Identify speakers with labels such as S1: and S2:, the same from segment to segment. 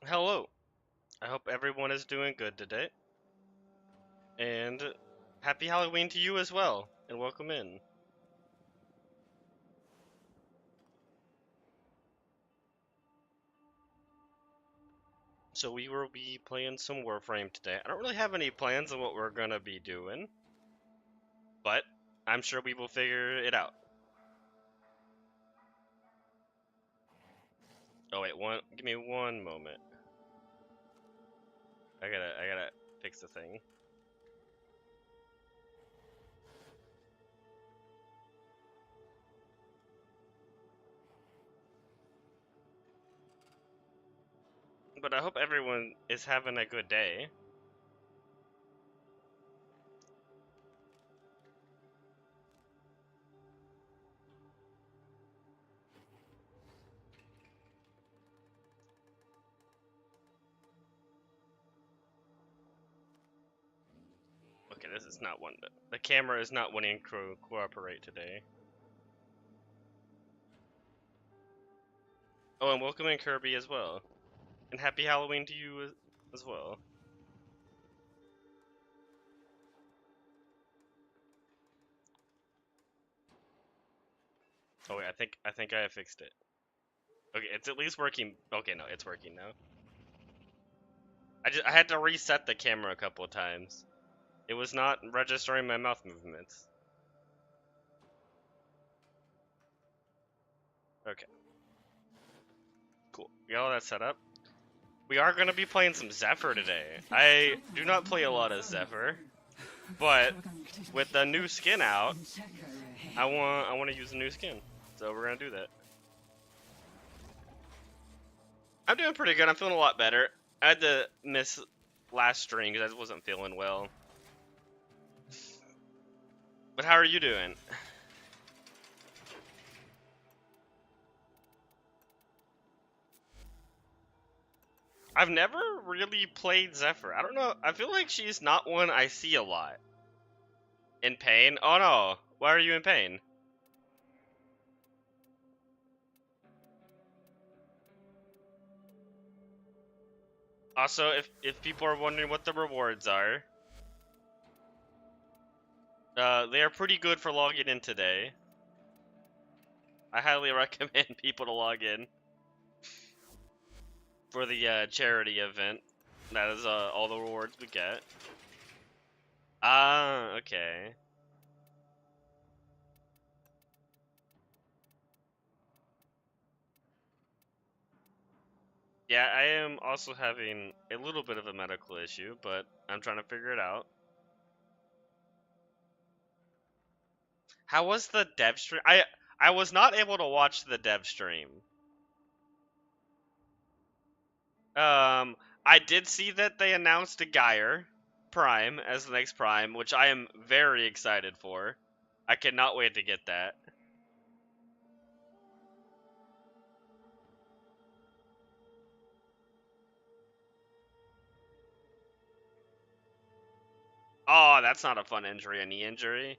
S1: Hello. I hope everyone is doing good today. And happy Halloween to you as well. And welcome in. So we will be playing some Warframe today. I don't really have any plans on what we're gonna be doing, but I'm sure we will figure it out. Oh wait, give me one moment. I gotta fix the thing. But I hope everyone is having a good day. Okay, this is not one. The camera is not wanting to cooperate today. Oh, and welcome in Kirby as well. And happy Halloween to you as well. Oh wait, I think I have fixed it. Okay, it's at least working. Okay, no, it's working now. I had to reset the camera a couple of times. It was not registering my mouth movements. Okay, cool. We got all that set up. We are gonna be playing some Zephyr today. I do not play a lot of Zephyr, but with the new skin out, I want to use the new skin, so we're gonna do that. I'm doing pretty good. I'm feeling a lot better. I had to miss last stream because I wasn't feeling well. But how are you doing? I've never really played Zephyr. I don't know. I feel like she's not one I see a lot. In pain? Oh no. Why are you in pain? Also, if people are wondering what the rewards are, they are pretty good for logging in today. I highly recommend people to log in for the charity event. That is all the rewards we get. Ah, okay. Yeah, I am also having a little bit of a medical issue, but I'm trying to figure it out. How was the dev stream? I was not able to watch the dev stream. I did see that they announced a Geyer Prime as the next Prime, which I am very excited for. I cannot wait to get that. Oh, that's not a fun injury, a knee injury.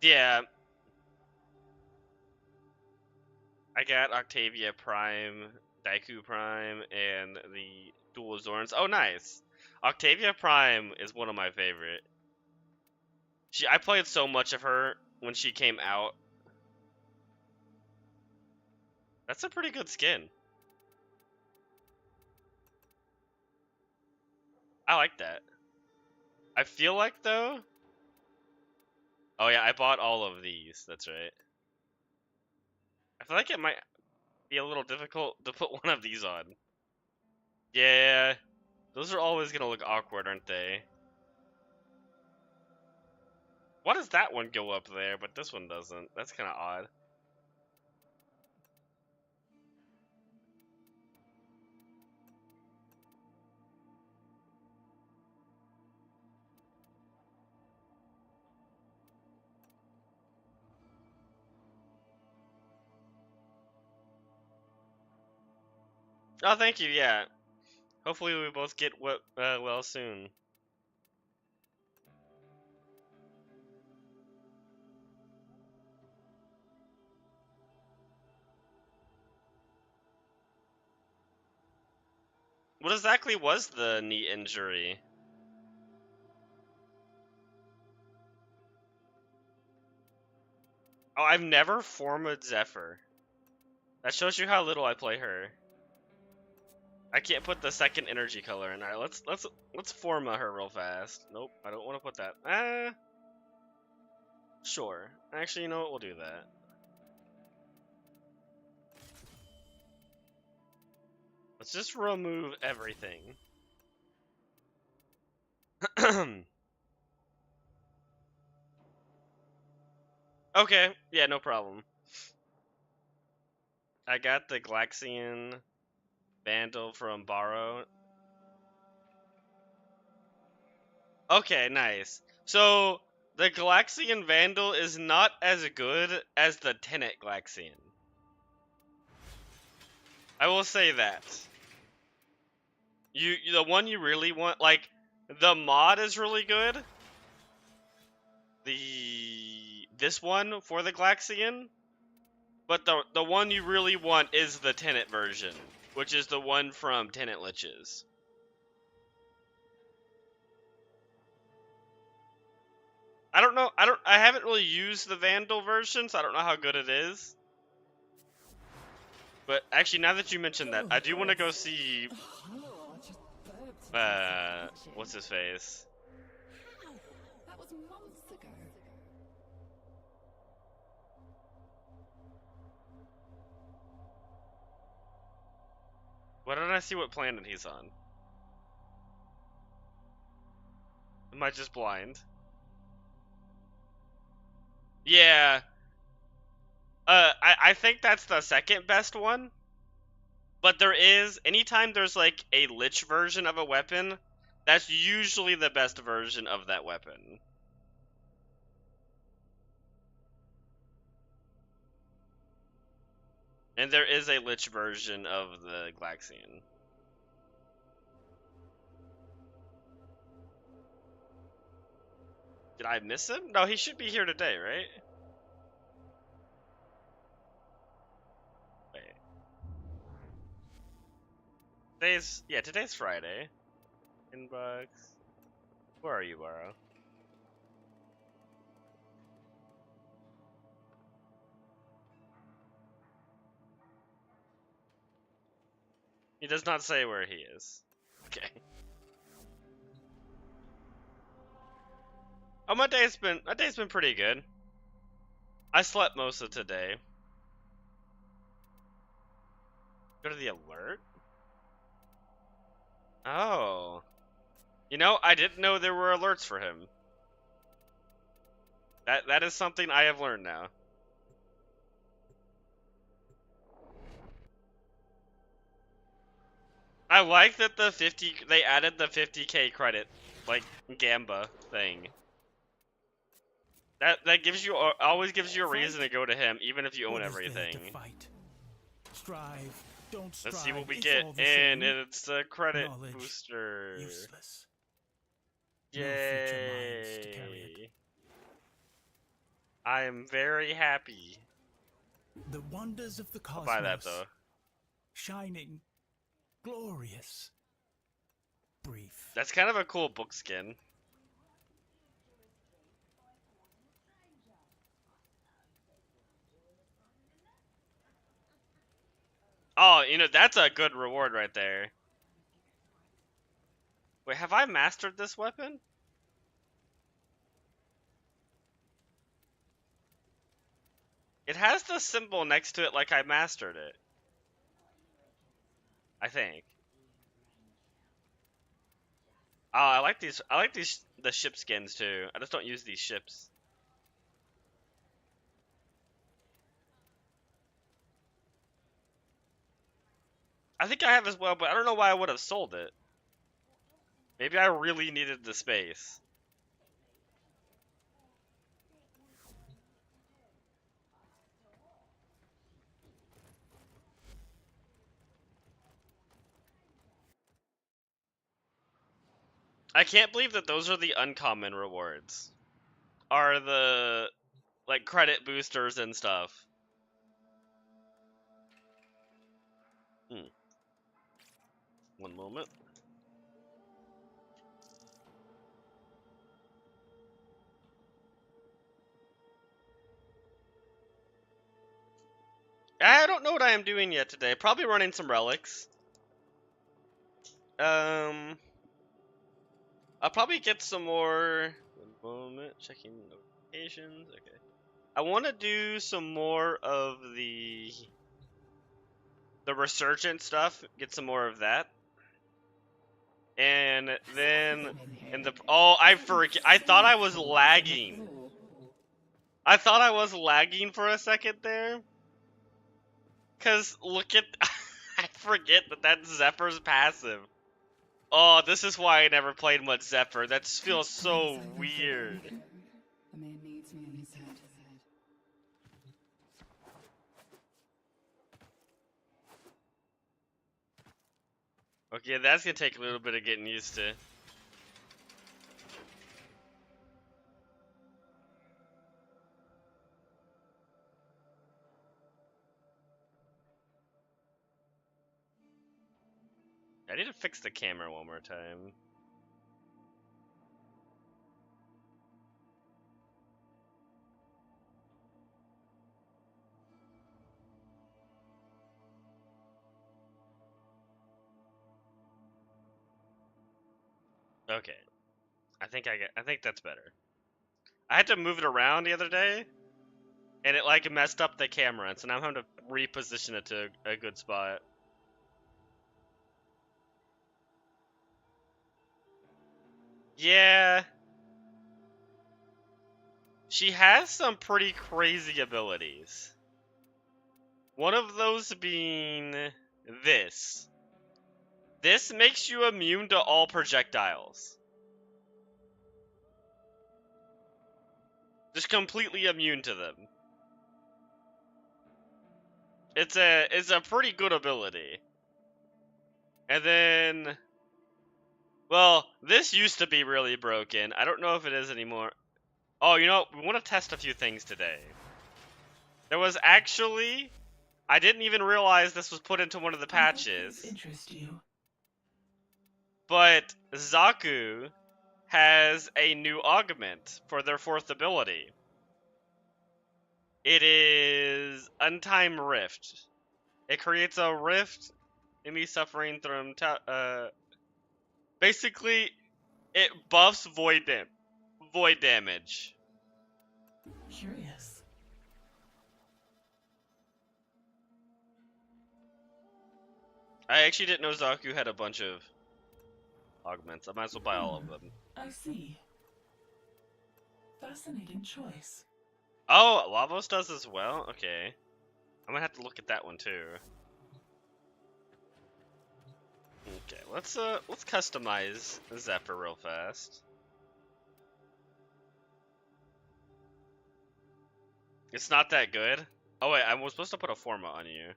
S1: Yeah, I got Octavia Prime, Daiku Prime, and the Dual Zorns. Oh, nice. Octavia Prime is one of my favorite. I played so much of her when she came out. That's a pretty good skin. I like that. I feel like though. Oh yeah, I bought all of these. That's right. I feel like it might be a little difficult to put one of these on. Yeah, those are always gonna look awkward, aren't they? Why does that one go up there, but this one doesn't? That's kind of odd. Oh, thank you. Yeah. Hopefully we both get well soon. What exactly was the knee injury? Oh, I've never formed Zephyr. That shows you how little I play her. I can't put the second energy color in. Alright, let's forma her real fast. Nope, I don't want to put that. Sure. Actually, you know what? We'll do that. Let's just remove everything. Okay, yeah, no problem. I got the Glaxian Vandal from Borrow. Okay, nice. So, the Glaxian Vandal is not as good as the Tenet Glaxian. I will say that. The one you really want, like, the mod is really good. This one for the Glaxian, but the one you really want is the Tenet version, which is the one from Tenet Liches. I don't know. I haven't really used the Vandal version, so I don't know how good it is. But actually, now that you mentioned that, I do want to go see. What's his face?
S2: That was months ago.
S1: Why don't I see what planet he's on? Am I just blind? Yeah. I think that's the second best one. But there is, anytime there's like a Lich version of a weapon, that's usually the best version of that weapon. And there is a Lich version of the Glaxian. Did I miss him? No, he should be here today, right? Wait. Today's Friday. Inbox. Where are you, Burrow? He does not say where he is. Okay. Oh, my day's been pretty good. I slept most of today. Go to the alert? Oh. You know, I didn't know there were alerts for him. That is something I have learned now. I like that they added the 50k credit, like, Gamba thing. That gives you, always gives you a reason to go to him, even if you own everything.
S3: Strive, don't strive.
S1: Let's see what we get, and it's a credit booster.
S3: Useless.
S1: Yay! I am very happy.
S3: The wonders of the cosmos.
S1: I'll buy that though.
S3: Shining, glorious, brief.
S1: That's kind of a cool book skin. Oh, you know, that's a good reward right there. Wait, have I mastered this weapon? It has the symbol next to it like I mastered it. I think. Oh, I like these the ship skins too. I just don't use these ships. I think I have as well, but I don't know why I would have sold it. Maybe I really needed the space. I can't believe that those are the uncommon rewards. Are the, like, credit boosters and stuff. One moment. I don't know what I am doing yet today. Probably running some relics. I'll probably get some more. One moment, checking notifications. Okay. I want to do some more of the resurgent stuff. Get some more of that. And then in the I forget. I thought I was lagging. I thought I was lagging for a second there. Cause look at I forget that that's Zephyr's passive. Oh, this is why I never played much Zephyr. That just feels so weird.
S2: The man needs me in his head.
S1: Okay, that's gonna take a little bit of getting used to. I need to fix the camera one more time. Okay. I think that's better. I had to move it around the other day, and it like messed up the camera, and so now I'm having to reposition it to a good spot. Yeah. She has some pretty crazy abilities. One of those being this. This makes you immune to all projectiles. Just completely immune to them. It's a pretty good ability. And then, well, this used to be really broken. I don't know if it is anymore. Oh, you know, we want to test a few things today. There was actually, I didn't even realize this was put into one of the patches.
S2: Interest you.
S1: But Zaku has a new augment for their 4th ability. It is Untime Rift. It creates a rift enemy suffering from basically it buffs void damage.
S2: Curious.
S1: I actually didn't know Zaku had a bunch of augments. I might as well buy all of them.
S2: I see. Fascinating choice.
S1: Oh, Lavos does as well? Okay. I'm gonna have to look at that one too. Okay, let's customize Zephyr real fast. It's not that good? Oh wait, I was supposed to put a Forma on you.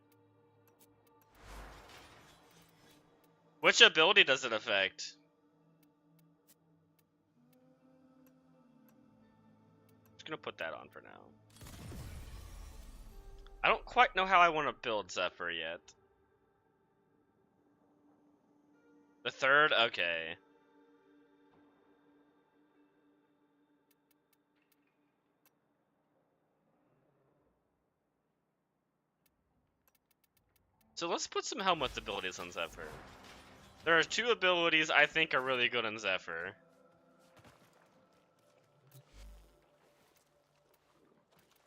S1: Which ability does it affect? Just gonna put that on for now. I don't quite know how I want to build Zephyr yet. The 3rd? Okay. So let's put some Helmut abilities on Zephyr. There are 2 abilities I think are really good on Zephyr.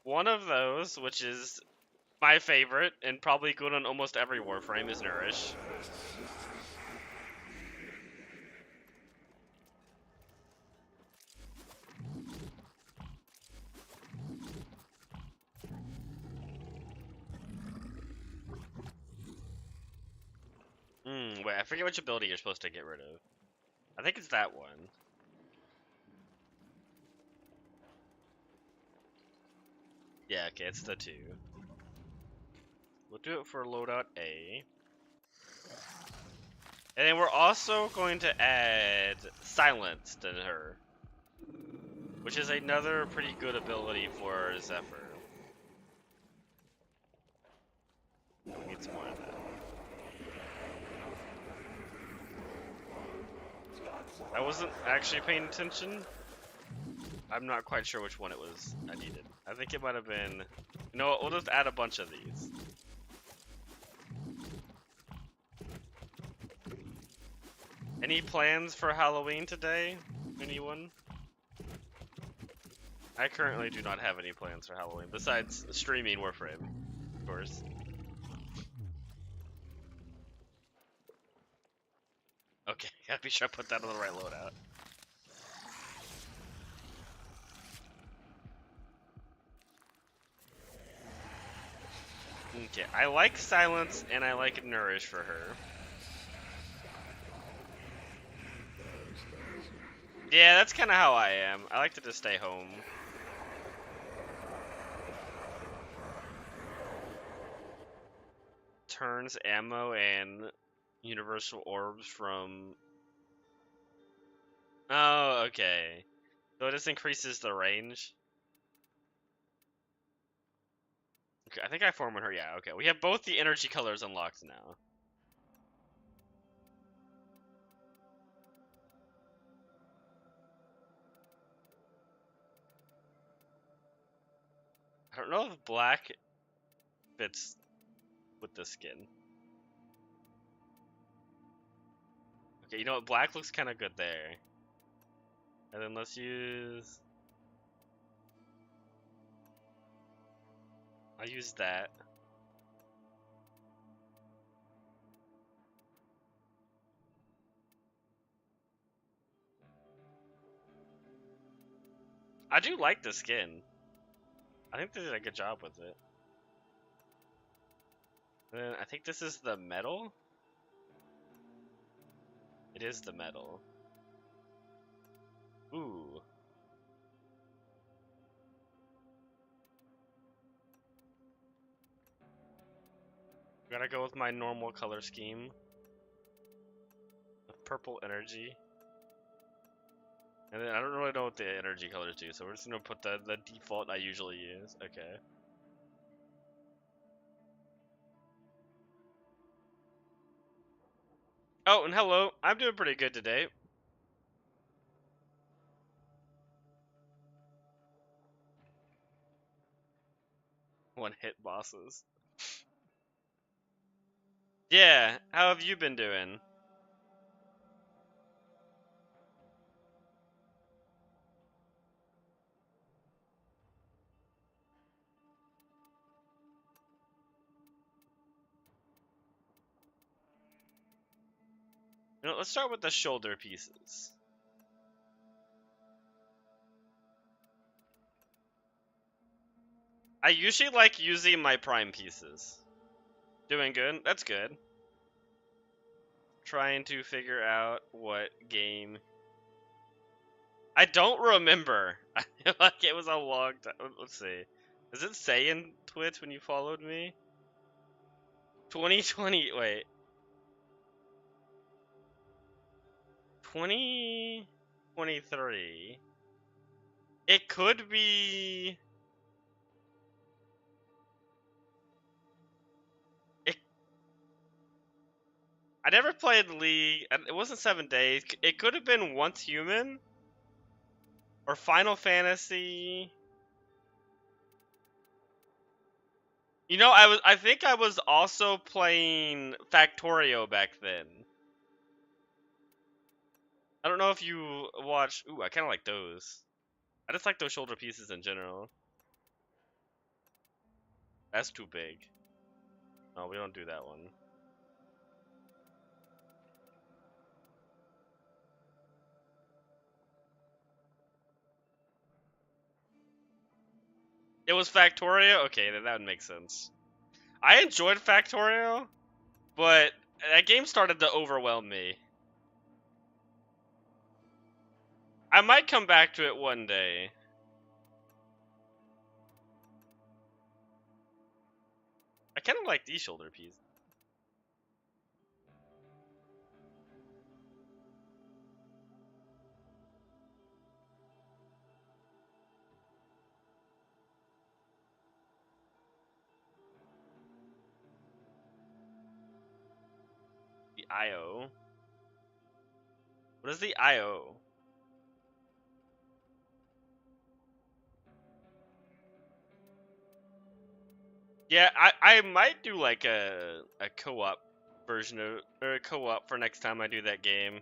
S1: One of those, which is my favorite, and probably good on almost every Warframe, is Nourish. Wait, I forget which ability you're supposed to get rid of. I think it's that one. Yeah, okay, it's the 2. We'll do it for loadout A. And then we're also going to add Silence to her, which is another pretty good ability for Zephyr. We need some more of that. I wasn't actually paying attention. I'm not quite sure which one it was I needed. I think it might have been... You know what, we'll just add a bunch of these. Any plans for Halloween today? Anyone? I currently do not have any plans for Halloween, besides streaming Warframe, of course. Okay, gotta be sure I put that on the right loadout. Okay, I like Silence and I like Nourish for her. Yeah, that's kind of how I am. I like to just stay home. Turns ammo and universal orbs from... Oh, okay. So it just increases the range. Okay, I think I formed her. Yeah, okay. We have both the energy colors unlocked now. I don't know if black fits with the skin. Okay, you know what? Black looks kind of good there. And then let's use... I'll use that. I do like the skin. I think they did a good job with it. And then I think this is the metal. It is the metal. Ooh. Gotta go with my normal color scheme. Purple energy. And then I don't really know what the energy colors do, so we're just gonna put the default I usually use. Okay. Oh, and hello. I'm doing pretty good today. One hit bosses. Yeah, how have you been doing? You know, let's start with the shoulder pieces. I usually like using my prime pieces. Doing good? That's good. Trying to figure out what game... I don't remember. I feel like it was a long time. Let's see. Does it say in Twitch when you followed me? 2020, wait. 2023. It could be... I never played League. It wasn't 7 days. It could have been Once Human or Final Fantasy. You know, I think I was also playing Factorio back then. I don't know if you watch. Ooh, I kind of like those. I just like those shoulder pieces in general. That's too big. No, we don't do that one. It was Factorio? Okay, then that would make sense. I enjoyed Factorio, but that game started to overwhelm me. I might come back to it one day. I kind of like these shoulder pieces. The IO. What is the IO? Yeah, I might do like a co-op version of, or a co-op for next time I do that game.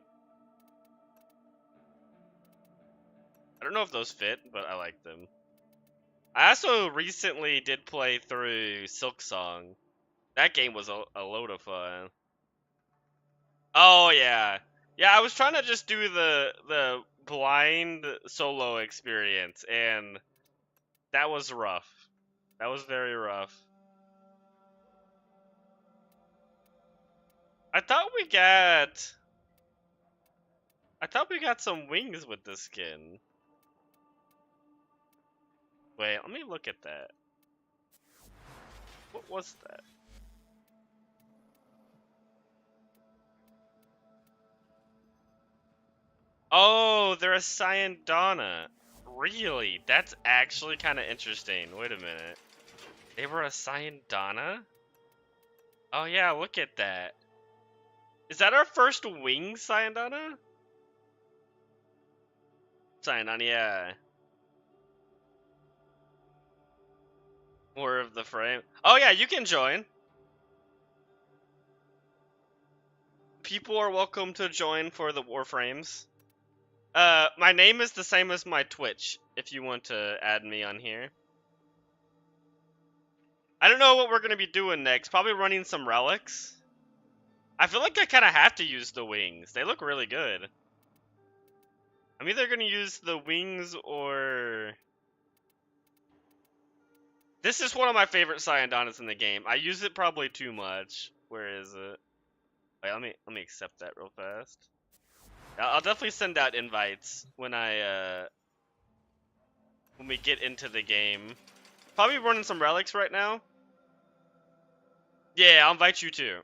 S1: I don't know if those fit, but I like them. I also recently did play through Silksong. That game was a load of fun. Oh yeah. Yeah, I was trying to just do the blind solo experience, and that was rough. That was very rough. I thought we got some wings with this skin. Wait, let me look at that. What was that? Oh, they're a Syandana. Really? That's actually kind of interesting. Wait a minute. They were a Syandana? Oh yeah, look at that. Is that our first wing Syandana? Syandana, yeah. More of the frame. Oh yeah, you can join. People are welcome to join for the Warframes. My name is the same as my Twitch, if you want to add me on here. I don't know what we're going to be doing next. Probably running some relics. I feel like I kind of have to use the wings. They look really good. I'm either going to use the wings or... This is one of my favorite Syandanas in the game. I use it probably too much. Where is it? Wait, let me accept that real fast. I'll definitely send out invites when when we get into the game. Probably running some relics right now. Yeah, I'll invite you too.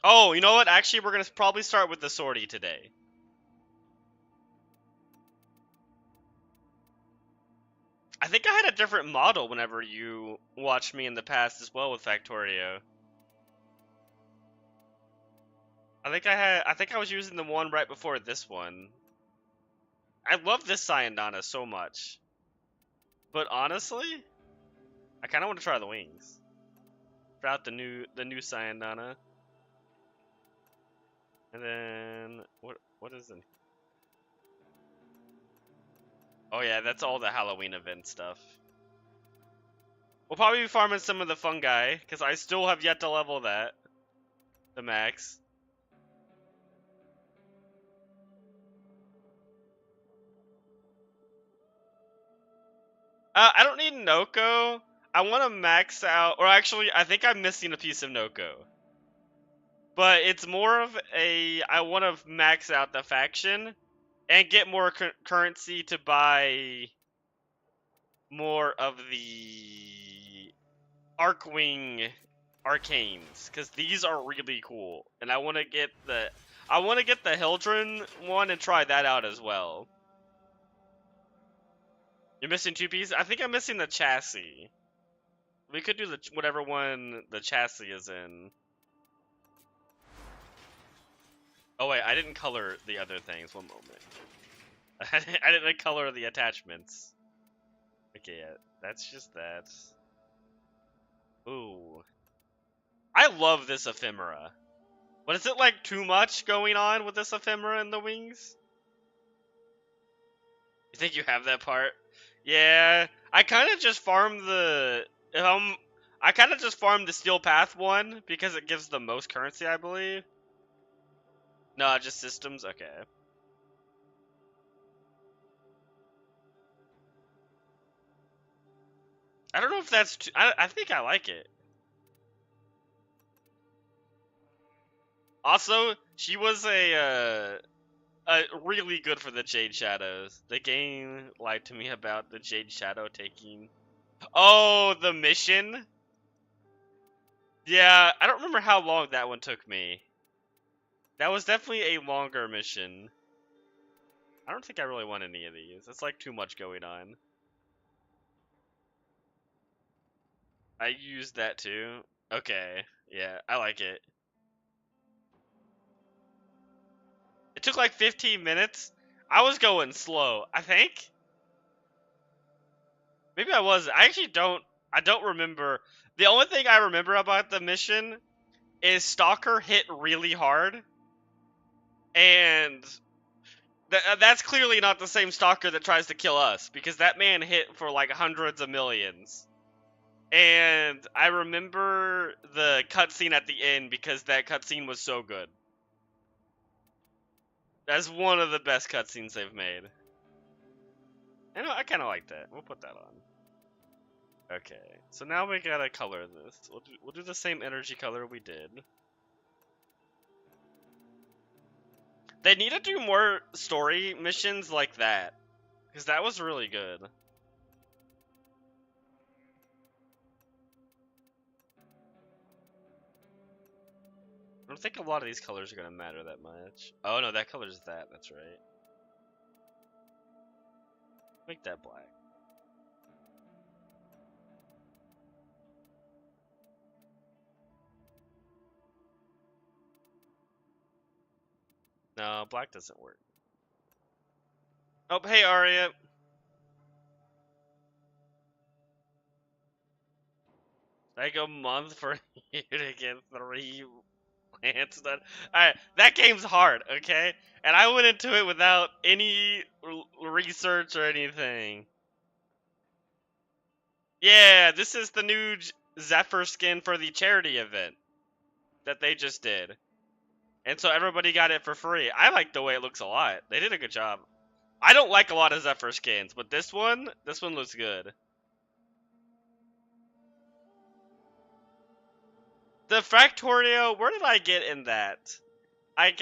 S1: Oh, you know what? Actually, we're gonna probably start with the sortie today. I think I had a different model whenever you watched me in the past as well with Factorio. I think I was using the one right before this one. I love this Syandana so much. But honestly, I kind of want to try the wings. Try out the new Syandana. And then what is it? Oh yeah, that's all the Halloween event stuff. We'll probably be farming some of the fungi, because I still have yet to level that. The max. I don't need Noko. I want to max out, or actually, I think I'm missing a piece of Noko. But it's more of a, I want to max out the faction, and get more currency to buy more of the Archwing Arcanes, because these are really cool, and I want to get the Hildren one and try that out as well. You're missing two pieces? I think I'm missing the chassis. We could do the whatever one the chassis is in. Oh wait, I didn't color the other things. One moment. I didn't color the attachments. Okay, yeah, that's just that. Ooh. I love this ephemera. But is it like too much going on with this ephemera and the wings? You think you have that part? Yeah, I kind of just farm the I kind of just farm the Steel Path one because it gives the most currency, I believe. No, just systems. Okay. I don't know if that's too, I think I like it. Also, she was a really good for the Jade Shadows. The game lied to me about the Jade Shadow taking. Oh, the mission? Yeah, I don't remember how long that one took me. That was definitely a longer mission. I don't think I really want any of these. It's like too much going on. I used that too. Okay, yeah, I like it. It took like 15 minutes. I was going slow, I think. Maybe I wasn't. I don't remember. The only thing I remember about the mission is Stalker hit really hard. And that's clearly not the same Stalker that tries to kill us, because that man hit for like hundreds of millions. And I remember the cutscene at the end because that cutscene was so good. That's one of the best cutscenes they've made. I kind of like that. We'll put that on. Okay, so now we gotta color this. We'll do the same energy color we did. They need to do more story missions like that, because that was really good. I don't think a lot of these colors are gonna matter that much. Oh no, that color's that. That's right. Make that black. No, black doesn't work. Oh, hey Arya. Like a month for you to get 3 plants done. Alright, that game's hard, okay? And I went into it without any research or anything. Yeah, this is the new Zephyr skin for the charity event that they just did. And so everybody got it for free. I like the way it looks a lot. They did a good job. I don't like a lot of Zephyr skins, but this one looks good. The Fractorio, where did I get in that? I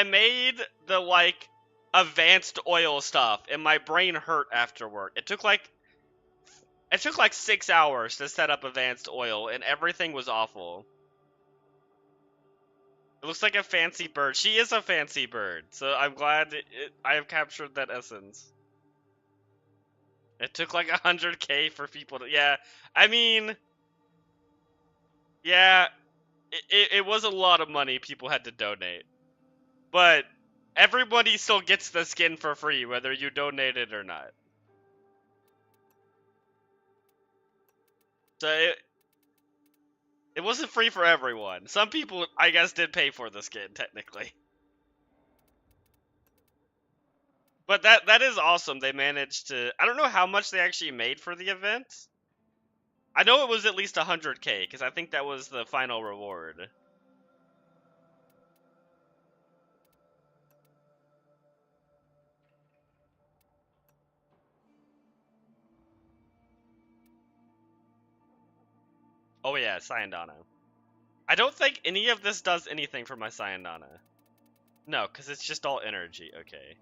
S1: made the, like, advanced oil stuff, and my brain hurt after work. It took like 6 hours to set up advanced oil, and everything was awful. It looks like a fancy bird. She is a fancy bird, so I'm glad I have captured that essence. It took like 100K for people to, yeah, I mean, yeah, it was a lot of money people had to donate. But everybody still gets the skin for free, whether you donate it or not. So it wasn't free for everyone. Some people, I guess, did pay for the skin, technically. But that is awesome. They managed to... I don't know how much they actually made for the event. I know it was at least 100K, because I think that was the final reward. Oh yeah, Sayandana. I don't think any of this does anything for my Sayandana. No, because it's just all energy. Okay.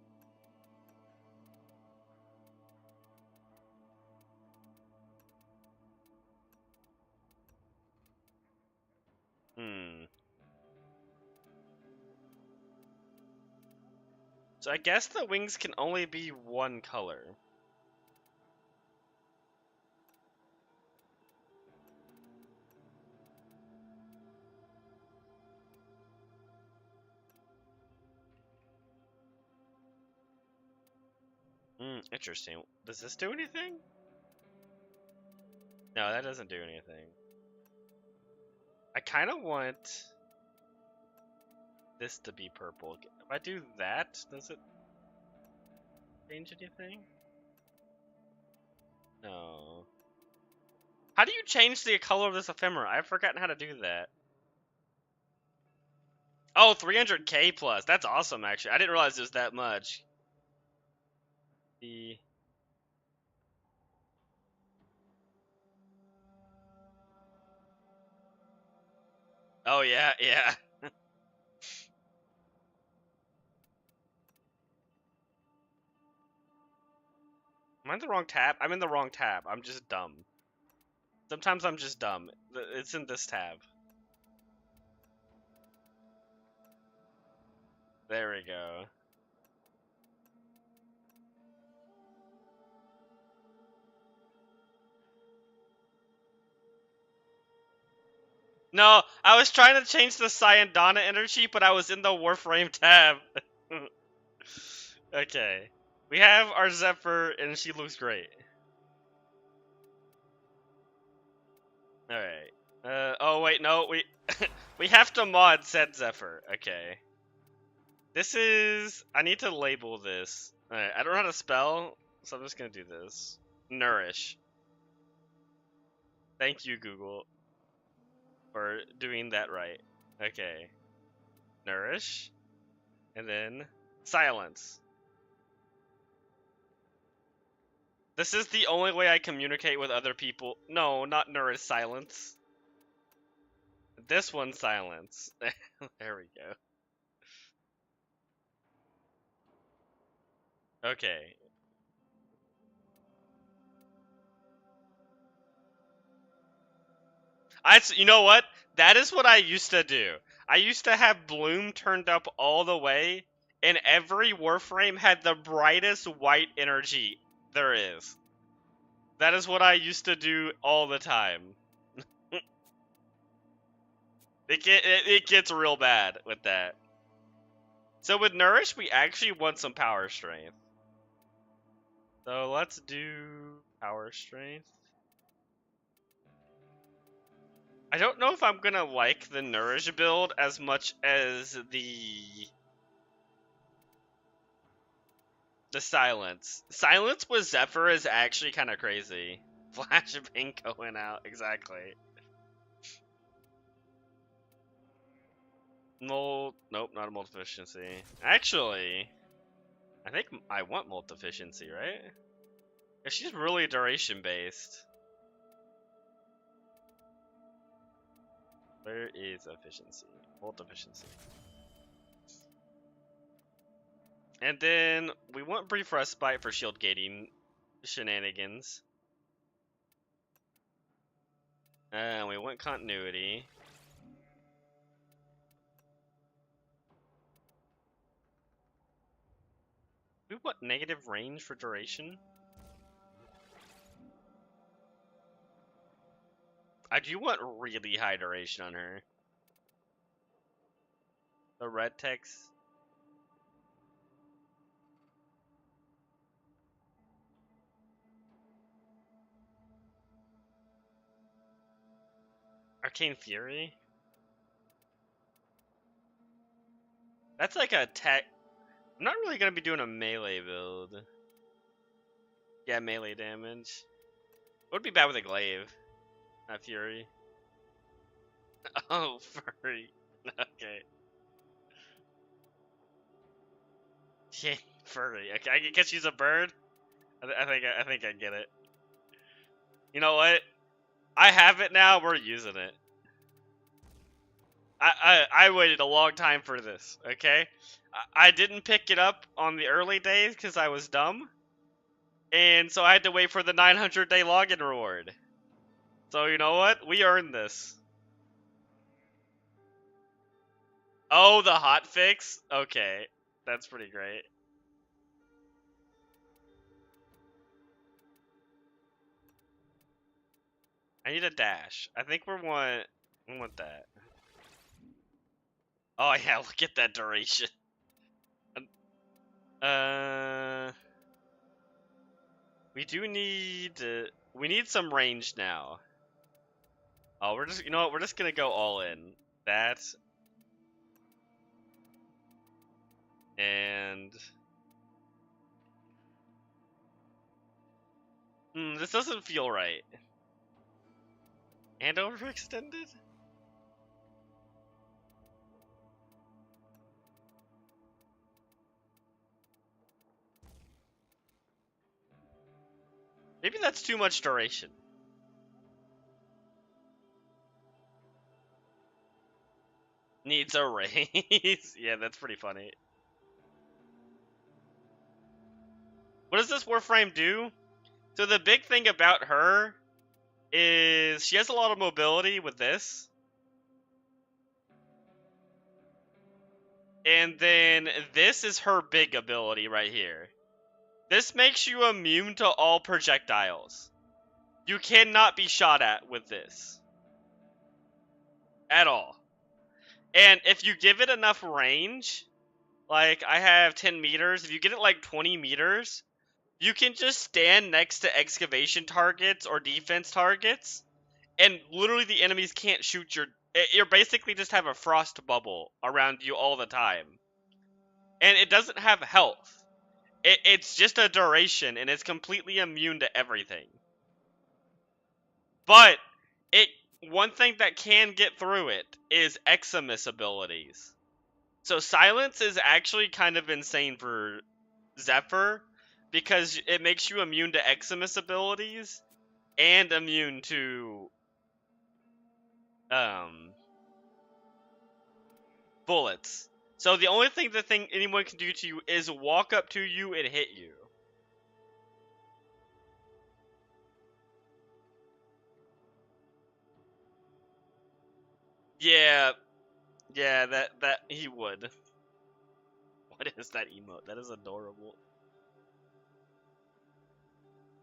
S1: So I guess the wings can only be one color. Interesting. Does this do anything? No, that doesn't do anything. I kind of want this to be purple. If I do that, does it change anything? No. How do you change the color of this ephemera? I've forgotten how to do that. Oh, 300K plus. That's awesome, actually. I didn't realize it was that much. Oh, yeah, yeah. Am I in the wrong tab? I'm in the wrong tab. I'm just dumb. Sometimes I'm just dumb. It's in this tab. There we go. No, I was trying to change the Cyandana energy, but I was in the Warframe tab. Okay. We have our Zephyr, and she looks great. Alright. Oh wait, no, we we have to mod said Zephyr. Okay. This is... I need to label this. Alright, I don't know how to spell, so I'm just gonna do this. Nourish. Thank you, Google, for doing that right. Okay. Nourish. And then silence. This is the only way I communicate with other people. No, not nourish, silence. This one, silence. There we go. Okay. You know what? That is what I used to do. I used to have Bloom turned up all the way, and every Warframe had the brightest white energy there is. That is what I used to do all the time. It gets real bad with that. So with Nourish, we actually want some power strength. So let's do power strength. I don't know if I'm gonna like the Nourish build as much as the silence. Silence with Zephyr is actually kind of crazy. Flashbang going out, exactly. Nope, not a multi-efficiency. Actually, I think I want multi-efficiency, right? If she's really duration based. Where is efficiency? Multi-efficiency. And then we want brief respite for shield gating shenanigans. And we want continuity. We want negative range for duration. I do want really high duration on her. The red text. Arcane Fury? That's like a tech. I'm not really gonna be doing a melee build. Yeah, melee damage. It would be bad with a glaive. Not Fury. Oh, furry. Okay. Yeah, furry. Okay, I guess she's a bird. I think I get it. You know what? I have it now. We're using it. I waited a long time for this. Okay, I didn't pick it up on the early days because I was dumb, and so I had to wait for the 900-day login reward. So you know what? We earned this. Oh, the hotfix? Okay, that's pretty great. I need a dash. I think we want that. Oh yeah, look at that duration. We do need we need some range now. Oh, we're just, you know what? We're just gonna go all in. That and this doesn't feel right. And overextended? Maybe that's too much duration. Needs a raise. Yeah, that's pretty funny. What does this Warframe do? So the big thing about her is she has a lot of mobility with this. And then this is her big ability right here. This makes you immune to all projectiles. You cannot be shot at with this. At all. And if you give it enough range, like I have 10 meters, if you get it like 20 meters, you can just stand next to excavation targets or defense targets, and literally the enemies can't shoot your... You basically just have a frost bubble around you all the time. And it doesn't have health. It's just a duration, and it's completely immune to everything. But one thing that can get through it is Eximus abilities. So silence is actually kind of insane for Zephyr, because it makes you immune to Eximus abilities and immune to bullets. So the only thing anyone can do to you is walk up to you and hit you. Yeah, that he would. What is that emote? That is adorable.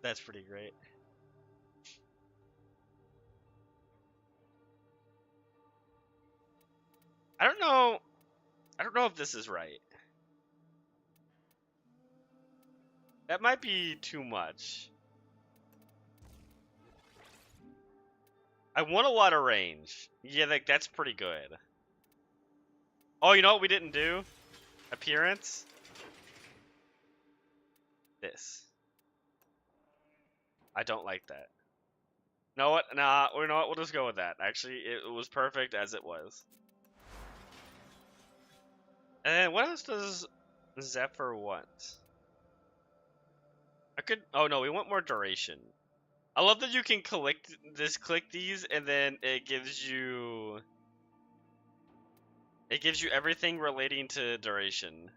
S1: That's pretty great. I don't know if this is right. That might be too much. I want a lot of range. Yeah, that's pretty good. Oh, you know what we didn't do? Appearance? This. I don't like that. Know what? Nah, you know what? We'll just go with that. Actually, it was perfect as it was. And what else does Zephyr want? Oh no, we want more duration. I love that you can click these, and then it gives you everything relating to duration.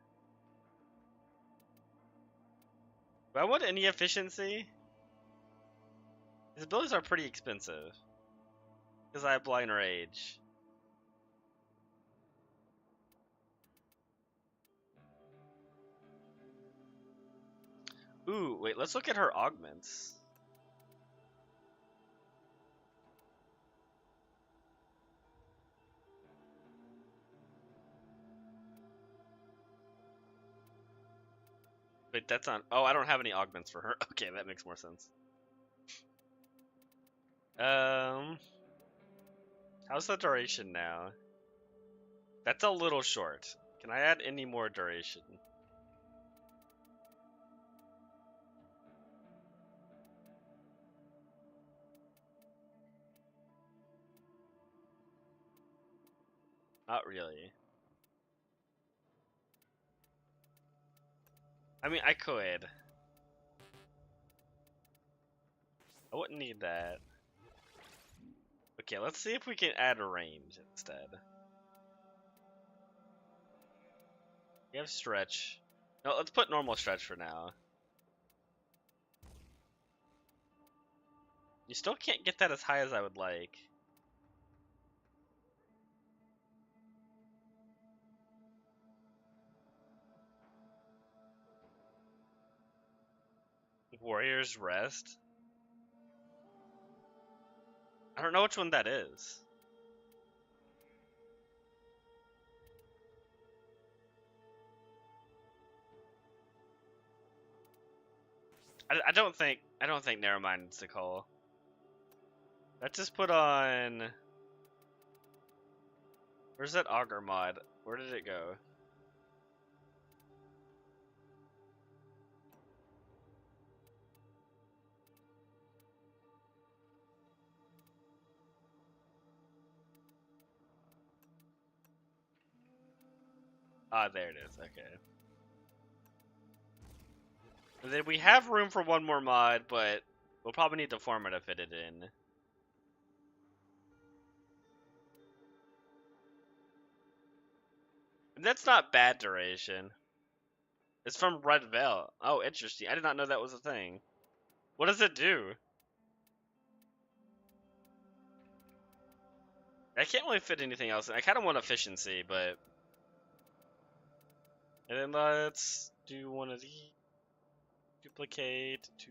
S1: Do I want any efficiency? His abilities are pretty expensive. Because I have Blind Rage. Ooh, wait, let's look at her augments. Wait, that's not... Oh, I don't have any augments for her. Okay, that makes more sense. How's the duration now? That's a little short. Can I add any more duration? Not really. I mean, I could. I wouldn't need that. Okay, let's see if we can add a range instead. We have stretch. No, let's put normal stretch for now. You still can't get that as high as I would like. Warrior's Rest? I don't know which one that is. I don't think Nevermind's the call. Let's just put on... Where's that Augur mod? Where did it go? Ah, there it is. Okay. And then we have room for one more mod, but we'll probably need the format to fit it in. And that's not bad duration. It's from Red Veil. Oh, interesting. I did not know that was a thing. What does it do? I can't really fit anything else in. I kind of want efficiency, but... And then let's do one of these. Duplicate to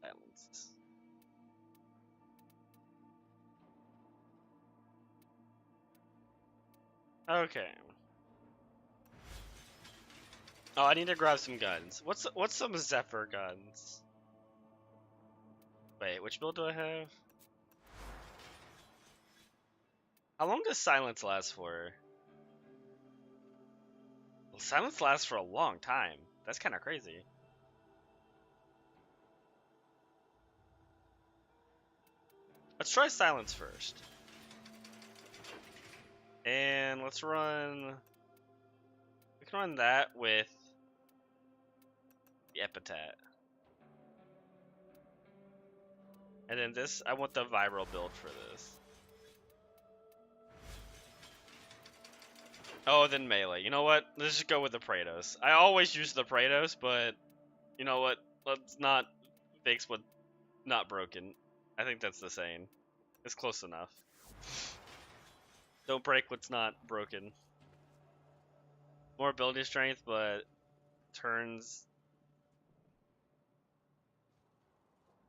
S1: balance. Okay. Oh, I need to grab some guns. What's some Zephyr guns? Wait, which build do I have? How long does silence last for? Well, silence lasts for a long time. That's kind of crazy. Let's try silence first. And let's run... We can run that with the epithet. And then this, I want the viral build for this. Oh, then melee. You know what? Let's just go with the Praetos. I always use the Praetos, but you know what? Let's not fix what not broken. I think that's the saying. It's close enough. Don't break what's not broken. More ability strength, but turns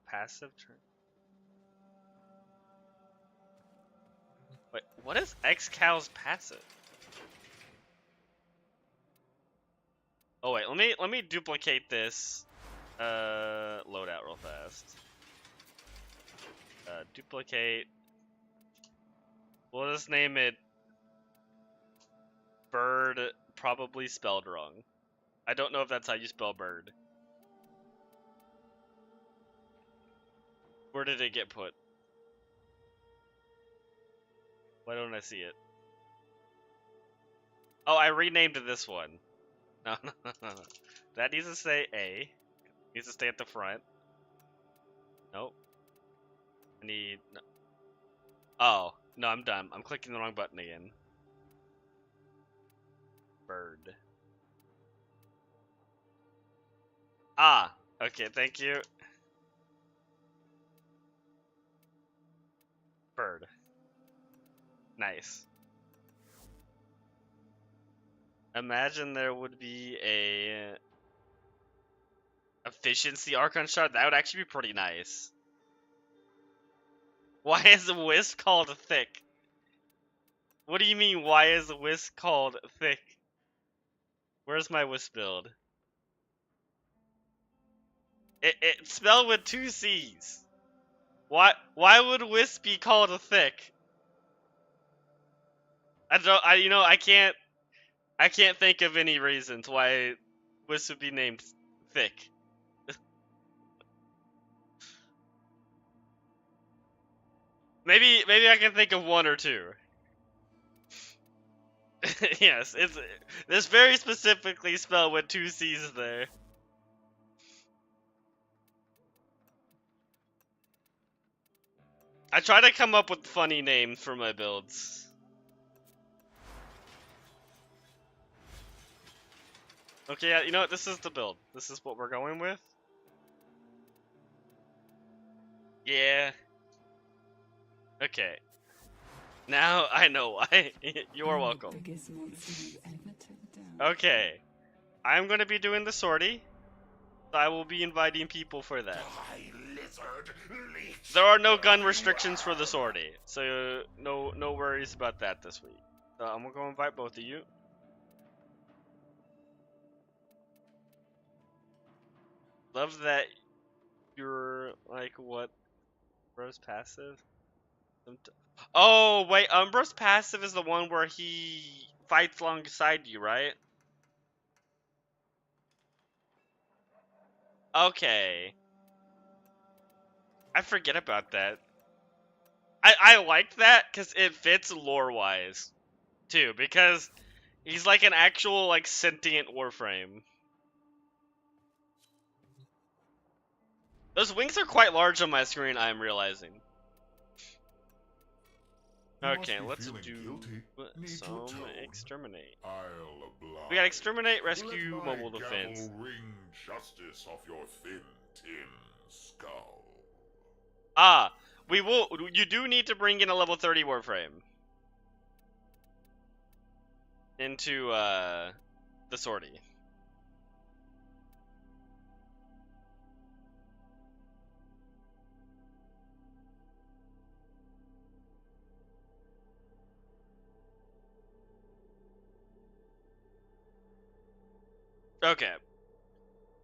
S1: passive turn. Wait, what is X-Cal's passive? Oh wait, let me duplicate this loadout real fast. Duplicate. We'll just name it Bird, probably spelled wrong. I don't know if that's how you spell bird. Where did it get put? Why don't I see it? Oh, I renamed this one. No, no, no, no. That needs to say A. Needs to stay at the front. Nope. I need... No. Oh, no, I'm done. I'm clicking the wrong button again. Bird. Ah, okay, thank you. Bird. Nice. Imagine there would be a efficiency Archon shard. That would actually be pretty nice. Why is the Wisp called thick? What do you mean, why is the Wisp called thick? Where's my Wisp build? It's spelled with 2 C's. Why would Wisp be called a thick? I can't think of any reasons why Wisp would be named thick. Maybe I can think of 1 or 2. Yes, it's very specifically spelled with 2 C's there. I try to come up with funny names for my builds. Okay, yeah, you know what? This is the build. This is what we're going with. Yeah. Okay. Now I know why. You're
S2: I'm
S1: welcome.
S2: The biggest monster you ever took down.
S1: Okay. I'm gonna be doing the sortie. So I will be inviting people for that. There are no gun restrictions for the sortie, so no worries about that this week. So I'm gonna go invite both of you. Love that you're like what? Umbro's passive? Oh wait, Umbro's passive is the one where he fights alongside you, right? Okay. I forget about that. I like that because it fits lore-wise, too, because he's like an actual, like, sentient Warframe. Those wings are quite large on my screen, I'm realizing. Okay, let's do some exterminate. We got exterminate, rescue, mobile defense.
S4: Wring justice off your thin tin skull.
S1: Ah, you do need to bring in a level 30 Warframe into the sortie. Okay.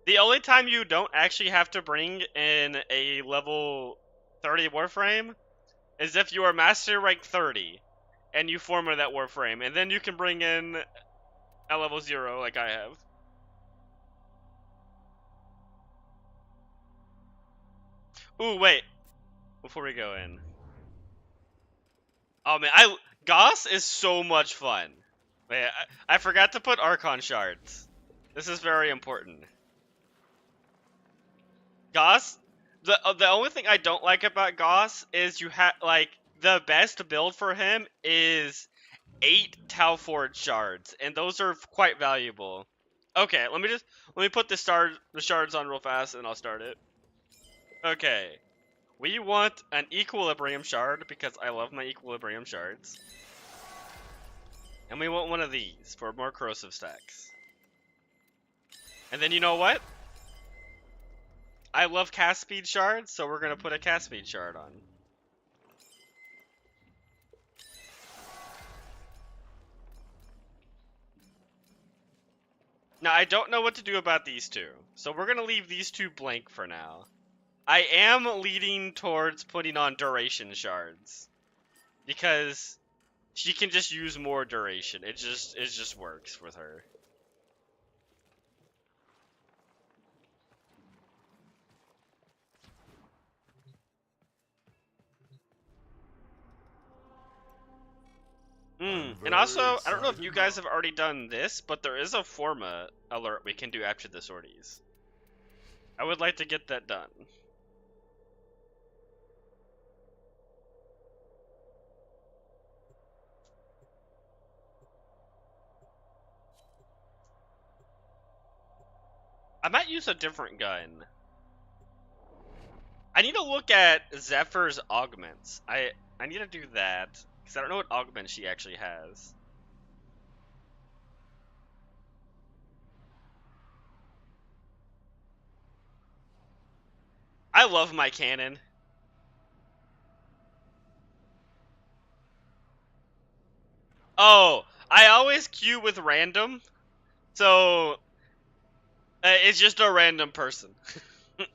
S1: The only time you don't actually have to bring in a level 30 Warframe is if you are Master Rank 30 and you form that Warframe, and then you can bring in a level 0 like I have. Ooh, wait. Before we go in. Oh man, Goss is so much fun. Wait, I forgot to put Archon shards. This is very important. Goss, the only thing I don't like about Goss is you have like the best build for him is 8 Tau Forge shards, and those are quite valuable. Okay, let me put the shards on real fast, and I'll start it. Okay, we want an Equilibrium shard because I love my Equilibrium shards, and we want one of these for more corrosive stacks. And then you know what? I love cast speed shards, so we're gonna put a cast speed shard on. Now, I don't know what to do about these two, so we're gonna leave these two blank for now. I am leading towards putting on duration shards, because she can just use more duration. It just works with her. And also, I don't know if you guys have already done this, but there is a Forma alert we can do after the sorties. I would like to get that done. I might use a different gun. I need to look at Zephyr's augments. I need to do that, because I don't know what augments she actually has. I love my cannon. Oh, I always queue with random, so it's just a random person.
S2: There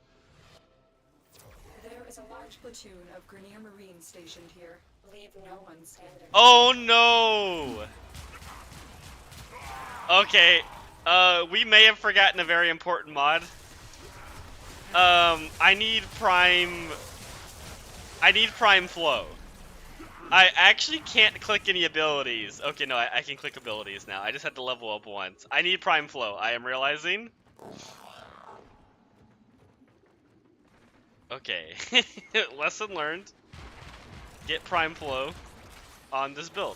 S2: is a large platoon of Grenier Marines stationed here. Leave no one standing.
S1: Oh no! Okay, we may have forgotten a very important mod. I need prime flow. I actually can't click any abilities. Okay, no, I can click abilities now. I just had to level up once. I need prime flow, I am realizing. Okay, lesson learned. Get prime flow on this build.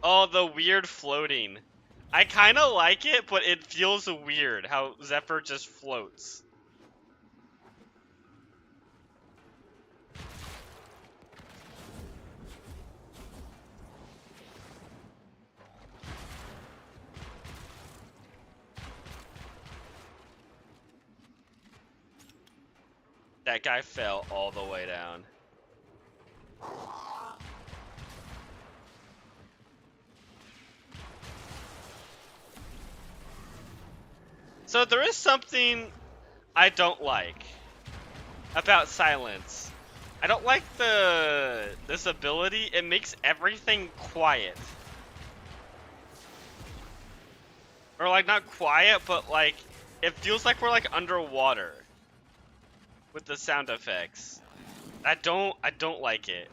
S1: Oh, the weird floating. I kind of like it, but it feels weird how Zephyr just floats. That guy fell all the way down. So there is something I don't like about silence. I don't like this ability. It makes everything quiet. Or like not quiet, but like it feels like we're like underwater with the sound effects. I don't like it.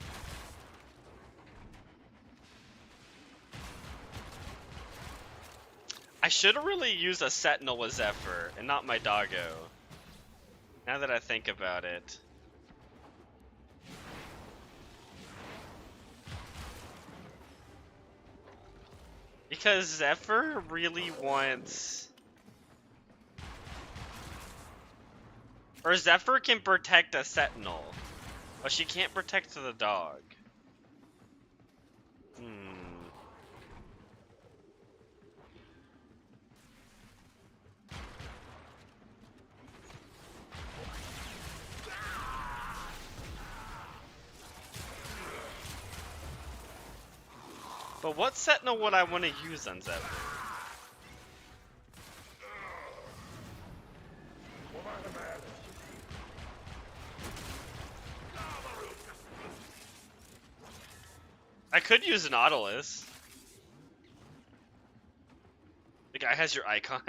S1: I should have really used a Sentinel with Zephyr and not my doggo. Now that I think about it. Because Zephyr really wants... Or Zephyr can protect a Sentinel, but she can't protect the dog. But what Sentinel would I want to use on Zephyr? I could use an Nautilus. The guy has your icon.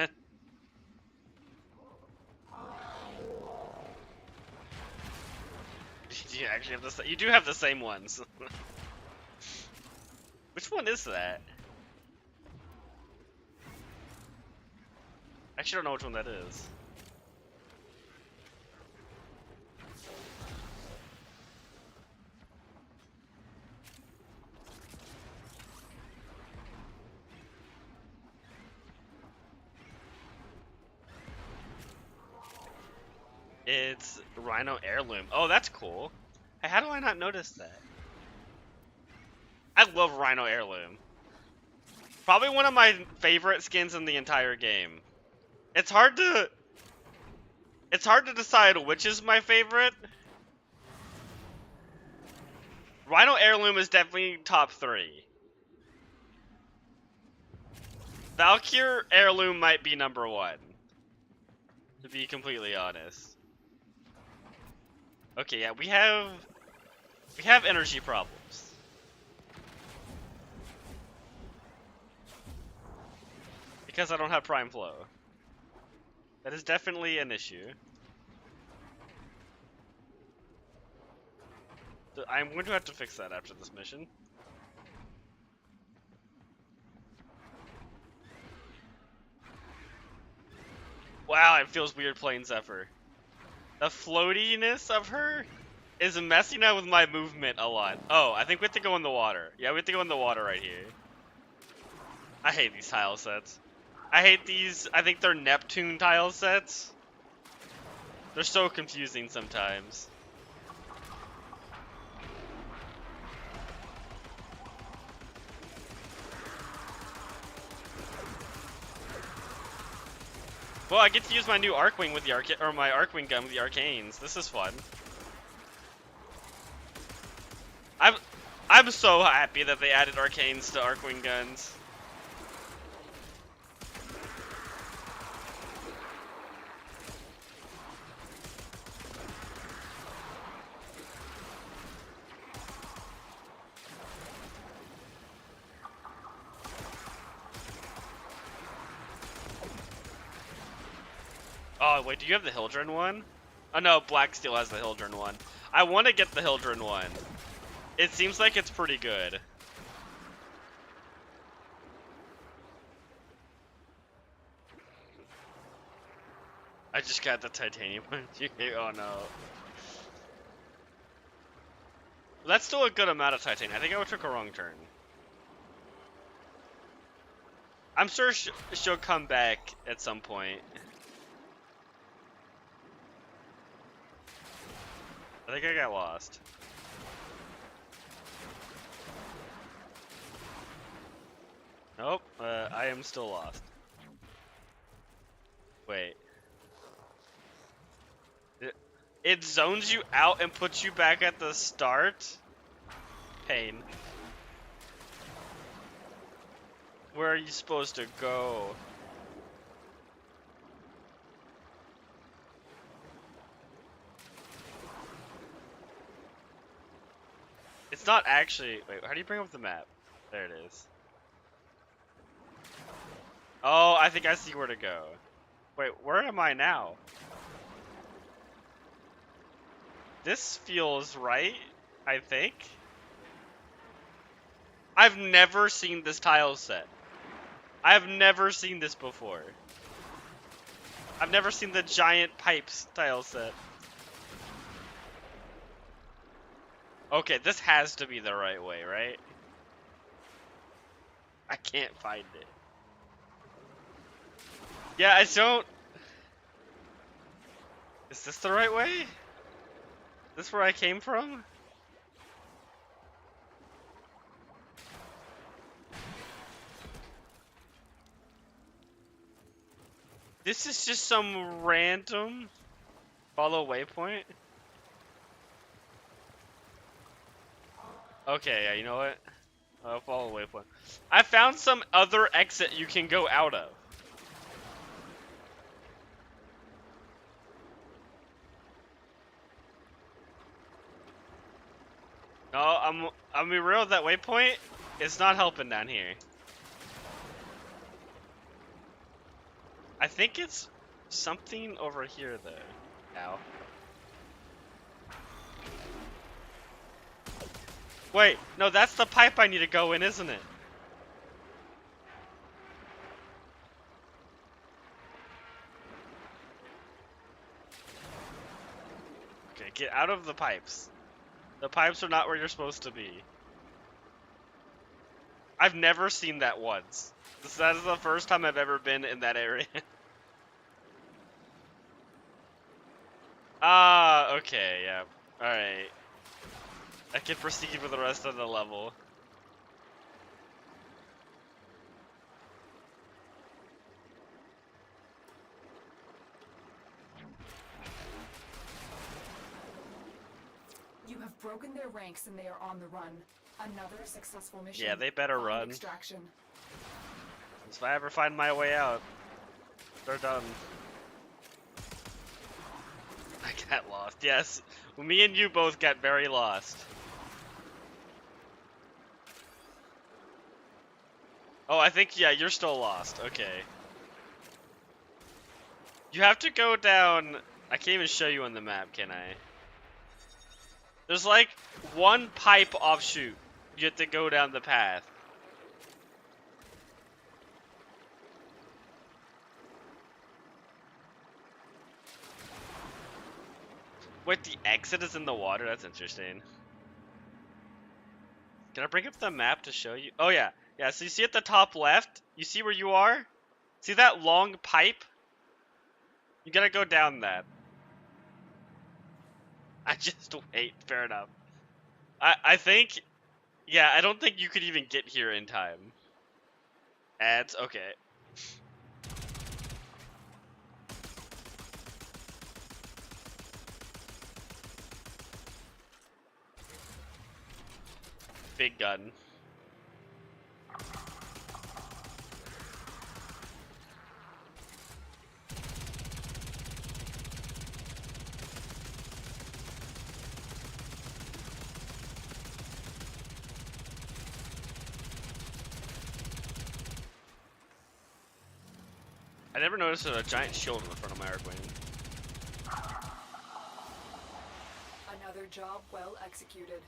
S1: Do you actually have the? You do have the same ones. Which one is that? I actually don't know which one that is. It's Rhino Heirloom. Oh, that's cool. Hey, how do I not notice that? I love Rhino Heirloom. Probably one of my favorite skins in the entire game. It's hard to decide which is my favorite. Rhino Heirloom is definitely top 3. Valkyr Heirloom might be number 1. To be completely honest. Okay, yeah, we have energy problems. Because I don't have Prime Flow. That is definitely an issue. I'm going to have to fix that after this mission. Wow, it feels weird playing Zephyr. The floatiness of her is messing up with my movement a lot. Oh, I think we have to go in the water. Yeah, we have to go in the water right here. I hate these tile sets. I hate these, I think they're Neptune tile sets. They're so confusing sometimes. Well, I get to use my new Arcwing with the my Arcwing gun with the Arcanes. This is fun. I'm so happy that they added Arcanes to Arcwing guns. Oh, wait, do you have the Hildren one? Oh no, Black Steel has the Hildren one. I want to get the Hildren one. It seems like it's pretty good. I just got the Titanium one. Oh no. That's still a good amount of Titanium. I think I took a wrong turn. I'm sure she'll come back at some point. I think I got lost. Nope, I am still lost. Wait. It zones you out and puts you back at the start? Pain. Where are you supposed to go? It's not actually... Wait, how do you bring up the map? There it is. Oh, I think I see where to go. Wait, where am I now? This feels right, I think. I've never seen this tile set. I've never seen this before. I've never seen the giant pipes tile set. Okay, this has to be the right way, right? I can't find it. Yeah, I don't... Is this the right way? Is this where I came from? This is just some random follow waypoint. Okay, yeah, you know what? Follow waypoint. I found some other exit you can go out of. No, I'm be real. That waypoint is not helping down here. I think it's something over here though. Now. Wait, no, that's the pipe I need to go in, isn't it? Okay, get out of the pipes. The pipes are not where you're supposed to be. I've never seen that once. That is the first time I've ever been in that area. Ah, okay, yeah. Alright. I can proceed with the rest of the level.
S2: You have broken their ranks and they are on the run. Another successful mission.
S1: Yeah, they better
S2: Bomb
S1: run.
S2: Extraction.
S1: If I ever find my way out, they're done. I got lost. Yes, me and you both got very lost. Oh, I think, yeah, you're still lost. Okay. You have to go down... I can't even show you on the map, can I? There's like one pipe offshoot. You have to go down the path. Wait, the exit is in the water? That's interesting. Can I bring up the map to show you? Oh yeah. Yeah, so you see at the top left? You see where you are? See that long pipe? You gotta go down that. I just wait, fair enough. I think, yeah, I don't think you could even get here in time. Ads, okay. Big gun. I never noticed a giant shield in the front of my Arc Wing.
S2: Another job well executed.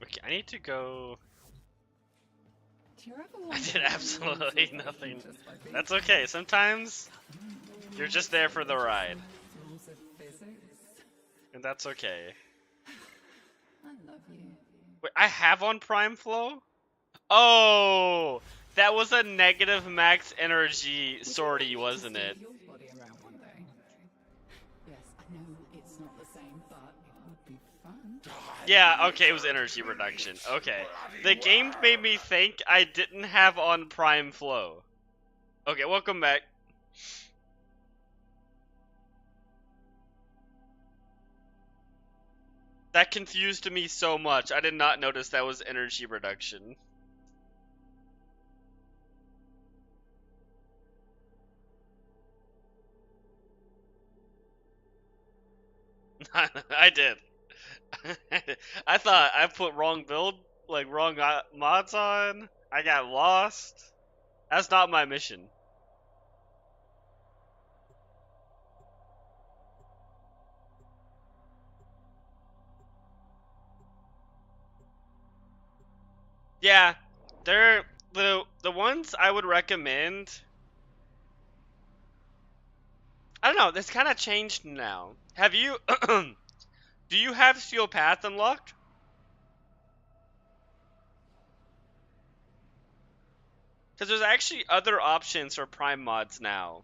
S1: Okay, I need to go...
S5: Do you ever
S1: I
S5: wonder
S1: did
S5: what
S1: absolutely
S5: rules are
S1: nothing.
S5: just by being
S1: That's okay, sometimes you're just there for the ride.
S5: rules of physics?
S1: And that's okay.
S5: I love you.
S1: Wait, I have on Prime Flow? Oh! That was a negative max energy sortie, wasn't it?
S5: Your body around one day. Yes, I know it's not the same, but it would be fun.
S1: Yeah, okay, it was energy reduction. Okay. The game made me think I didn't have on Prime Flow. Okay, welcome back. That confused me so much. I did not notice that was energy reduction. I did. I thought I put wrong build, like wrong mods on. I got lost. That's not my mission. Yeah, they're the ones I would recommend. I don't know. This kind of changed now. Have you? Do you have Steel Path unlocked? Because there's actually other options for Prime mods now.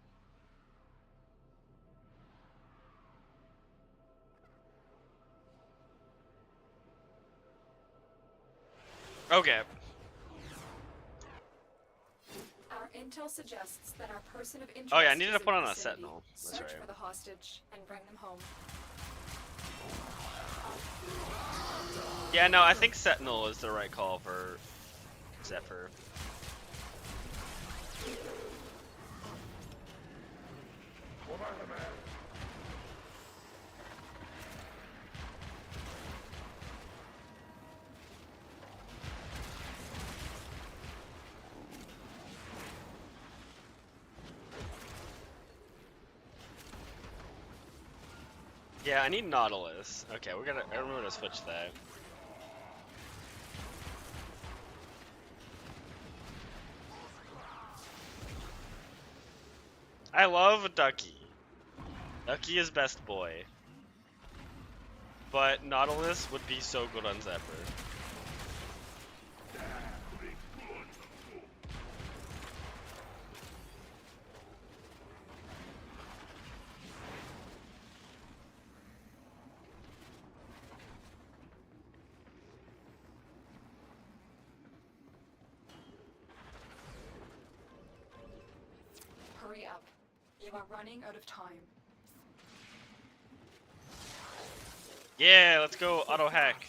S1: Okay.
S2: Our intel suggests that our person of interest
S1: Oh yeah, I needed
S2: is
S1: to
S2: in
S1: put
S2: the
S1: on a
S2: vicinity.
S1: sentinel. That's
S2: Search
S1: right.
S2: for the hostage and bring them home.
S1: Yeah, no, I think sentinel is the right call for Zephyr. Yeah, I need Nautilus. Okay, I remember to switch that. I love Ducky. Ducky is best boy. But Nautilus would be so good on Zephyr.
S2: Hurry up. You are running out of time.
S1: Yeah, let's go auto hack.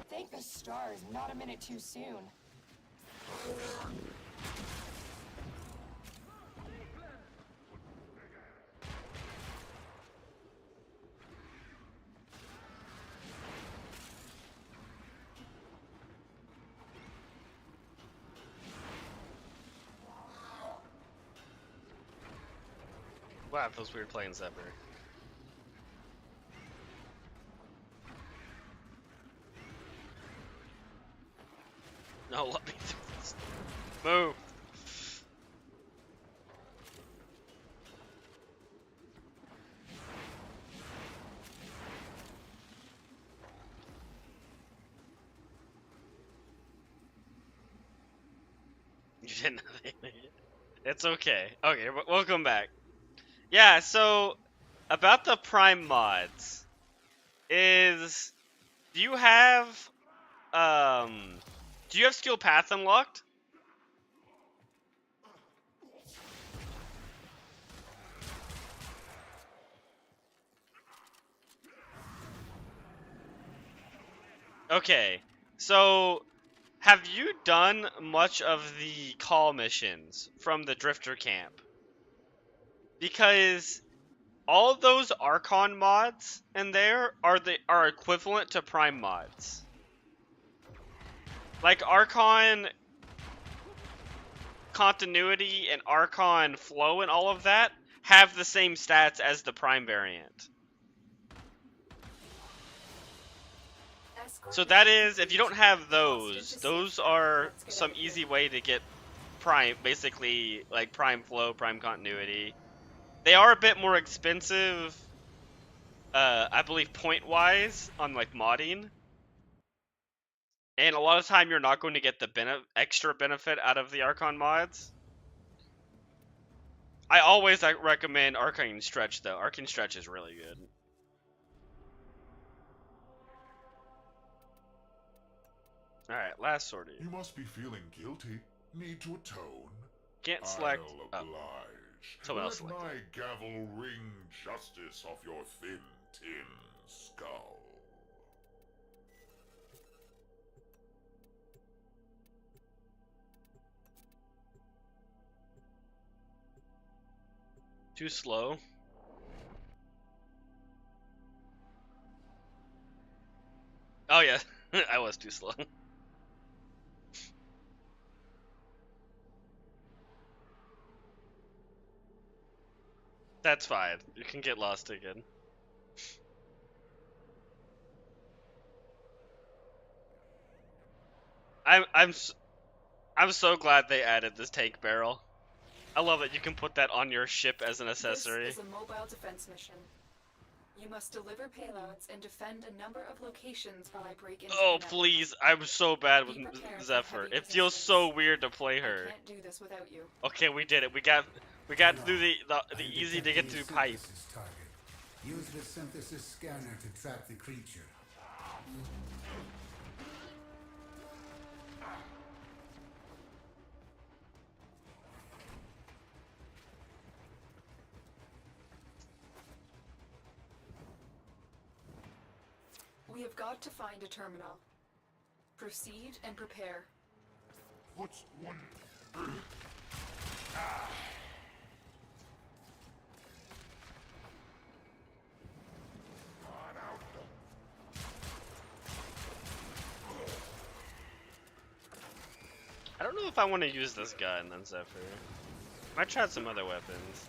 S2: Thank the stars, not a minute too soon.
S1: Wow, it feels weird playing Zephyr. No, let me do this. Move. You did nothing. It's okay. Okay, welcome back. Yeah, so about the Prime mods is do you have skill path unlocked? Okay. So have you done much of the call missions from the Drifter camp? Because all of those Archon mods in there are equivalent to Prime mods. Like Archon continuity and Archon flow and all of that have the same stats as the Prime variant. So that is, if you don't have those are some easy way to get Prime, basically like Prime flow, Prime continuity. They are a bit more expensive, I believe point-wise on like modding. And a lot of time you're not going to get the extra benefit out of the Archon mods. I always recommend Arcane Stretch though. Arcane Stretch is really good. Alright, last sortie.
S4: You must be feeling guilty. Need to atone?
S1: Can't select.
S4: I'll
S1: Oh,
S4: oblige.
S1: someone else
S4: Let
S1: select
S4: my gavel wring justice off your thin tin skull.
S1: too slow. Oh yeah, I was too slow. That's fine. You can get lost again. I'm so glad they added this tank barrel. I love it. You can put that on your ship as an accessory.
S2: This is a mobile defense mission. You must deliver payloads and defend a number of locations while I break into
S1: Oh,
S2: the network.
S1: please. I'm so bad with
S2: Be prepared for
S1: Zephyr.
S2: heavy
S1: It feels
S2: resistance.
S1: so weird to play her.
S2: I can't do this without you.
S1: Okay, we did it. We got through the easy to get through pipe.
S6: Synthesis target. Use the synthesis scanner to track the creature.
S2: We have got to find a terminal. Proceed and prepare.
S4: What's one?
S1: I don't know if I want to use this gun on Zephyr. Might try some other weapons.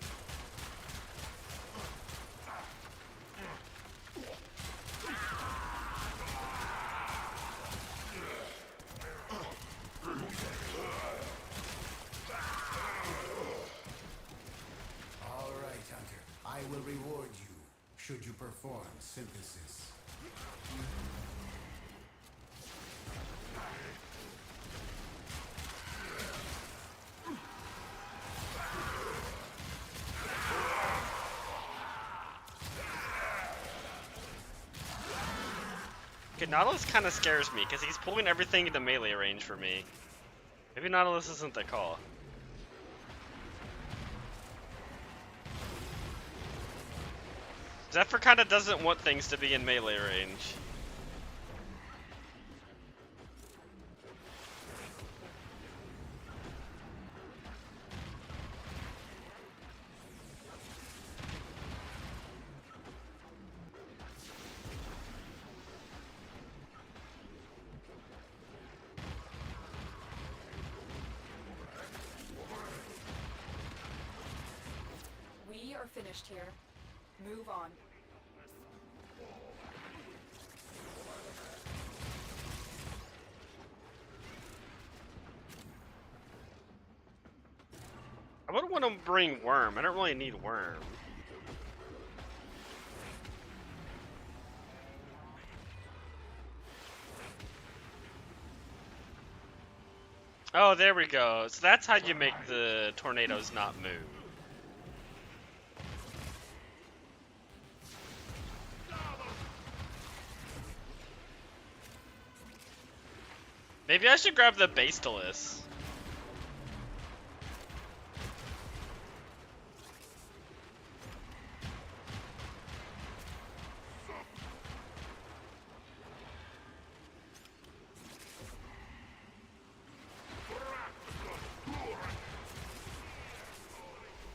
S6: All right, Hunter. I will reward you should you perform synthesis.
S1: Okay, Nautilus kind of scares me because he's pulling everything into melee range for me. Maybe Nautilus isn't the call. Zephyr kind of doesn't want things to be in melee range.
S2: We are finished here. Move on.
S1: I wouldn't want to bring Worm. I don't really need Worm. Oh, there we go. So that's how you make the tornadoes not move. Maybe I should grab the Basilisk.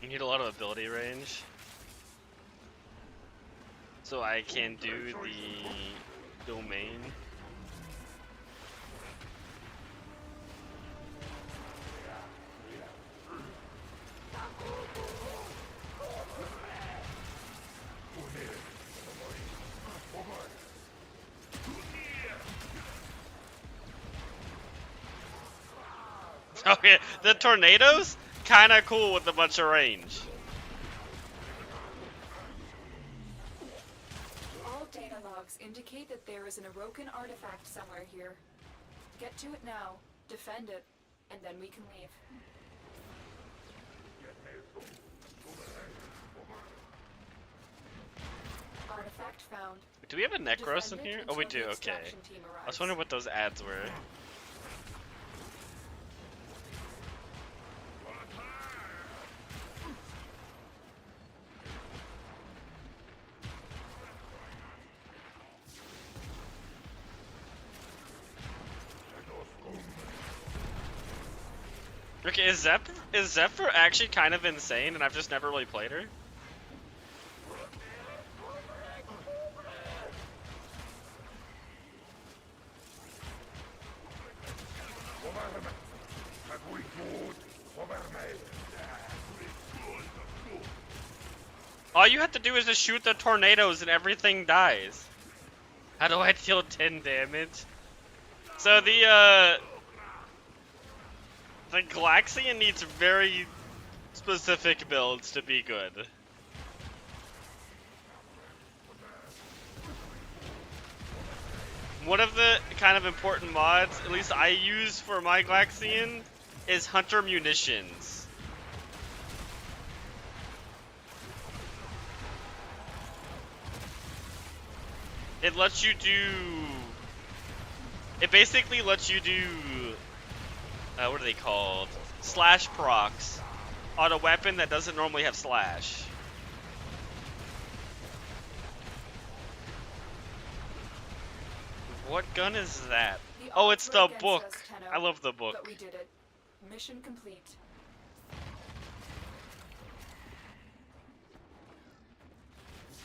S1: You need a lot of ability range. So I can do the domain. Okay, the tornadoes? Kinda cool with a bunch of range.
S2: All data logs indicate that there is an Orokin artifact somewhere here. Get to it now, defend it, and then we can leave. Artifact found.
S1: Do we have a Necros in
S2: Defend it
S1: here? Oh, we
S2: until
S1: do,
S2: the
S1: okay.
S2: extraction team
S1: I was
S2: arrives.
S1: wondering what those ads were. Okay, is Zephyr actually kind of insane and I've just never really played her? All you have to do is just shoot the tornadoes and everything dies. How do I deal 10 damage? So the Galaxian needs very specific builds to be good. One of the kind of important mods, at least I use for my Glaxian, is Hunter Munitions. It lets you do... It basically lets you do... what are they called? Slash procs on a weapon that doesn't normally have slash. What gun is that?
S2: The
S1: Oh,
S2: odds
S1: it's
S2: were
S1: the
S2: against
S1: book.
S2: us, Tenno,
S1: I love the book.
S2: But we did it. Mission complete.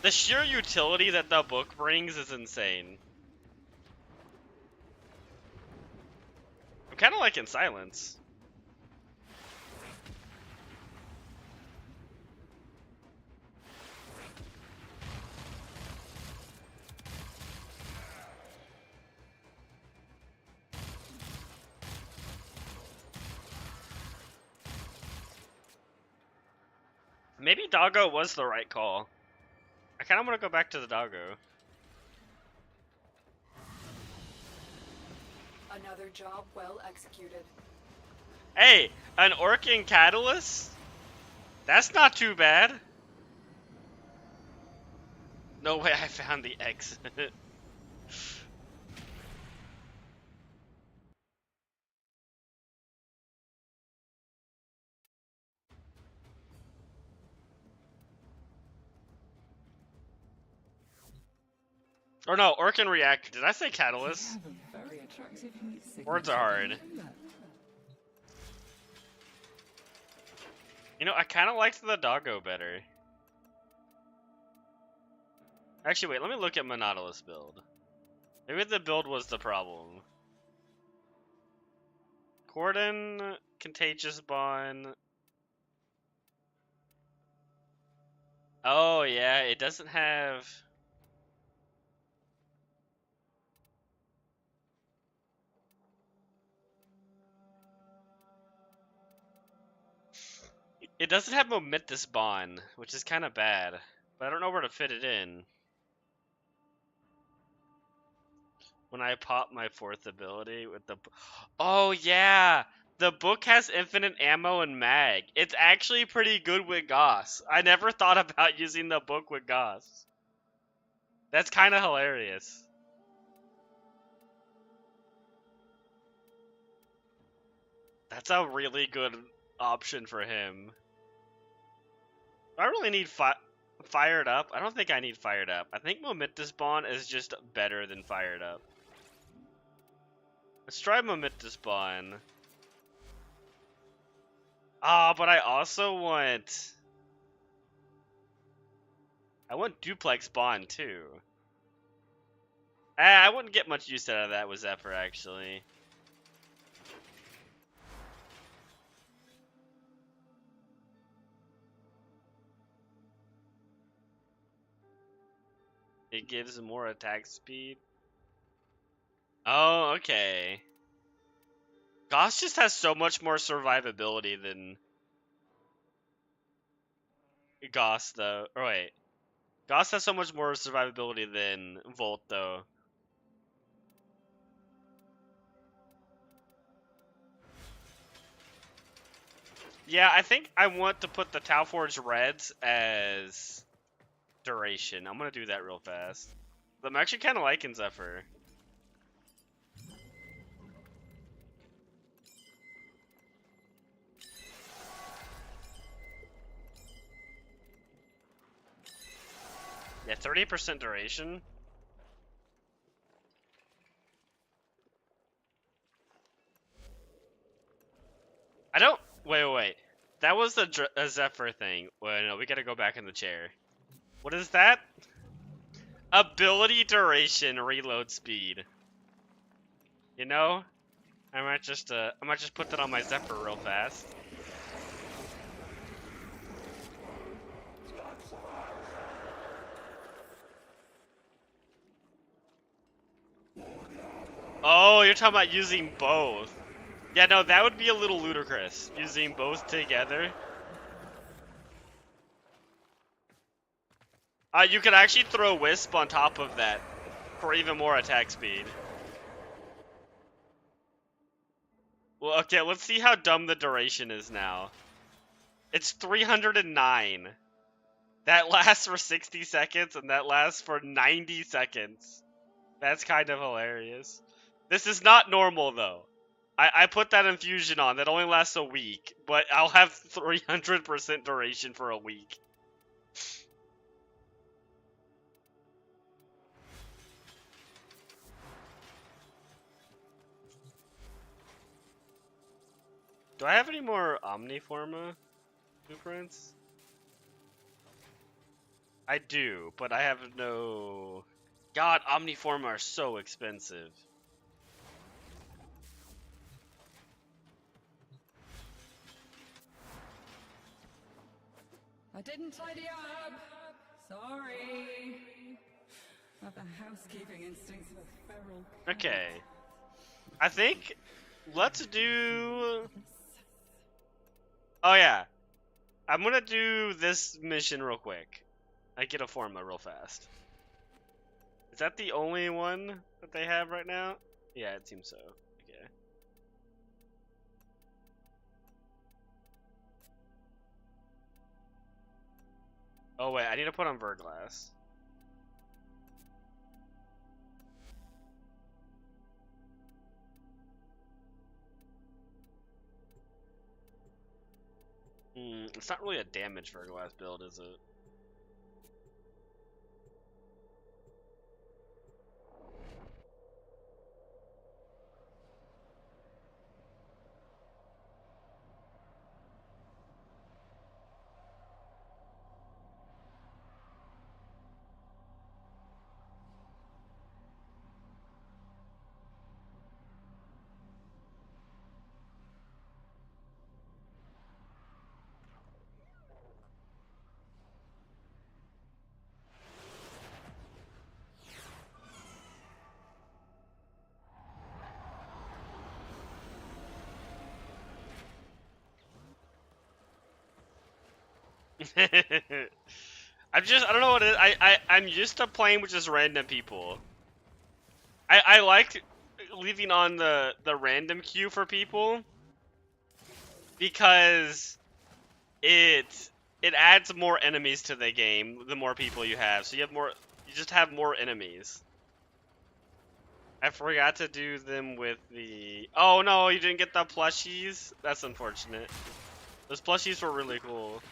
S1: The sheer utility that the book brings is insane. I'm kind of liking Silence. Maybe Doggo was the right call. I kind of want to go back to the Doggo.
S2: Another job well executed.
S1: Hey, an Orkin Catalyst? That's not too bad. No way I found the exit. Or no, Orkin Reactor. Did I say Catalyst?
S5: You have a very attractive heat signature.
S1: Words are hard.
S5: Did you know that?
S1: You know, I kind of liked the Doggo better. Actually, wait, let me look at my Nautilus build. Maybe the build was the problem. Corden, Contagious Bond. Oh, yeah, it doesn't have... It doesn't have Momentous Bond, which is kind of bad. But I don't know where to fit it in. When I pop my fourth ability with the... Oh, yeah! The book has infinite ammo and mag. It's actually pretty good with Goss. I never thought about using the book with Goss. That's kind of hilarious. That's a really good option for him. Do I really need Fired Up? I don't think I need Fired Up. I think Momentous Bond is just better than Fired Up. Let's try Momentous Bond. Ah, but I also want... I want Duplex Bond too. I wouldn't get much use out of that with Zephyr actually. It gives more attack speed. Oh, okay. Goss just has so much more survivability than Goss, though. Or wait. Goss has so much more survivability than Volt, though. Yeah, I think I want to put the Tau Forge Reds as duration. I'm gonna do that real fast. I'm actually kind of liking Zephyr. Yeah, 30% duration. I don't... Wait. That was a Zephyr thing. Wait, no, we gotta go back in the chair. What is that? Ability duration, reload speed. You know? I might just put that on my Zephyr real fast. Oh, you're talking about using both. Yeah, no, that would be a little ludicrous, using both together. You could actually throw Wisp on top of that for even more attack speed. Well, okay, let's see how dumb the duration is now. It's 309. That lasts for 60 seconds, and that lasts for 90 seconds. That's kind of hilarious. This is not normal, though. I put that infusion on. That only lasts a week, but I'll have 300% duration for a week. Do I have any more Omniforma blueprints? I do, but I have no... God, Omniforma are so expensive.
S5: I didn't tidy up. Sorry. I have the housekeeping instincts of a feral cat.
S1: Okay. I think... Let's do... Oh yeah. I'm gonna do this mission real quick. I get a Forma real fast. Is that the only one that they have right now? Yeah, it seems so. Okay. Oh wait, I need to put on Verglass. It's not really a damage Verglass build, is it? I don't know what it is. I'm used to playing with just random people. I like leaving on the random queue for people because it adds more enemies to the game the more people you have. So you just have more enemies. I forgot to do them with the... Oh no, you didn't get the plushies? That's unfortunate. Those plushies were really cool.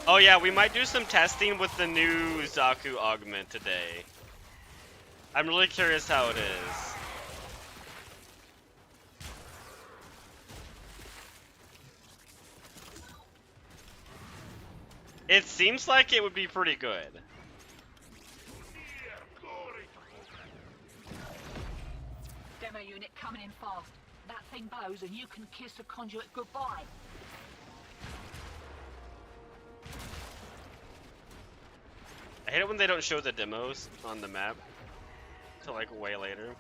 S1: Oh yeah, we might do some testing with the new Zaku augment today. I'm really curious how it is. It seems like it would be pretty good.
S7: Demo unit coming in fast. That thing blows and you can kiss the conduit goodbye.
S1: I hate it when they don't show the demos on the map till like way later.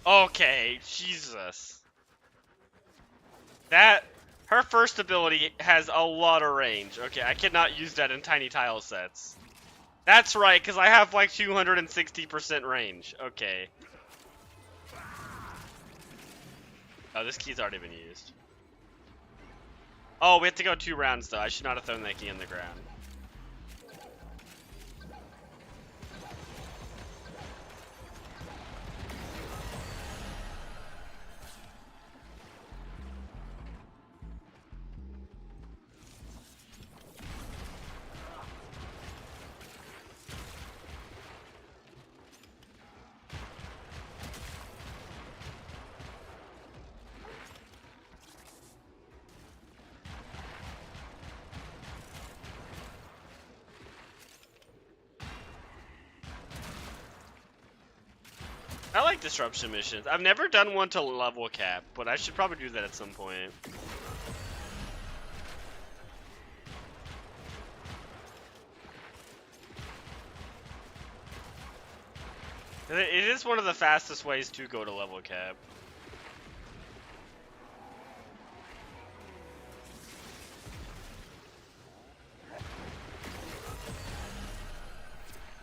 S1: Okay, Jesus. Her first ability has a lot of range. Okay, I cannot use that in tiny tile sets. That's right, because I have like 260% range. Okay. Oh, this key's already been used. Oh, we have to go 2 rounds though. I should not have thrown that key in the ground. I like disruption missions. I've never done one to level cap, but I should probably do that at some point. It is one of the fastest ways to go to level cap.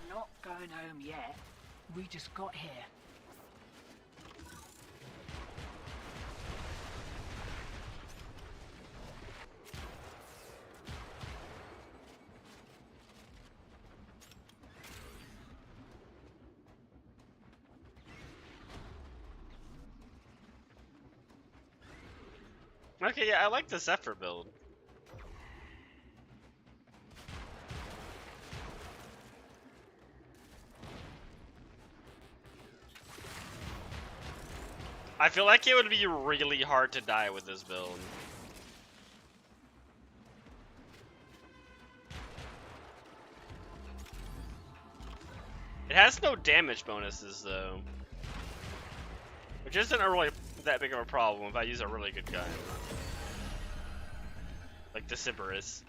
S7: Not going home yet. We just got here.
S1: Okay, yeah, I like the Zephyr build. I feel like it would be really hard to die with this build. It has no damage bonuses though, which isn't a really that big of a problem if I use a really good gun, like the Cerberus.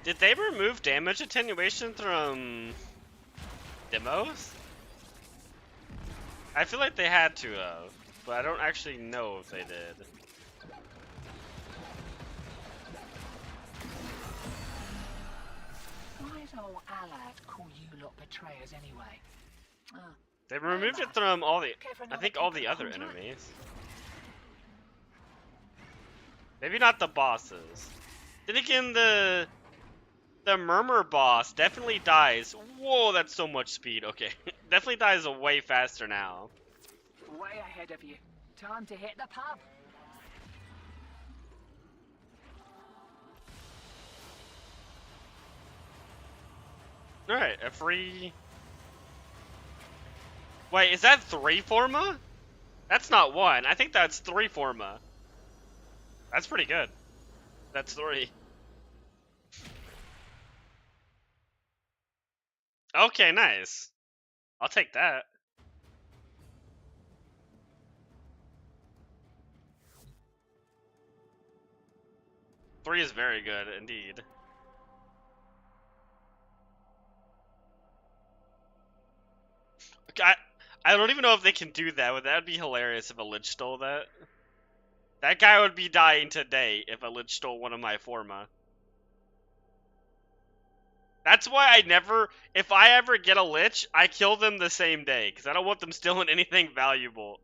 S1: Did they remove damage attenuation from demos? I feel like they had to have, but I don't actually know if they did.
S7: Why does old Alad call you lot betrayers anyway?
S1: They removed it from all the,
S7: Okay for
S1: I
S7: another
S1: think all
S7: pick
S1: the
S7: of
S1: other
S7: contract?
S1: enemies. Maybe not the bosses. Then again, the Murmur boss definitely dies. Whoa, that's so much speed. Okay, definitely dies way faster now.
S7: Way ahead of you. Time to hit the pub.
S1: All right, a free. Wait, is that 3 Forma? That's not 1. I think that's 3 Forma. That's pretty good. That's 3. Okay, nice. I'll take that. Three is very good indeed. I don't even know if they can do that. Would that be hilarious if a Lich stole that? That guy would be dying today if a Lich stole one of my Forma. That's why I never, if I ever get a Lich, I kill them the same day, because I don't want them stealing anything valuable.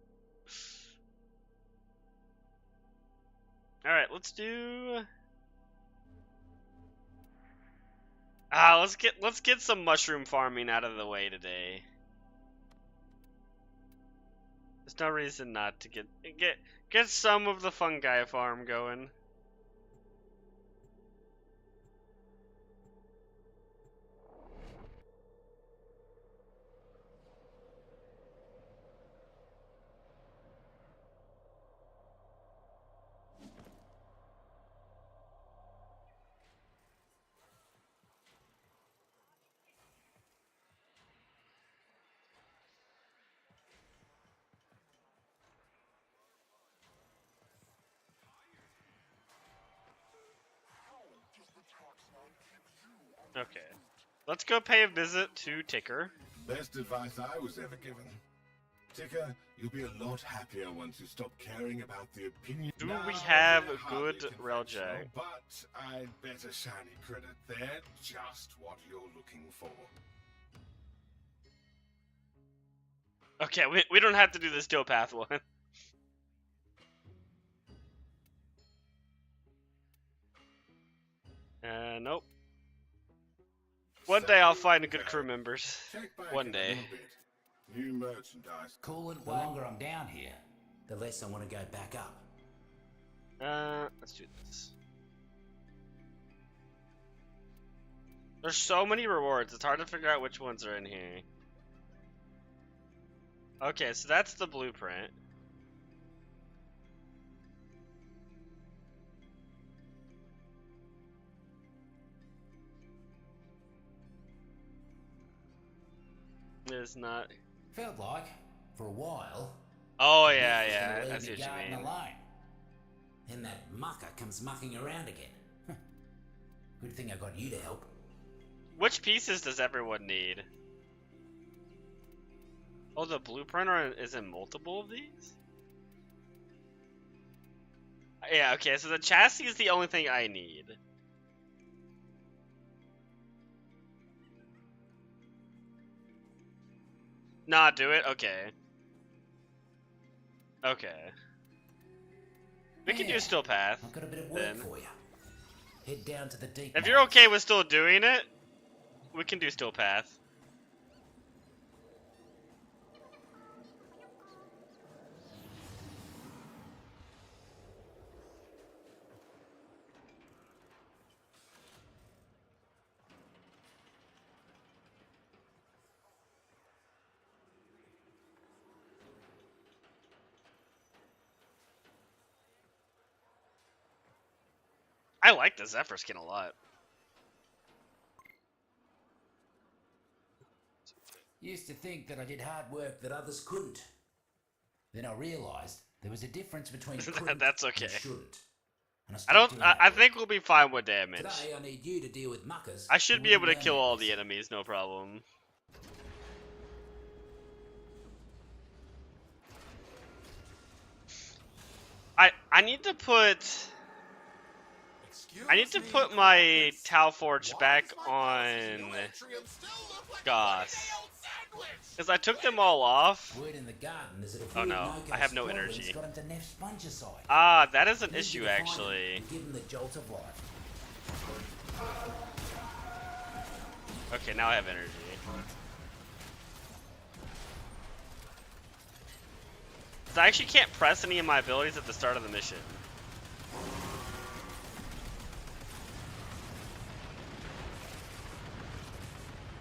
S1: Alright, let's do... let's get some mushroom farming out of the way today. There's no reason not to get some of the fungi farm going. Okay. Let's go pay a visit to Ticker.
S8: Best advice I was ever given. Ticker, you'll be a lot happier once you stop caring about the opinion.
S1: Do
S8: Now,
S1: we have
S8: they're
S1: a
S8: hardly
S1: good
S8: conventional,
S1: railjack?
S8: But I'd bet a shiny credit they're just what you're looking for.
S1: Okay, we don't have to do this towpath one. Nope. One day I'll find good crew members.
S8: Check back
S1: One
S8: in a
S1: day.
S8: little bit. New merchandise.
S6: The longer I'm down here, the less I want to go back up.
S1: Let's do this. There's so many rewards, it's hard to figure out which ones are in here. Okay, so that's the blueprint. There's not.
S6: Felt like, for a while,
S1: Oh
S6: Nick
S1: yeah,
S6: was
S1: yeah,
S6: gonna
S1: I
S6: leave
S1: see
S6: me
S1: what you
S6: garden
S1: mean.
S6: alone. Then that mucker comes mucking around again. Good thing I got you to help.
S1: Which pieces does everyone need? Oh, the blueprint is in multiple of these? Yeah, okay, so the chassis is the only thing I need. Nah, do it? Okay. Okay. We can do
S6: Yeah,
S1: still path.
S6: I've got a bit of work
S1: then.
S6: for you. Head down to the deep
S1: If you're
S6: mines.
S1: okay with still doing it, we can do still path. I like the Zephyr skin a lot.
S6: Used to think that I did hard work that others couldn't. Then I realised there was a difference between couldn't
S1: That's okay.
S6: and shouldn't. And
S1: I
S6: stopped
S1: don't.
S6: doing
S1: I
S6: that.
S1: think we'll be fine with damage.
S6: Today I need you to deal with muckers.
S1: I should
S6: who
S1: be able to
S6: wouldn't
S1: kill
S6: learn
S1: all
S6: this.
S1: the enemies, no problem. I need to put. I need to put my Tau Forge back on Goss. Because I took them all off.
S6: Word in the garden is that if
S1: Oh
S6: we
S1: no,
S6: Nokos
S1: I have no
S6: problems
S1: energy.
S6: got him to Neff's Spongicide.
S1: Ah, that is an
S6: We need
S1: issue
S6: you to find him
S1: actually.
S6: and give him the jolt of life.
S1: Okay, now I have energy. So I actually can't press any of my abilities at the start of the mission.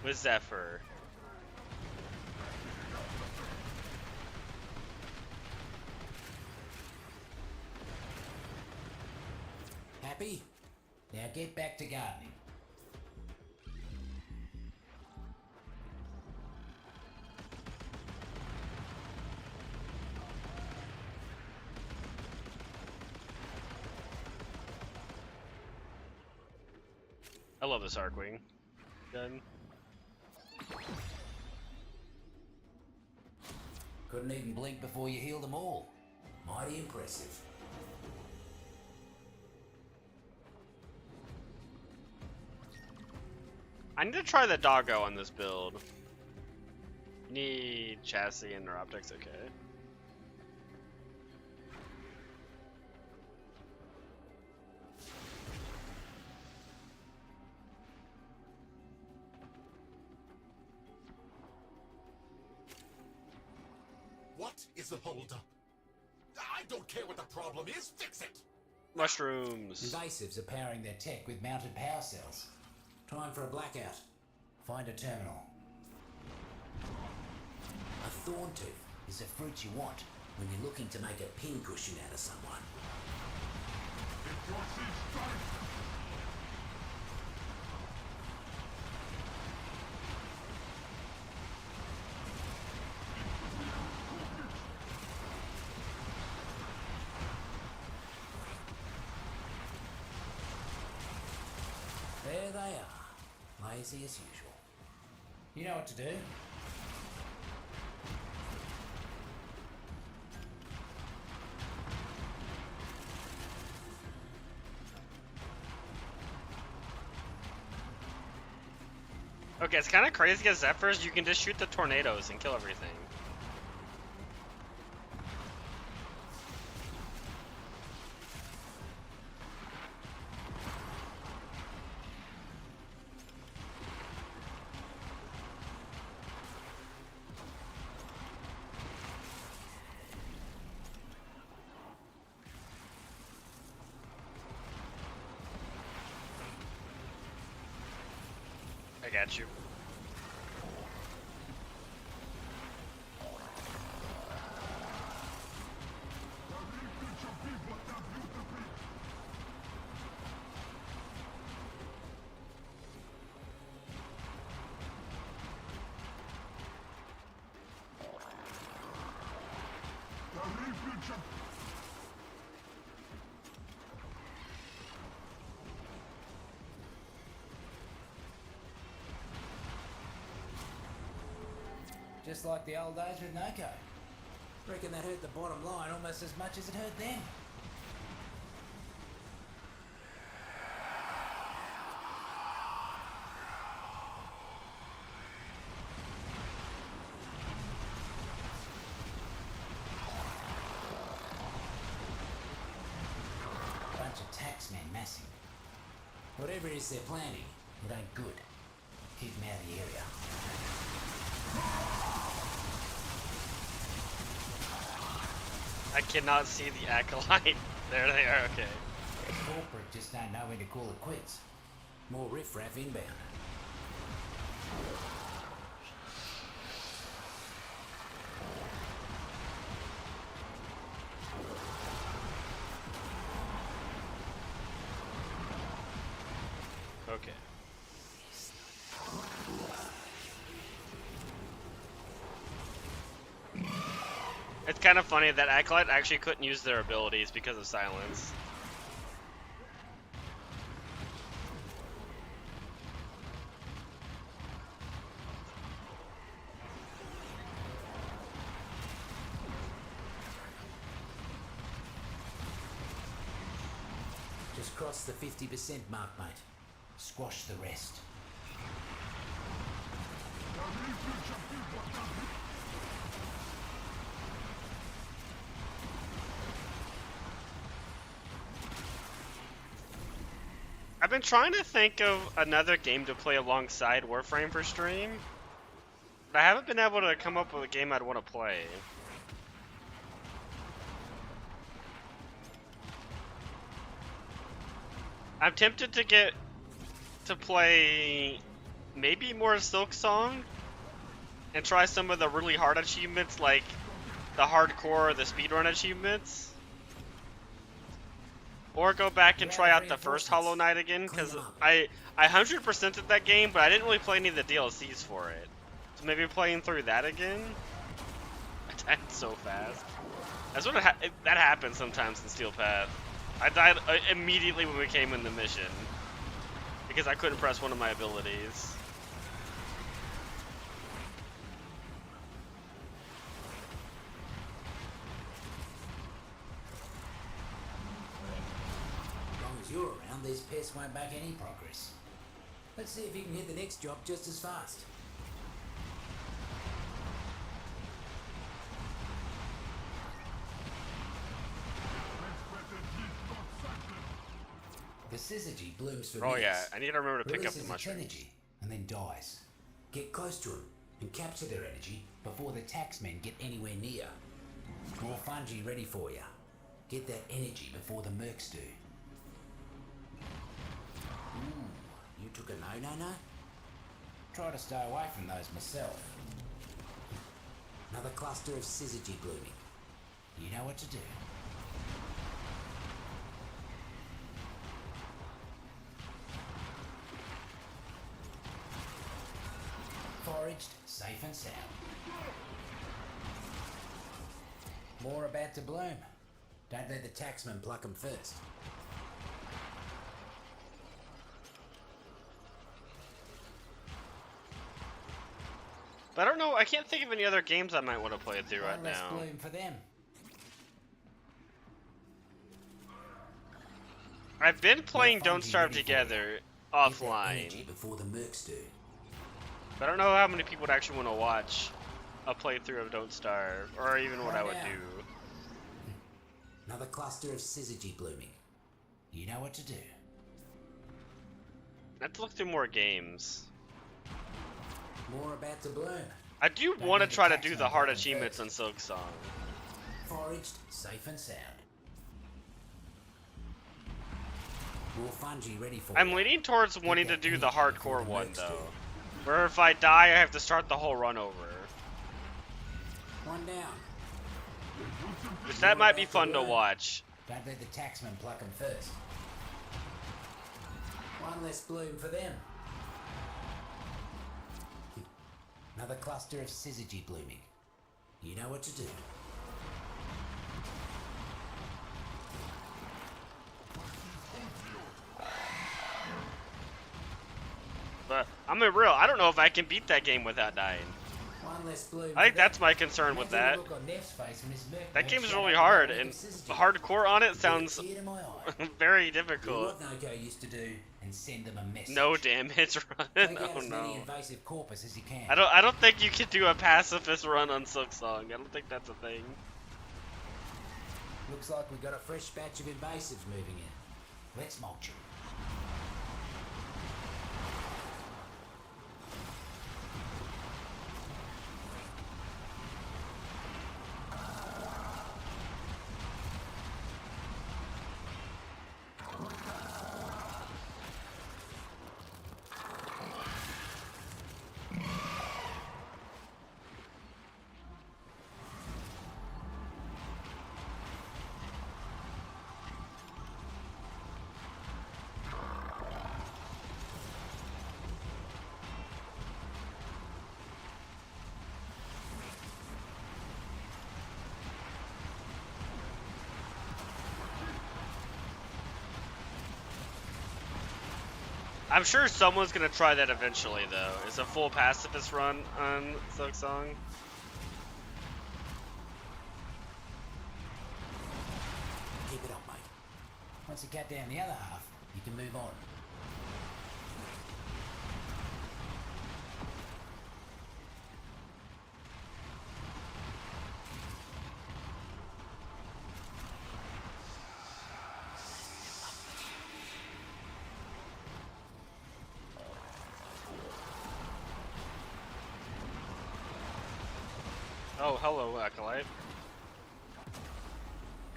S1: With Zephyr.
S6: Happy? Now get back to gardening.
S1: I love this Arcwing. Done.
S6: Couldn't even blink before you healed them all. Mighty impressive.
S1: I need to try the doggo on this build. Need chassis and neuroptics, okay.
S4: What is the holdup? I don't care what the problem is, fix it!
S1: Mushrooms.
S6: Invasives are powering their tech with mounted power cells. Time for a blackout. Find a terminal. A thorn tooth is a fruit you want when you're looking to make a pincushion out of someone. There they are, lazy as usual. You know what to do.
S1: Okay, it's kind of crazy because Zephyrs, you can just shoot the tornadoes and kill everything. I got you.
S6: Just like the old days with Noko. Reckon that hurt the bottom line almost as much as it hurt them. Bunch of taxmen massing. Whatever it is they're planning, it ain't good. Keep them out of the area.
S1: I cannot see the acolyte. There they are, okay.
S6: Corporate just don't know when to call it quits. More riffraff inbound.
S1: Okay. It's kind of funny that Acolyte actually couldn't use their abilities because of silence.
S6: Just cross the 50% mark, mate. Squash the rest.
S1: I've been trying to think of another game to play alongside Warframe for stream, but I haven't been able to come up with a game I'd want to play. I'm tempted to get to play maybe more Silksong and try some of the really hard achievements like the hardcore or the speedrun achievements. Or go back and try out the first Hollow Knight again, because I 100%ed that game, but I didn't really play any of the DLCs for it. So maybe playing through that again? I died so fast. That's what that happens sometimes in Steel Path. I died immediately when we came in the mission, because I couldn't press one of my abilities.
S6: You're around, these pests won't make any progress. Let's see if you can hit the next job just as fast. The syzygy blooms for
S1: Oh
S6: minutes.
S1: yeah, I need to remember to pick up
S6: Releases
S1: the
S6: its
S1: mushrooms.
S6: energy and then dies. Get close to them and capture their energy before the taxmen get anywhere near. More fungi ready for you. Get that energy before the mercs do. You took a no? Try to stay away from those myself. Another cluster of syzygy blooming. You know what to do. Foraged, safe and sound. More about to bloom. Don't let the taxman pluck them first.
S1: But I don't know, I can't think of any other games I might want to play through right
S6: One less
S1: now.
S6: bloom for them.
S1: I've been playing
S6: More
S1: Don't
S6: Fungi
S1: Starve
S6: ready for
S1: Together
S6: Get that energy
S1: offline.
S6: before the mercs do.
S1: But I don't know how many people would actually want to watch a playthrough of Don't Starve, or even what I would
S6: Right now.
S1: do.
S6: Another cluster of syzygy blooming. You know what to do.
S1: I have to look through more games.
S6: More about to bloom.
S1: I do
S6: Don't
S1: want to
S6: need the
S1: try to
S6: tax
S1: do
S6: on
S1: the hard
S6: blooming
S1: achievements
S6: first.
S1: on Silk Song.
S6: Foraged, safe and sound. More fungi ready for
S1: I'm
S6: you.
S1: leaning towards wanting to
S6: that
S1: do the
S6: energy before
S1: hardcore
S6: the
S1: one
S6: mercs
S1: though.
S6: do.
S1: Where if I die, I have to start the whole run over.
S6: One down.
S1: Which that might be fun to watch.
S6: Don't let the taxman pluck them first. One less bloom for them. Another cluster of syzygy blooming. You know what to do.
S1: But I'm gonna be real, I don't know if I can beat that game without dying.
S6: One less bloom
S1: I think
S6: for
S1: that's
S6: them.
S1: my concern with
S6: Imagine
S1: that.
S6: the look on Neff's face when his merc
S1: That
S6: mate
S1: game is
S6: shot
S1: really
S6: out
S1: hard,
S6: the
S1: and
S6: syzygy.
S1: hardcore on it
S6: With a
S1: sounds
S6: tear to my eye.
S1: very
S6: Do
S1: difficult.
S6: what Noko used to do and send them a message.
S1: No damage run.
S6: Take out
S1: Oh
S6: as many
S1: no.
S6: invasive corpus as you can.
S1: I don't think you can do a pacifist run on Silk Song. I don't think that's a thing.
S6: Looks like we got a fresh batch of invasives moving in. Let's mulch them.
S1: I'm sure someone's gonna try that eventually, though. Is a full pacifist run on Silk Song?
S6: Keep it up, mate. Once you cut down the other half, you can move on.
S1: Oh, hello, Acolyte.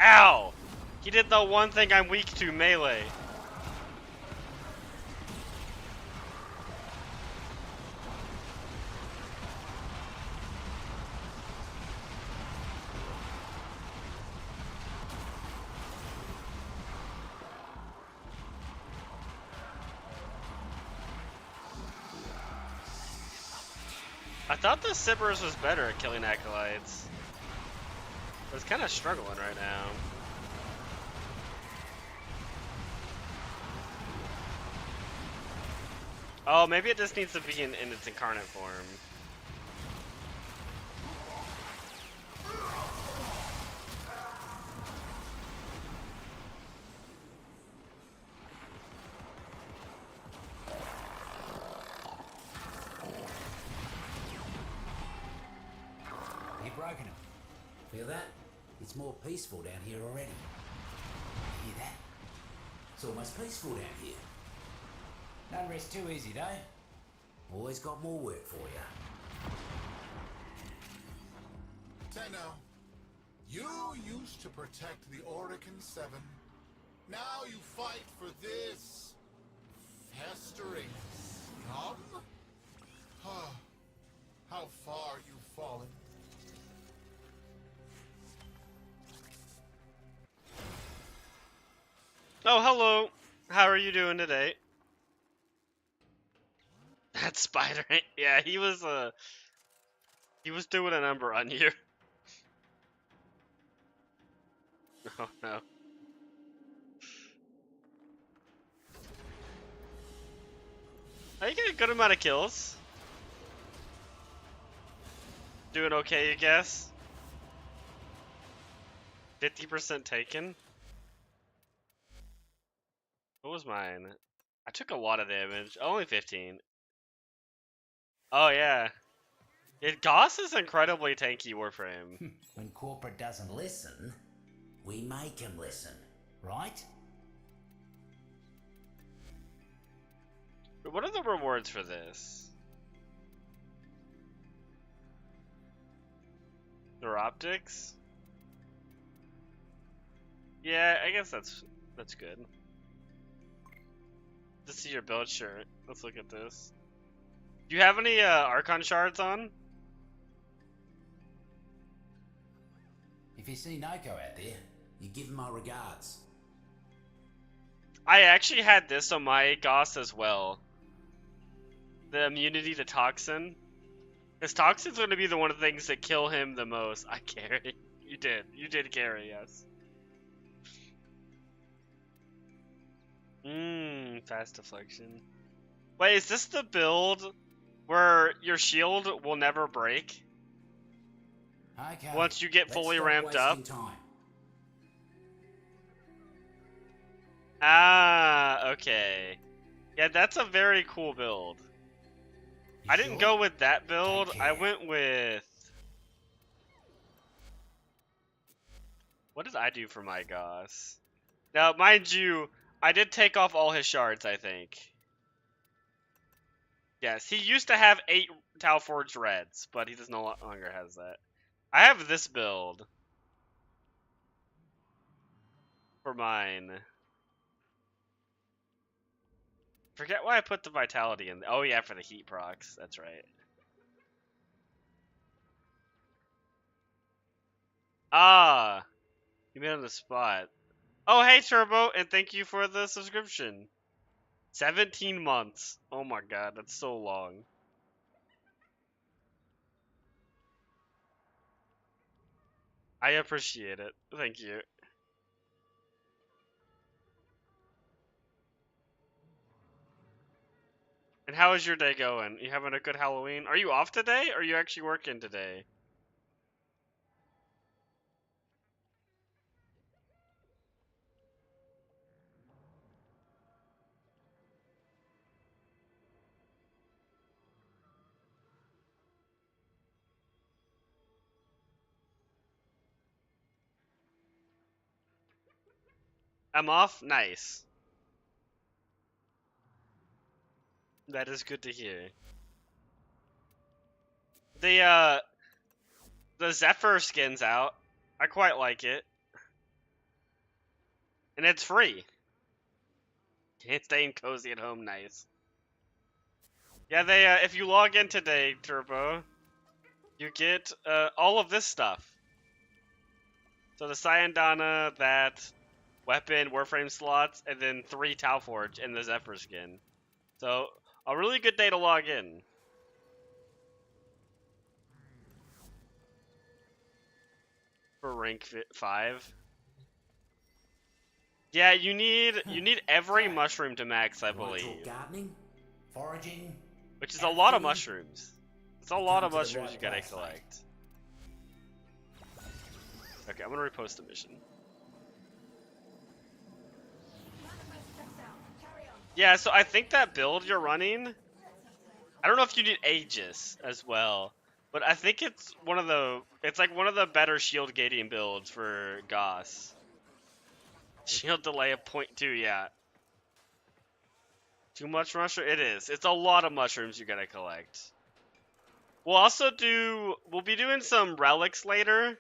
S1: Ow! He did the one thing I'm weak to, melee. I thought the Sibbers was better at killing Acolytes. But it's kind of struggling right now. Oh, maybe it just needs to be in its incarnate form.
S6: You've broken them. Feel that? It's more peaceful down here already. Hear that? It's almost peaceful down here. Don't rest too easy, though. Always got more work for you.
S4: Tenno, you used to protect the Orican 7. Now you fight for this festering scum? How far you've fallen.
S1: Oh, hello. How are you doing today? That spider, yeah, he was doing a number on you. Oh no. I get a good amount of kills. Doing okay, you guess? 50% taken? What was mine? I took a lot of damage. Only 15. Oh, yeah. Goss is incredibly tanky Warframe.
S6: When corporate doesn't listen, we make him listen, right?
S1: What are the rewards for this? Neuroptics? Yeah, I guess that's good. To see your build, sure. Let's look at this. Do you have any Archon shards on?
S6: If you see Noko out there, you give him my regards.
S1: I actually had this on my Goss as well. The immunity to toxin. Because toxin's going to be the one of the things that kill him the most. I carry. You did carry, yes. Fast deflection. Wait, is this the build where your shield will never break?
S6: Okay.
S1: Once you get
S6: let's
S1: fully
S6: stop
S1: ramped up?
S6: wasting time.
S1: Ah, okay. Yeah, that's a very cool build.
S6: You
S1: I didn't
S6: sure?
S1: go with that build.
S6: Take
S1: I
S6: care.
S1: went with... What did I do for my Goss? Now, mind you, I did take off all his shards, I think. Yes, he used to have 8 Talforged Reds, but he does no longer has that. I have this build. For mine. Forget why I put the Vitality in. Oh yeah, for the heat procs. That's right. Ah! You made it on the spot. Oh, hey, Turbo, and thank you for the subscription. 17 months. Oh my god, that's so long. I appreciate it. Thank you. And how is your day going? You having a good Halloween? Are you off today, or are you actually working today? I'm off? Nice. That is good to hear. The Zephyr skin's out. I quite like it. And it's free. Can't stay cozy at home, nice. Yeah, they if you log in today, Turbo, you get all of this stuff. So the Syandana, that weapon, Warframe slots, and then 3 Talforge and the Zephyr skin. So a really good day to log in. For rank 5. Yeah, you need every mushroom to max, I
S6: Wanna talk
S1: believe.
S6: gardening, foraging,
S1: Which is a lot of
S6: outfitting?
S1: mushrooms. It's a lot of
S6: Come to the
S1: mushrooms
S6: right
S1: you gotta
S6: place,
S1: collect. Okay, I'm gonna repost the mission. Yeah, so I think that build you're running, I don't know if you need Aegis as well, but I think it's it's like one of the better shield gating builds for Goss. Shield delay of 0.2, yeah. Too much mushroom? It is. It's a lot of mushrooms you gotta collect. We'll be doing some relics later.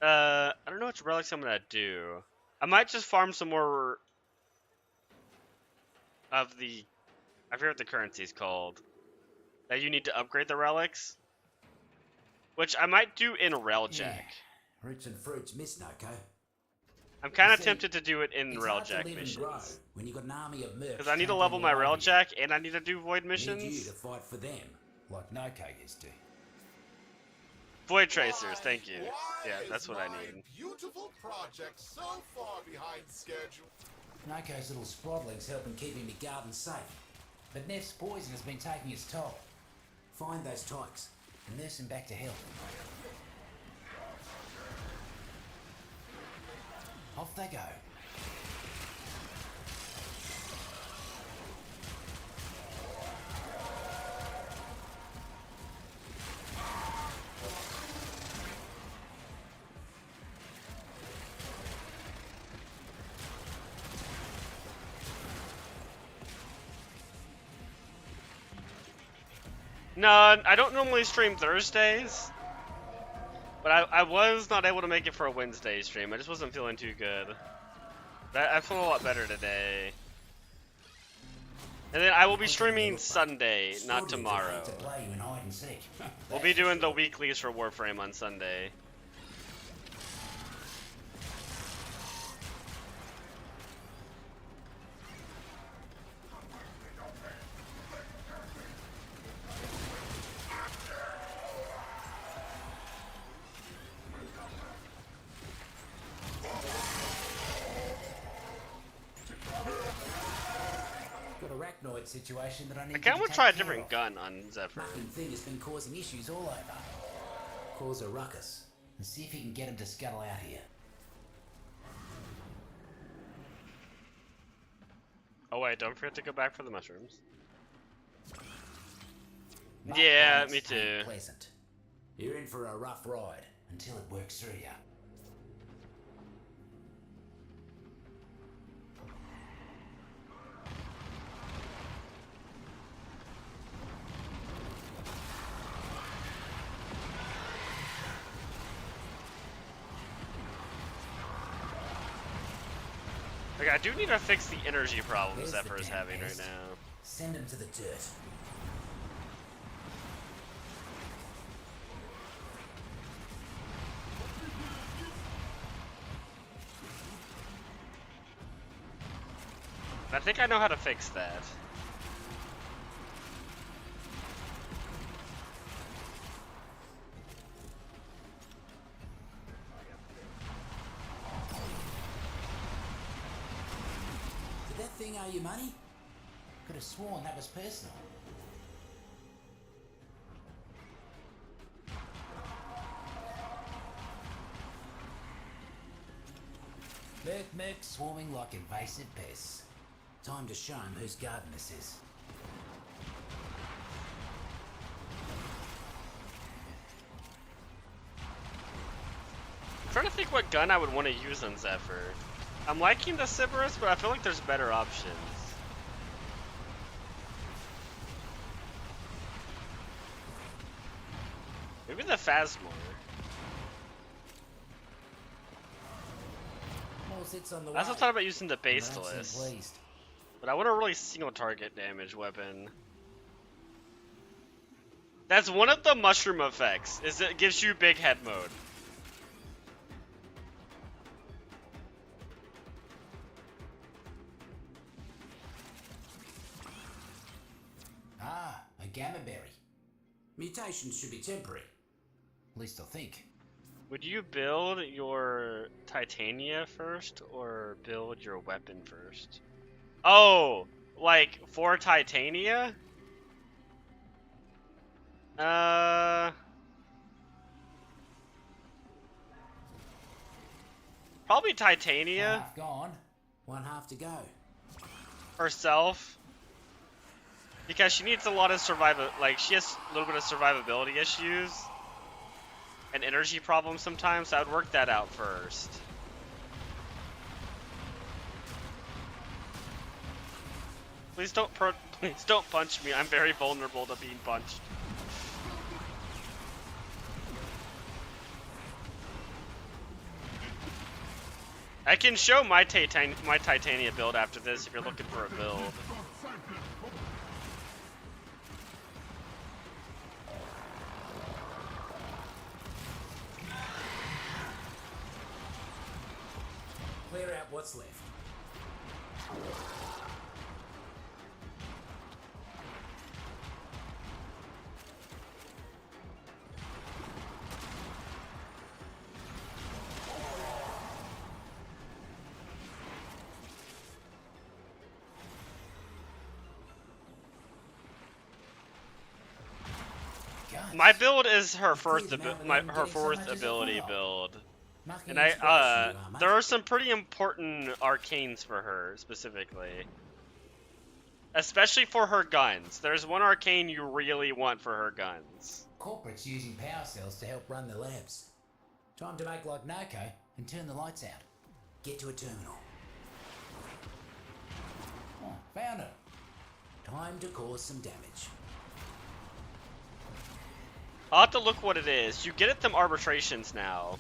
S1: I don't know which relics I'm gonna do. I might just farm some more of the, I forget what the currency is called, that you need to upgrade the relics. Which I might do in Railjack.
S6: Yeah. Roots and fruits miss Noko.
S1: I'm kind of
S6: You see,
S1: tempted to do it in
S6: It's hard to
S1: Railjack
S6: live and grow
S1: missions.
S6: when you've got an army of mercs.
S1: Because I need to
S6: trampling
S1: level my
S6: all over you.
S1: Railjack and I need to do Void
S6: Need you
S1: missions.
S6: to fight for them, like Noko used to.
S1: Void Tracers, thank you.
S4: Why
S1: Yeah, that's
S4: is
S1: what I
S4: my
S1: need.
S4: Beautiful project so far behind schedule.
S6: Noko's little sproddling's helping keeping me garden safe. But Neff's poison has been taking its toll. Find those tykes and nurse him back to health. Off they go.
S1: No, I don't normally stream Thursdays, but I was not able to make it for a Wednesday stream. I just wasn't feeling too good. I feel a lot better today. And then I will be streaming Sunday, not tomorrow.
S6: To play you in hide and seek.
S1: We'll be doing the weeklies for Warframe on Sunday.
S6: Got a arachnoid situation that I need
S1: I kind of
S6: to
S1: want to
S6: take
S1: try a
S6: care
S1: different
S6: of.
S1: gun on Zephyr.
S6: Fucking thing has been causing issues all over. Cause a ruckus and see if you can get him to scuttle out here.
S1: Oh wait, don't forget to go back for the mushrooms.
S6: Rough
S1: Yeah,
S6: rides
S1: me
S6: ain't
S1: too.
S6: Pleasant. You're in for a rough ride until it works through you.
S1: Like, I do need to fix the energy problem
S6: There's the
S1: Zephyr is
S6: damn
S1: having right
S6: pest.
S1: now.
S6: Send him to the dirt.
S1: I think I know how to fix that.
S6: Did that thing owe you money? Could have sworn that was personal. Merc swarming like invasive pests. Time to show him whose garden this is.
S1: I'm trying to think what gun I would want to use on Zephyr. I'm liking the Cerberus, but I feel like there's better options. Maybe the Phasmor.
S6: More sits on the
S1: I also
S6: way.
S1: thought about using the
S6: And I don't seem
S1: Basilisk,
S6: pleased.
S1: but I want a really single target damage weapon. That's one of the mushroom effects, is it gives you big head mode.
S6: Ah, a gamma berry. Mutations should be temporary. At least I think.
S1: Would you build your Titania first, or build your weapon first? Oh, like for Titania? Probably Titania
S6: Half gone, one half to go.
S1: herself. Because she needs a lot of she has a little bit of survivability issues. And energy problems sometimes, so I would work that out first. Please don't punch me. I'm very vulnerable to being punched. I can show my Titania build after this if you're looking for a build.
S6: Clear out what's left.
S1: My build is her
S6: You've cleared
S1: first
S6: them out
S1: her
S6: without getting so
S1: fourth
S6: much as a
S1: ability
S6: file.
S1: build.
S6: Mucking
S1: And
S6: inspiration you are,
S1: there
S6: mate.
S1: are some pretty important arcanes for her, specifically. Especially for her guns. There's one arcane you really want for her guns.
S6: Corporate's using power cells to help run the labs. Time to make like Narco and turn the lights out. Get to a terminal. Oh, found it. Time to cause some damage.
S1: I'll have to look what it is. You get at them arbitrations now.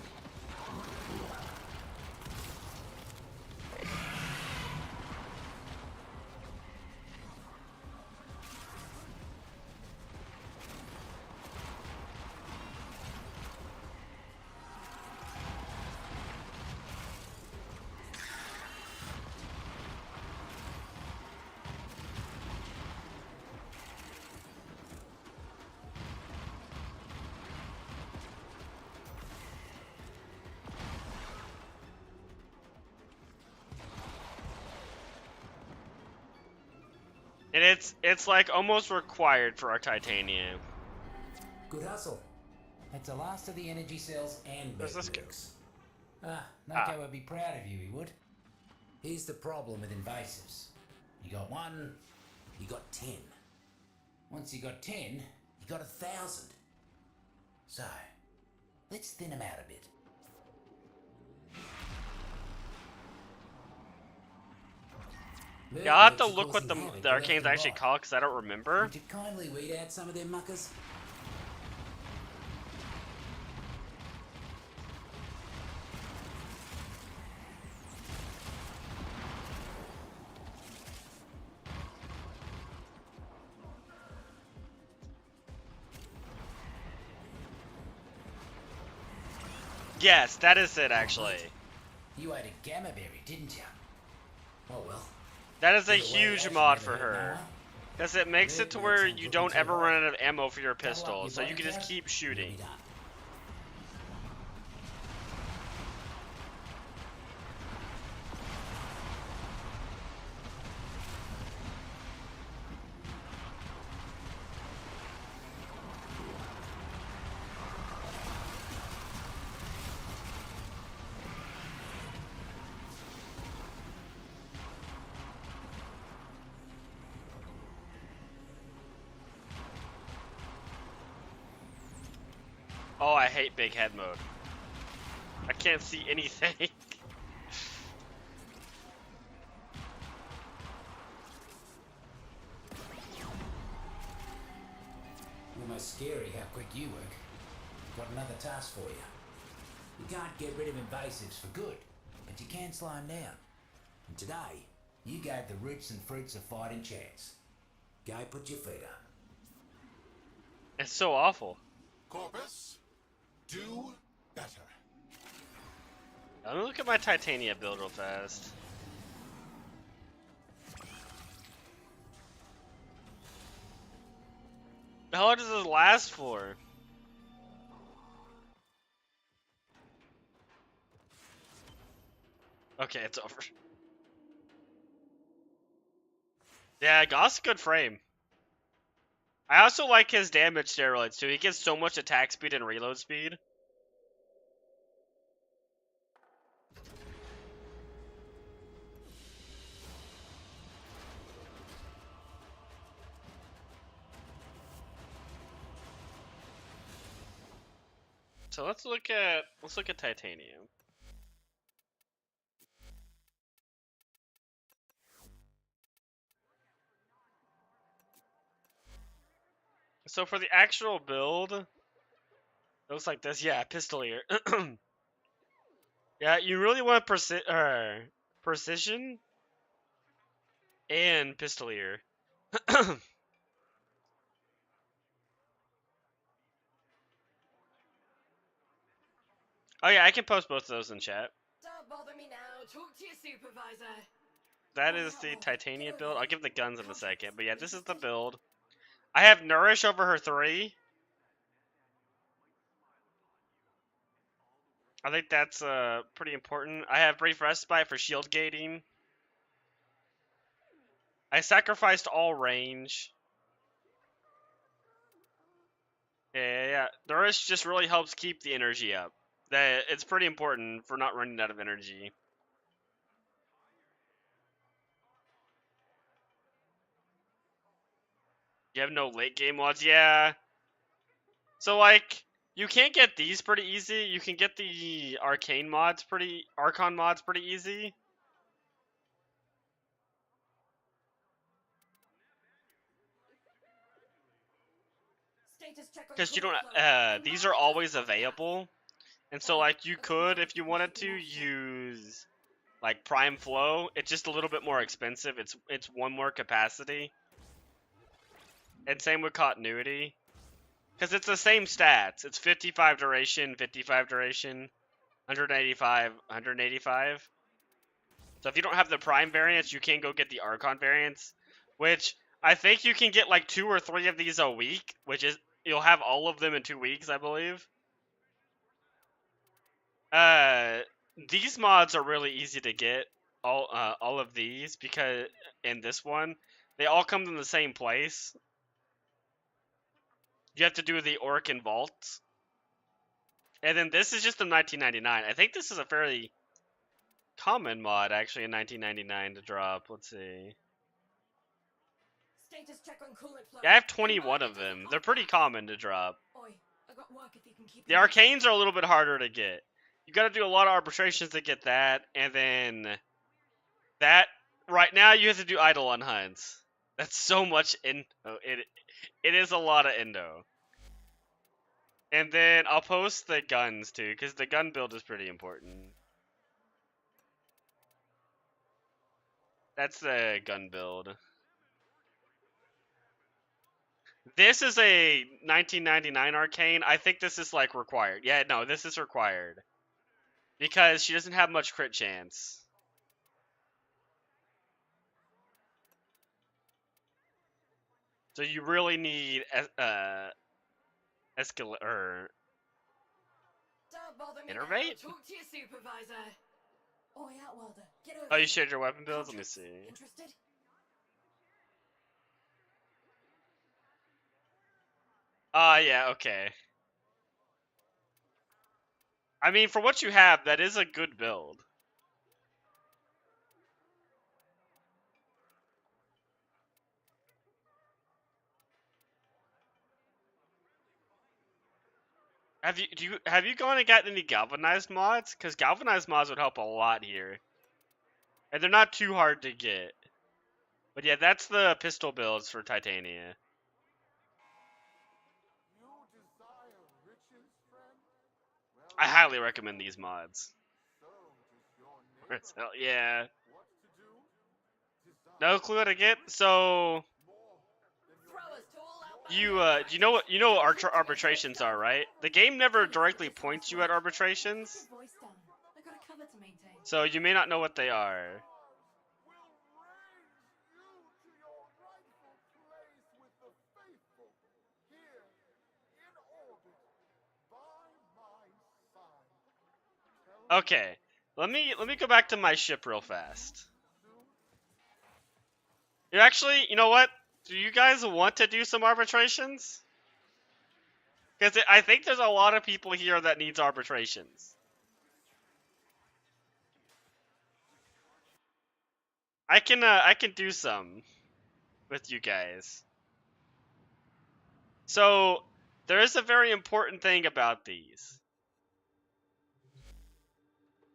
S1: And it's like almost required for our titanium.
S6: Good hustle. That's the last of the energy cells and
S1: Where's this go?
S6: networks. Narco would be proud of you, he would. Here's the problem with invasives. You got 1, you got 10. Once you got 10, you got 1,000. So, let's thin them out a bit.
S1: Yeah, I'll have to look what the arcane's actually called because I don't remember.
S6: Would you kindly weed out some of them muckers?
S1: Yes, that is it actually.
S6: You ate a gamma berry, didn't you? Oh well.
S1: That is a
S6: Either way,
S1: huge
S6: that's
S1: mod
S6: never
S1: for
S6: hurt
S1: her.
S6: no one.
S1: Because it makes it to where you don't ever run out of ammo for your
S6: Double up
S1: pistol,
S6: your
S1: so you
S6: body
S1: can just
S6: count,
S1: keep
S6: you'll
S1: shooting.
S6: be done.
S1: Oh, I hate big head mode. I can't see anything.
S6: Almost scary how quick you work. Got another task for you. You can't get rid of invasives for good, but you can slow them down. And today, you gave the roots and fruits of fighting chance. Go put your feet up.
S1: It's so awful.
S4: Corpus, do better.
S1: Let me look at my Titania build real fast. How long does this last for? Okay, it's over. Yeah, Goth's a good frame. I also like his damage steroids too. He gets so much attack speed and reload speed. So let's look at Titanium. So for the actual build, it looks like this. Yeah, Pistolier. Yeah, you really want precision and Pistolier. Oh yeah, I can post both of those in chat.
S5: Don't bother me now. Talk to your supervisor.
S1: That is the Titania build. I'll give the guns in a second, but yeah, this is the build. I have Nourish over her 3. I think that's pretty important. I have Brief Respite for shield gating. I sacrificed all range. Yeah. The wrist just really helps keep the energy up. It's pretty important for not running out of energy. You have no late game mods? Yeah. So, like, you can't get these pretty easy. You can get the Arcon mods pretty easy. Because you don't, these are always available. And so, like, you could, if you wanted to, use, like, Prime Flow. It's just a little bit more expensive. It's one more capacity. And same with Continuity. Because it's the same stats. It's 55 duration, 185, 185. So if you don't have the Prime variants, you can go get the Archon variants. Which, I think you can get, like, 2 or 3 of these a week. Which is, you'll have all of them in 2 weeks, I believe. These mods are really easy to get, all of these, because in this one, they all come from the same place. You have to do the Orc and Vault. And then this is just in 1999. I think this is a fairly common mod, actually, in 1999 to drop. Let's see. Yeah, I have 21 of them. They're pretty common to drop. The Arcanes are a little bit harder to get. You gotta do a lot of arbitrations to get that, and then that, right now you have to do Eidolon hunts. That's so much it is a lot of endo. And then I'll post the guns too, because the gun build is pretty important. That's the gun build. This is a 1999 Arcane. I think this is like required. Yeah, no, this is required. Because she doesn't have much crit chance. So you really need Innervate? Oh, you shared your weapon builds? Let me see. Yeah, okay. I mean, for what you have, that is a good build. Have you gone and gotten any galvanized mods? Because galvanized mods would help a lot here. And they're not too hard to get. But yeah, that's the pistol builds for Titania. I highly recommend these mods. Yeah. No clue how to get? So you know what arbitrations are, right? The game never directly points you at arbitrations. So you may not know what they are. Okay, let me go back to my ship real fast. You know what? Do you guys want to do some arbitrations? Because I think there's a lot of people here that needs arbitrations. I can do some with you guys. So there is a very important thing about these.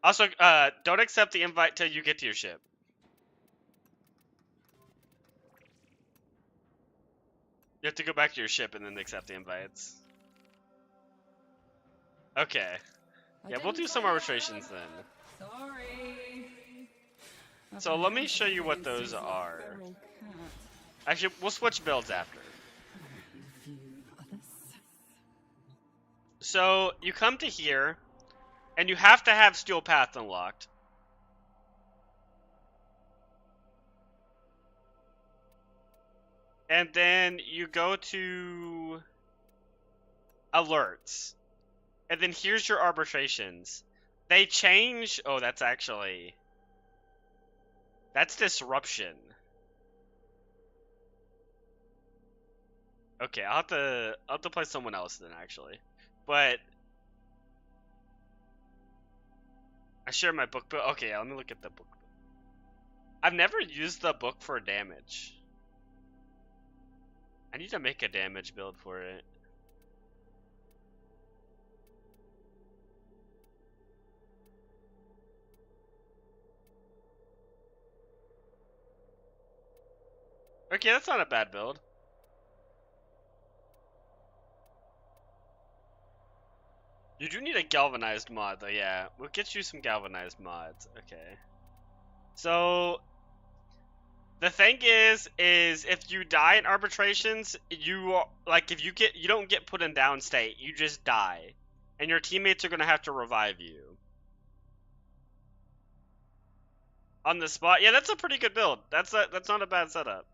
S1: Also, don't accept the invite till you get to your ship. You have to go back to your ship and then accept the invites. Okay. Yeah, we'll do some arbitrations then.
S5: Sorry.
S1: So let me show you what those are. Actually, we'll switch builds after. So you come to here, and you have to have Steel Path unlocked. And then you go to alerts. And then here's your arbitrations. They change. Oh, that's disruption. Okay, I'll have to play someone else then actually. But I share my book. Okay, let me look at the book. I've never used the book for damage. I need to make a damage build for it. Okay, that's not a bad build. You do need a galvanized mod though, yeah. We'll get you some galvanized mods. Okay. So the thing is if you die in arbitrations, you like if you don't get put in down state, you just die. And your teammates are gonna have to revive you. On the spot? Yeah, that's a pretty good build. That's not a bad setup.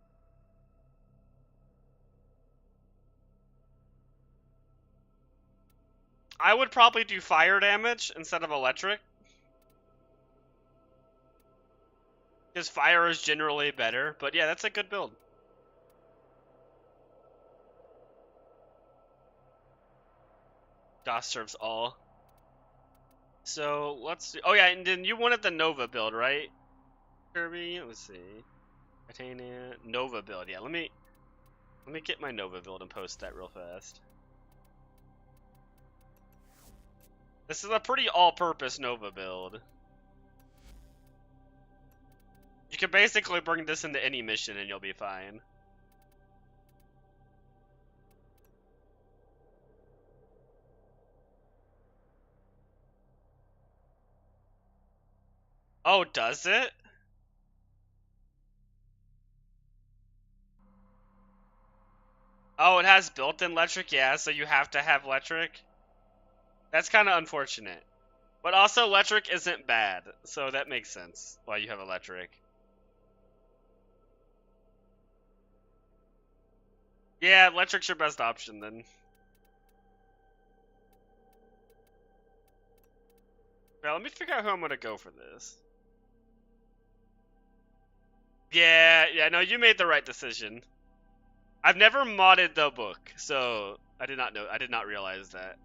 S1: I would probably do fire damage instead of electric. Because fire is generally better, but yeah, that's a good build. DOS serves all. So let's see. Oh yeah, and then you wanted the Nova build, right? Kirby, let's see. Titania, Nova build. Yeah, let me get my Nova build and post that real fast. This is a pretty all-purpose Nova build. You can basically bring this into any mission and you'll be fine. Oh, does it? Oh, it has built-in electric, yeah, so you have to have electric. That's kind of unfortunate. But also, electric isn't bad, so that makes sense why you have electric. Yeah, electric's your best option then. Now, let me figure out who I'm gonna go for this. Yeah, no, you made the right decision. I've never modded the book, so I did not realize that.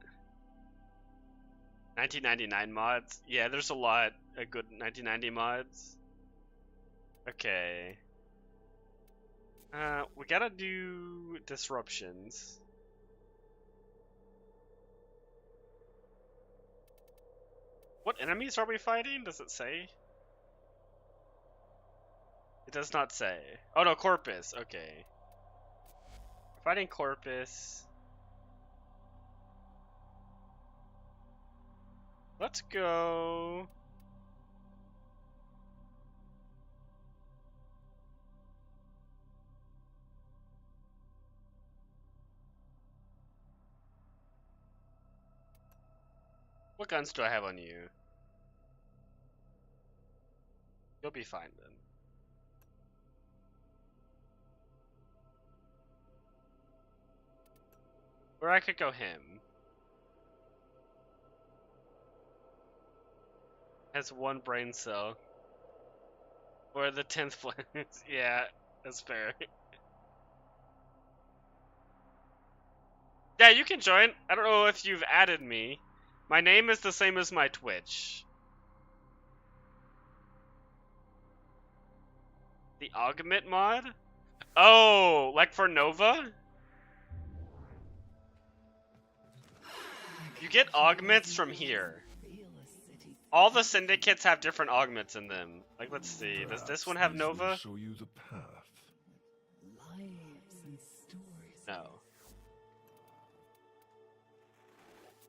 S1: 1999 mods? Yeah, there's a lot of good 1990 mods. Okay. We gotta do disruptions. What enemies are we fighting? Does it say? It does not say. Oh no, Corpus. Okay. We're fighting Corpus. Let's go. What guns do I have on you? You'll be fine then. Or I could go him. Has one brain cell. Or the 10th planet. Yeah, that's fair. Yeah, you can join. I don't know if you've added me. My name is the same as my Twitch. The augment mod? Oh, like for Nova? You get augments from here. All the syndicates have different augments in them. Like, let's see. Does this one have Nova?
S8: Show you the path.
S5: Lives and stories.
S1: No.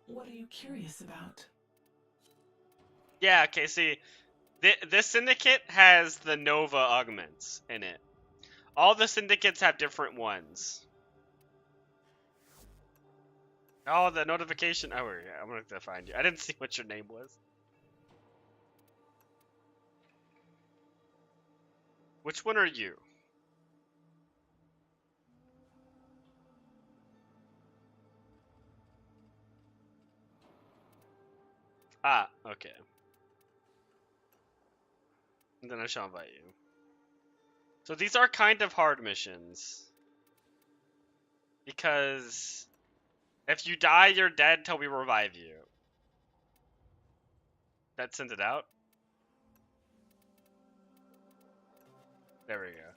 S5: What are you curious about?
S1: Yeah, okay, see. This syndicate has the Nova augments in it. All the syndicates have different ones. Oh, the notification. Oh, yeah, I'm gonna have to find you. I didn't see what your name was. Which one are you? Ah, okay. And then I shall invite you. So these are kind of hard missions. Because if you die, you're dead till we revive you. That sends it out? There we go.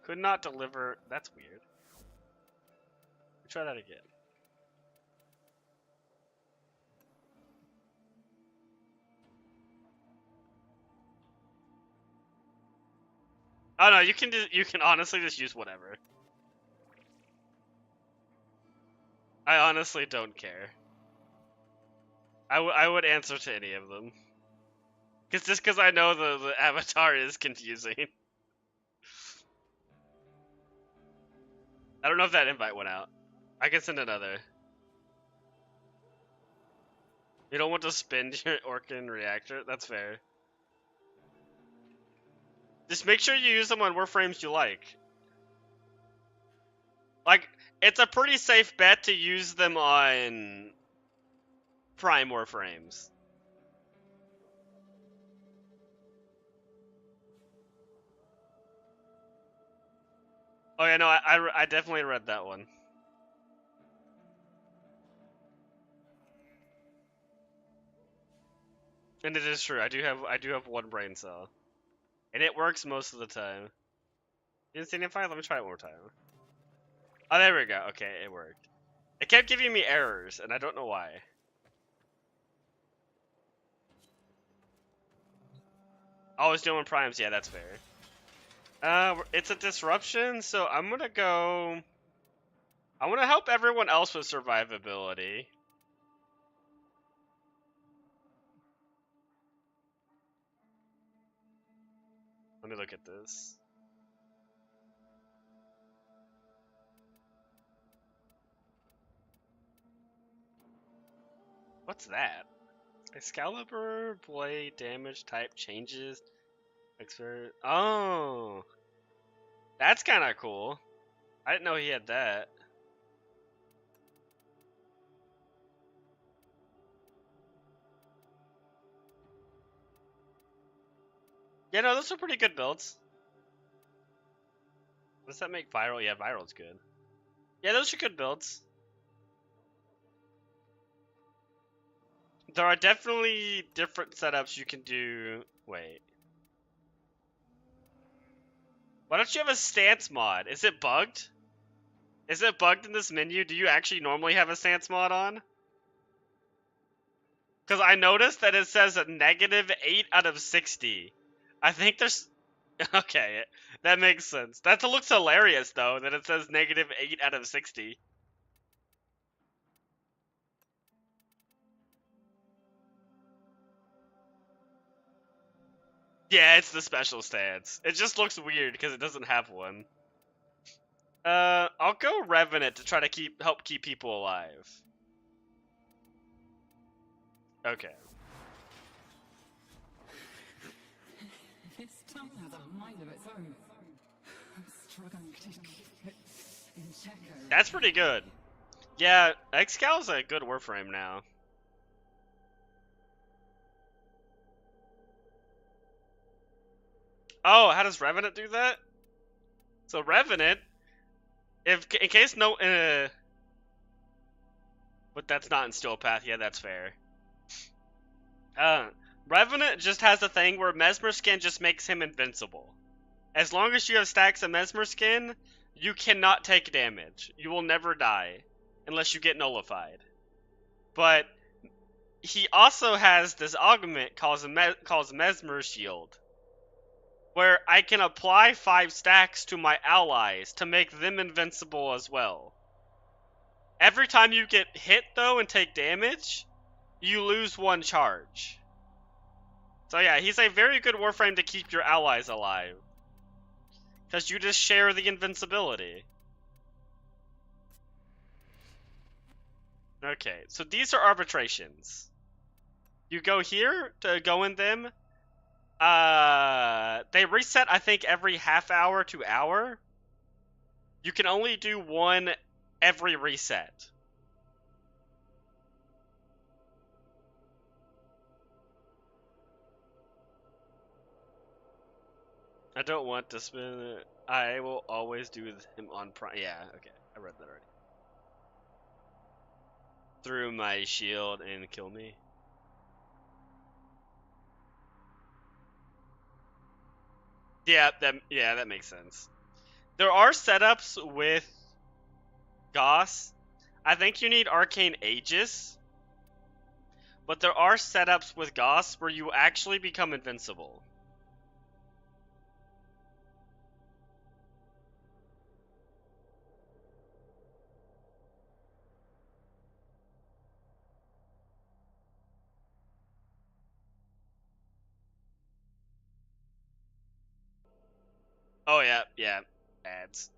S1: Could not deliver. That's weird. Try that again. Oh no, you can honestly just use whatever. I honestly don't care. I would answer to any of them. Just because I know the avatar is confusing. I don't know if that invite went out. I can send another. You don't want to spend your Orkin reactor? That's fair. Just make sure you use them on warframes you like. Like, it's a pretty safe bet to use them on Prime warframes. Oh yeah, no, I definitely read that one. And it is true. I do have one brain cell, and it works most of the time. You didn't see any file? Let me try it one more time. Oh, there we go. Okay, it worked. It kept giving me errors, and I don't know why. Oh, it's doing primes. Yeah, that's fair. It's a disruption, so I'm gonna go. I want to help everyone else with survivability. Let me look at this. What's that? Excalibur blade damage type changes. Expert. Oh, that's kind of cool. I didn't know he had that. Yeah, no, those are pretty good builds. Does that make viral? Yeah, viral's good. Yeah, those are good builds. There are definitely different setups you can do. Wait. Why don't you have a stance mod? Is it bugged? Is it bugged in this menu? Do you actually normally have a stance mod on? Because I noticed that it says a -8 out of 60. I think there's... Okay, that makes sense. That looks hilarious, though, that it says -8 out of 60. Yeah, it's the special stance. It just looks weird because it doesn't have one. I'll go Revenant to try to help keep people alive. Okay.
S5: This town has a mind of its own. I'm struggling to keep it in check.
S1: That's pretty good. Yeah, Excal's a good warframe now. Oh, how does Revenant do that? So Revenant, in case no, but that's not in Steel Path. Yeah, that's fair. Revenant just has a thing where Mesmer Skin just makes him invincible. As long as you have stacks of Mesmer Skin, you cannot take damage. You will never die, unless you get nullified. But he also has this augment called Mesmer Shield, where I can apply 5 stacks to my allies to make them invincible as well. Every time you get hit, though, and take damage, you lose 1 charge. So yeah, he's a very good warframe to keep your allies alive. Because you just share the invincibility. Okay, so these are arbitrations. You go here to go in them. They reset, I think, every half hour to hour. You can only do 1 every reset. I don't want to spin it. I will always do him on Prime. Yeah, okay. I read that already. through my shield and kill me. Yeah, that makes sense. There are setups with Goss. I think you need Arcane Aegis, but there are setups with Goss where you actually become invincible. Oh yeah, ads.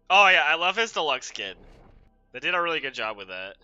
S1: Oh yeah, I love his deluxe kit. They did a really good job with that.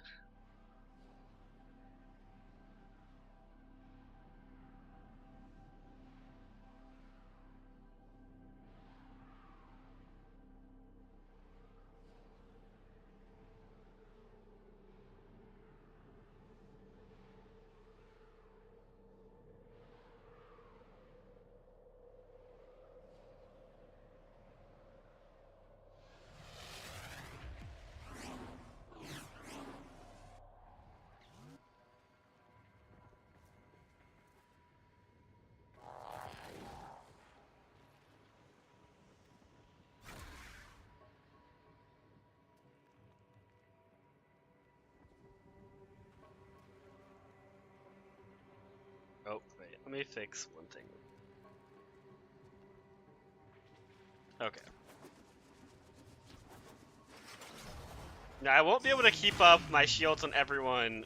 S1: Oh, wait, let me fix one thing. Okay. Now, I won't be able to keep up my shields on everyone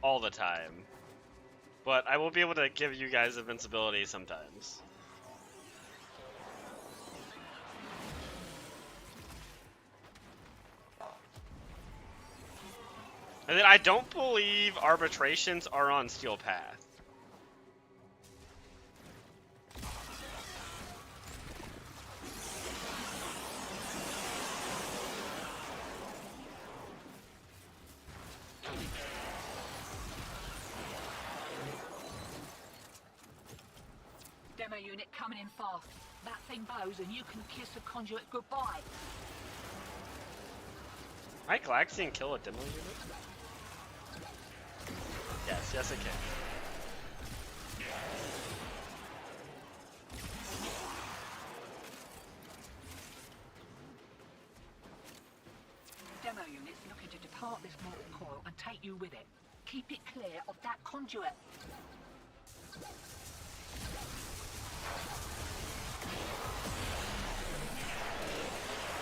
S1: all the time, but I will be able to give you guys invincibility sometimes. And then I don't believe arbitrations are on Steel Path.
S7: Demo unit coming in fast. That thing bows and you can kiss a conduit goodbye.
S1: Might Galaxian kill a demo unit? Yes, it can.
S7: Demo unit's looking to depart this mortal coil and take you with it. Keep it clear of that conduit.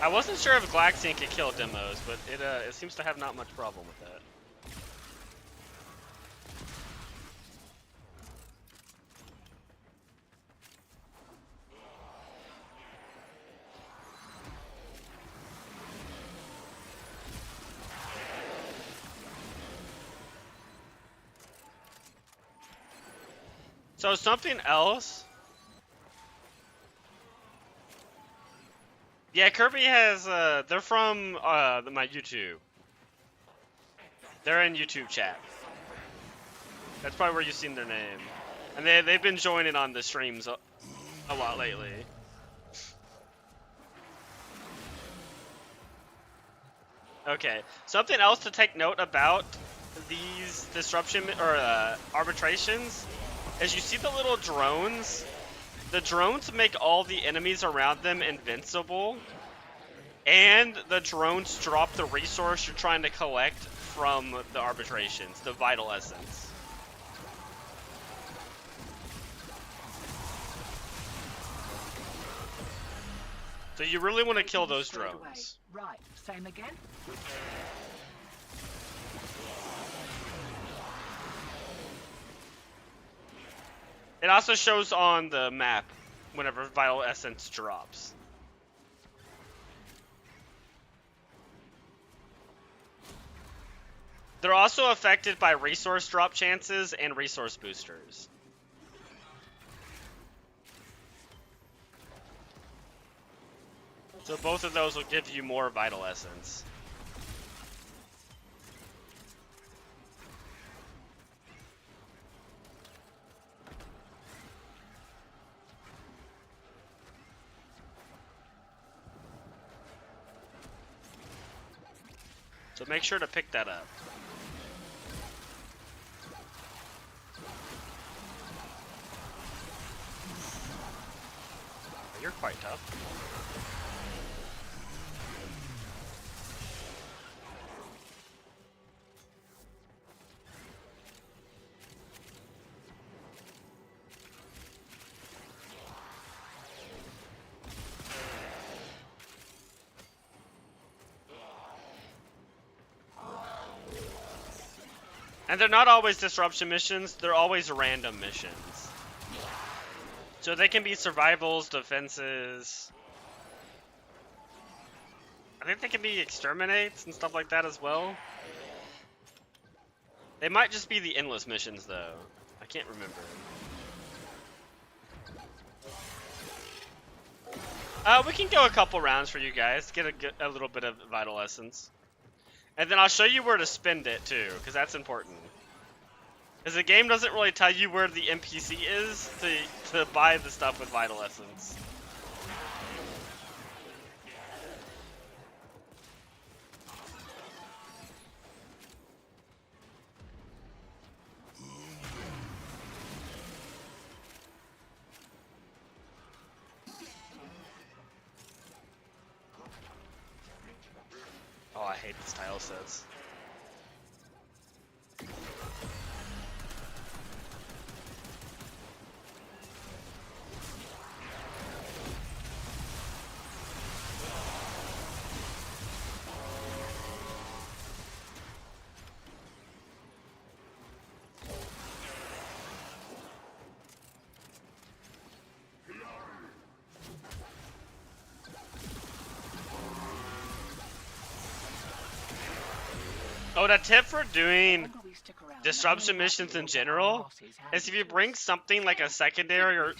S1: I wasn't sure if Galaxian could kill demos, but it seems to have not much problem with that. So something else. Yeah, Kirby has, they're from, my YouTube. They're in YouTube chat. That's probably where you've seen their name. And they've been joining on the streams a lot lately. Okay, something else to take note about these disruption, or, arbitrations, is you see the little drones? The drones make all the enemies around them invincible, and the drones drop the resource you're trying to collect from the arbitrations, the vital essence. So you really want to kill those drones.
S7: Right, same again?
S1: It also shows on the map whenever Vital Essence drops. They're also affected by resource drop chances and resource boosters. So both of those will give you more Vital Essence. So make sure to pick that up. You're quite tough. And they're not always disruption missions, they're always random missions. So they can be survivals, defenses. I think they can be exterminates and stuff like that as well. They might just be the endless missions though. I can't remember. We can go a couple rounds for you guys, get a little bit of vital essence. And then I'll show you where to spend it too, because that's important. Because the game doesn't really tell you where the NPC is to buy the stuff with vital essence. Oh, I hate these tile sets. Oh, the tip for doing disruption missions in general is if you bring something like a secondary or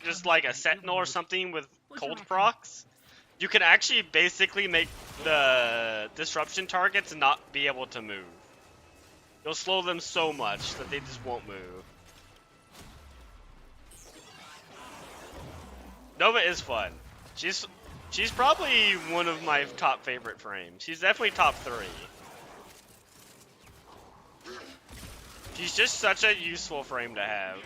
S1: just like a sentinel or something with cold procs, you can actually basically make the disruption targets not be able to move. You'll slow them so much that they just won't move. Nova is fun. She's probably one of my top favorite frames. She's definitely top 3. She's just such a useful frame to have.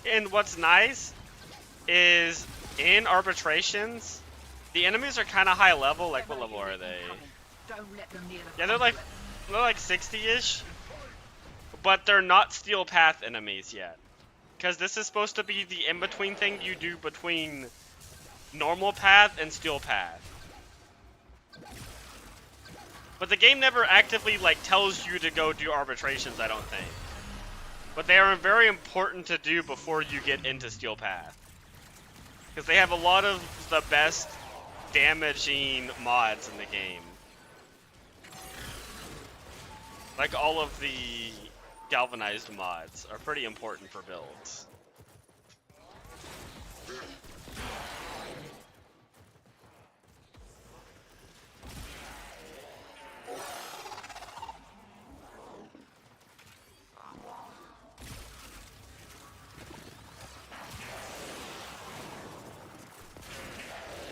S1: And what's nice is in arbitrations, the enemies are kind of high level. Like, what level are they? Yeah, they're like 60-ish, but they're not Steel Path enemies yet, because this is supposed to be the in-between thing you do between normal path and Steel Path. But the game never actively like tells you to go do arbitrations, I don't think. But they are very important to do before you get into Steel Path, because they have a lot of the best damaging mods in the game. Like all of the galvanized mods are pretty important for builds.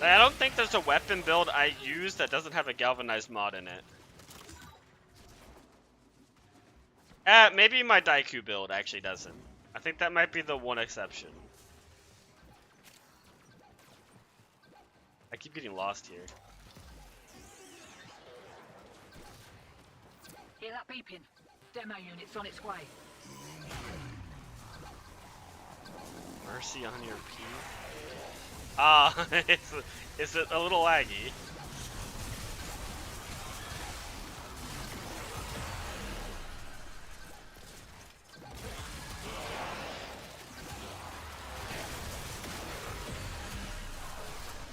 S1: I don't think there's a weapon build I use that doesn't have a galvanized mod in it. Maybe my Daiku build actually doesn't. I think that might be the one exception. I keep getting lost here.
S7: Hear that beeping? Demo unit's on its way.
S1: Mercy on your P. Ah, it's a little laggy.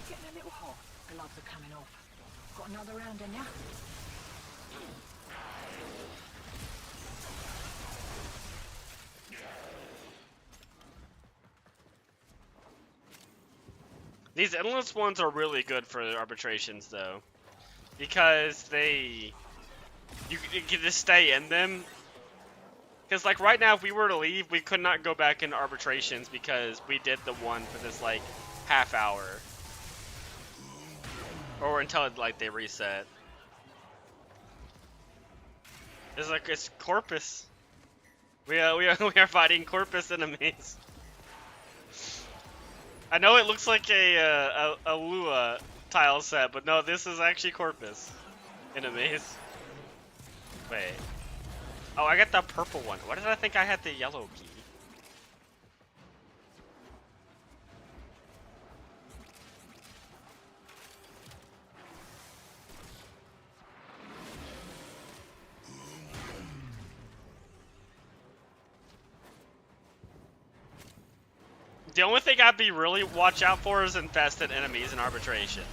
S7: Getting a little hot. Gloves are coming off. Got another round in ya?
S1: These endless ones are really good for arbitrations, though, because you can just stay in them. Because, like, right now, if we were to leave, we could not go back into arbitrations because we did the one for this, like, half hour. Or until, like, they reset. It's Corpus. We are fighting Corpus enemies. I know it looks like a Lua tile set, but no, this is actually Corpus enemies. Wait. Oh, I got the purple one. Why did I think I had the yellow key? The only thing I'd be really watch out for is infested enemies and arbitrations.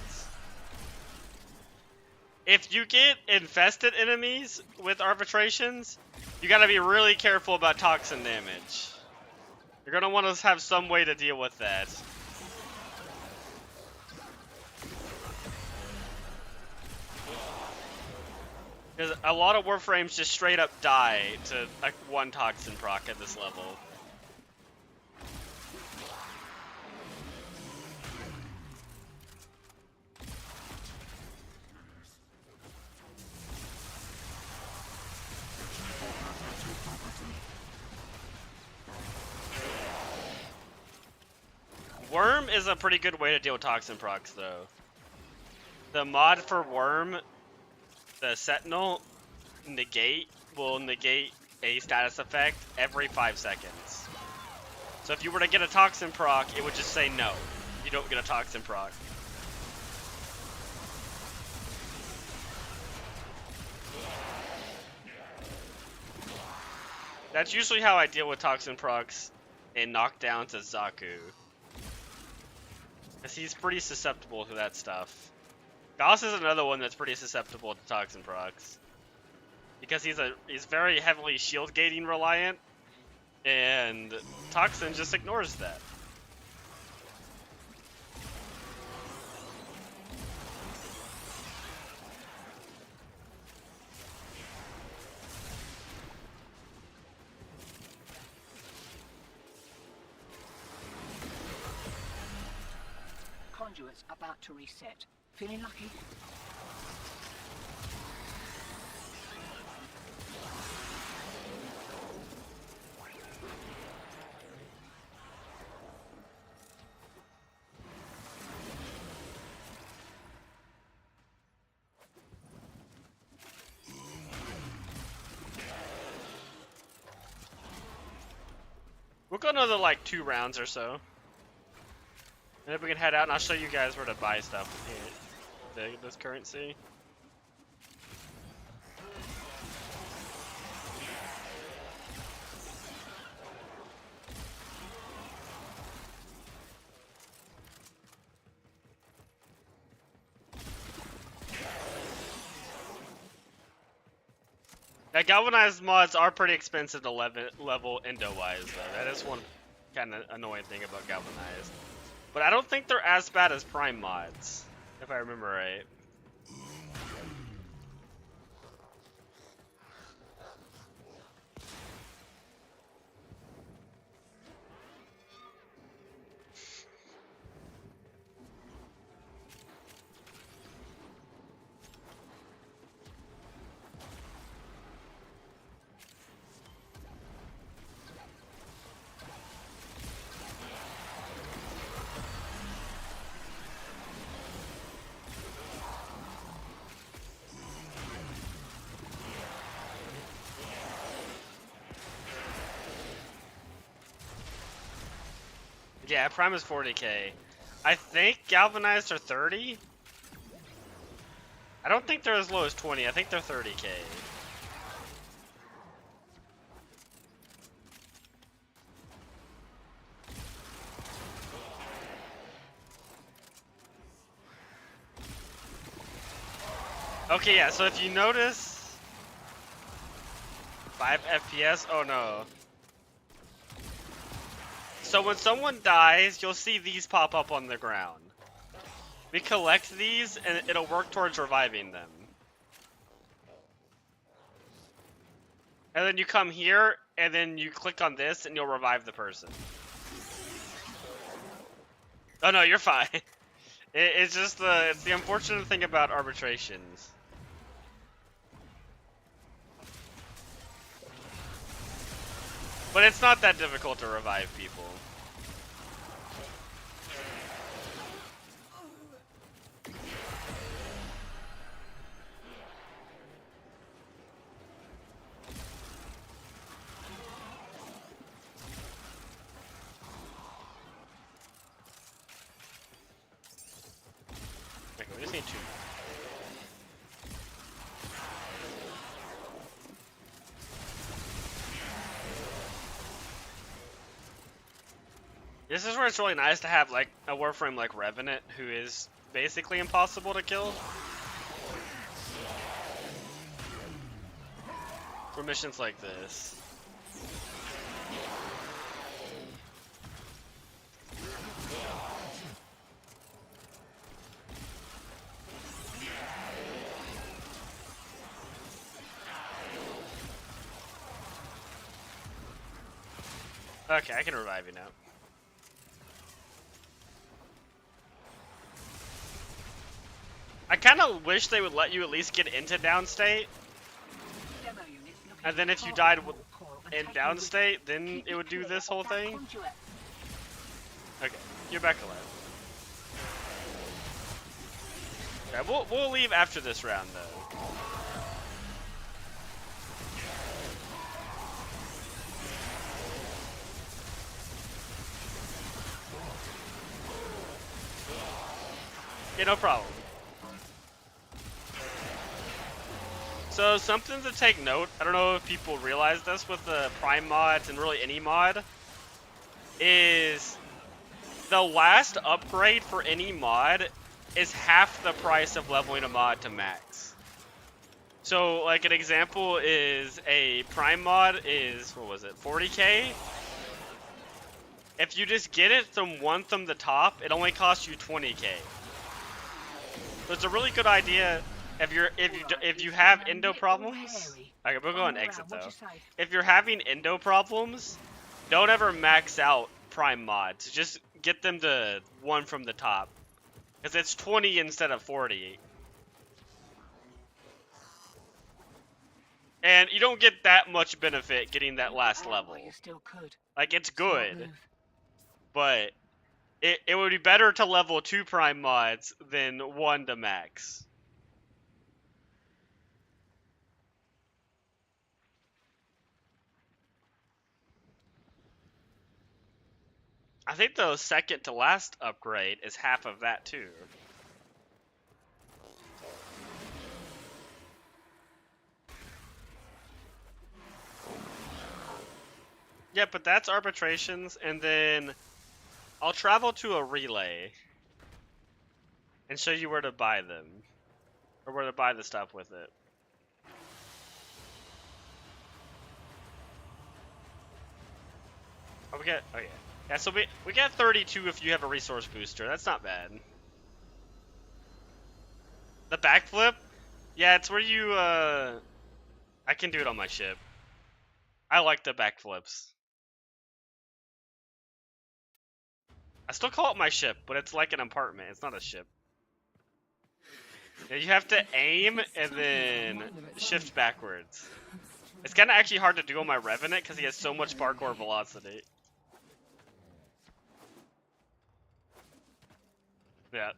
S1: If you get infested enemies with arbitrations, you gotta be really careful about toxin damage. You're gonna want to have some way to deal with that. Because a lot of Warframes just straight up die to like one toxin proc at this level. Worm is a pretty good way to deal with toxin procs, though. The mod for Worm, the Sentinel, will negate a status effect every 5 seconds. So if you were to get a toxin proc, it would just say no. You don't get a toxin proc. That's usually how I deal with toxin procs in knockdowns as Zaku. Because he's pretty susceptible to that stuff. Gauss is another one that's pretty susceptible to toxin procs. Because he's very heavily shield gating reliant, and Toxin just ignores that.
S7: Conduit's about to reset. Feeling lucky?
S1: We'll go another like 2 rounds or so. And then we can head out and I'll show you guys where to buy stuff in this currency. Yeah, galvanized mods are pretty expensive to level endo-wise, though. That is one kind of annoying thing about galvanized. But I don't think they're as bad as prime mods, if I remember right. Yeah, prime is 40k. I think galvanized are 30. I don't think they're as low as 20. I think they're 30k. Okay, yeah, so if you notice 5 FPS, oh no. So when someone dies, you'll see these pop up on the ground. We collect these, and it'll work towards reviving them. And then you come here, and then you click on this, and you'll revive the person. Oh no, you're fine. It's just it's the unfortunate thing about arbitrations. But it's not that difficult to revive people. Okay, we just need 2. This is where it's really nice to have like a Warframe like Revenant, who is basically impossible to kill. For missions like this. Okay, I can revive you now. I kind of wish they would let you at least get into downstate. And then if you died in downstate, then it would do this whole thing. Okay, you're back alive. Okay, we'll leave after this round though. Yeah, no problem. So something to take note, I don't know if people realize this with the Prime mods and really any mod, is the last upgrade for any mod is half the price of leveling a mod to max. So like an example is a Prime mod is, what was it, 40k? If you just get it from the top, it only costs you 20k. So it's a really good idea. If you have endo problems, okay, we'll go on exit though. If you're having endo problems, don't ever max out Prime mods. Just get them to 1 from the top, because it's 20 instead of 40. And you don't get that much benefit getting that last level. Like, it's good, but it would be better to level 2 Prime mods than 1 to max. I think the second to last upgrade is half of that too. Yeah, but that's arbitrations, and then I'll travel to a relay and show you where to buy them, or where to buy the stuff with it. Oh, okay. Yeah, so we get 32 if you have a resource booster. That's not bad. The backflip? Yeah, it's where you, I can do it on my ship. I like the backflips. I still call it my ship, but it's like an apartment. It's not a ship. Yeah, you have to aim and then shift backwards. It's kind of actually hard to do on my Revenant because he has so much parkour velocity. Yeah.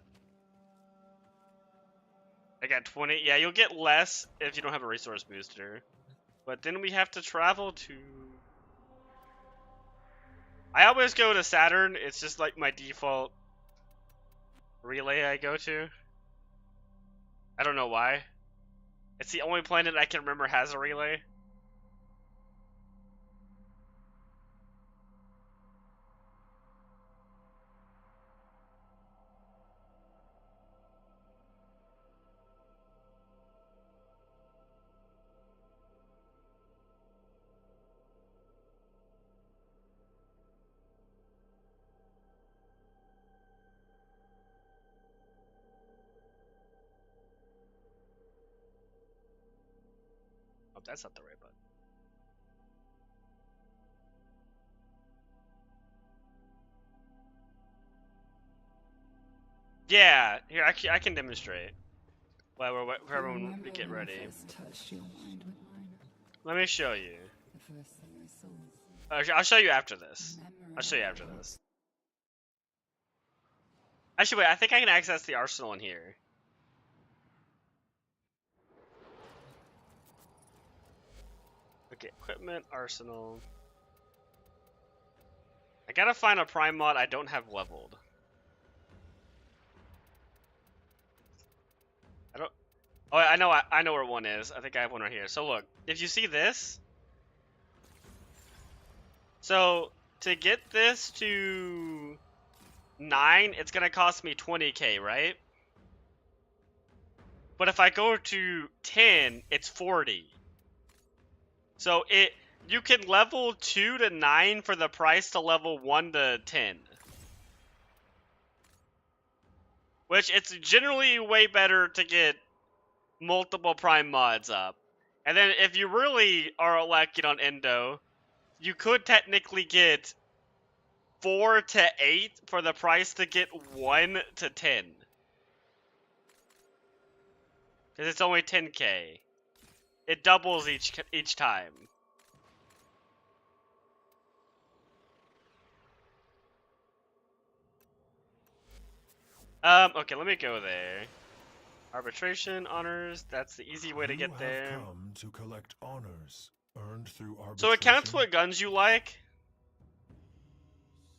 S1: I got 20. Yeah, you'll get less if you don't have a resource booster. But then we have to travel to... I always go to Saturn. It's just like my default relay I go to. I don't know why. It's the only planet I can remember has a relay. that's not the right button. Yeah, here I can demonstrate. While we're wait for everyone to
S5: Remember
S1: get
S5: when I
S1: ready.
S5: first touched your mind with mine?
S1: Let me show you.
S5: The first thing I saw.
S1: I'll show you after this. I'll show you after this. Actually, wait. I think I can access the arsenal in here. Okay, equipment, arsenal. I gotta find a prime mod I don't have leveled. Oh, I know where one is. I think I have one right here. So look, if you see this, so to get this to 9, it's gonna cost me 20k, right? But if I go to 10, it's 40. So you can level 2 to 9 for the price to level 1 to 10. Which it's generally way better to get multiple prime mods up. And then if you really are lacking on Endo, you could technically get 4 to 8 for the price to get 1 to 10. Because it's only 10k. It doubles each time. Okay, let me go there. Arbitration, honors, that's the easy way to get there.
S9: Come to collect honors earned through arbitration.
S1: So it counts what guns you like?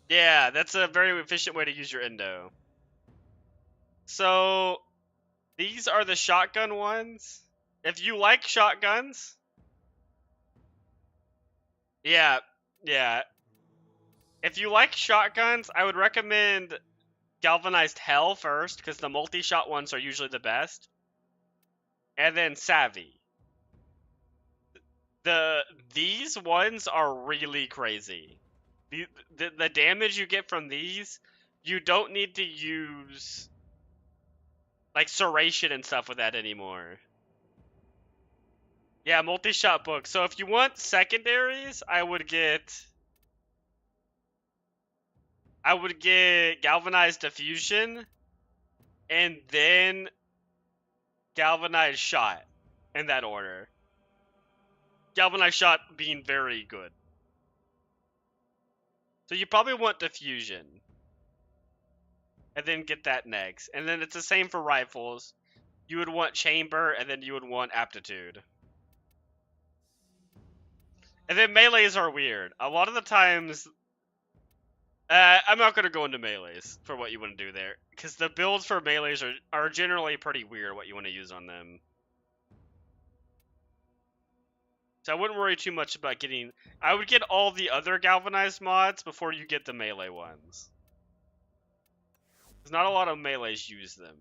S1: Yeah, that's a very efficient way to use your Endo. So, these are the shotgun ones. If you like shotguns... Yeah. If you like shotguns, I would recommend Galvanized Hell first, because the multi-shot ones are usually the best. And then Savvy. These ones are really crazy. The damage you get from these, you don't need to use like Serration and stuff with that anymore. Yeah, multi-shot book. So if you want secondaries, I would get Galvanized Diffusion, and then Galvanized Shot, in that order. Galvanized Shot being very good. So you probably want Diffusion, and then get that next. And then it's the same for rifles. You would want Chamber, and then you would want Aptitude. And then melees are weird. A lot of the times... I'm not going to go into melees for what you want to do there, because the builds for melees are generally pretty weird what you want to use on them. So I wouldn't worry too much about getting... I would get all the other galvanized mods before you get the melee ones. Because not a lot of melees use them.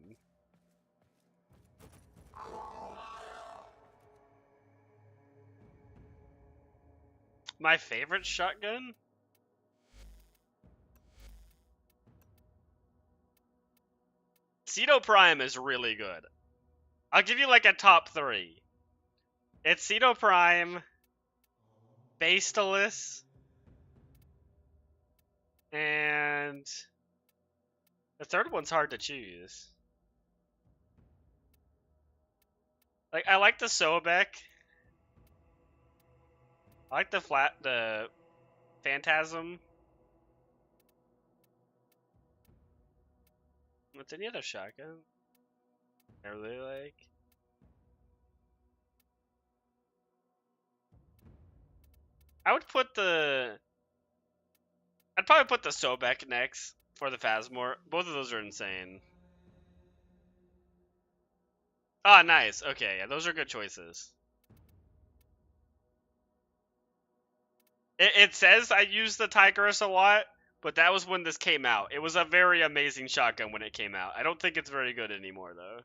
S1: My favorite shotgun? Ceto Prime is really good. I'll give you like a top 3. It's Ceto Prime, Basilisk, and the third one's hard to choose. Like, I like the Sobek. I like the Phantasm. What's any other shotgun I really like? I'd probably put the Sobek next for the Phasmor. Both of those are insane. Ah, nice. Okay, yeah, those are good choices. It says I use the Tigris a lot, but that was when this came out. It was a very amazing shotgun when it came out. I don't think it's very good anymore, though.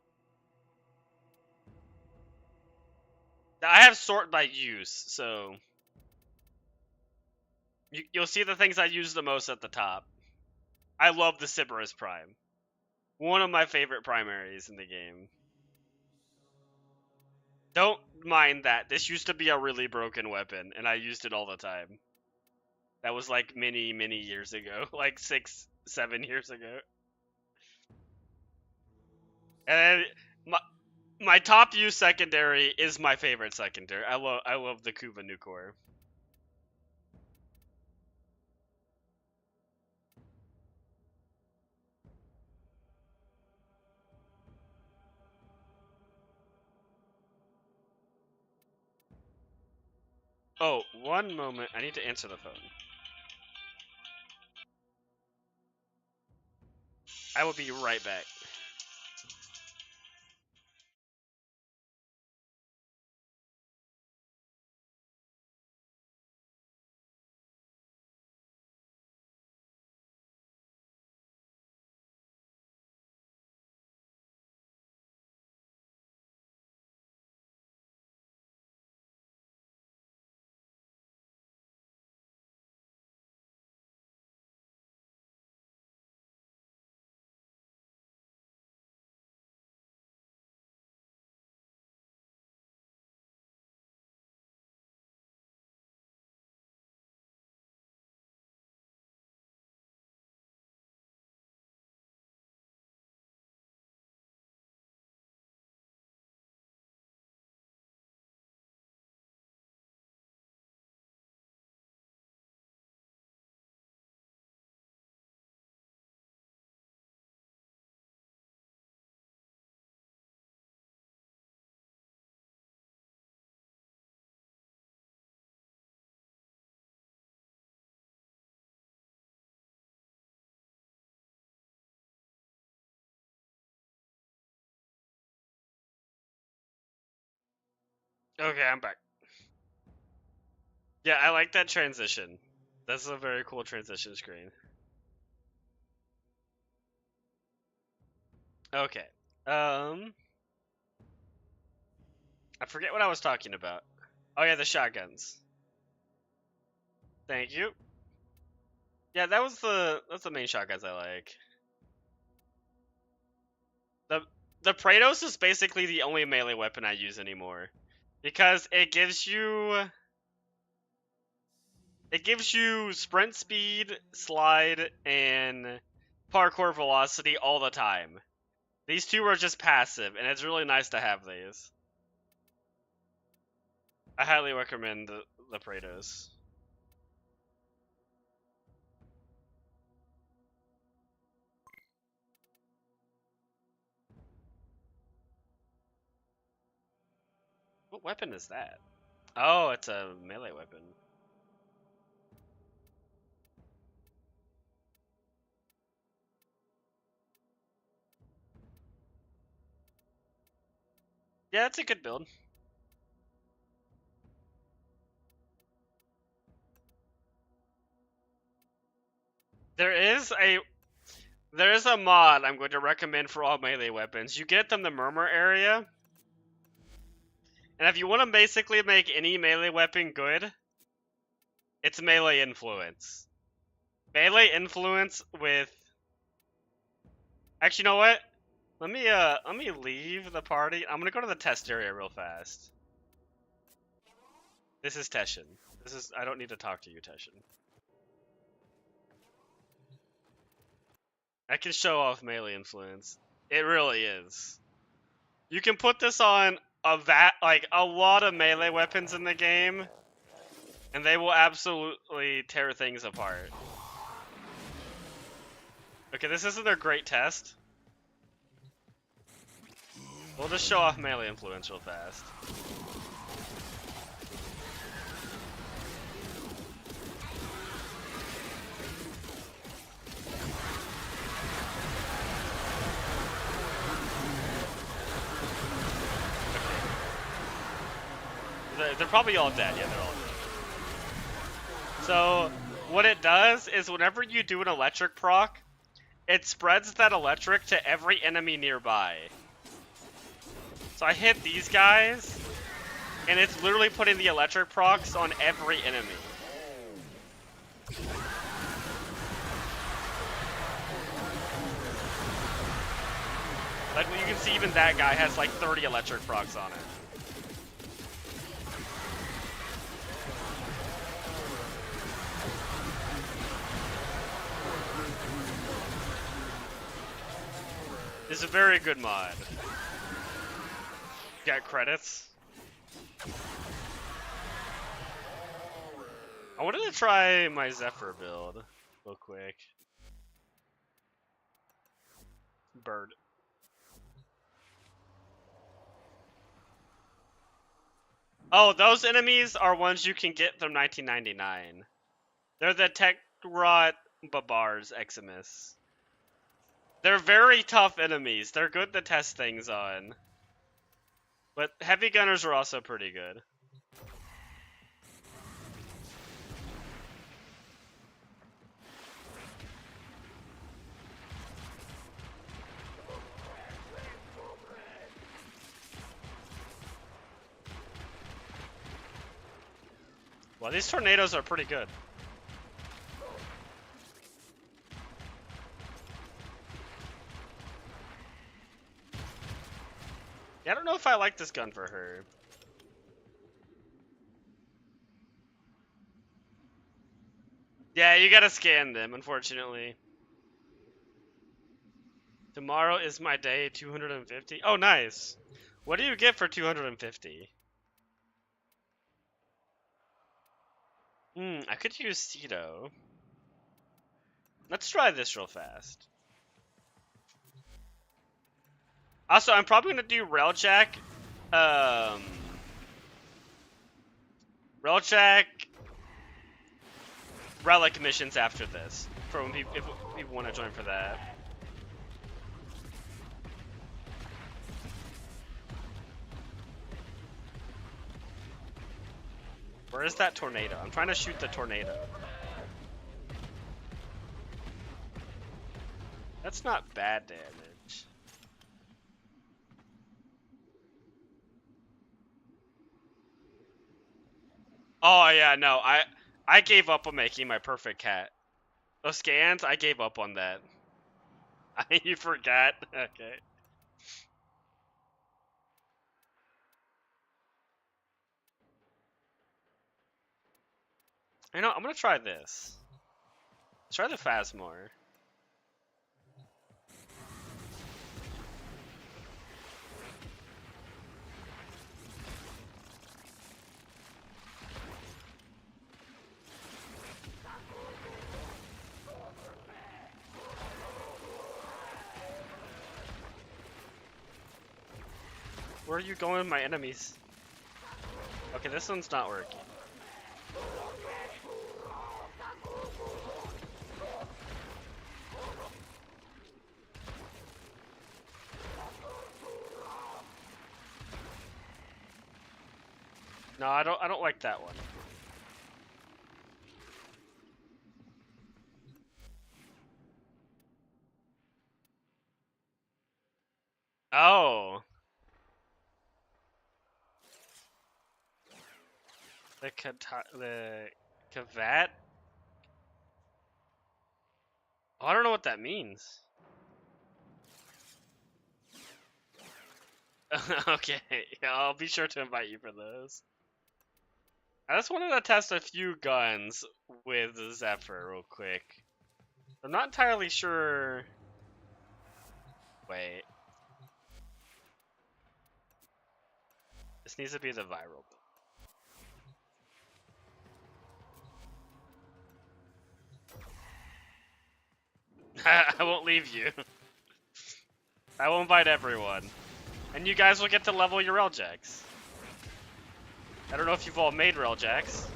S1: I have sort by use, so... You'll see the things I use the most at the top. I love the Sybaris Prime. One of my favorite primaries in the game. Don't mind that. This used to be a really broken weapon, and I used it all the time. That was like many, many years ago. Like 6, 7 years ago. And my top used secondary is my favorite secondary. I love the Kuva Nukor. Oh, one moment. I need to answer the phone. I will be right back. Okay, I'm back. Yeah, I like that transition. That's a very cool transition screen. Okay. I forget what I was talking about. Oh yeah, the shotguns. Thank you. Yeah, that's the main shotguns I like. The Praetos is basically the only melee weapon I use anymore. Because it gives you sprint speed, slide, and parkour velocity all the time. These two are just passive, and it's really nice to have these. I highly recommend the Praetos. What weapon is that? Oh, it's a melee weapon. Yeah, it's a good build. There is a mod I'm going to recommend for all melee weapons. You get them the Murmur area. And if you want to basically make any melee weapon good, it's melee influence. Melee influence with... Actually, you know what? Let me leave the party. I'm gonna go to the test area real fast. This is Teshin. I don't need to talk to you, Teshin. I can show off melee influence. It really is. You can put this on a lot of melee weapons in the game, and they will absolutely tear things apart. Okay, this isn't a great test. We'll just show off melee influence real fast. They're probably all dead. Yeah, they're all dead. So, what it does is whenever you do an electric proc, it spreads that electric to every enemy nearby. So I hit these guys, and it's literally putting the electric procs on every enemy. Like, you can see even that guy has like 30 electric procs on it. It's a very good mod. Got credits. I wanted to try my Zephyr build real quick. Bird. Oh, those enemies are ones you can get from 1999. They're the Tekrot Babars Eximus. They're very tough enemies. They're good to test things on. But heavy gunners are also pretty good. Well, these tornadoes are pretty good. Yeah, I don't know if I like this gun for her. Yeah, you gotta scan them, unfortunately. Tomorrow is my day, 250. Oh, nice. What do you get for 250? I could use Cedo. Let's try this real fast. Also, I'm probably gonna do Railjack. Railjack relic missions after this. For when people, if people want to join for that. Where is that tornado? I'm trying to shoot the tornado. That's not bad damage. Oh yeah, no, I gave up on making my perfect cat. Those scans, I gave up on that. You forgot? Okay. You know, I'm gonna try this. Let's try the Phasmor. Where are you going with my enemies? Okay, this one's not working. No, I don't like that one. Oh. The Kavat? Oh, I don't know what that means. Okay, yeah, I'll be sure to invite you for those. I just wanted to test a few guns with Zephyr real quick. I'm not entirely sure. Wait. This needs to be the viral. I won't leave you. I will invite everyone. And you guys will get to level your Railjacks. I don't know if you've all made Railjacks.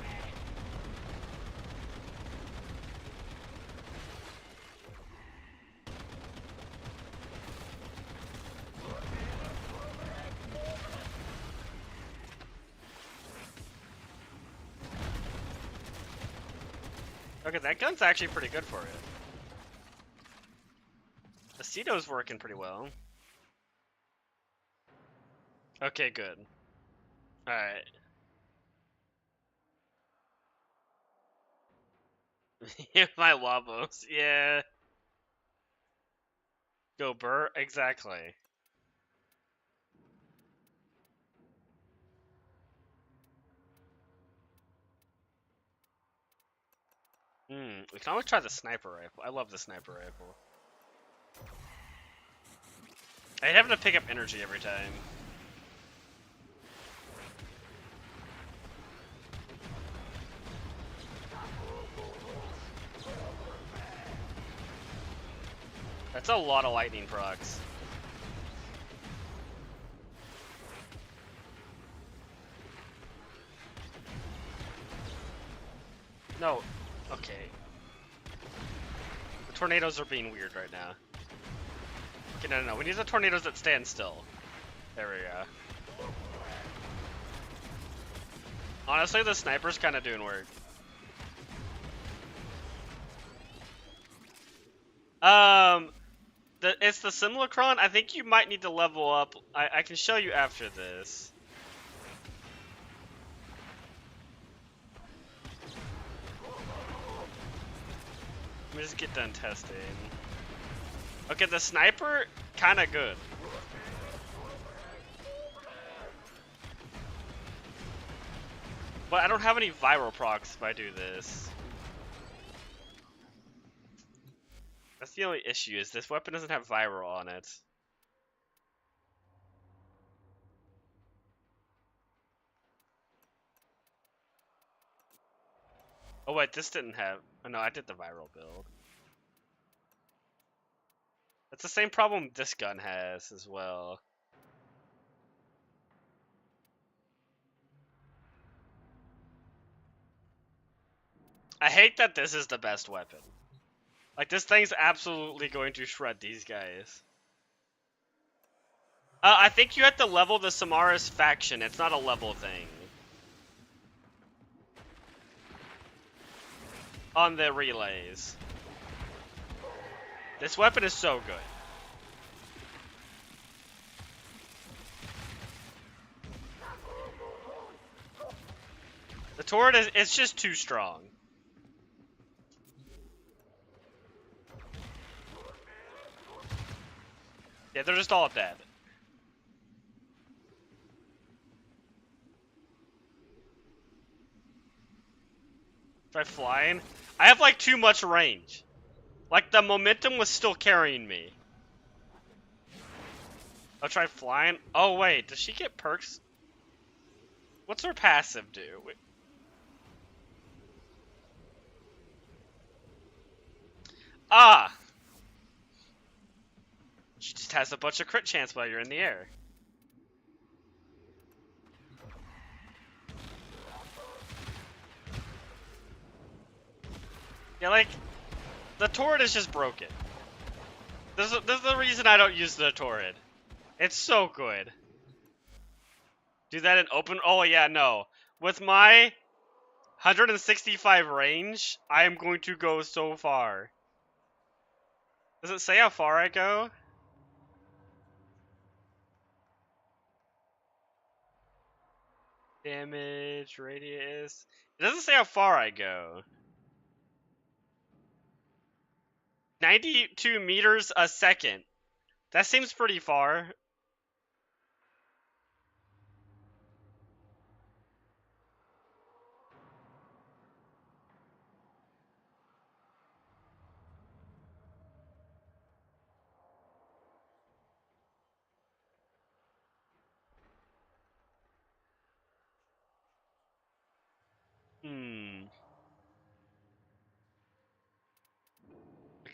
S1: Okay, that gun's actually pretty good for it. The Cedo's working pretty well. Okay, good. Alright. My Labos, yeah. Go Burr, exactly. We can always try the sniper rifle. I love the sniper rifle. I hate having to pick up energy every time. That's a lot of lightning procs. No. Okay. The tornadoes are being weird right now. Okay, no. We need the tornadoes that stand still. There we go. Honestly, the sniper's kind of doing work. It's the Simulacron. I think you might need to level up. I can show you after this. Let me just get done testing. Okay, the sniper, kind of good. But I don't have any viral procs if I do this. That's the only issue, is this weapon doesn't have viral on it. Oh wait, this didn't have... Oh no, I did the viral build. That's the same problem this gun has as well. I hate that this is the best weapon. Like, this thing's absolutely going to shred these guys. I think you have to level the Samaras faction. It's not a level thing. On the relays. This weapon is so good. The turret is, it's just too strong. Yeah, they're just all dead. Try flying. I have like too much range. Like the momentum was still carrying me. I'll try flying. Oh wait, does she get perks? What's her passive do? Wait. Ah! She just has a bunch of crit chance while you're in the air. Yeah, like, the turret is just broken. This is the reason I don't use the turret. It's so good. Do that in open... Oh, yeah, no. With my 165 range, I am going to go so far. Does it say how far I go? Damage, radius... It doesn't say how far I go. 92 meters a second. That seems pretty far.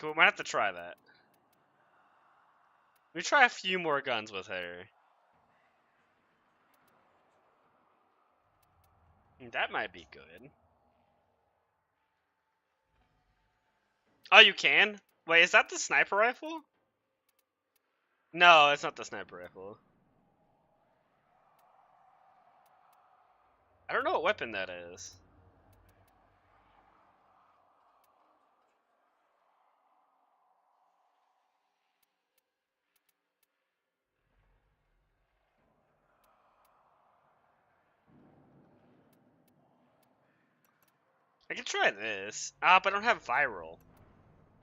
S1: Okay, we might have to try that. Let me try a few more guns with her. That might be good. Oh, you can? Wait, is that the sniper rifle? No, it's not the sniper rifle. I don't know what weapon that is. I can try this. Ah, but I don't have viral.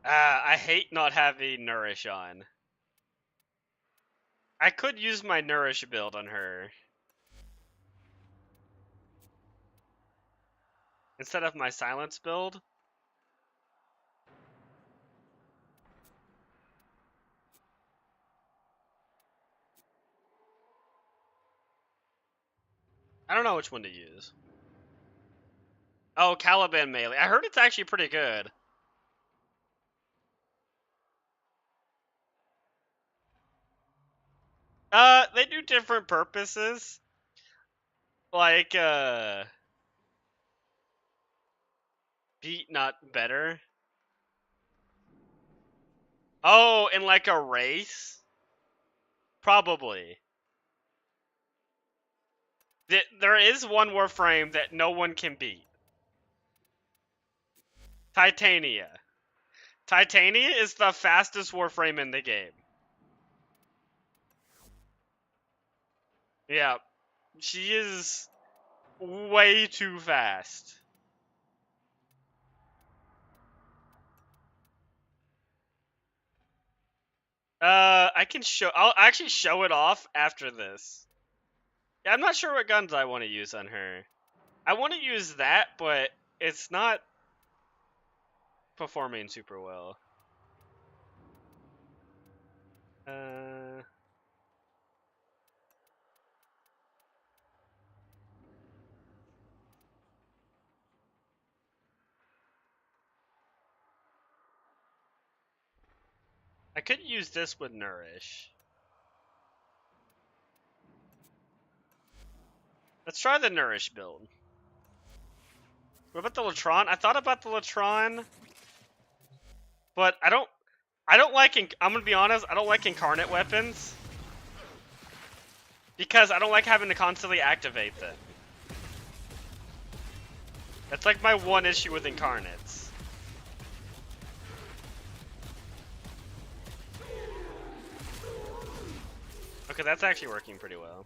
S1: I hate not having Nourish on. I could use my Nourish build on her. Instead of my Silence build. I don't know which one to use. Oh, Caliban melee. I heard it's actually pretty good. They do different purposes. Like, beat, not better. Oh, in like a race? Probably. There is one Warframe that no one can beat. Titania. Titania is the fastest Warframe in the game. Yeah. She is way too fast. I can I'll actually show it off after this. Yeah, I'm not sure what guns I want to use on her. I want to use that, but it's not performing super well. I could use this with Nourish. Let's try the Nourish build. What about the Latron? I thought about the Latron, but I don't like, I'm gonna be honest, I don't like Incarnate weapons. Because I don't like having to constantly activate them. That's like my one issue with Incarnates. Okay, that's actually working pretty well.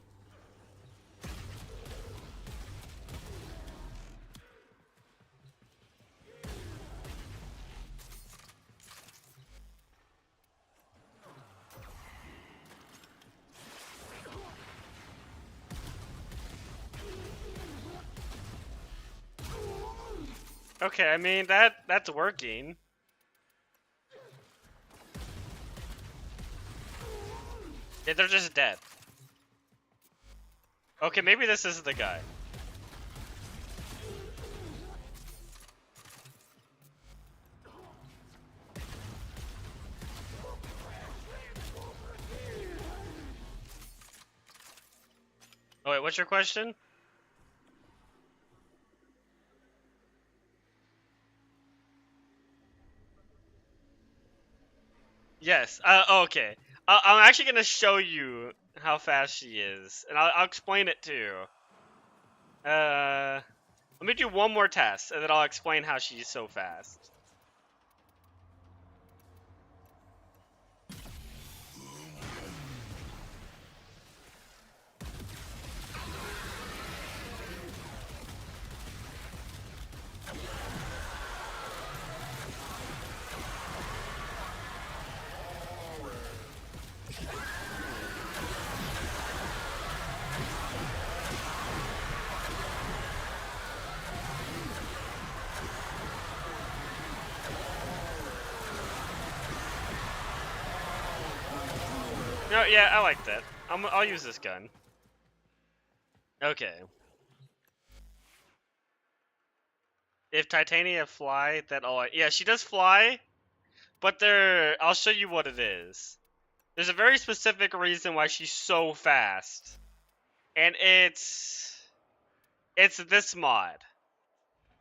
S1: Okay, I mean, that's working. Yeah, they're just dead. Okay, maybe this is the guy. Oh wait, what's your question? Yes. Okay. I'm actually gonna show you how fast she is, and I'll explain it too. Let me do one more test, and then I'll explain how she's so fast. No, yeah, I like that. I'll use this gun. Okay. If Titania fly, then yeah, she does fly, but I'll show you what it is. There's a very specific reason why she's so fast, and it's this mod,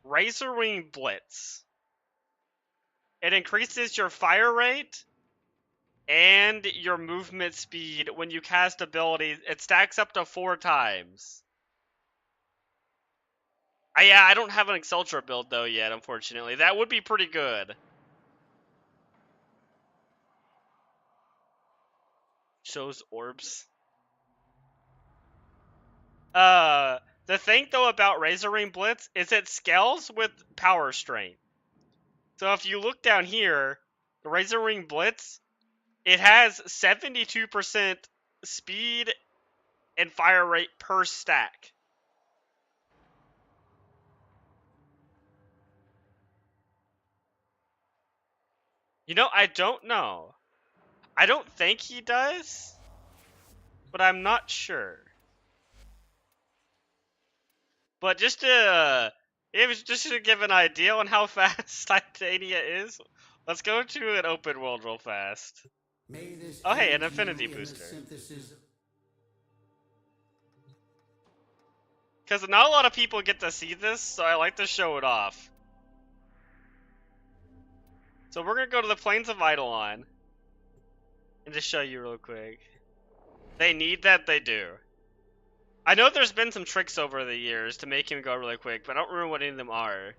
S1: Razorwing Blitz. It increases your fire rate and your movement speed when you cast abilities. It stacks up to 4 times. Yeah, I don't have an Exultra build though yet, unfortunately. That would be pretty good. Shows orbs. The thing though about Razorwing Blitz is it scales with power strain. So if you look down here, the Razorwing Blitz, it has 72% speed and fire rate per stack. You know, I don't know. I don't think he does, but I'm not sure. But just to give an idea on how fast Titania is, let's go to an open world real fast. Oh hey, an affinity booster. Because not a lot of people get to see this, so I like to show it off. So we're gonna go to the Plains of Eidolon and just show you real quick. They need that, they do. I know there's been some tricks over the years to make him go really quick, but I don't remember what any of them are.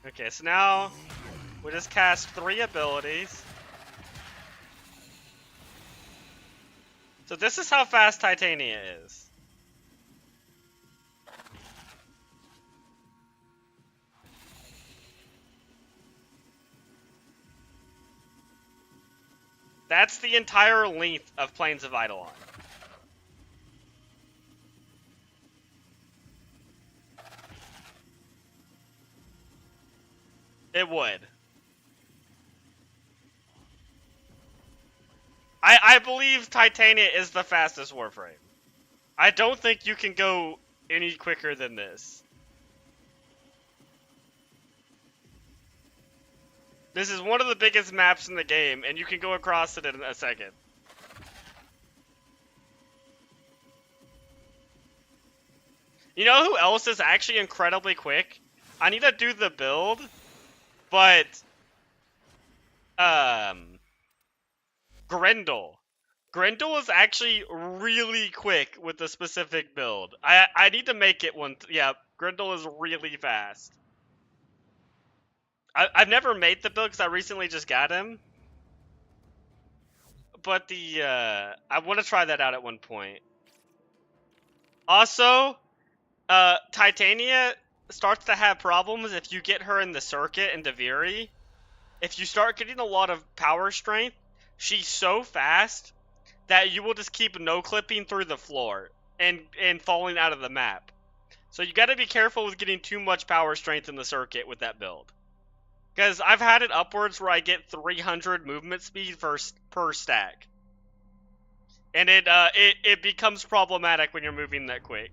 S1: Okay, so now we just cast 3 abilities. So this is how fast Titania is. That's the entire length of Plains of Eidolon. It would. I believe Titania is the fastest Warframe. I don't think you can go any quicker than this. This is one of the biggest maps in the game, and you can go across it in a second. You know who else is actually incredibly quick? I need to do the build, but Grendel. Grendel is actually really quick with the specific build. I need to make it one. Yeah, Grendel is really fast. I've never made the build because I recently just got him. But I want to try that out at one point. Also, Titania starts to have problems if you get her in the circuit in Duviri. If you start getting a lot of power strength, she's so fast that you will just keep no-clipping through the floor and falling out of the map. So you gotta be careful with getting too much power strength in the circuit with that build. Because I've had it upwards where I get 300 movement speed per stack. And it becomes problematic when you're moving that quick.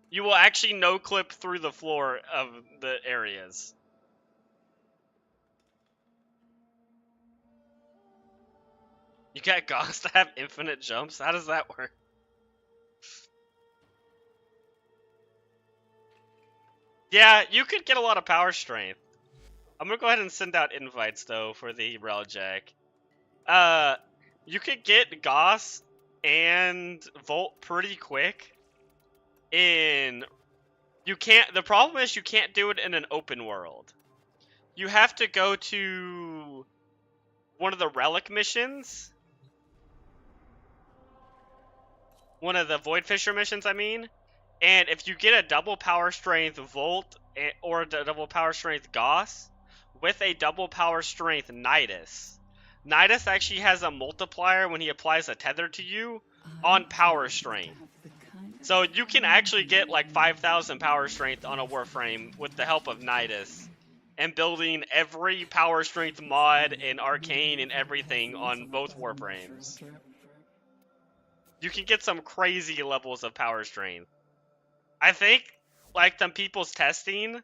S1: You will actually no-clip through the floor of the areas. You got Gauss to have infinite jumps? How does that work? Yeah, you could get a lot of power strength. I'm gonna go ahead and send out invites though for the Railjack. You could get Gauss and Volt pretty quick. The problem is you can't do it in an open world. You have to go to one of the relic missions. One of the Void Fisher missions, I mean. And if you get a double power strength Volt or a double power strength Gauss with a double power strength Nidus, Nidus actually has a multiplier when he applies a tether to you on power strength. So you can actually get like 5,000 power strength on a Warframe with the help of Nidus and building every power strength mod and arcane and everything on both Warframes. You can get some crazy levels of power strength. I think, like them people's testing,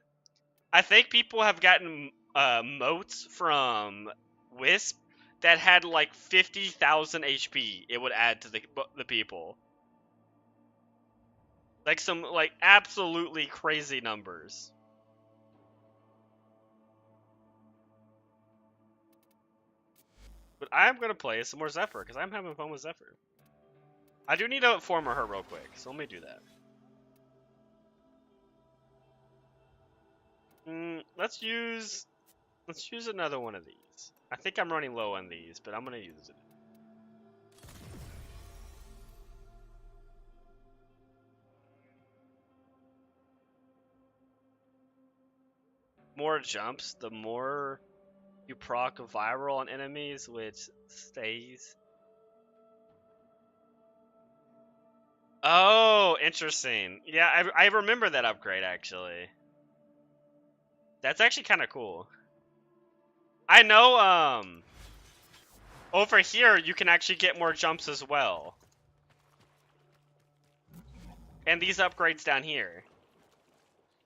S1: I think people have gotten motes from Wisp that had like 50,000 HP. It would add to the people. Like some like absolutely crazy numbers. But I'm gonna play some more Zephyr because I'm having fun with Zephyr. I do need to form her real quick, so let me do that. Let's use another one of these. I think I'm running low on these, but I'm gonna use it. More jumps, the more you proc viral on enemies, which stays. Oh, interesting. Yeah, I remember that upgrade actually. That's actually kind of cool. I know, over here you can actually get more jumps as well. And these upgrades down here.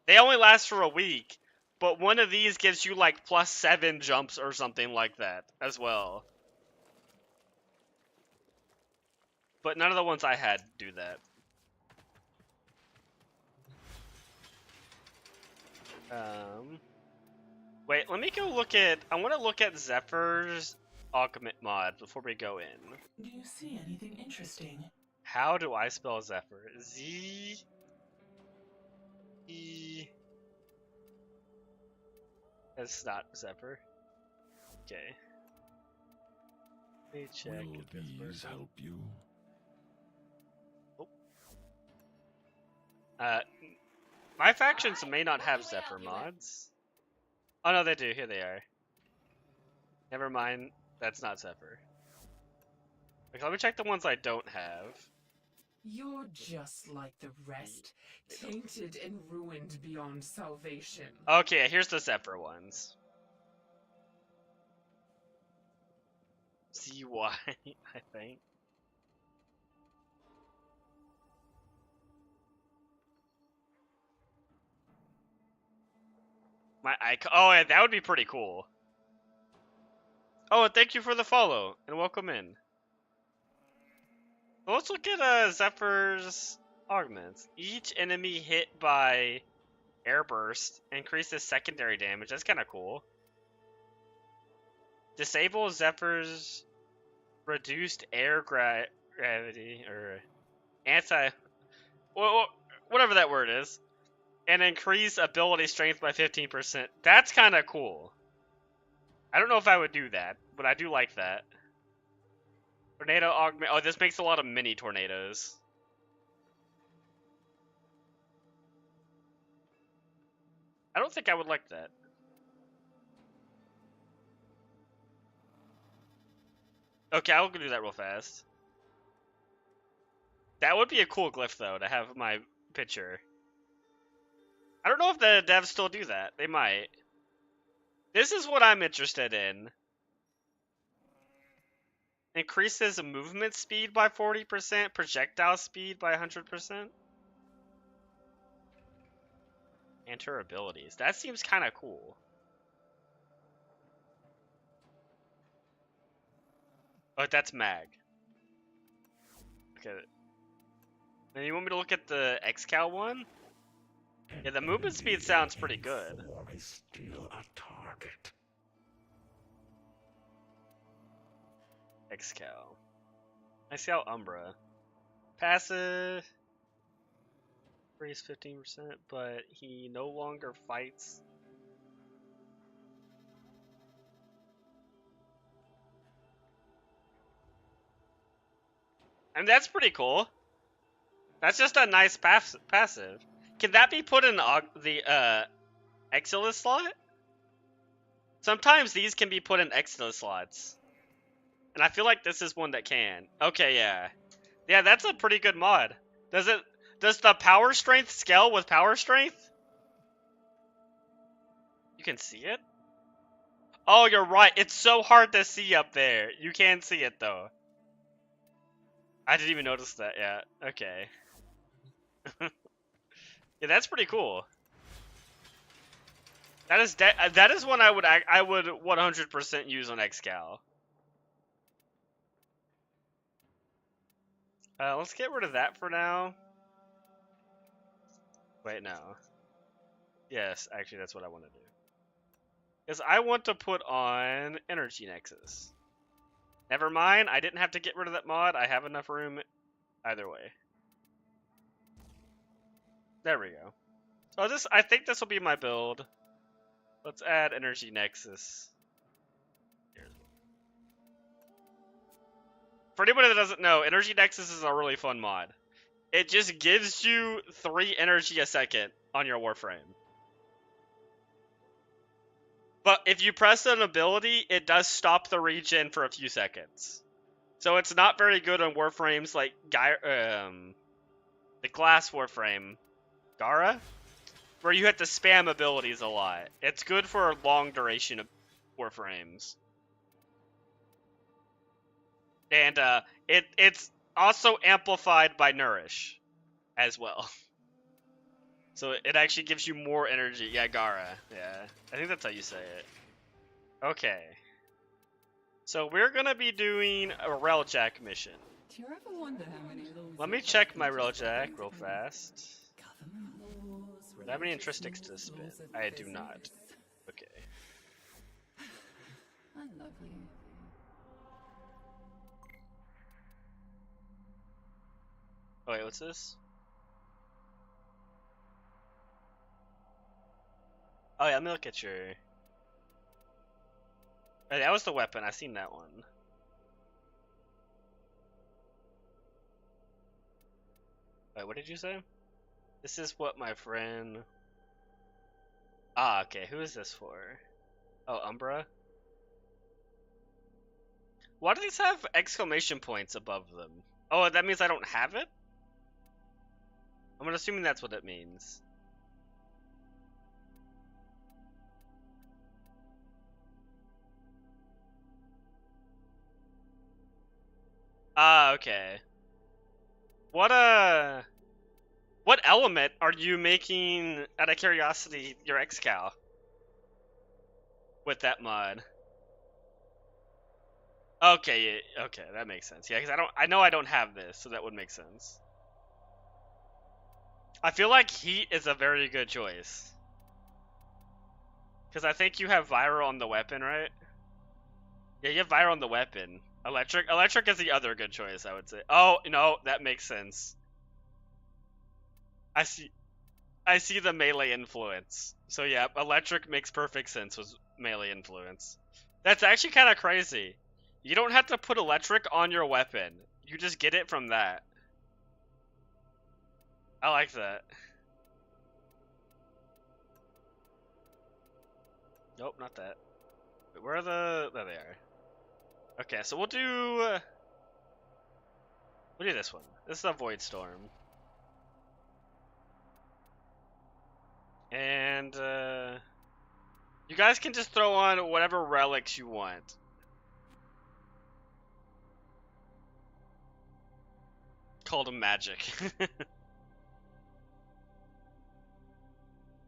S1: They only last for a week, but one of these gives you like +7 jumps or something like that as well. But none of the ones I had do that. Wait, let me go look at... I want to look at Zephyr's augment mod before we go in.
S10: Do you see anything interesting?
S1: How do I spell Zephyr? Z... E... That's not Zephyr. Okay. Let me check.
S9: Will these help you?
S1: My factions may not have Zephyr mods. Oh no, they do. Here they are. Never mind. That's not Zephyr. Okay, let me check the ones I don't have.
S10: You're just like the rest, tainted and ruined beyond salvation.
S1: Okay, here's the Zephyr ones. ZY, I think. My icon. Oh, yeah, that would be pretty cool. Oh, and thank you for the follow and welcome in. Well, let's look at Zephyr's augments. Each enemy hit by air burst increases secondary damage. That's kind of cool. Disable Zephyr's reduced air gravity or whatever that word is. And increase ability strength by 15%. That's kind of cool. I don't know if I would do that, but I do like that. Tornado augment. Oh, this makes a lot of mini tornadoes. I don't think I would like that. Okay, I'll go do that real fast. That would be a cool glyph, though, to have my picture. I don't know if the devs still do that. They might. This is what I'm interested in. Increases movement speed by 40%, projectile speed by 100%. And her abilities. That seems kind of cool. Oh, that's Mag. Okay. Then you want me to look at the Excal one? Yeah, the movement speed sounds pretty good.
S8: Steal a target.
S1: Excal. Excal Umbra. Passive. Freeze 15%, but he no longer fights. And that's pretty cool. That's just a nice passive. Can that be put in the Exilus slot? Sometimes these can be put in Exilus slots. And I feel like this is one that can. Okay, yeah. Yeah, that's a pretty good mod. Does the power strength scale with power strength? You can see it? Oh, you're right. It's so hard to see up there. You can see it though. I didn't even notice that. Yeah. Okay. Yeah, that's pretty cool. That is one I would 100% use on Excal. Let's get rid of that for now. Wait, no. Yes, actually, that's what I want to do. Is I want to put on Energy Nexus. Never mind, I didn't have to get rid of that mod. I have enough room either way. There we go. So I think this will be my build. Let's add Energy Nexus. For anybody that doesn't know, Energy Nexus is a really fun mod. It just gives you 3 energy a second on your Warframe. But if you press an ability, it does stop the regen for a few seconds. So it's not very good on Warframes like the Glass Warframe. Gara? where you have to spam abilities a lot. It's good for long duration of warframes. And it's also amplified by Nourish as well. So it actually gives you more energy. Yeah, Gara. Yeah. I think that's how you say it. Okay. So we're gonna be doing a Railjack mission.
S5: Do you ever wonder how many of those?
S1: Let me check my Railjack real fast. Do I have any intristics to spit? I do not. Okay.
S5: I love you.
S1: Oh wait, what's this? Oh yeah, let me look at your... Oh, that was the weapon, I seen that one. Wait, what did you say? This is what my friend... Ah, okay, who is this for? Oh, Umbra? Why do these have exclamation points above them? Oh, that means I don't have it? I'm assuming that's what it means. Ah, okay. What element are you making, out of curiosity, your Excal with that mod? Okay, yeah, okay, that makes sense. Yeah, because I know I don't have this, so that would make sense. I feel like heat is a very good choice. Because I think you have viral on the weapon, right? Yeah, you have viral on the weapon. Electric is the other good choice, I would say. Oh, no, that makes sense. I see the melee influence. So yeah, electric makes perfect sense with melee influence. That's actually kind of crazy. You don't have to put electric on your weapon. You just get it from that. I like that. Nope, not that. Wait, where are the... There they are. Okay, so we'll do this one. This is a Void Storm. And, you guys can just throw on whatever relics you want. Called a magic.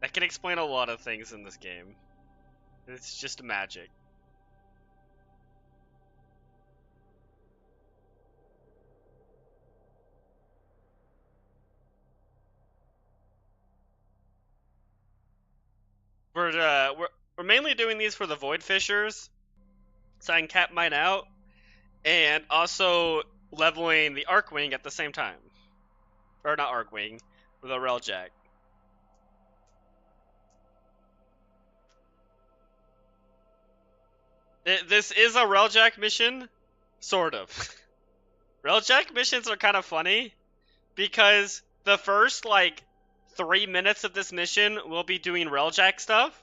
S1: That can explain a lot of things in this game. It's just magic. We're mainly doing these for the Void Fishers, so I can cap mine out, and also leveling the Archwing at the same time. Or not Archwing, with a Railjack. This is a Railjack mission, sort of. Railjack missions are kind of funny, because the first, 3 minutes of this mission will be doing Railjack stuff,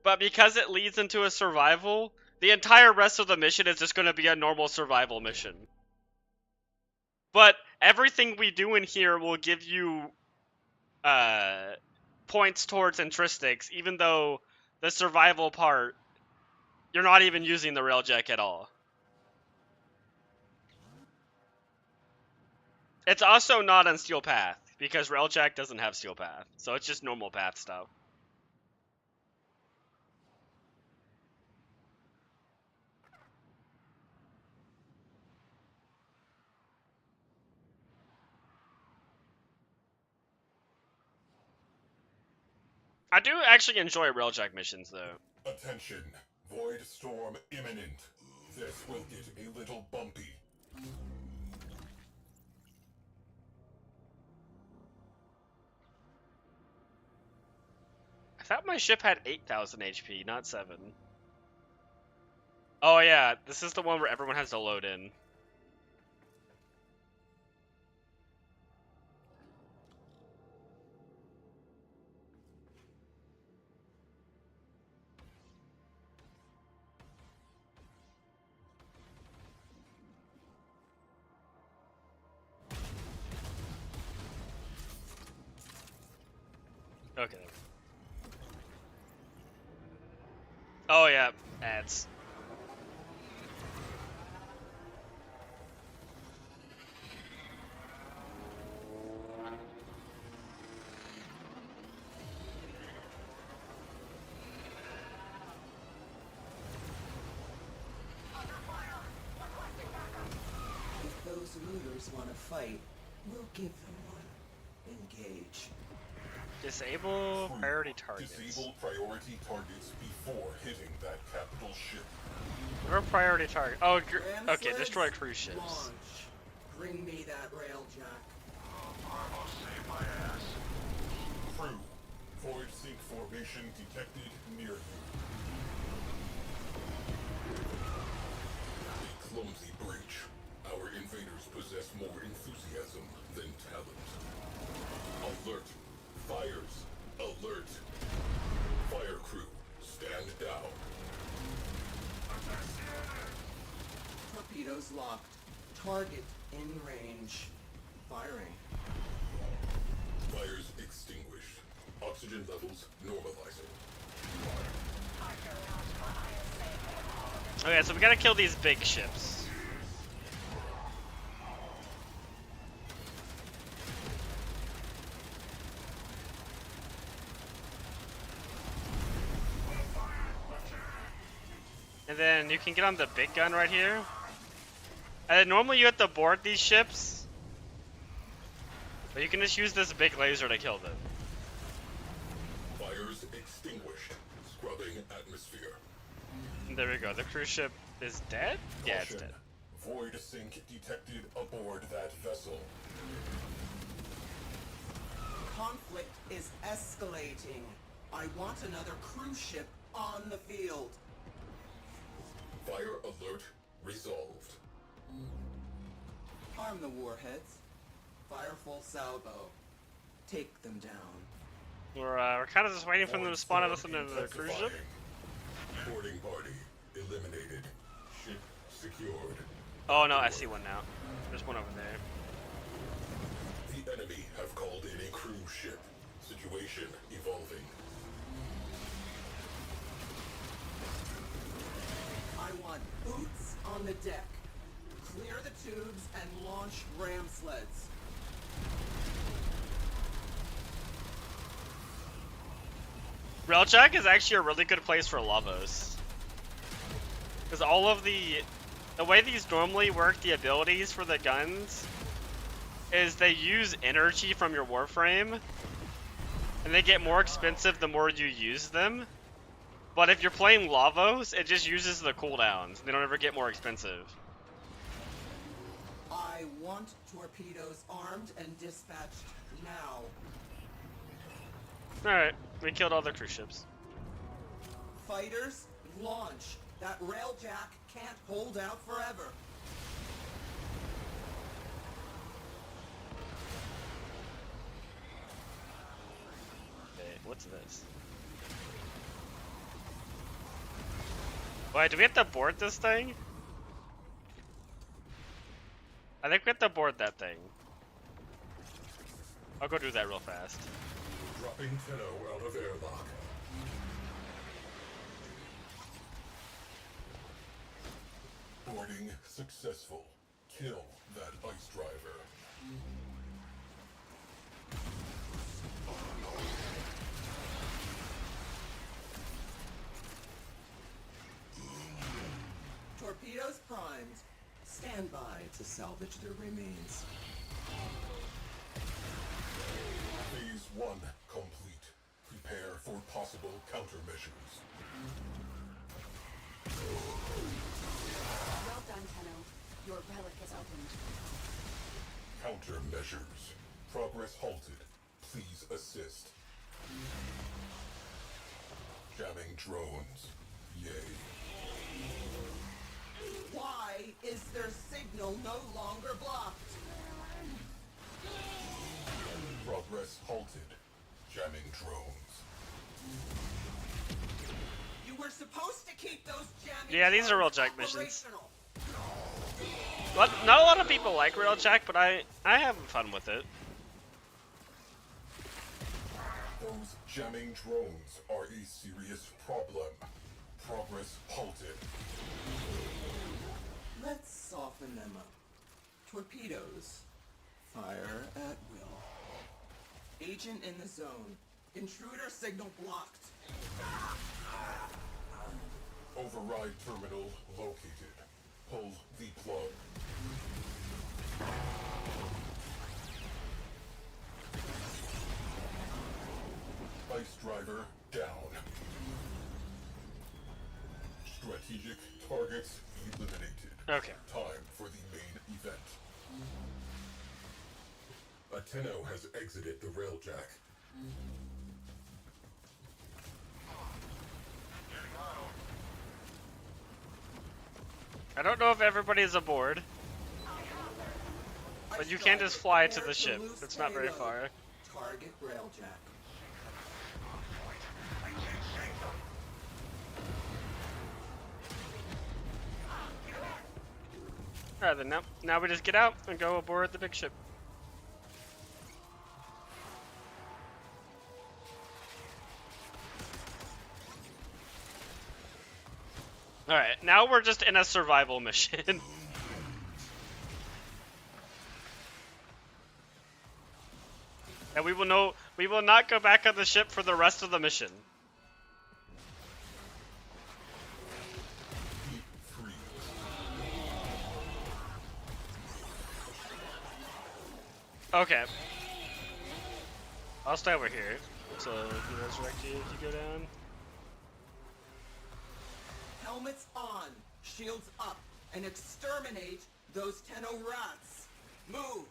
S1: but because it leads into a survival, the entire rest of the mission is just going to be a normal survival mission. But everything we do in here will give you points towards intristics, even though the survival part, you're not even using the Railjack at all. It's also not on Steel Path, because Railjack doesn't have Steel Path, so it's just normal path stuff. I do actually enjoy Railjack missions, though.
S8: Attention, Void Storm imminent. This will get a little bumpy.
S1: I thought my ship had 8,000 HP, not 7. Oh yeah, this is the one where everyone has to load in. Okay. Oh yeah, ads.
S11: If those looters want to fight, we'll give them one. Engage.
S1: Disable priority targets.
S8: Disable priority targets before hitting that capital ship.
S1: Or priority target. Oh, okay.
S11: Ramsleds,
S1: Destroy cruise ships.
S11: Launch. Bring me that railjack.
S8: I'll save my ass. Crew, void sink formation detected near you. A clumsy breach. Our invaders possess more enthusiasm than talent. Alert. Fires. Alert. Fire crew, stand down.
S11: Torpedoes locked. Target in range. Firing.
S8: Fires extinguished. Oxygen levels normalizing.
S1: Okay, so we gotta kill these big ships. And then you can get on the big gun right here. And then normally you have to board these ships. But you can just use this big laser to kill them.
S8: Fires extinguished. Scrubbing atmosphere.
S1: And there we go. The cruise ship is dead? Yeah, it's
S8: Caution.
S1: dead.
S8: Void sink detected aboard that vessel.
S11: Conflict is escalating. I want another cruise ship on the field.
S8: Fire alert resolved.
S11: Arm the warheads. Fire full salvo. Take them down.
S1: We're kind of just waiting for them to spawn at us into the cruise ship.
S8: Boarding party eliminated. Ship secured.
S1: Oh no, I see one now. There's one over there.
S8: The enemy have called in a cruise ship. Situation evolving.
S11: I want boots on the deck. Clear the tubes and launch ram sleds.
S1: Railjack is actually a really good place for Lavos. Because all of the way these normally work, the abilities for the guns, is they use energy from your Warframe, and they get more expensive the more you use them. But if you're playing Lavos, it just uses the cooldowns. They don't ever get more expensive.
S11: I want torpedoes armed and dispatched now.
S1: Alright, we killed all the cruise ships.
S11: Fighters, launch. That railjack can't hold out forever.
S1: Okay, what's this? Wait, do we have to board this thing? I think we have to board that thing. I'll go do that real fast.
S8: Dropping Tenno out of airlock. Boarding successful. Kill that ice driver.
S11: Torpedoes primed. Stand by to salvage their remains.
S8: Phase 1 complete. Prepare for possible countermeasures.
S2: Well done, Tenno. Your relic is opened.
S8: Countermeasures. Progress halted. Please assist. Jamming drones. Yay.
S11: Why is their signal no longer blocked?
S8: Progress halted. Jamming drones.
S11: You were supposed to keep those jamming
S1: Yeah, these are
S11: drones
S1: Railjack missions.
S11: operational.
S1: Not a lot of people like Railjack, but I have fun with it.
S8: Those jamming drones are a serious problem. Progress halted.
S11: Let's soften them up. Torpedoes. Fire at will. Agent in the zone. Intruder signal blocked.
S8: Override terminal located. Pull the plug. Ice driver down. Strategic targets eliminated.
S1: Okay.
S8: Time for the main event. Ateno has exited the railjack.
S1: I don't know if everybody's aboard, but you can just fly to the ship. It's not very far.
S11: Target railjack.
S1: Alright then, now we just get out and go aboard the big ship. Alright, now we're just in a survival mission. And we will not go back on the ship for the rest of the mission. Okay. I'll stay over here. So you resurrect you if you go down.
S11: Helmets on, shields up, and exterminate those Tenno rats. Move!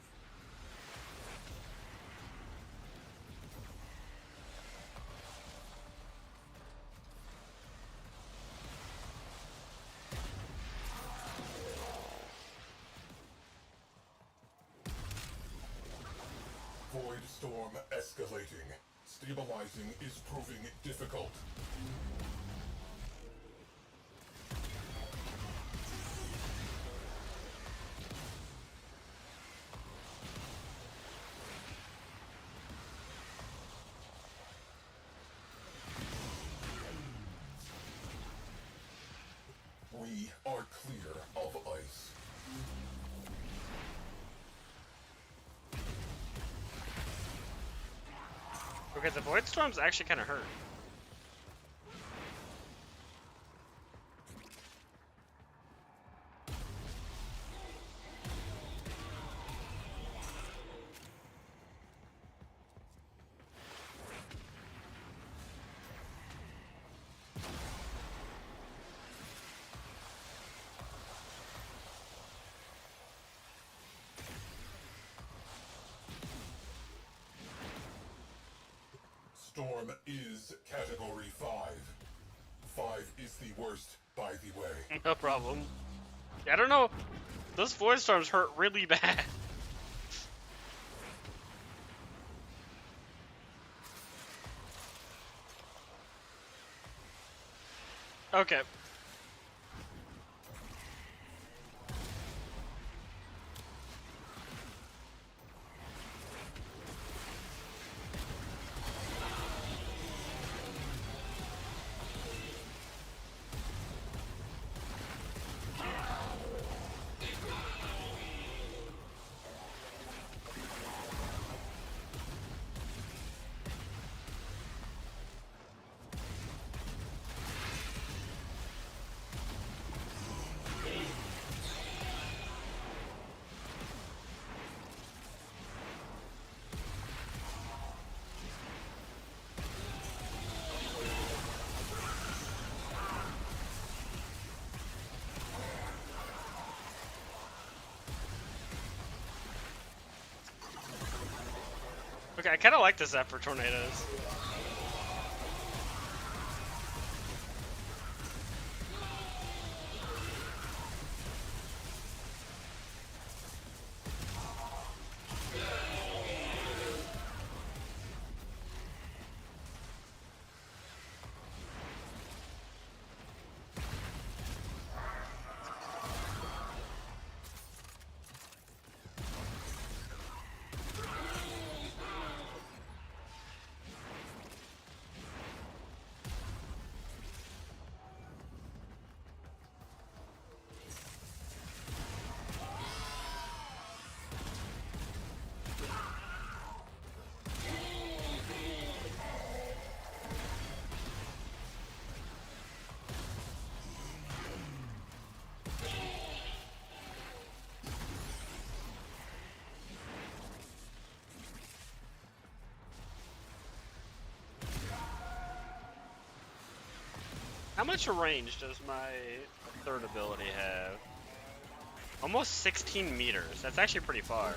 S8: Void storm escalating. Stabilizing is proving difficult. We are clear of ice.
S1: Okay, the Void Storm's actually kind of hurt.
S8: Storm is category 5. 5 is the worst, by the way.
S1: No problem. Yeah, I don't know. Those Void Storms hurt really bad. Okay. Okay, I kind of like the Zephyr Tornadoes. How much range does my third ability have? Almost 16 meters. That's actually pretty far.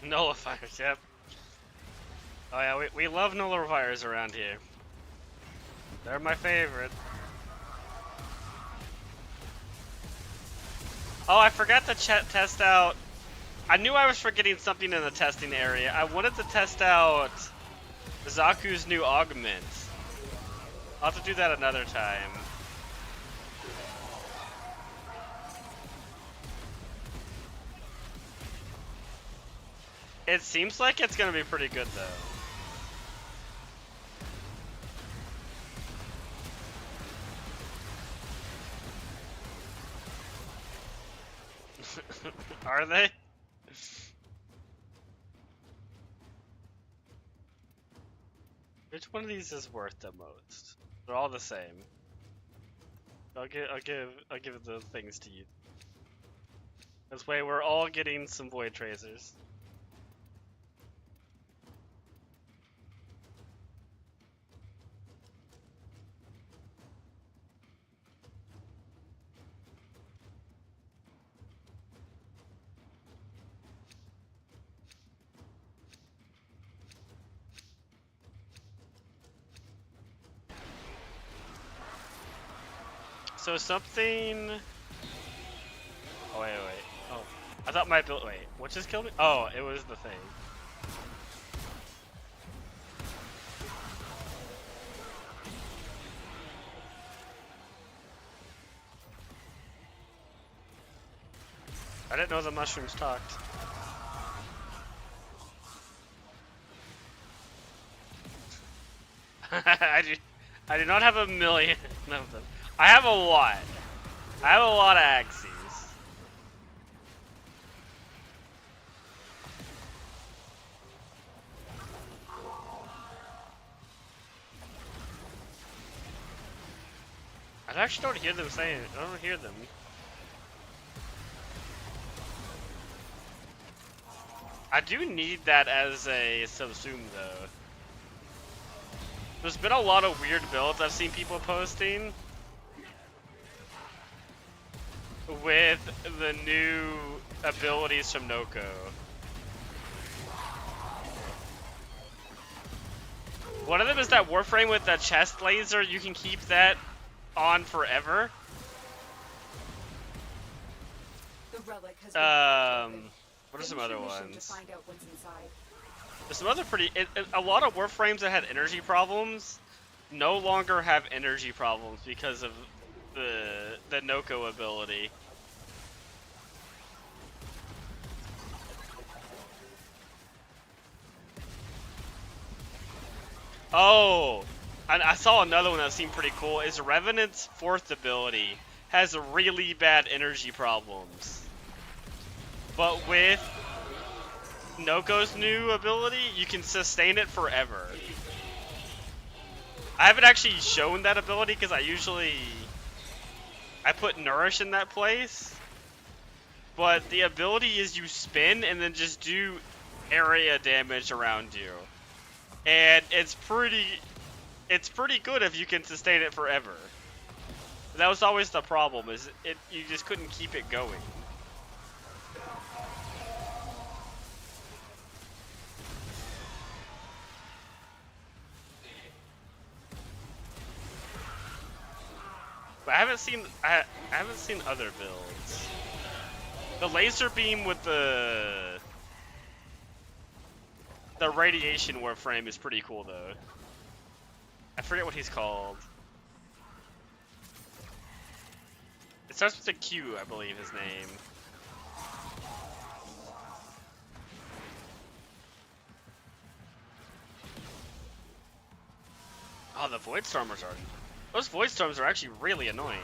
S1: Nullifiers, yep. Oh yeah, we love nullifiers around here. They're my favorite. Oh, I forgot to test out. I knew I was forgetting something in the testing area. I wanted to test out Zaku's new augment. I'll have to do that another time. It seems like it's gonna be pretty good though. Are they? Which one of these is worth the most? They're all the same. I'll give the things to you. This way we're all getting some Void Tracers. So something. Oh wait. Oh, I thought my ability. Wait, what just killed me? Oh, it was the thing. I didn't know the mushrooms talked. I do not have a million of them. I have a lot. I have a lot of axes. I actually don't hear them saying it. I don't hear them. I do need that as a subsume though. There's been a lot of weird builds I've seen people posting with the new abilities from Noko. One of them is that Warframe with the chest laser. You can keep that on forever.
S2: The relic has been
S1: what are some other ones?
S2: to find out what's inside.
S1: There's some other pretty. A lot of Warframes that had energy problems no longer have energy problems because of the Noko ability. Oh, I saw another one that seemed pretty cool. Is Revenant's fourth ability has really bad energy problems, but with Noko's new ability, you can sustain it forever. I haven't actually shown that ability because I put Nourish in that place, but the ability is you spin and then just do area damage around you, and it's pretty good if you can sustain it forever. That was always the problem, is you just couldn't keep it going. But I haven't seen other builds. The laser beam with the radiation Warframe is pretty cool though. I forget what he's called. It starts with a Q, I believe his name. Oh, the Void Stormers are... Those Void Storms are actually really annoying.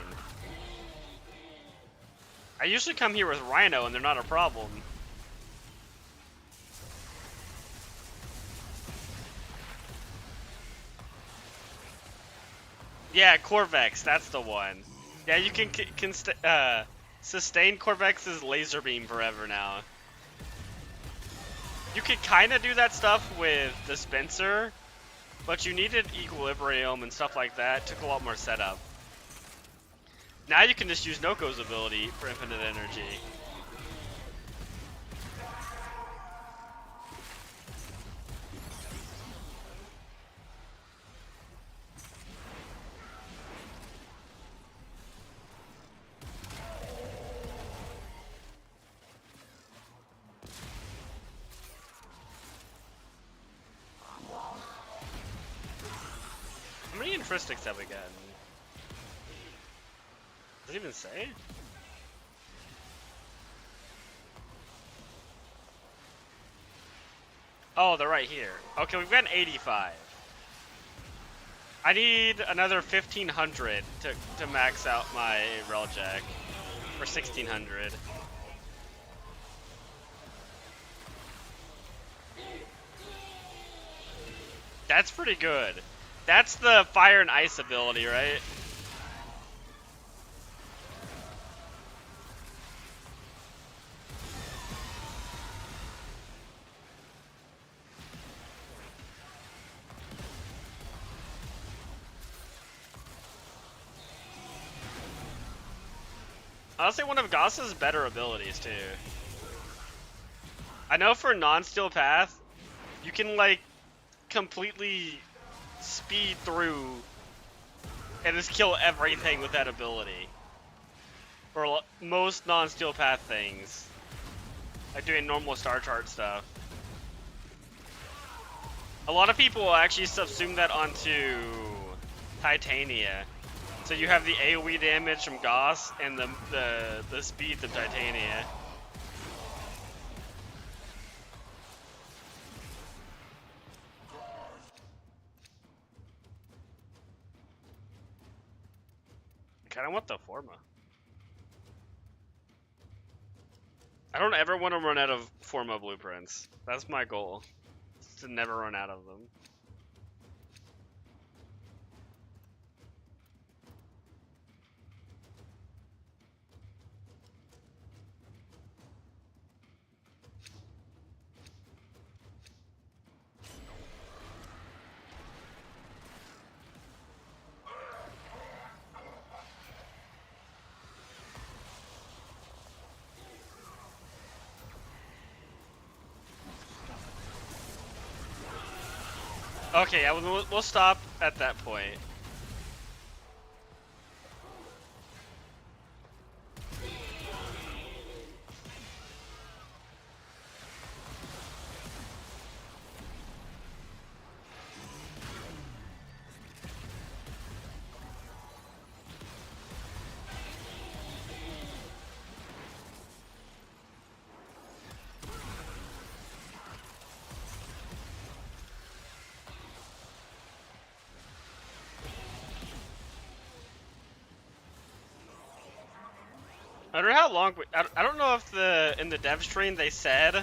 S1: I usually come here with Rhino and they're not a problem. Yeah, Corvex, that's the one. Yeah, you can sustain Corvex's laser beam forever now. You could kind of do that stuff with Dispenser, but you needed Equilibrium and stuff like that. Took a lot more setup. Now you can just use Noko's ability for infinite energy. How many Intristics have we gotten? Does it even say? Oh, they're right here. Okay, we've gotten 85. I need another 1,500 to max out my Railjack. Or 1,600. That's pretty good. That's the Fire and Ice ability, right? Honestly, one of Goss's better abilities, too. I know for non-steel path, you can, like, completely speed through and just kill everything with that ability. For most non-steel path things. Like doing normal star chart stuff. A lot of people will actually subsume that onto Titania. So you have the AoE damage from Goss and the speed of Titania. I kinda want the Forma. I don't ever want to run out of Forma blueprints. That's my goal. To never run out of them. Okay, yeah, we'll stop at that point. I don't know how long. I don't know if in the dev stream they said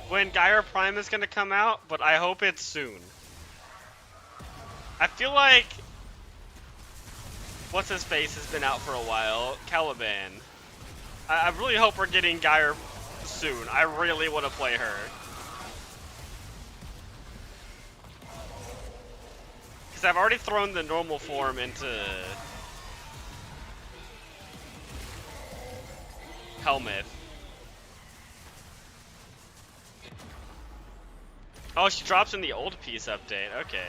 S1: when Gyre Prime is gonna come out, but I hope it's soon. I feel like what's his face has been out for a while, Caliban. I really hope we're getting Gyre soon. I really want to play her. Because I've already thrown the normal form into Helmet. Oh, she drops in the old piece update. Okay.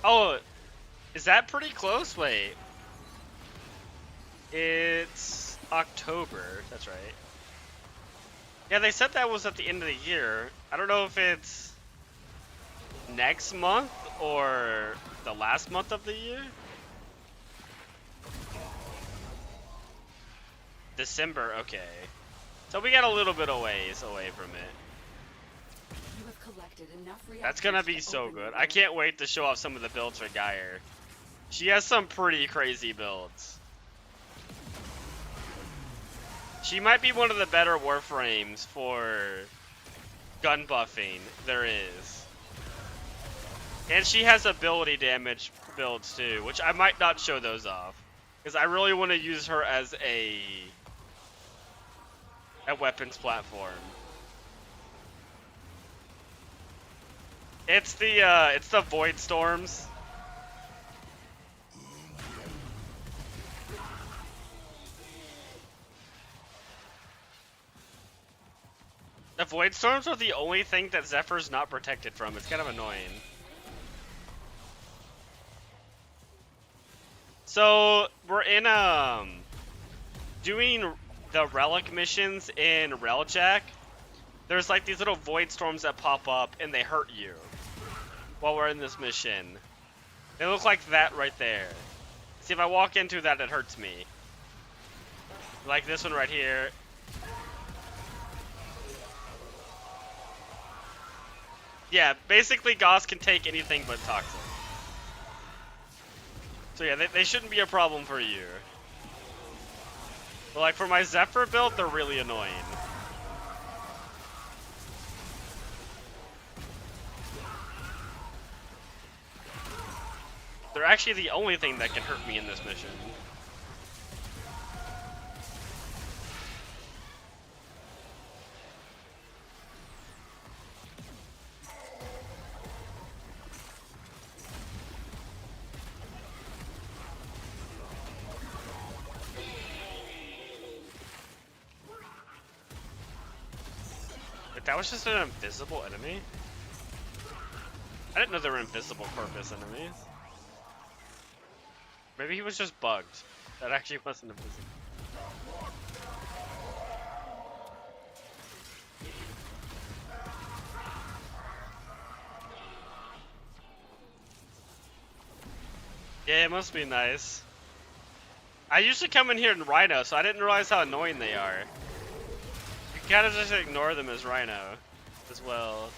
S1: Oh, is that pretty close? Wait. It's October. That's right. Yeah, they said that was at the end of the year. I don't know if it's next month or the last month of the year. December, okay. So we got a little bit of ways away from it.
S2: extracted enough reactors.
S1: That's gonna be
S2: to
S1: so
S2: open the
S1: good.
S2: door.
S1: I can't wait to show off some of the builds for Geyer. She has some pretty crazy builds. She might be one of the better Warframes for gun buffing there is. And she has ability damage builds too, which I might not show those off. Because I really want to use her as a weapons platform. It's the Void Storms. The Void Storms are the only thing that Zephyr's not protected from. It's kind of annoying. So we're in doing the relic missions in Railjack. There's like these little void storms that pop up and they hurt you while we're in this mission. They look like that right there. See, if I walk into that, it hurts me. Like this one right here. Yeah, basically Gauss can take anything but toxic. So yeah, they shouldn't be a problem for you. But like for my Zephyr build, they're really annoying. They're actually the only thing that can hurt me in this mission. That was just an invisible enemy? I didn't know there were invisible Corpus enemies. Maybe he was just bugged. That actually wasn't invisible. Yeah, it must be nice. I usually come in here in Rhino, so I didn't realize how annoying they are. You kind of just ignore them as Rhino as well.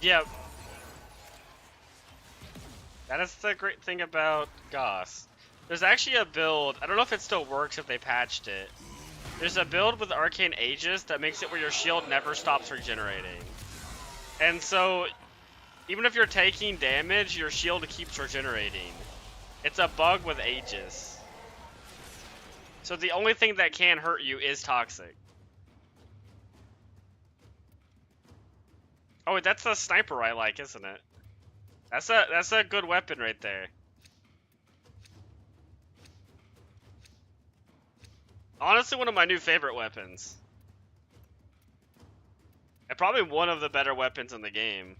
S1: Yeah. That is the great thing about Gauss. There's actually a build, I don't know if it still works if they patched it. There's a build with Arcane Aegis that makes it where your shield never stops regenerating. And so, even if you're taking damage, your shield keeps regenerating. It's a bug with Aegis. So the only thing that can hurt you is Toxic. Oh, wait, that's the sniper I like, isn't it? That's a good weapon right there. Honestly, one of my new favorite weapons. And probably one of the better weapons in the game.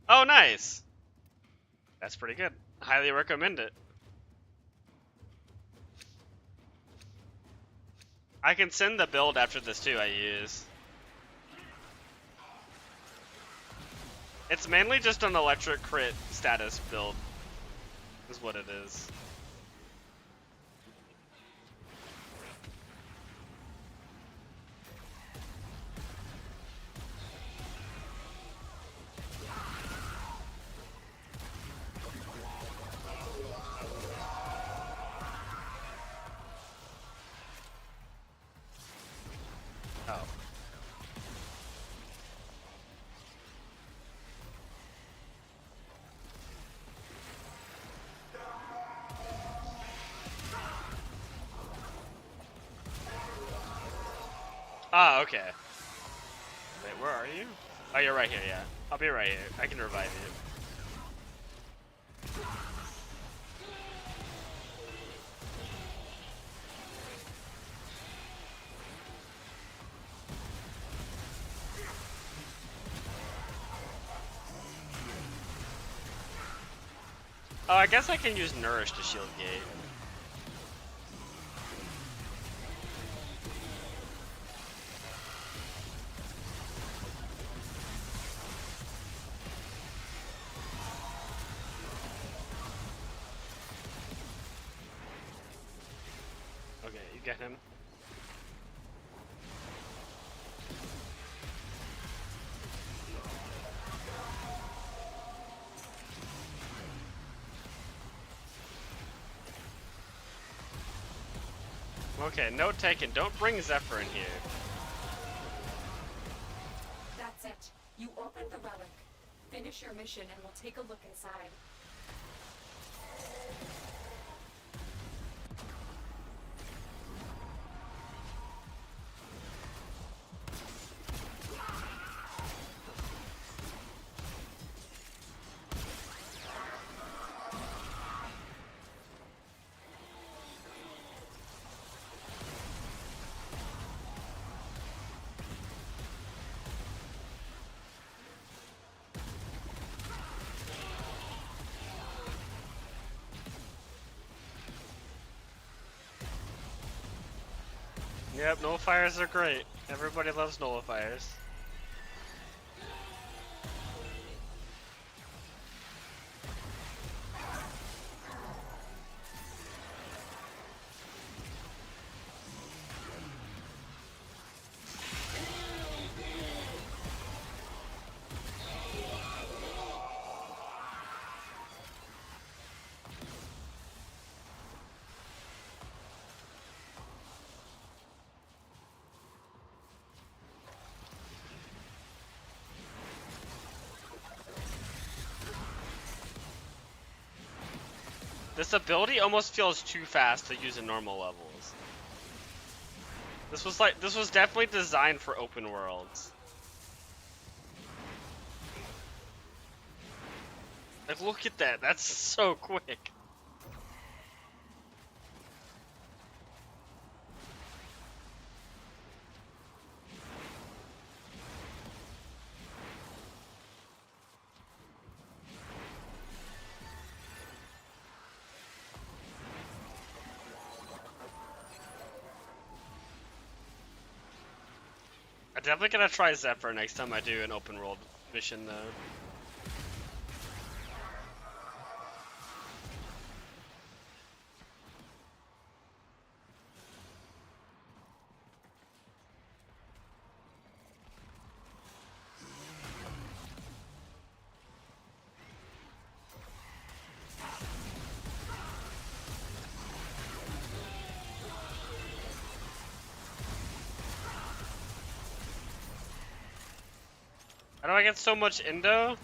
S1: Oh, nice. That's pretty good. Highly recommend it. I can send the build after this too, I use. It's mainly just an electric crit status build, is what it is. Oh. Ah, okay. Wait, where are you? Oh, you're right here, yeah. I'll be right here. I can revive you. Oh, I guess I can use Nourish to shield gate. Okay, you get him. Okay, note taken. Don't bring Zephyr in here.
S2: That's it. You opened the relic. Finish your mission and we'll take a look inside.
S1: Yep, nullifiers are great. Everybody loves nullifiers. This ability almost feels too fast to use in normal levels. This was definitely designed for open worlds. Like, look at that. That's so quick. I'm definitely gonna try Zephyr next time I do an open world mission though. How do I get so much Indo?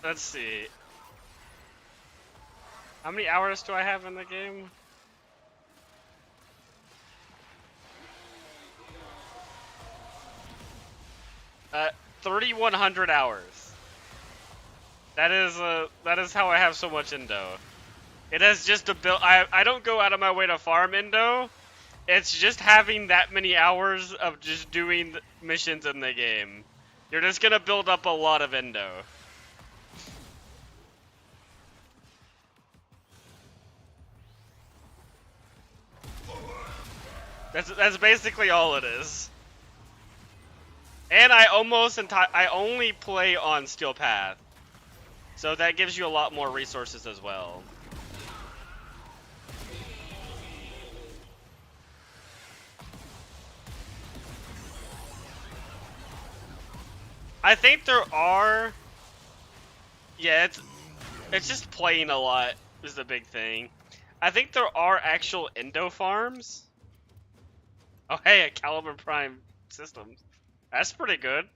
S1: Let's see. How many hours do I have in the game? 3,100 hours. That is how I have so much Indo. It has just a build. I don't go out of my way to farm Indo. It's just having that many hours of just doing missions in the game. You're just gonna build up a lot of Indo. That's basically all it is. And I only play on Steel Path, so that gives you a lot more resources as well. I think there are. Yeah, it's just playing a lot is the big thing. I think there are actual Indo farms. Oh hey, a Caliber Prime Systems. That's pretty good.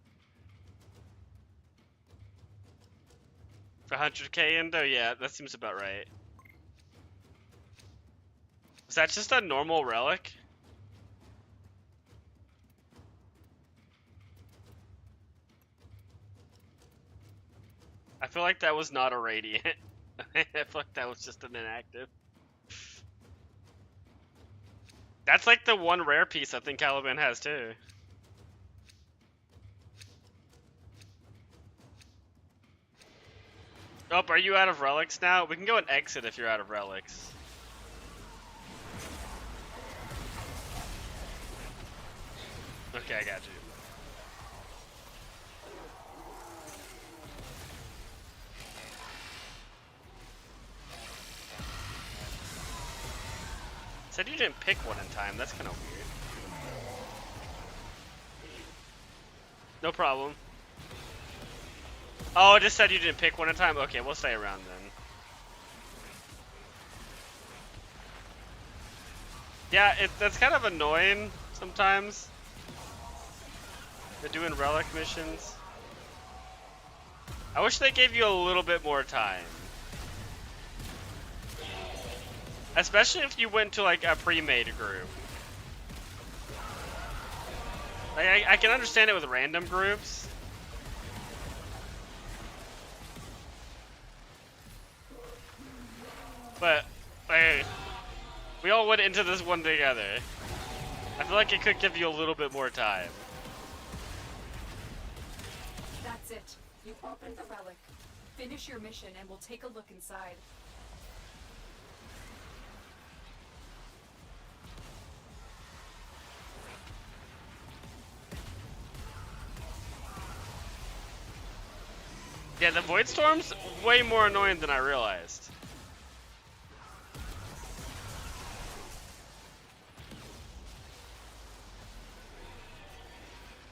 S1: For 100k Indo, yeah, that seems about right. Is that just a normal relic? I feel like that was not a Radiant. I feel like that was just an inactive. That's like the one rare piece I think Caliban has too. Oh, are you out of relics now? We can go and exit if you're out of relics. Okay, I got you. Said you didn't pick one in time. That's kind of weird. No problem. Oh, it just said you didn't pick one in time? Okay, we'll stay around then. Yeah, that's kind of annoying sometimes. They're doing relic missions. I wish they gave you a little bit more time. Especially if you went to like a pre-made group. Like, I can understand it with random groups. But, like, we all went into this one together. I feel like it could give you a little bit more time.
S2: That's it. You opened the relic. Finish your mission and we'll take a look inside.
S1: Yeah, the Void Storm's way more annoying than I realized.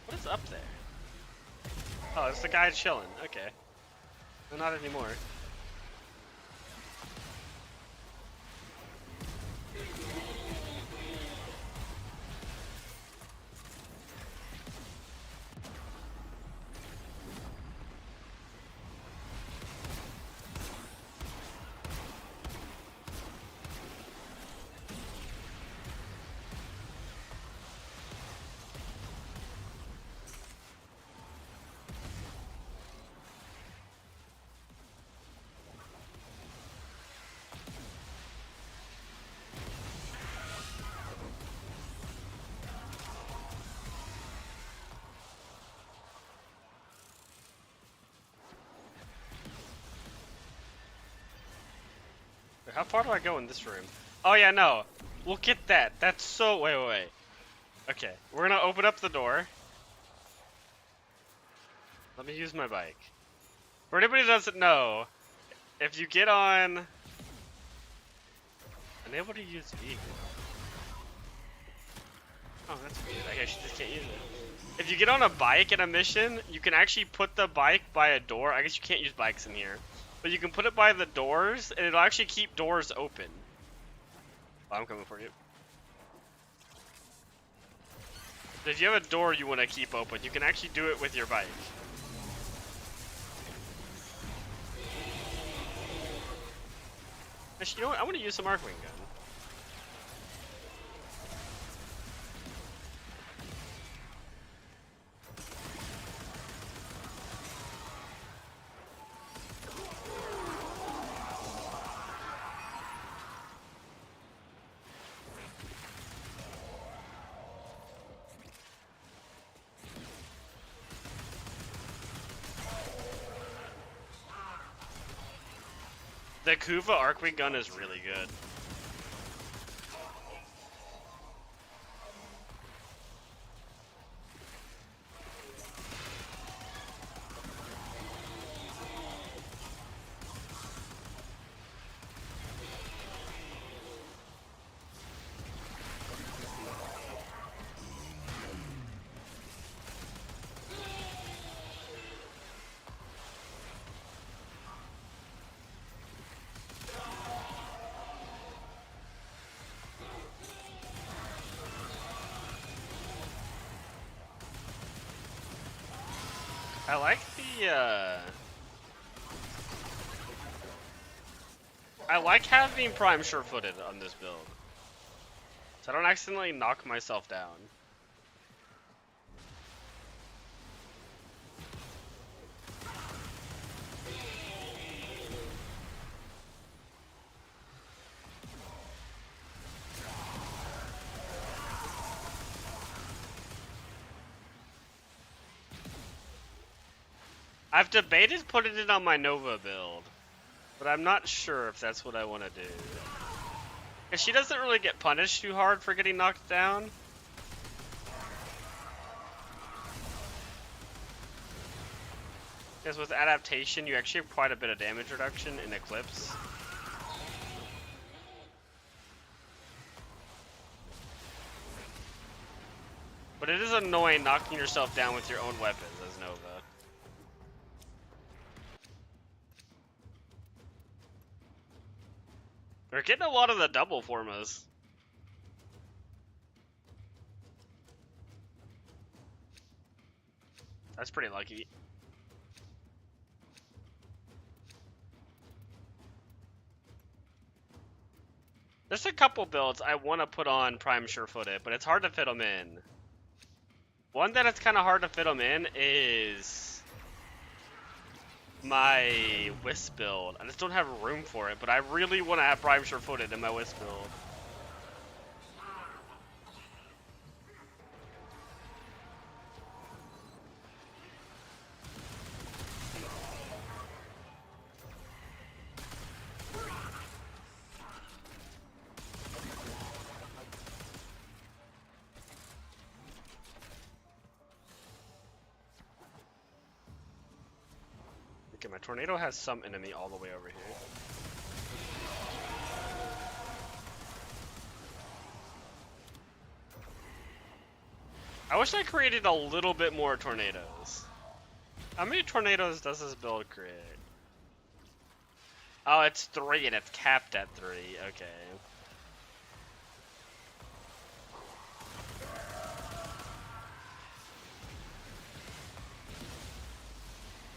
S1: What is up there? Oh, it's the guy chilling. Okay. No, not anymore. How far do I go in this room? Oh yeah, no. Look at that. That's so... Wait. Okay, we're gonna open up the door. Let me use my bike. For anybody who doesn't know, if you get on... Unable to use vehicle. Oh, that's weird. I guess you just can't use it. If you get on a bike in a mission, you can actually put the bike by a door. I guess you can't use bikes in here. But you can put it by the doors, and it'll actually keep doors open. Oh, I'm coming for you. If you have a door you want to keep open, you can actually do it with your bike. Actually, you know what? I want to use some Arcwing gun. The Kuva Arcwing gun is really good. I like the, I like having Prime sure-footed on this build. So I don't accidentally knock myself down. I've debated putting it on my Nova build. But I'm not sure if that's what I want to do. And she doesn't really get punished too hard for getting knocked down. Because with adaptation, you actually have quite a bit of damage reduction in Eclipse. But it is annoying knocking yourself down with your own weapons as Nova. We're getting a lot of the double formas. That's pretty lucky. There's a couple builds I want to put on Prime Sure-Footed, but it's hard to fit them in. One that it's kind of hard to fit them in is my Wisp build. I just don't have room for it, but I really want to have Prime Sure-Footed in my Wisp build. Okay, my tornado has some enemy all the way over here. I wish I created a little bit more tornadoes. How many tornadoes does this build create? Oh, it's 3 and it's capped at 3. Okay.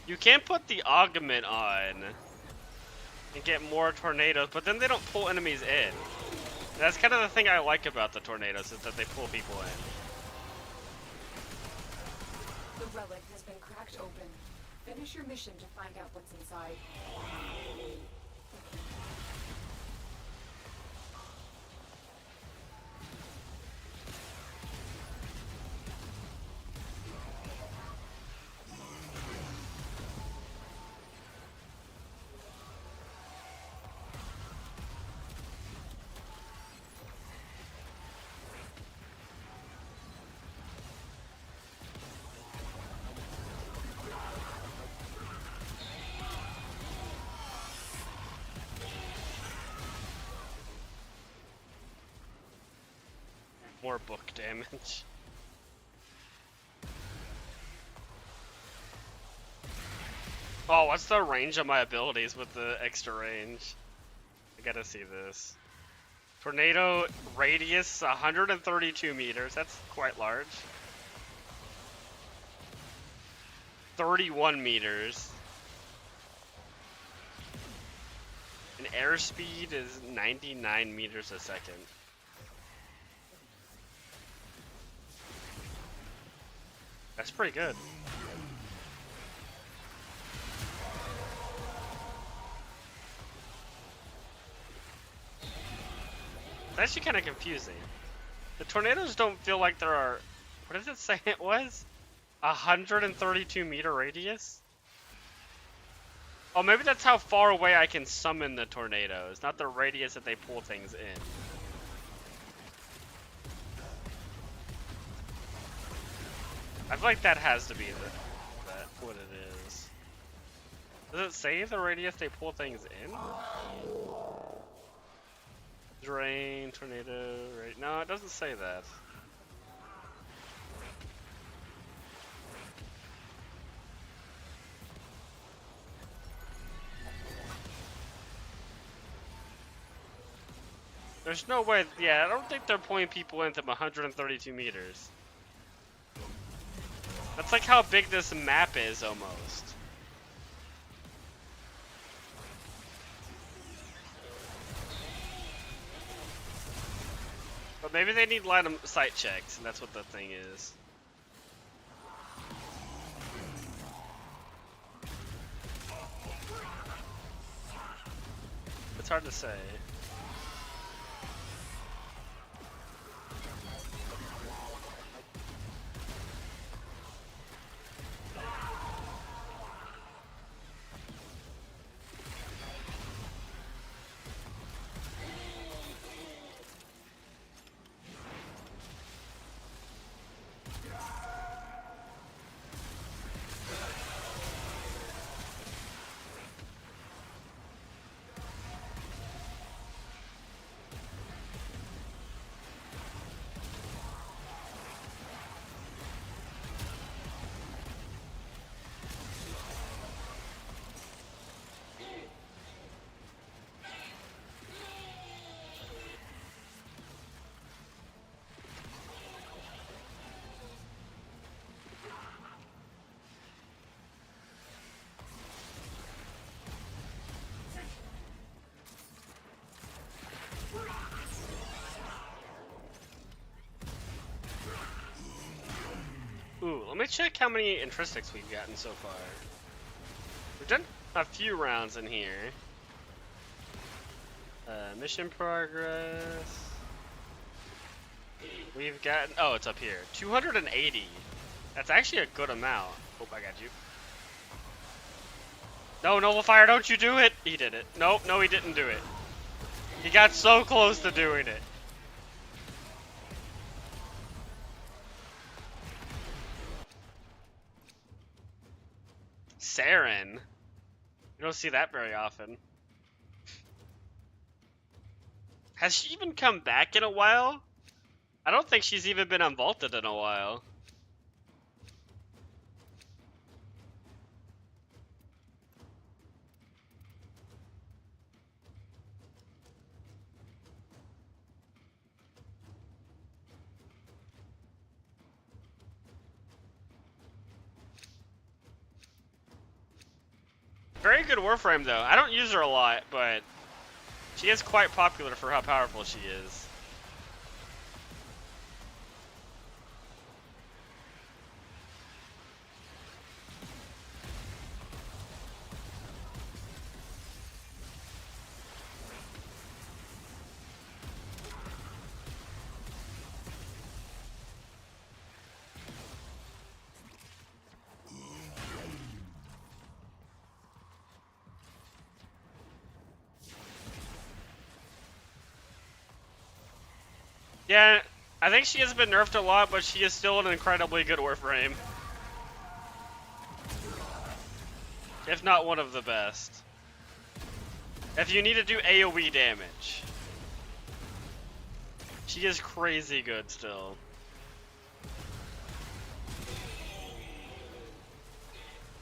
S1: You can put the augment on and get more tornadoes, but then they don't pull enemies in. That's kind of the thing I like about the tornadoes, is that they pull people in.
S2: The relic has been cracked open. Finish your mission to find out what's inside.
S1: More book damage. Oh, what's the range of my abilities with the extra range? I gotta see this. Tornado radius 132 meters. That's quite large. 31 meters. And airspeed is 99 meters a second. That's pretty good. It's actually kind of confusing. The tornadoes don't feel like there are... What did it say it was? 132 meter radius? Oh, maybe that's how far away I can summon the tornadoes, not the radius that they pull things in. I feel like that has to be what it is. Does it say the radius they pull things in? Drain, tornado, right? No, it doesn't say that. There's no way, yeah, I don't think they're pulling people in from 132 meters. That's like how big this map is, almost. But maybe they need line of sight checks, and that's what the thing is. It's hard to say. me check how many intrinsics we've gotten so far. We've done a few rounds in here. Mission progress. We've gotten, oh, it's up here. 280. That's actually a good amount. Oh, I got you. No, Nullifier, don't you do it! He did it. Nope, no, he didn't do it. He got so close to doing it. Saren. You don't see that very often. Has she even come back in a while? I don't think she's even been unvaulted in a while. Very good Warframe though. I don't use her a lot, but she is quite popular for how powerful she is. Yeah, I think she has been nerfed a lot, but she is still an incredibly good Warframe. If not one of the best. If you need to do AoE damage. She is crazy good still.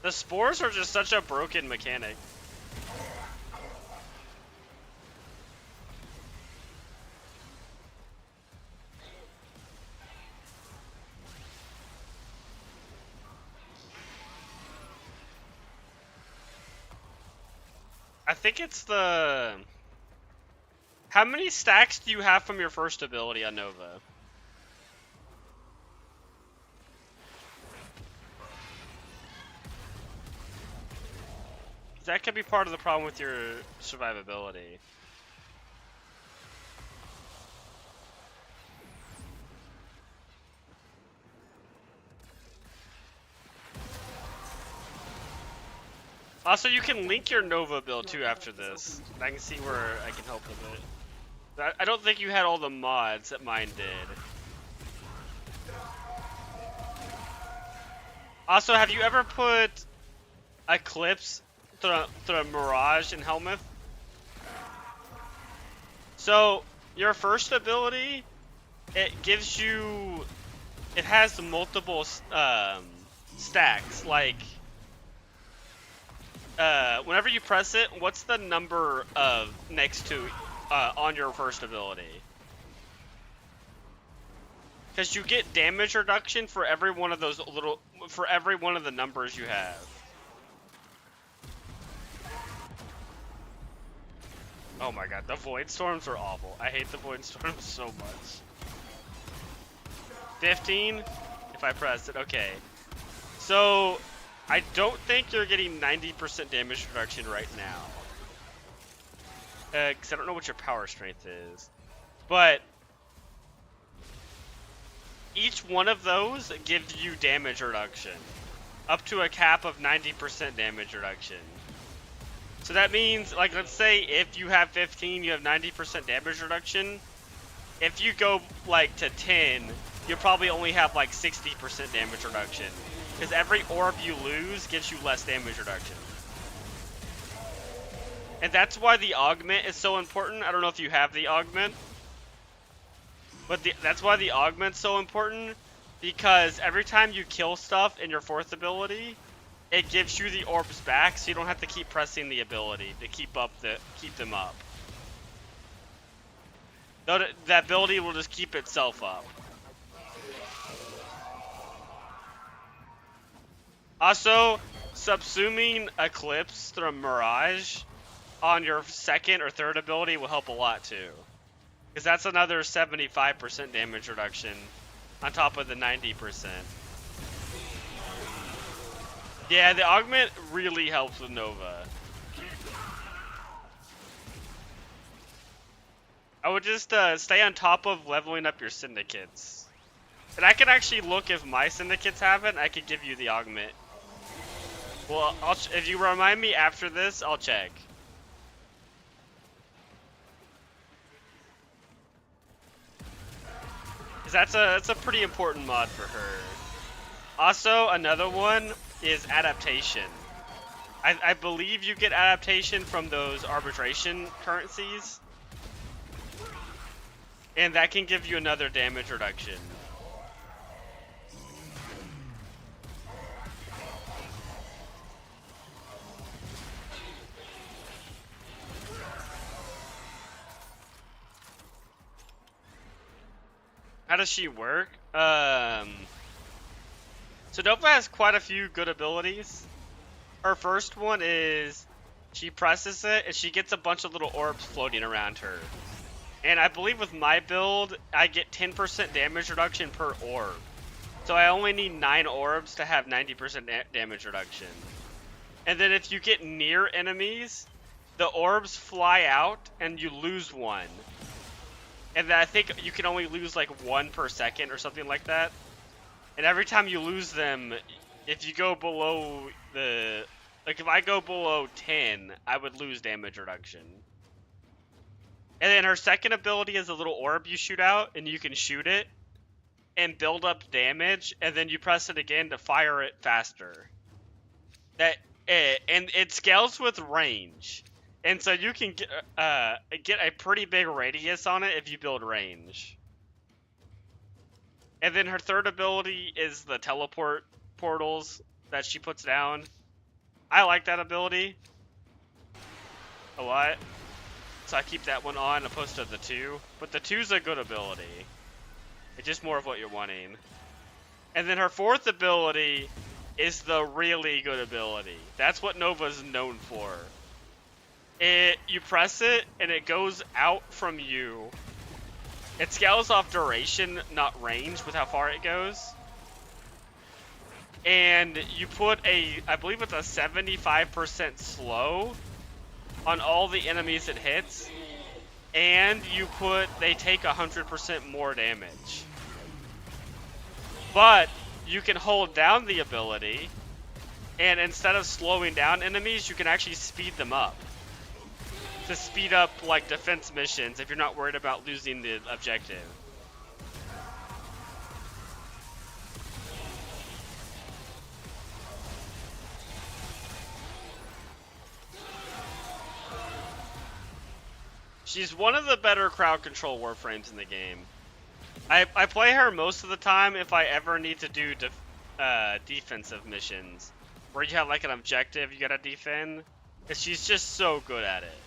S1: The spores are just such a broken mechanic. I think it's the... How many stacks do you have from your first ability on Nova? That could be part of the problem with your survivability. Also, you can link your Nova build too after this. I can see where I can help with it. I don't think you had all the mods that mine did. Also, have you ever put Eclipse through Mirage in Helmuth? So, your first ability, it gives you... It has multiple stacks, like... whenever you press it, what's the number of next to on your first ability? Because you get damage reduction for every one of those for every one of the numbers you have. Oh my god, the Void Storms are awful. I hate the Void Storms so much. 15? If I press it, okay. So, I don't think you're getting 90% damage reduction right now. Because I don't know what your power strength is. But each one of those gives you damage reduction. Up to a cap of 90% damage reduction. So that means, like, let's say if you have 15, you have 90% damage reduction. If you go, like, to 10, you'll probably only have, like, 60% damage reduction. Because every orb you lose gives you less damage reduction. And that's why the augment is so important. I don't know if you have the augment. But that's why the augment's so important. Because every time you kill stuff in your fourth ability, it gives you the orbs back, so you don't have to keep pressing the ability to keep them up. That ability will just keep itself up. Also, subsuming Eclipse through Mirage on your second or third ability will help a lot too. Because that's another 75% damage reduction on top of the 90%. Yeah, the augment really helps with Nova. I would just stay on top of leveling up your syndicates. And I can actually look if my syndicates have it, I could give you the augment. Well, if you remind me after this, I'll check. 'Cause that's a pretty important mod for her. Also, another one is adaptation. I believe you get adaptation from those arbitration currencies. And that can give you another damage reduction. How does she work? So Nova has quite a few good abilities. Her first one is she presses it and she gets a bunch of little orbs floating around her. And I believe with my build, I get 10% damage reduction per orb. So I only need 9 orbs to have 90% damage reduction. And then if you get near enemies, the orbs fly out and you lose 1. And then I think you can only lose like 1 per second or something like that. And every time you lose them, if you go below the... Like if I go below 10, I would lose damage reduction. And then her second ability is a little orb you shoot out, and you can shoot it and build up damage, and then you press it again to fire it faster. And it scales with range. And so you can get a pretty big radius on it if you build range. And then her third ability is the teleport portals that she puts down. I like that ability a lot. So I keep that one on opposed to the 2. But the 2's a good ability. It's just more of what you're wanting. And then her fourth ability is the really good ability. That's what Nova's known for. You press it, and it goes out from you. It scales off duration, not range, with how far it goes. And you put I believe it's a 75% slow on all the enemies it hits. And they take 100% more damage. But you can hold down the ability, and instead of slowing down enemies, you can actually speed them up. To speed up like defense missions if you're not worried about losing the objective. She's one of the better crowd control warframes in the game. I play her most of the time if I ever need to do defensive missions. Where you have like an objective you gotta defend. And she's just so good at it.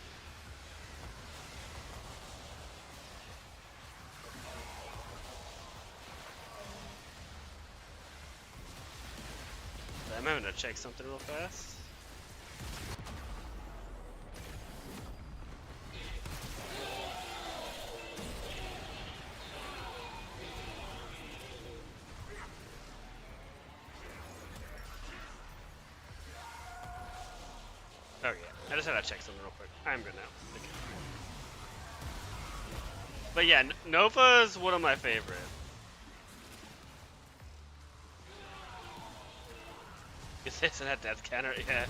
S1: I'm having to check something real fast. Oh yeah, I just had to check something real quick. I'm good now. Okay. But yeah, Nova's one of my favorite. Isn't that death counter? Yeah.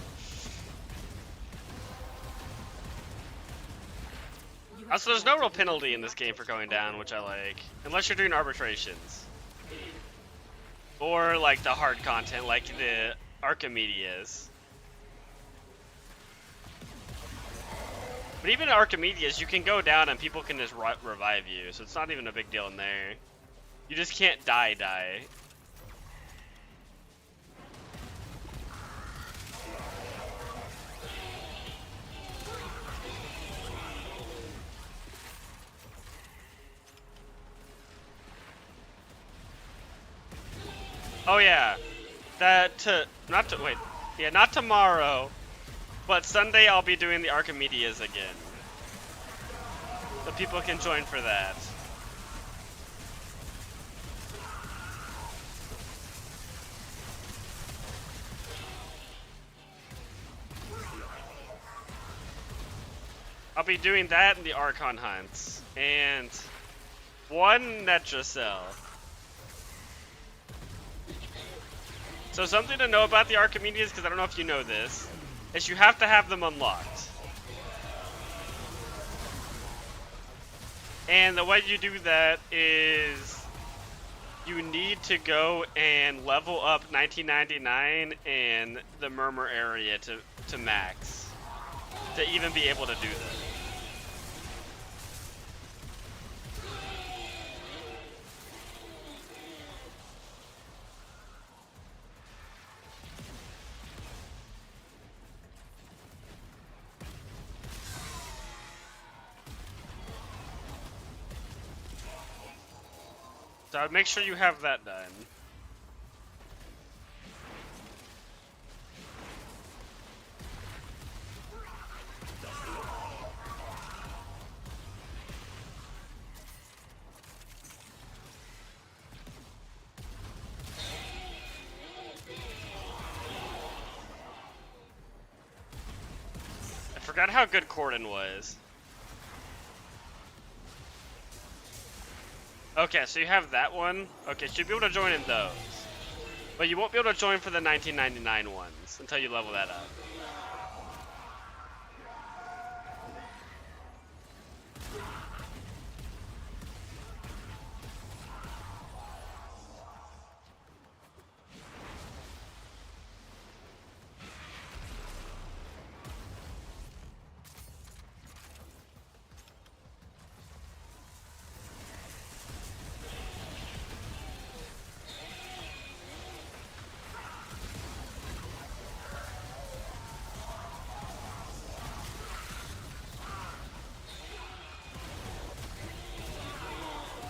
S1: Also, there's no real penalty in this game for going down, which I like. Unless you're doing arbitrations. Or like the hard content, like the Archimedes. But even in Archimedes, you can go down and people can just revive you, so it's not even a big deal in there. You just can't die. Oh yeah, not tomorrow, but Sunday I'll be doing the Archimedes again. So people can join for that. I'll be doing that in the Archon hunts and one Netra cell. So something to know about the Archimedes, because I don't know if you know this, is you have to have them unlocked. And the way you do that is you need to go and level up 1999 and the Murmur area to max to even be able to do that. So make sure you have that done. I forgot how good Corden was. Okay, so you have that one. Okay, so you'll be able to join in those. But you won't be able to join for the 1999 ones until you level that up.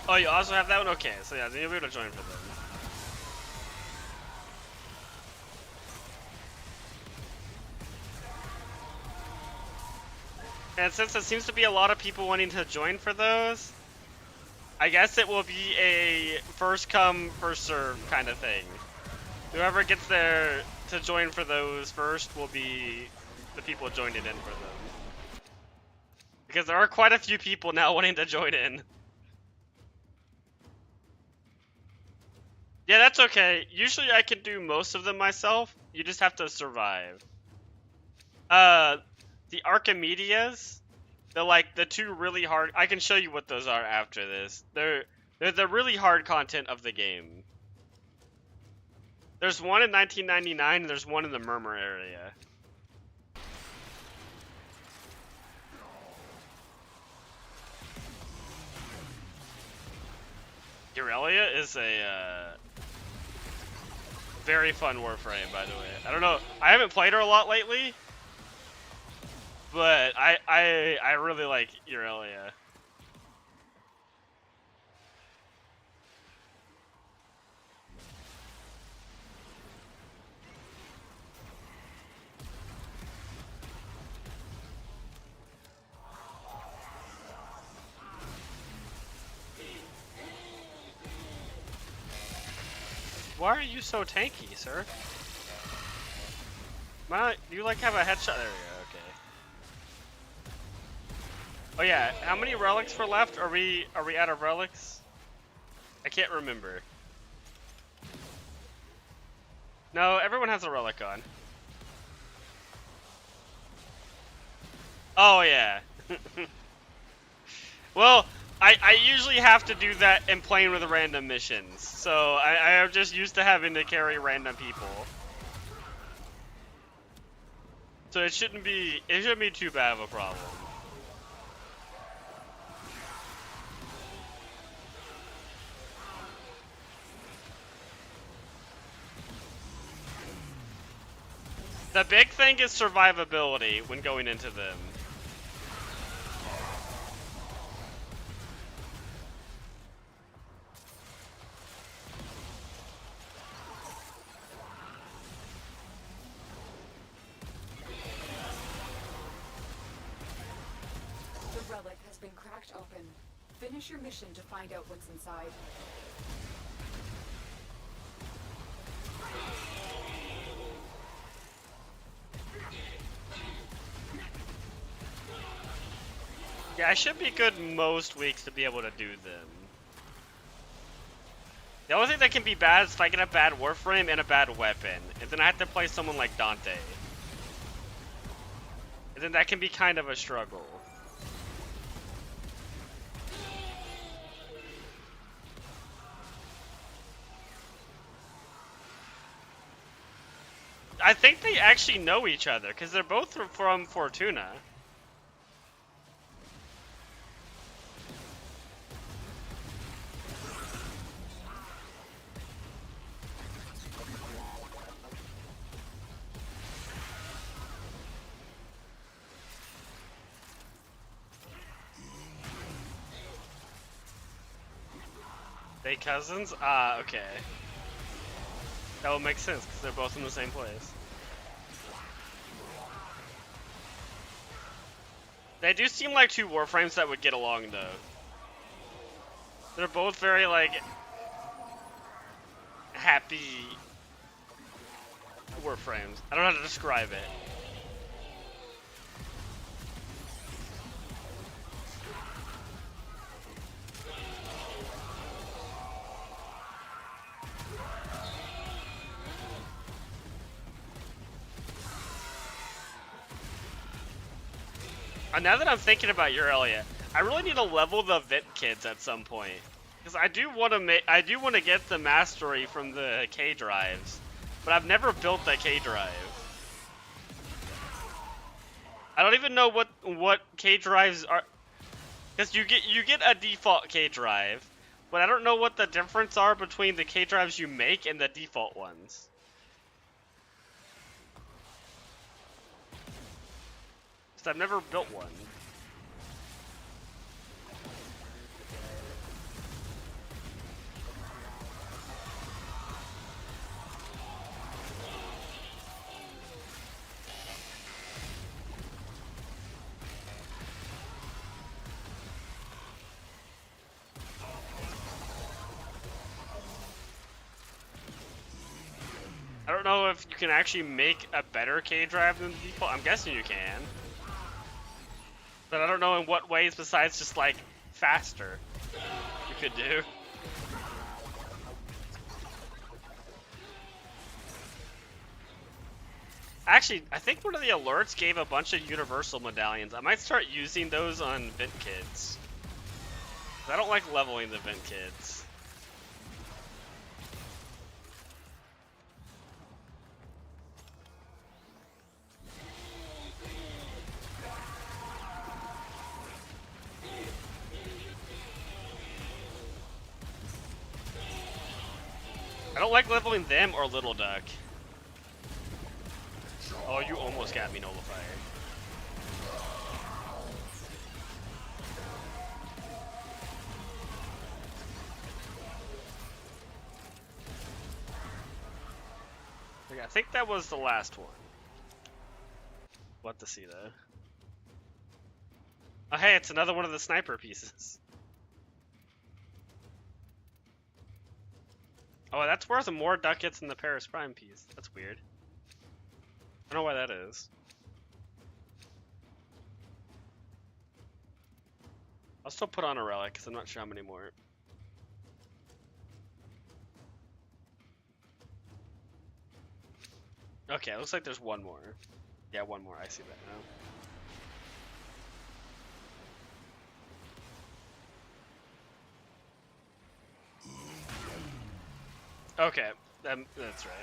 S1: Oh, you also have that one? Okay, so yeah, then you'll be able to join for them. And since it seems to be a lot of people wanting to join for those, I guess it will be a first come, first serve kind of thing. Whoever gets there to join for those first will be the people joining in for them. Because there are quite a few people now wanting to join in. Yeah, that's okay. Usually I can do most of them myself. You just have to survive. The Archimedes, they're like the two really hard. I can show you what those are after this. They're the really hard content of the game. There's one in 1999 and there's one in the Murmur area. Aurelia is a very fun Warframe, by the way. I don't know. I haven't played her a lot lately, but I really like Aurelia. Why are you so tanky, sir? You like have a headshot? There we go, okay. Oh yeah, how many relics were left? Are we out of relics? I can't remember. No, everyone has a relic on. Oh yeah. Well, I usually have to do that in playing with random missions, so I am just used to having to carry random people. So it shouldn't be too bad of a problem. The big thing is survivability when going into them.
S2: The relic has been cracked open. Finish your mission to find out what's inside.
S1: Yeah, I should be good most weeks to be able to do them. The only thing that can be bad is if I get a bad Warframe and a bad weapon, and then I have to play someone like Dante. And then that can be kind of a struggle. I think they actually know each other, because they're both from Fortuna. They cousins? Ah, okay. That would make sense, because they're both in the same place. They do seem like two Warframes that would get along, though. They're both very, like, happy Warframes. I don't know how to describe it. Now that I'm thinking about Aurelia, I really need to level the Vent kids at some point, because I do want to get the mastery from the K drives, but I've never built the K drive. I don't even know what K drives are, because you get a default K drive, but I don't know what the difference are between the K drives you make and the default ones. I've never built one. I don't know if you can actually make a better K drive than the default. I'm guessing you can. But I don't know in what ways besides just, like, faster you could do. Actually, I think one of the alerts gave a bunch of universal medallions. I might start using those on Vent Kids. I don't like leveling the Vent Kids. I don't like leveling them or Little Duck. Oh, you almost got me, Nullifier. Okay, I think that was the last one. What to see though. Oh hey, it's another one of the sniper pieces. Oh, that's worth more ducats than the Paris Prime piece. That's weird. I don't know why that is. I'll still put on a relic, because I'm not sure how many more. Okay, it looks like there's one more. Yeah, one more. I see that now. Okay, that's right.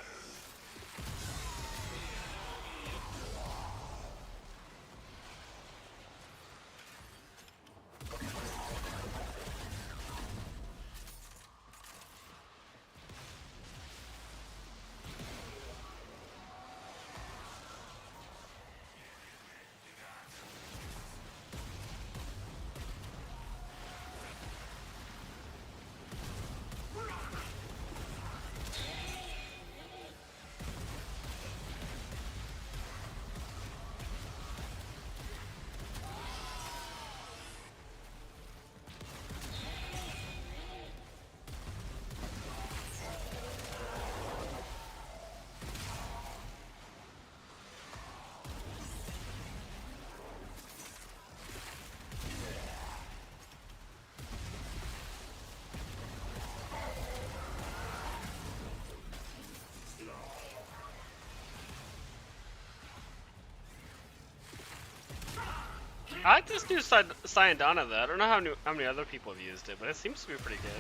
S1: I like this new Syandana though. I don't know how many other people have used it, but it seems to be pretty good.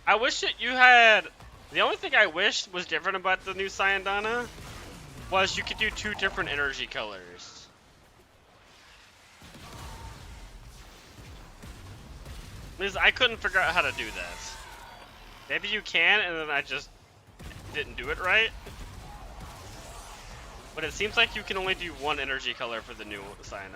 S1: I wish that you had... The only thing I wished was different about the new Syandana was you could do 2 different energy colors. Because I couldn't figure out how to do that. Maybe you can, and then I just didn't do it right. But it seems like you can only do 1 energy color for the new Syandana.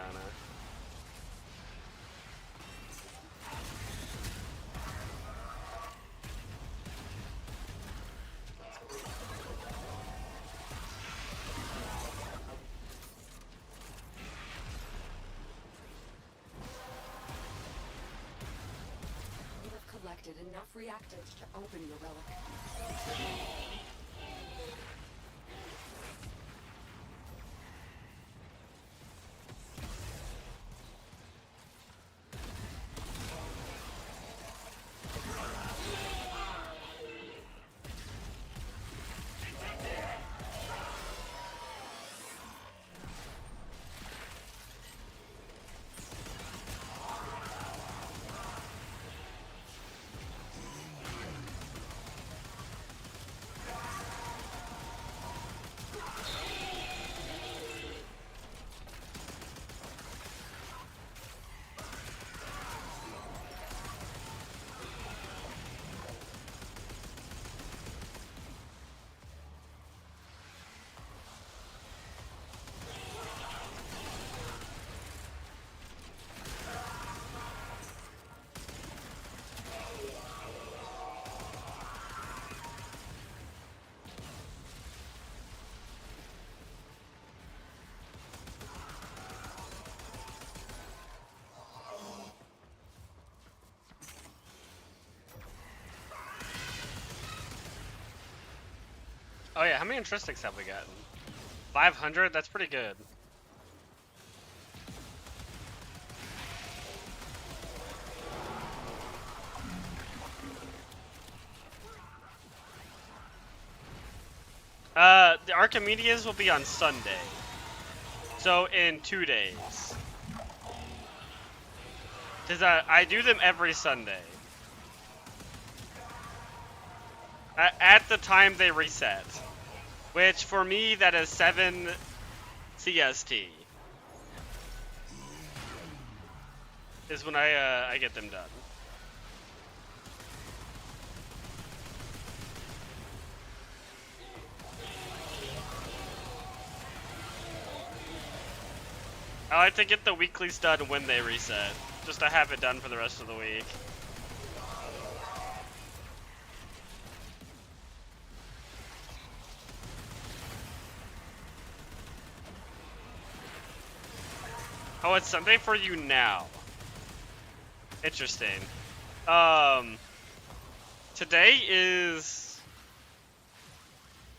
S2: You have collected enough reactants to open your relic.
S1: Oh yeah, how many intrinsics have we gotten? 500? That's pretty good. The Archimedes will be on Sunday. So in 2 days. Cause I do them every Sunday. At the time they reset. Which for me that is 7 CST. Is when I get them done. I like to get the weeklies done when they reset, just to have it done for the rest of the week. Oh, it's Sunday for you now. Interesting. Today is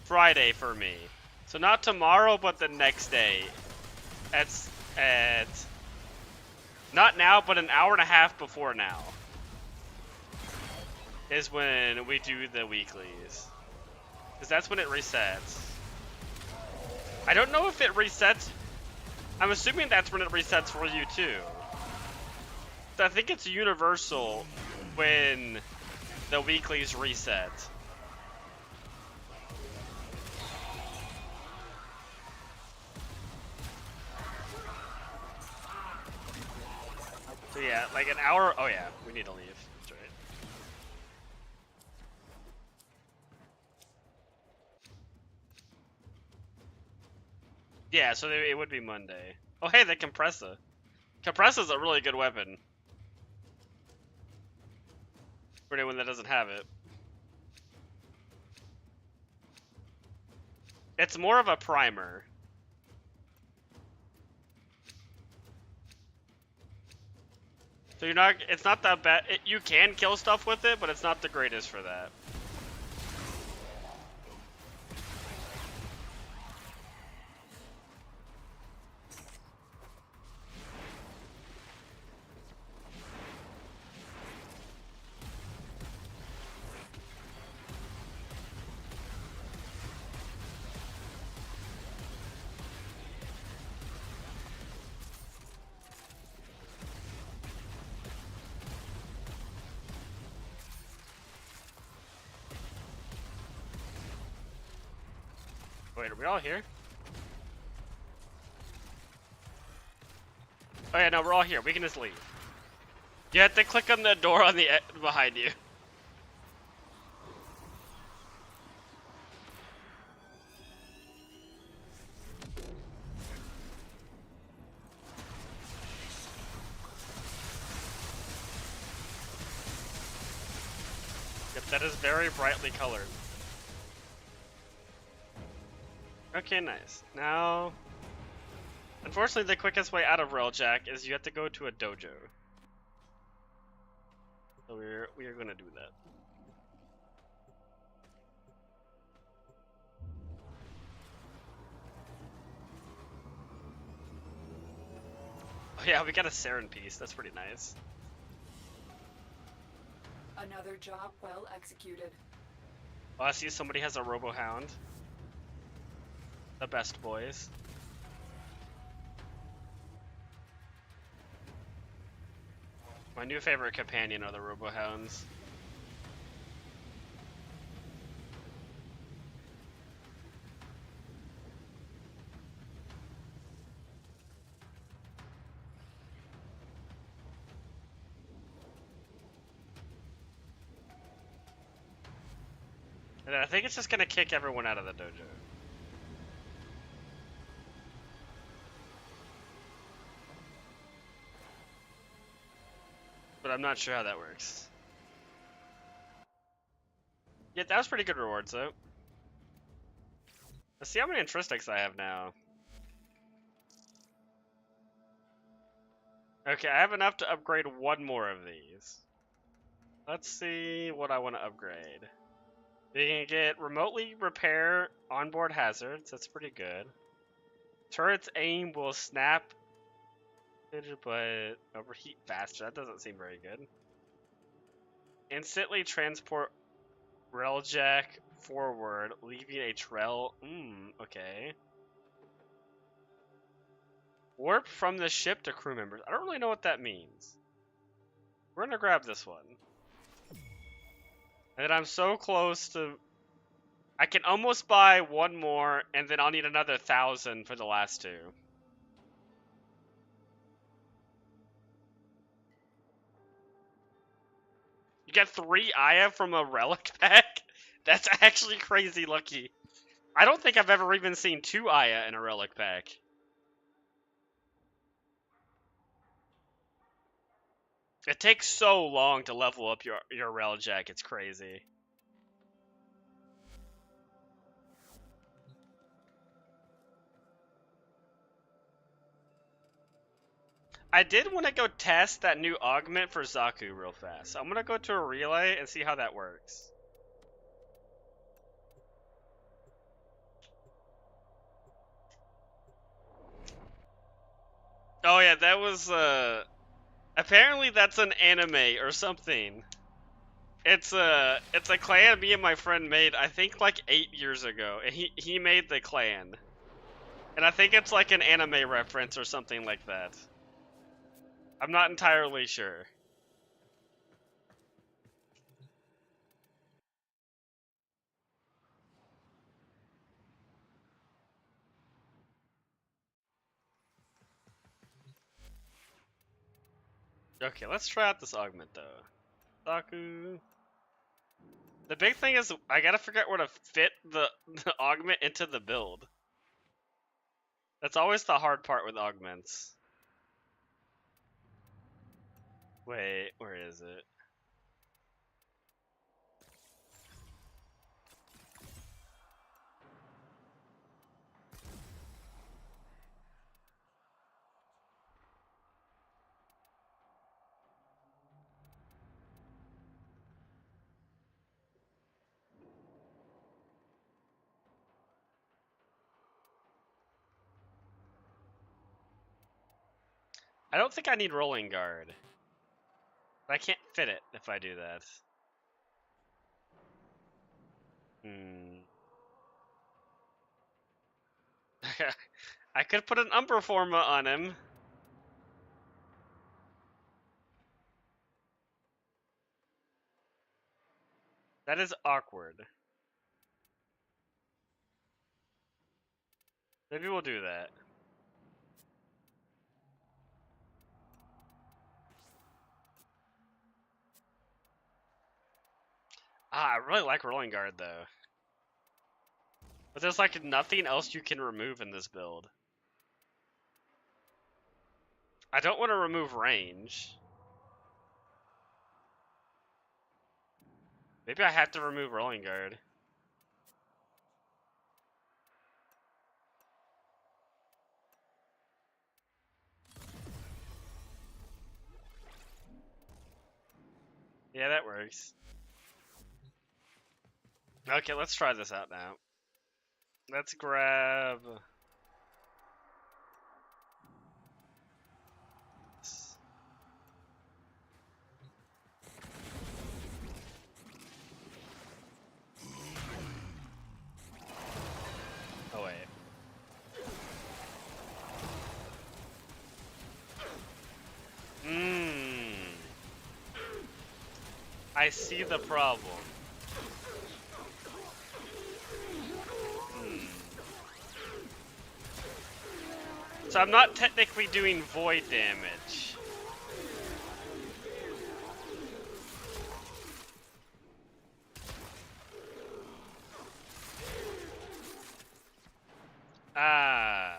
S1: Friday for me. So not tomorrow, but the next day. At not now, but an hour and a half before now is when we do the weeklies. Because that's when it resets. I don't know if it resets. I'm assuming that's when it resets for you too. So I think it's universal when the weeklies reset. So yeah, like an hour. Oh yeah, we need to leave. That's right. Yeah, so it would be Monday. Oh hey, the Compressor. Compressor's a really good weapon. For anyone that doesn't have it. It's more of a primer. So you're not, it's not that bad. You can kill stuff with it, but it's not the greatest for that. Wait, are we all here? Oh yeah, no, we're all here. We can just leave. You have to click on the door on the behind you. Yep, that is very brightly colored. Okay, nice. Now, unfortunately, the quickest way out of Railjack is you have to go to a dojo. So we are gonna do that. Oh yeah, we got a Saren piece. That's pretty nice.
S2: Another job well executed.
S1: Oh, I see somebody has a Robohound. The best boys. My new favorite companion are the Robohounds. And I think it's just gonna kick everyone out of the dojo. But I'm not sure how that works. Yeah, that was pretty good rewards though. Let's see how many Intristics I have now. Okay, I have enough to upgrade one more of these. Let's see what I want to upgrade. You can get remotely repair onboard hazards. That's pretty good. Turret's aim will snap, but overheat faster. That doesn't seem very good. Instantly transport Railjack forward, leaving a trail. Okay. Warp from the ship to crew members. I don't really know what that means. We're gonna grab this one. And then I'm so close to... I can almost buy one more, and then I'll need another 1,000 for the last two. You get 3 Aya from a relic pack? That's actually crazy lucky. I don't think I've ever even seen 2 Aya in a relic pack. It takes so long to level up your Railjack, it's crazy. I did want to go test that new augment for Zaku real fast. So I'm gonna go to a relay and see how that works. Oh yeah, that was apparently that's an anime or something. It's a clan me and my friend made, I think like 8 years ago, and he made the clan. And I think it's like an anime reference or something like that. I'm not entirely sure. Okay, let's try out this augment though. Zaku. The big thing is I gotta figure out where to fit the augment into the build. That's always the hard part with augments. Wait, where is it? I don't think I need rolling guard. But I can't fit it if I do that. I could put an Umber Forma on him. That is awkward. Maybe we'll do that. Ah, I really like Rolling Guard though. But there's like nothing else you can remove in this build. I don't want to remove range. Maybe I have to remove Rolling Guard. Yeah, that works. Okay, let's try this out now. Let's grab... Oh, wait. I see the problem. So I'm not technically doing void damage. Ah.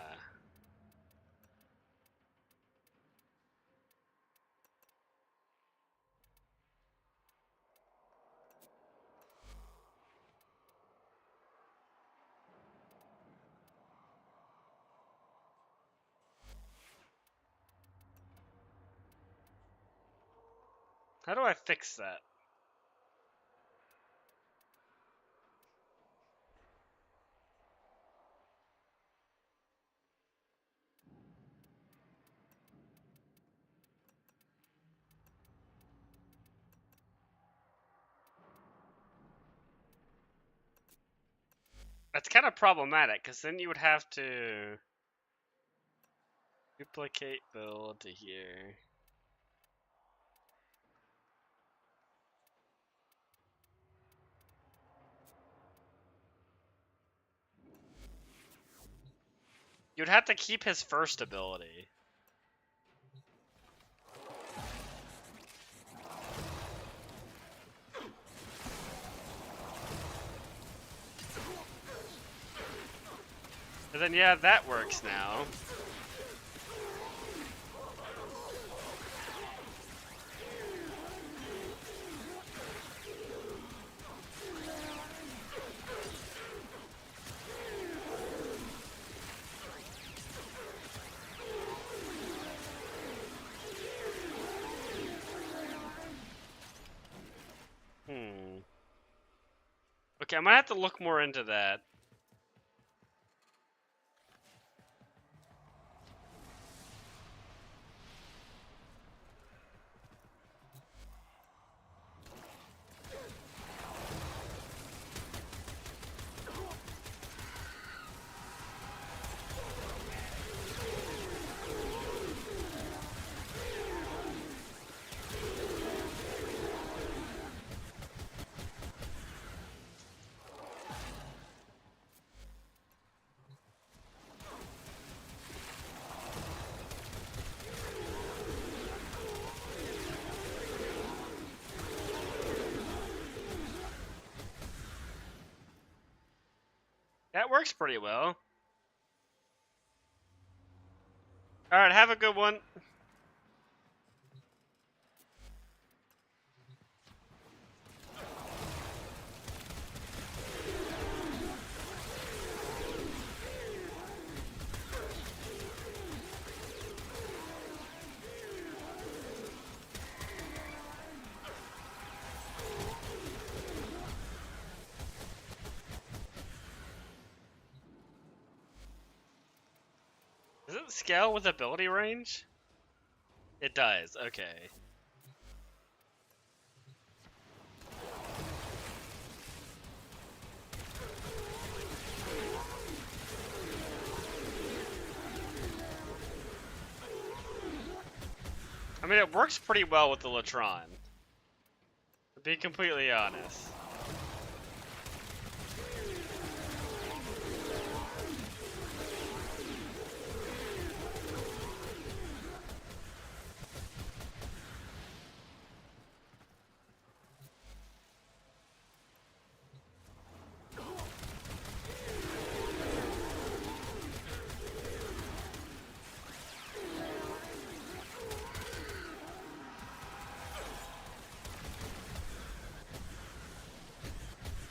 S1: How do I fix that? That's kind of problematic, because then you would have to duplicate build to here. You'd have to keep his first ability. And then yeah, that works now. Okay, I might have to look more into that. That works pretty well. Alright, have a good one. Does it scale with ability range? It does, okay. I mean, it works pretty well with the Latron, to be completely honest.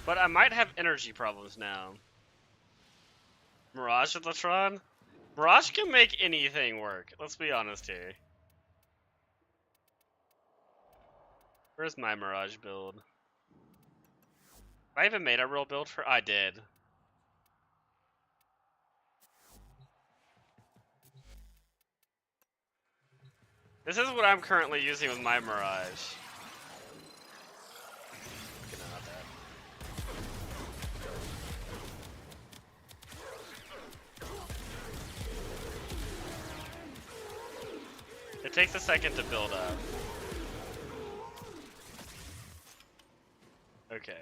S1: But I might have energy problems now. Mirage with Latron? Mirage can make anything work, let's be honest here. Where's my Mirage build? I even made a real build for... I did. This is what I'm currently using with my Mirage. Okay, no, not that. It takes a second to build up. Okay.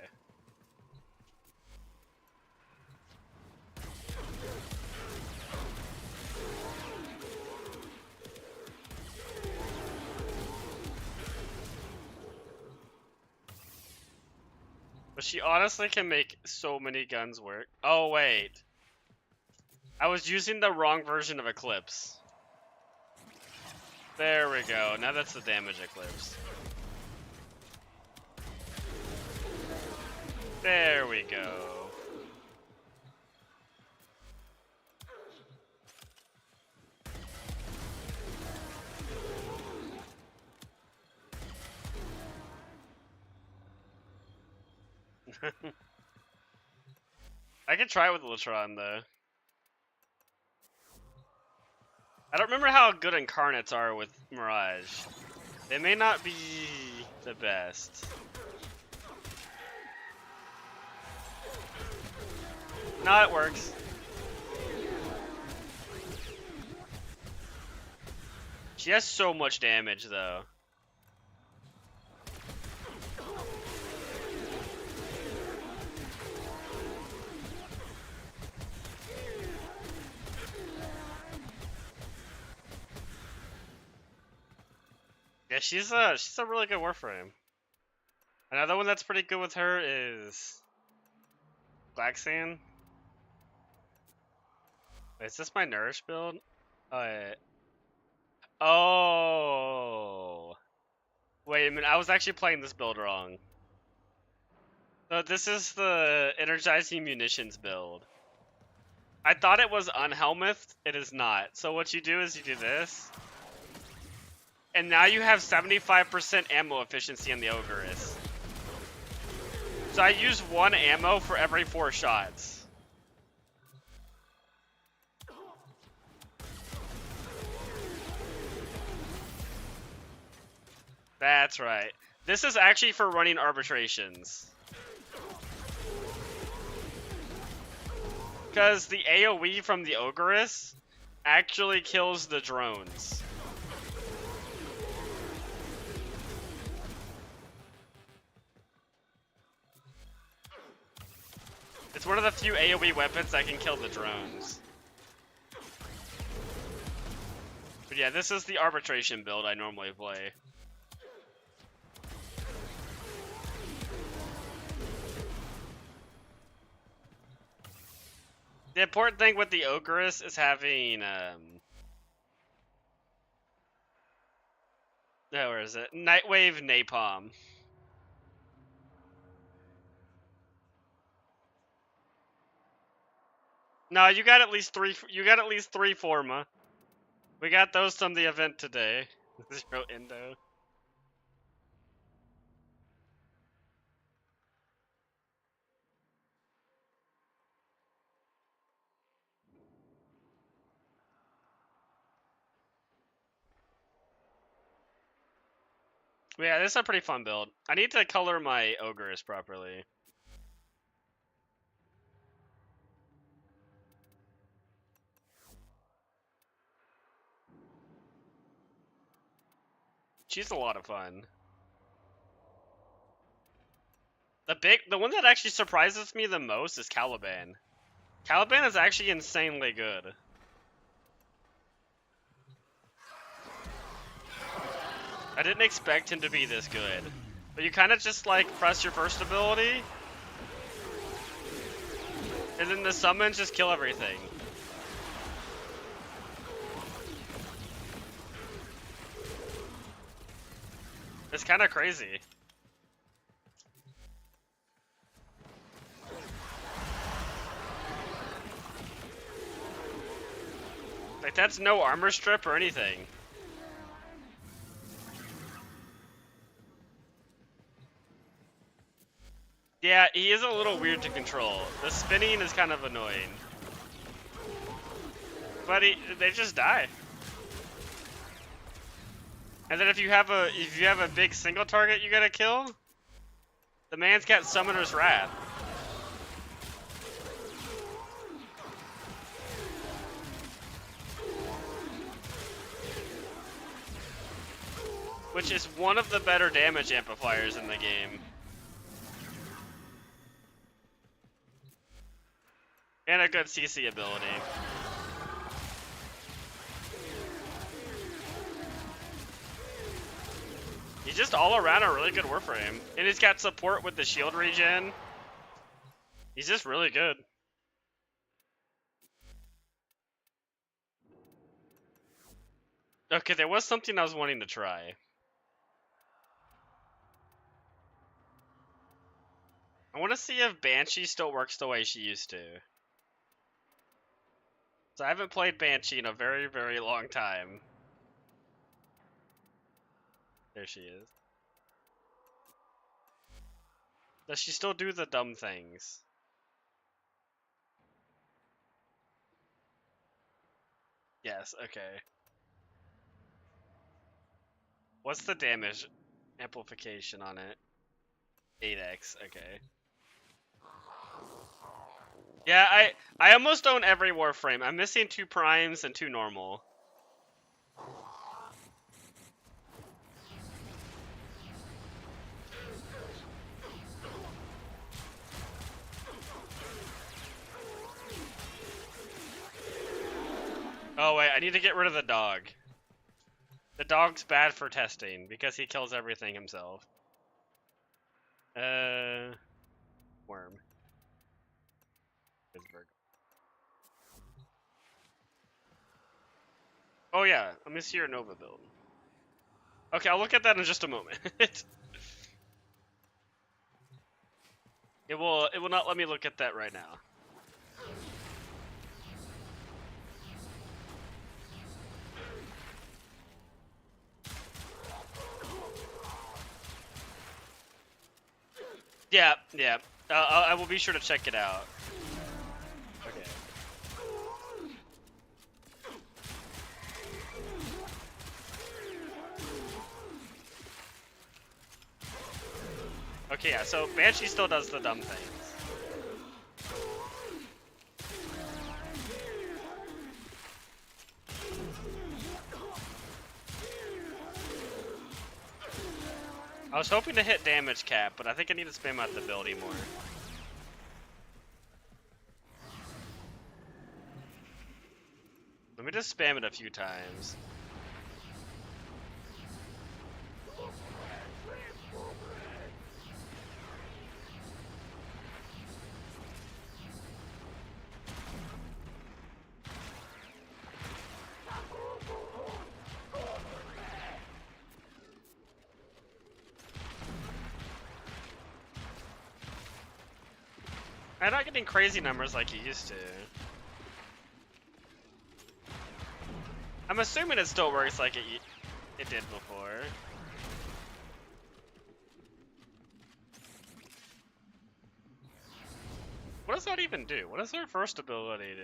S1: But she honestly can make so many guns work. Oh wait. I was using the wrong version of Eclipse. There we go. Now that's the damage Eclipse. There we go. I could try with Latron though. I don't remember how good Incarnates are with Mirage. They may not be the best. No, it works. She has so much damage though. Yeah, she's a really good Warframe. Another one that's pretty good with her is Blacksand. Wait, is this my Nourish build? Oh, yeah. Oh. Wait a minute, I was actually playing this build wrong. So this is the Energizing Munitions build. I thought it was unhelmethed. It is not. So what you do is you do this. And now you have 75% ammo efficiency on the Ogress. So I use 1 ammo for every 4 shots. That's right. This is actually for running arbitrations. Because the AoE from the Ogress actually kills the drones. It's one of the few AoE weapons that can kill the drones. But yeah, this is the arbitration build I normally play. The important thing with the Ogress is having, where is it? Nightwave Napalm. No, you got at least 3. You got at least 3 Forma. We got those from the event today. 0 Endo. Yeah, this is a pretty fun build. I need to color my Ogress properly. She's a lot of fun. The one that actually surprises me the most is Caliban. Caliban is actually insanely good. I didn't expect him to be this good. But you kind of just like press your first ability, and then the summons just kill everything. It's kind of crazy. Like, that's no armor strip or anything. Yeah, he is a little weird to control. The spinning is kind of annoying. But they just die. And then if you have a big single target you gotta kill, the man's got Summoner's Wrath. Which is one of the better damage amplifiers in the game. And a good CC ability. He's just all around a really good Warframe. And he's got support with the shield regen. He's just really good. Okay, there was something I was wanting to try. I want to see if Banshee still works the way she used to. So I haven't played Banshee in a very, very long time. There she is. Does she still do the dumb things? Yes, okay. What's the damage amplification on it? 8x, okay. Yeah, I almost own every Warframe. I'm missing 2 primes and 2 normal. Oh wait, I need to get rid of the dog. The dog's bad for testing because he kills everything himself. Worm. Pittsburgh. Oh yeah, let me see your Nova build. Okay, I'll look at that in just a moment. It will not let me look at that right now. Yeah, yeah. I will be sure to check it out. Okay. Okay, yeah, so Banshee still does the dumb things. I was hoping to hit damage cap, but I think I need to spam out the ability more. Let me just spam it a few times. I'm not getting crazy numbers like you used to. I'm assuming it still works like it did before. What does that even do? What does their first ability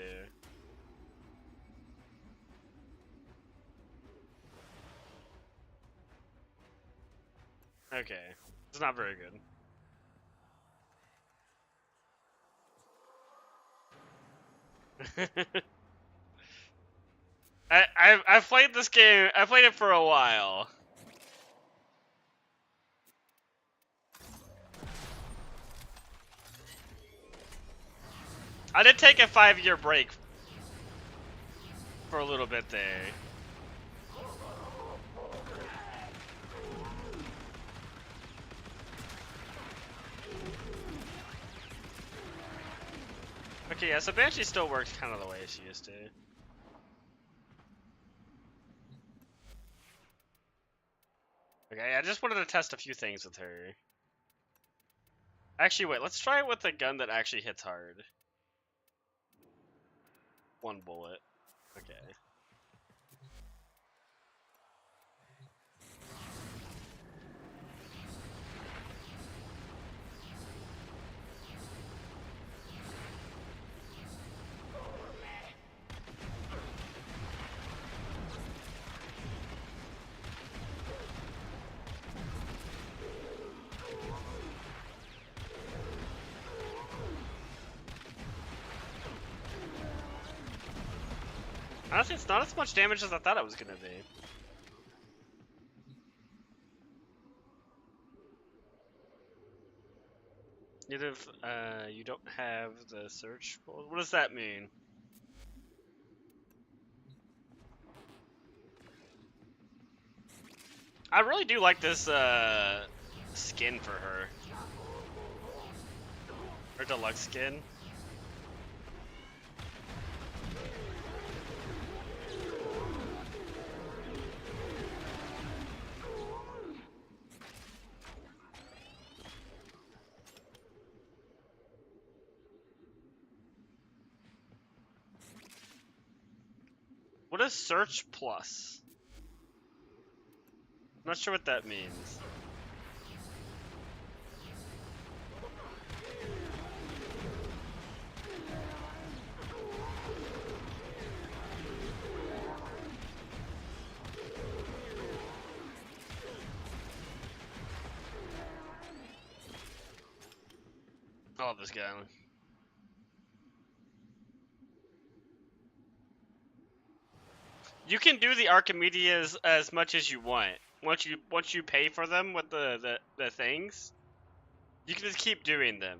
S1: do? Okay, it's not very good. I've played this game. I played it for a while. I did take a 5-year break for a little bit there. Okay, yeah, so Banshee still works kind of the way she used to. Okay, I just wanted to test a few things with her. Actually, wait, let's try it with a gun that actually hits hard. 1 bullet. Okay. Honestly, it's not as much damage as I thought it was gonna be. You don't have the search. What does that mean? I really do like this skin for her. Her deluxe skin. What is Search Plus? I'm not sure what that means. I love this guy. You can do the Archimedes as much as you want. Once you pay for them with the things, you can just keep doing them.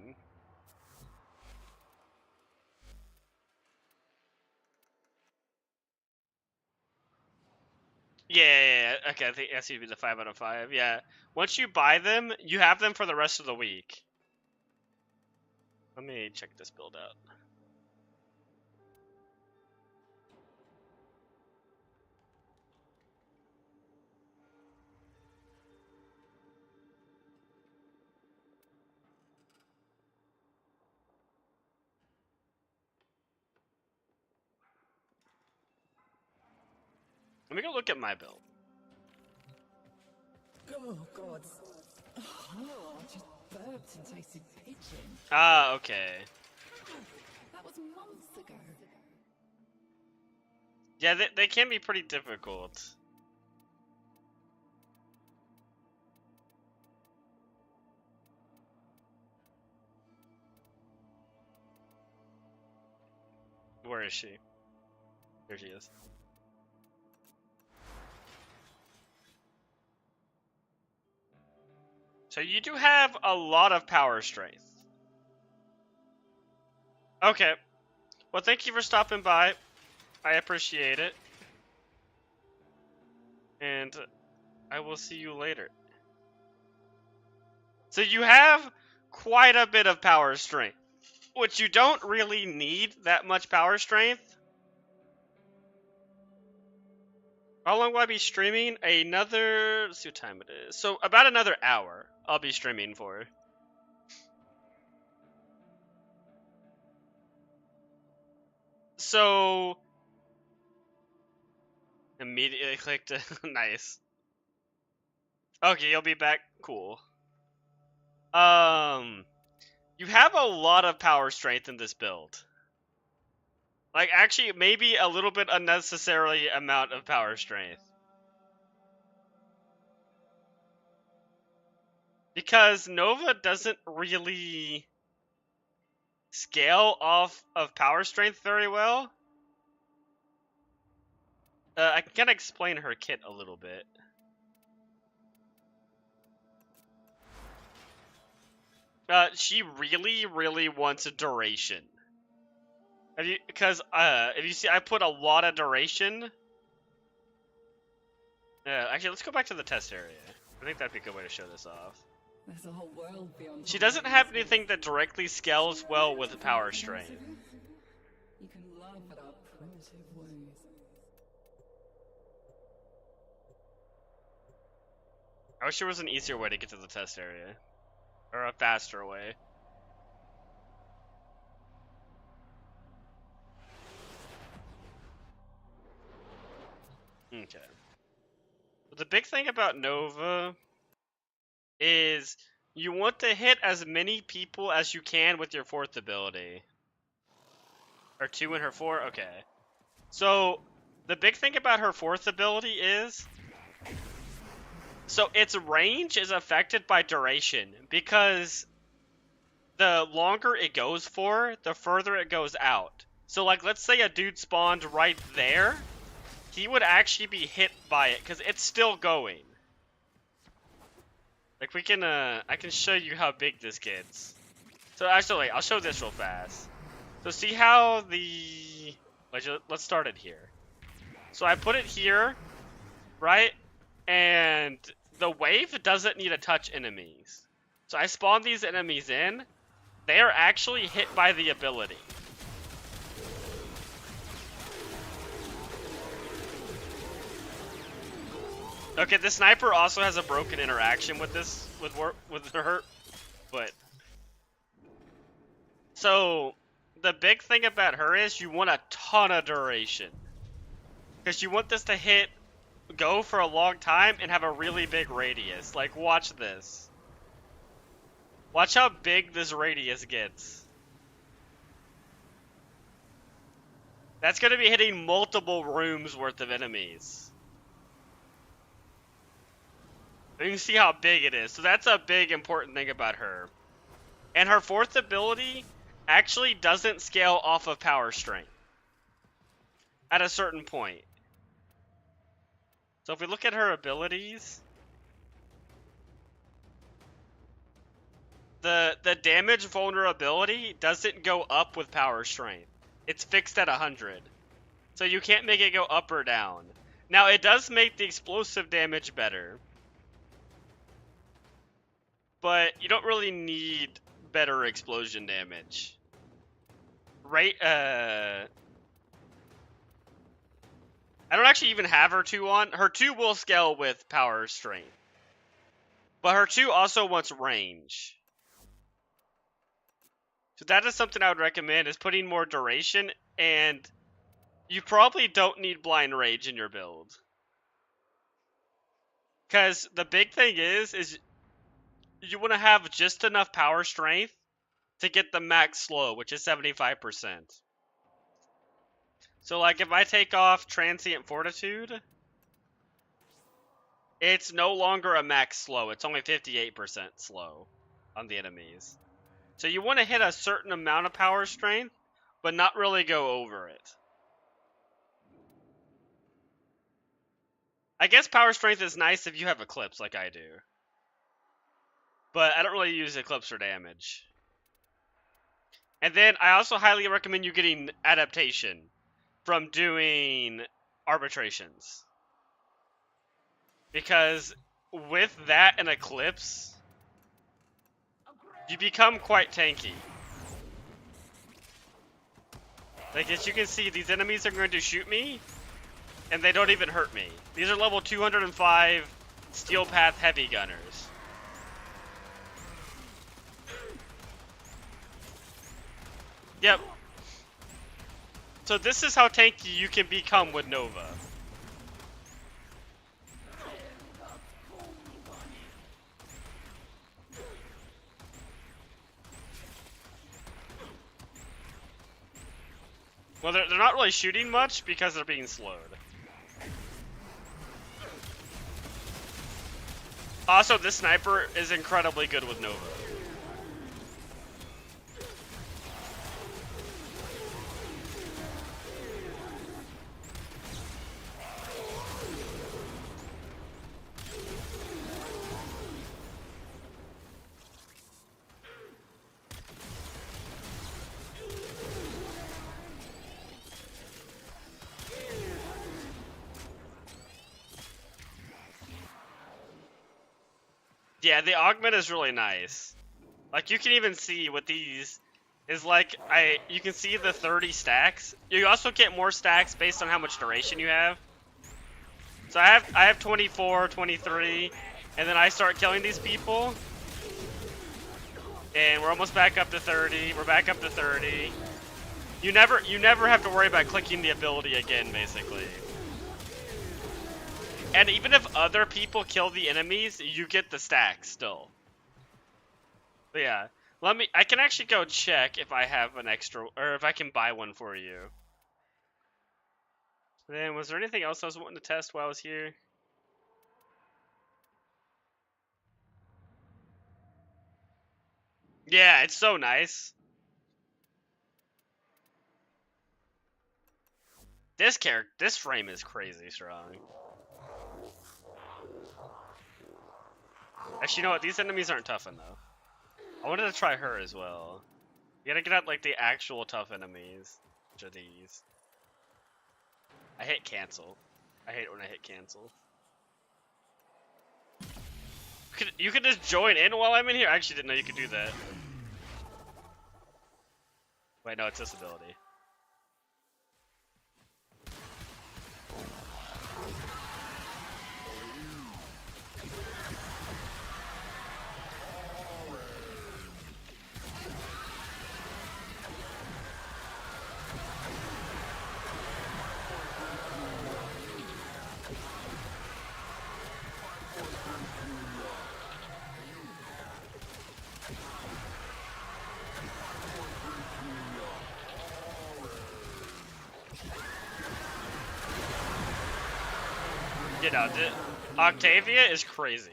S1: Yeah. Okay, I think that should be the 5 out of 5. Yeah. Once you buy them, you have them for the rest of the week. Let me check this build out. Let me go look at my build.
S5: Oh, God. Oh, I just burped and tasted pigeon.
S1: Ah, okay.
S5: That was months ago.
S1: Yeah, they can be pretty difficult. Where is she? Here she is. So you do have a lot of power strength. Okay. Well, thank you for stopping by. I appreciate it. And I will see you later. So you have quite a bit of power strength, which you don't really need that much power strength. How long will I be streaming? Let's see what time it is. So about another hour I'll be streaming for. So immediately clicked nice. Okay, you'll be back. Cool. You have a lot of power strength in this build. Like, actually, maybe a little bit unnecessarily amount of power strength. Because Nova doesn't really scale off of power strength very well. I can kind of explain her kit a little bit. She really wants a duration. Because if you see, I put a lot of duration. Actually, let's go back to the test area. I think that'd be a good way to show this off.
S5: There's a whole world beyond.
S1: She doesn't have anything that directly scales well with power strength.
S5: You can laugh at our primitive ways.
S1: I wish there was an easier way to get to the test area. Or a faster way. Okay. But the big thing about Nova is you want to hit as many people as you can with your 4th ability. Or 2 in her 4? Okay. So, the big thing about her 4th ability is... So, its range is affected by duration, because the longer it goes for, the further it goes out. So like, let's say a dude spawned right there, he would actually be hit by it because it's still going. Like we can, I can show you how big this gets. So actually, wait, I'll show this real fast. So see how the, let's start it here. So I put it here, right? And the wave doesn't need to touch enemies. So I spawn these enemies in. They are actually hit by the ability. Okay, the sniper also has a broken interaction with this, with her, but so the big thing about her is you want a ton of duration, because you want this to go for a long time and have a really big radius. Like, watch this. Watch how big this radius gets. That's going to be hitting multiple rooms worth of enemies. You can see how big it is. So that's a big important thing about her. And her fourth ability actually doesn't scale off of power strength at a certain point. So if we look at her abilities, the damage vulnerability doesn't go up with power strength. It's fixed at 100. So you can't make it go up or down. Now it does make the explosive damage better, but you don't really need better explosion damage. Right, I don't actually even have her 2 on. Her 2 will scale with power strength, but her 2 also wants range. So that is something I would recommend, is putting more duration, and you probably don't need blind rage in your build. Because the big thing is you want to have just enough power strength to get the max slow, which is 75%. So like if I take off transient fortitude, it's no longer a max slow. It's only 58% slow on the enemies. So you want to hit a certain amount of power strength, but not really go over it. I guess power strength is nice if you have Eclipse like I do, but I don't really use Eclipse for damage. And then I also highly recommend you getting adaptation from doing arbitrations, because with that and Eclipse, you become quite tanky. Like, as you can see, these enemies are going to shoot me, and they don't even hurt me. These are level 205 Steel Path Heavy Gunners. Yep. So this is how tanky you can become with Nova. Well, they're not really shooting much because they're being slowed. Also, this sniper is incredibly good with Nova. Yeah, the augment is really nice. Like, you can even see with these, is like, you can see the 30 stacks. You also get more stacks based on how much duration you have. So I have 24, 23, and then I start killing these people. And we're almost back up to 30, we're back up to 30. You never have to worry about clicking the ability again, basically. And even if other people kill the enemies, you get the stacks still. But yeah, I can actually go check if I have an extra, or if I can buy one for you. Then, was there anything else I was wanting to test while I was here? Yeah, it's so nice. this frame is crazy strong. Actually, you know what? These enemies aren't tough enough. I wanted to try her as well. You gotta get out like the actual tough enemies, which are these. I hit cancel. I hate when I hit cancel. You could just join in while I'm in here? I actually didn't know you could do that. Wait, no, it's this ability. You know, Octavia is crazy.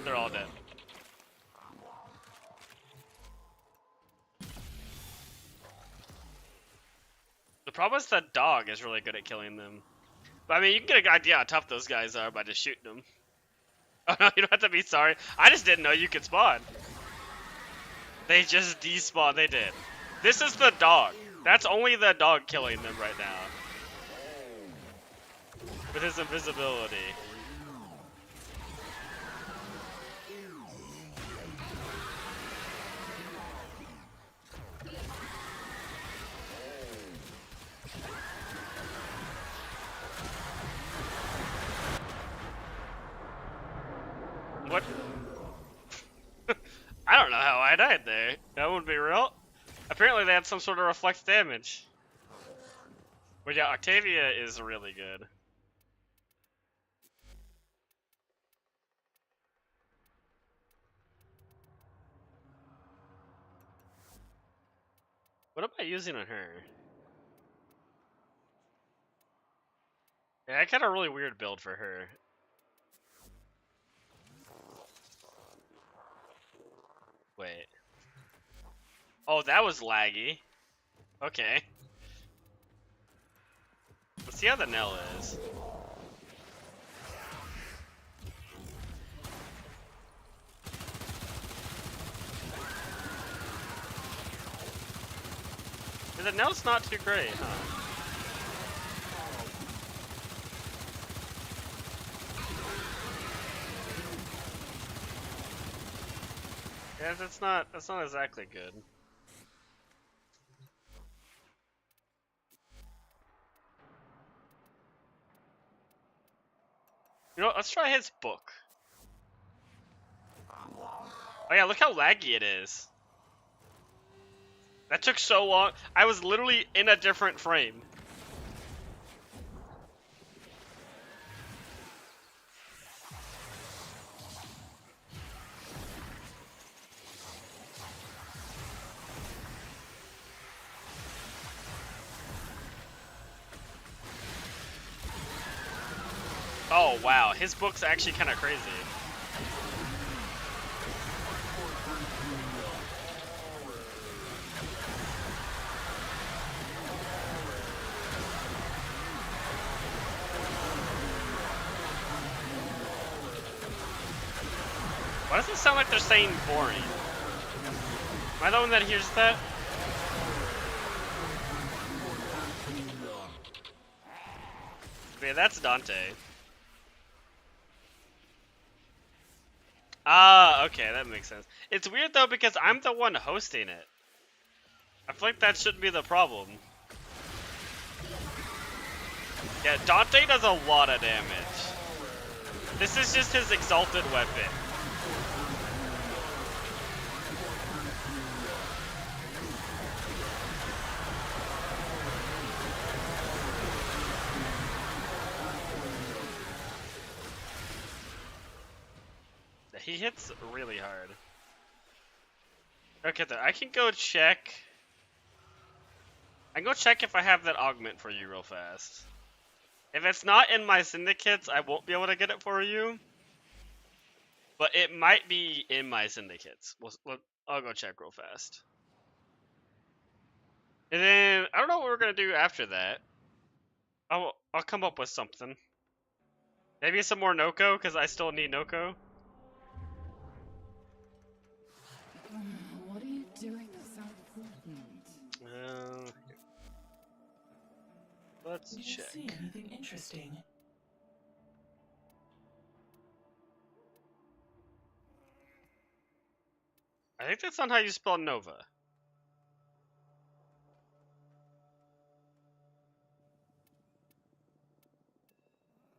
S1: They're all dead. The problem is that dog is really good at killing them. But I mean, you can get a good idea how tough those guys are by just shooting them. Oh no, you don't have to be sorry. I just didn't know you could spawn. They just despawned. They did. This is the dog. That's only the dog killing them right now. With his invisibility. What? I don't know how I died there. That wouldn't be real. Apparently they had some sort of reflect damage. But yeah, Octavia is really good. What am I using on her? Yeah, I got a really weird build for her. Wait. Oh, that was laggy. Okay. Let's see how the Nell is. The Nell's not too great, huh? Yeah, that's not exactly good. You know what, let's try his book. Oh yeah, look how laggy it is. That took so long. I was literally in a different frame. Oh wow, his book's actually kind of crazy. Why does it sound like they're saying boring? Am I the one that hears that? Yeah, that's Dante. Ah, okay, that makes sense. It's weird though because I'm the one hosting it. I feel like that shouldn't be the problem. Yeah, Dante does a lot of damage. This is just his exalted weapon. He hits really hard. Okay, then I can go check. I can go check if I have that augment for you real fast. If it's not in my syndicates, I won't be able to get it for you. But it might be in my syndicates. I'll go check real fast. And then, I don't know what we're going to do after that. I'll come up with something. Maybe some more Noko, because I still need Noko.
S5: What are you doing that's so important?
S1: Let's
S10: Did you
S1: check.
S10: see anything interesting?
S1: I think that's not how you spell Nova.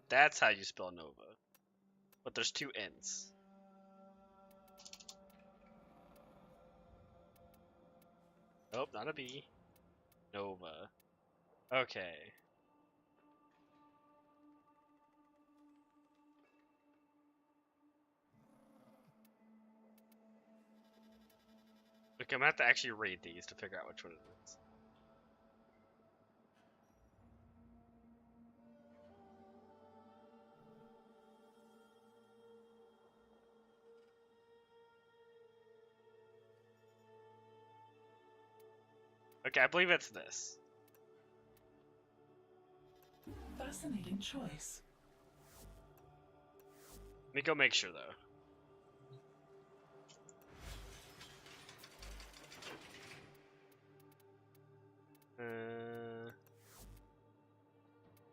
S1: That's how you spell Nova. But there's two N's. Nope, not a B. Nova. Okay. Okay, I'm gonna have to actually read these to figure out which one it is. Okay, I believe it's this.
S10: Fascinating choice.
S1: Let me go make sure, though.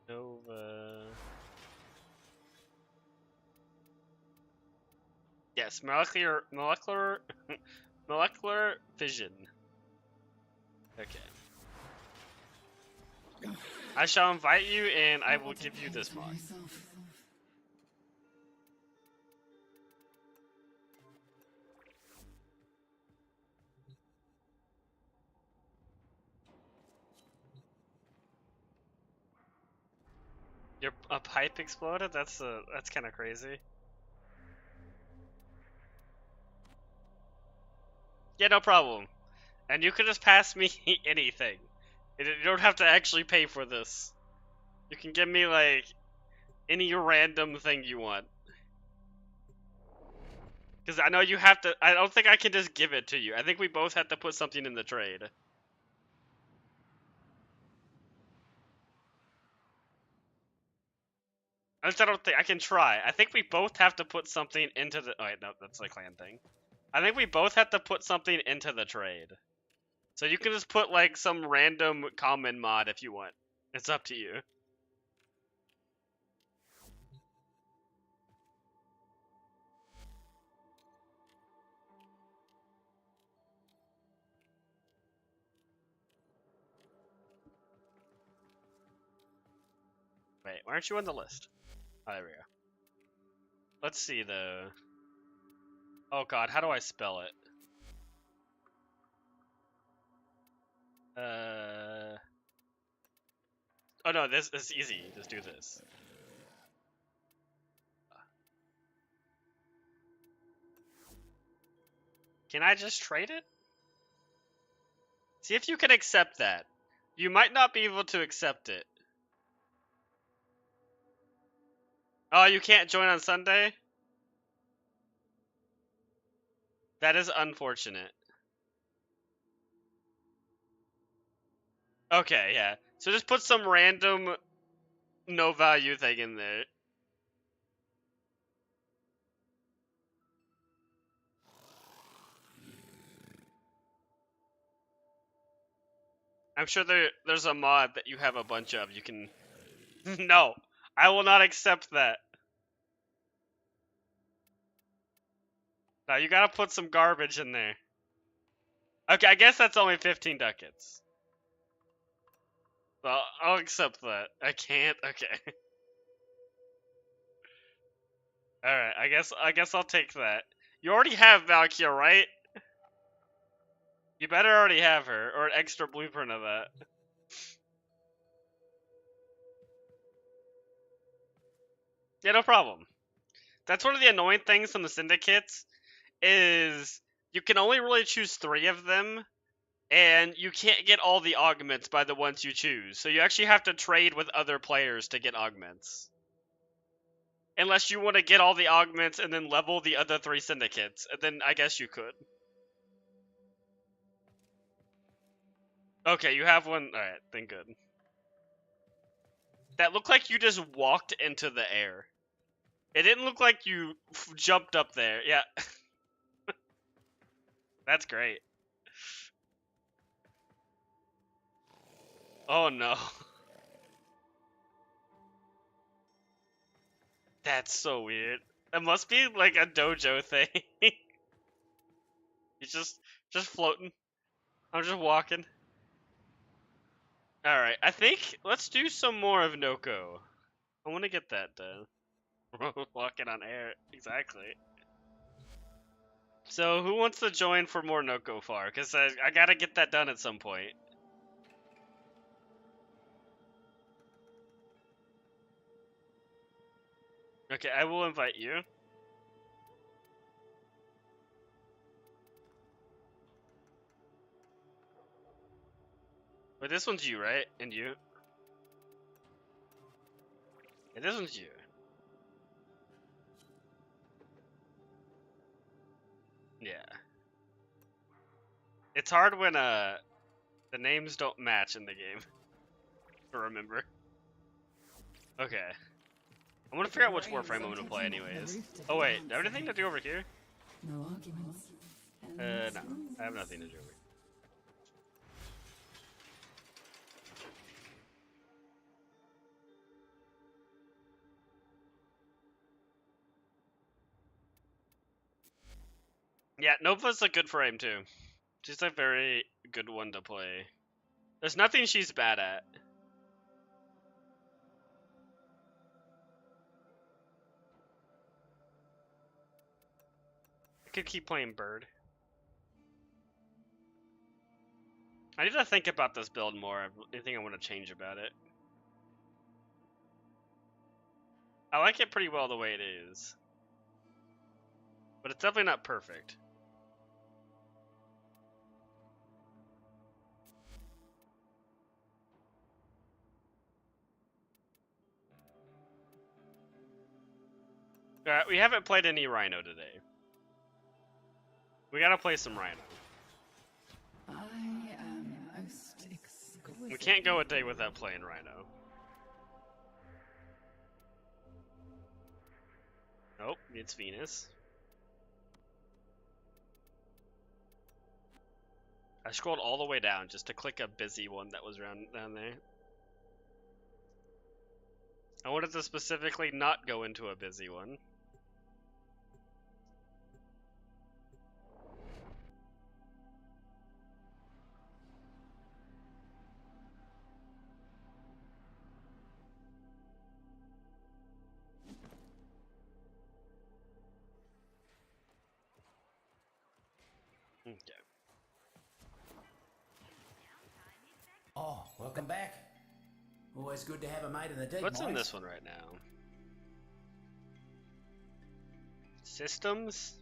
S1: Nova. Yes, molecular vision. Okay. I shall invite you, and I will give you this mod. A pipe exploded? That's kind of crazy. Yeah, no problem. And you can just pass me anything. You don't have to actually pay for this. You can give me like any random thing you want. Because I know you have to. I don't think I can just give it to you. I think we both have to put something in the trade. At least I don't think I can try. I think we both have to put something into the. Oh wait, no, that's the clan thing. I think we both have to put something into the trade. So you can just put like some random common mod if you want. It's up to you. Wait, why aren't you on the list? Oh, there we go. Let's see though. Oh god, how do I spell it? Oh no, this is easy. Just do this. Can I just trade it? See if you can accept that. You might not be able to accept it. Oh, you can't join on Sunday? That is unfortunate. Okay, yeah. So just put some random no value thing in there. I'm sure there's a mod that you have a bunch of. You can... No, I will not accept that. No, you gotta put some garbage in there. Okay, I guess that's only 15 ducats. Well, I'll accept that. I can't? Okay. Alright, I guess I'll take that. You already have Valkyria, right? You better already have her, or an extra blueprint of that. Yeah, no problem. That's one of the annoying things from the syndicates, is you can only really choose 3 of them, And you can't get all the augments by the ones you choose, so you actually have to trade with other players to get augments. Unless you want to get all the augments and then level the other 3 syndicates, and then I guess you could. Okay, you have one. Alright, then good. That looked like you just walked into the air. It didn't look like you jumped up there. Yeah. That's great. Oh no. That's so weird. It must be like a dojo thing. He's just floating. I'm just walking. Alright, I think let's do some more of Noko. I want to get that done. Walking on air, exactly. So, who wants to join for more Noko Far? Because I gotta get that done at some point. Okay, I will invite you. Wait, this one's you, right? And you? Yeah, this one's you. Yeah. It's hard when the names don't match in the game. To remember. Okay. I'm gonna figure out which Warframe I'm gonna play anyways. Oh wait, do I have anything to do over here?
S5: No arguments.
S1: No. I have nothing to do over here. Yeah, Nova's a good frame too. She's a very good one to play. There's nothing she's bad at. I could keep playing Bird. I need to think about this build more. Anything I want to change about it. I like it pretty well the way it is. But it's definitely not perfect. Alright, we haven't played any Rhino today. We gotta play some Rhino.
S5: I am most exquisite.
S1: We can't go a day without playing Rhino. Nope, it's Venus. I scrolled all the way down just to click a busy one that was down there. I wanted to specifically not go into a busy one. Okay.
S6: Oh, welcome back. Always good to have a mate in the deep.
S1: What's in this one right now? Systems?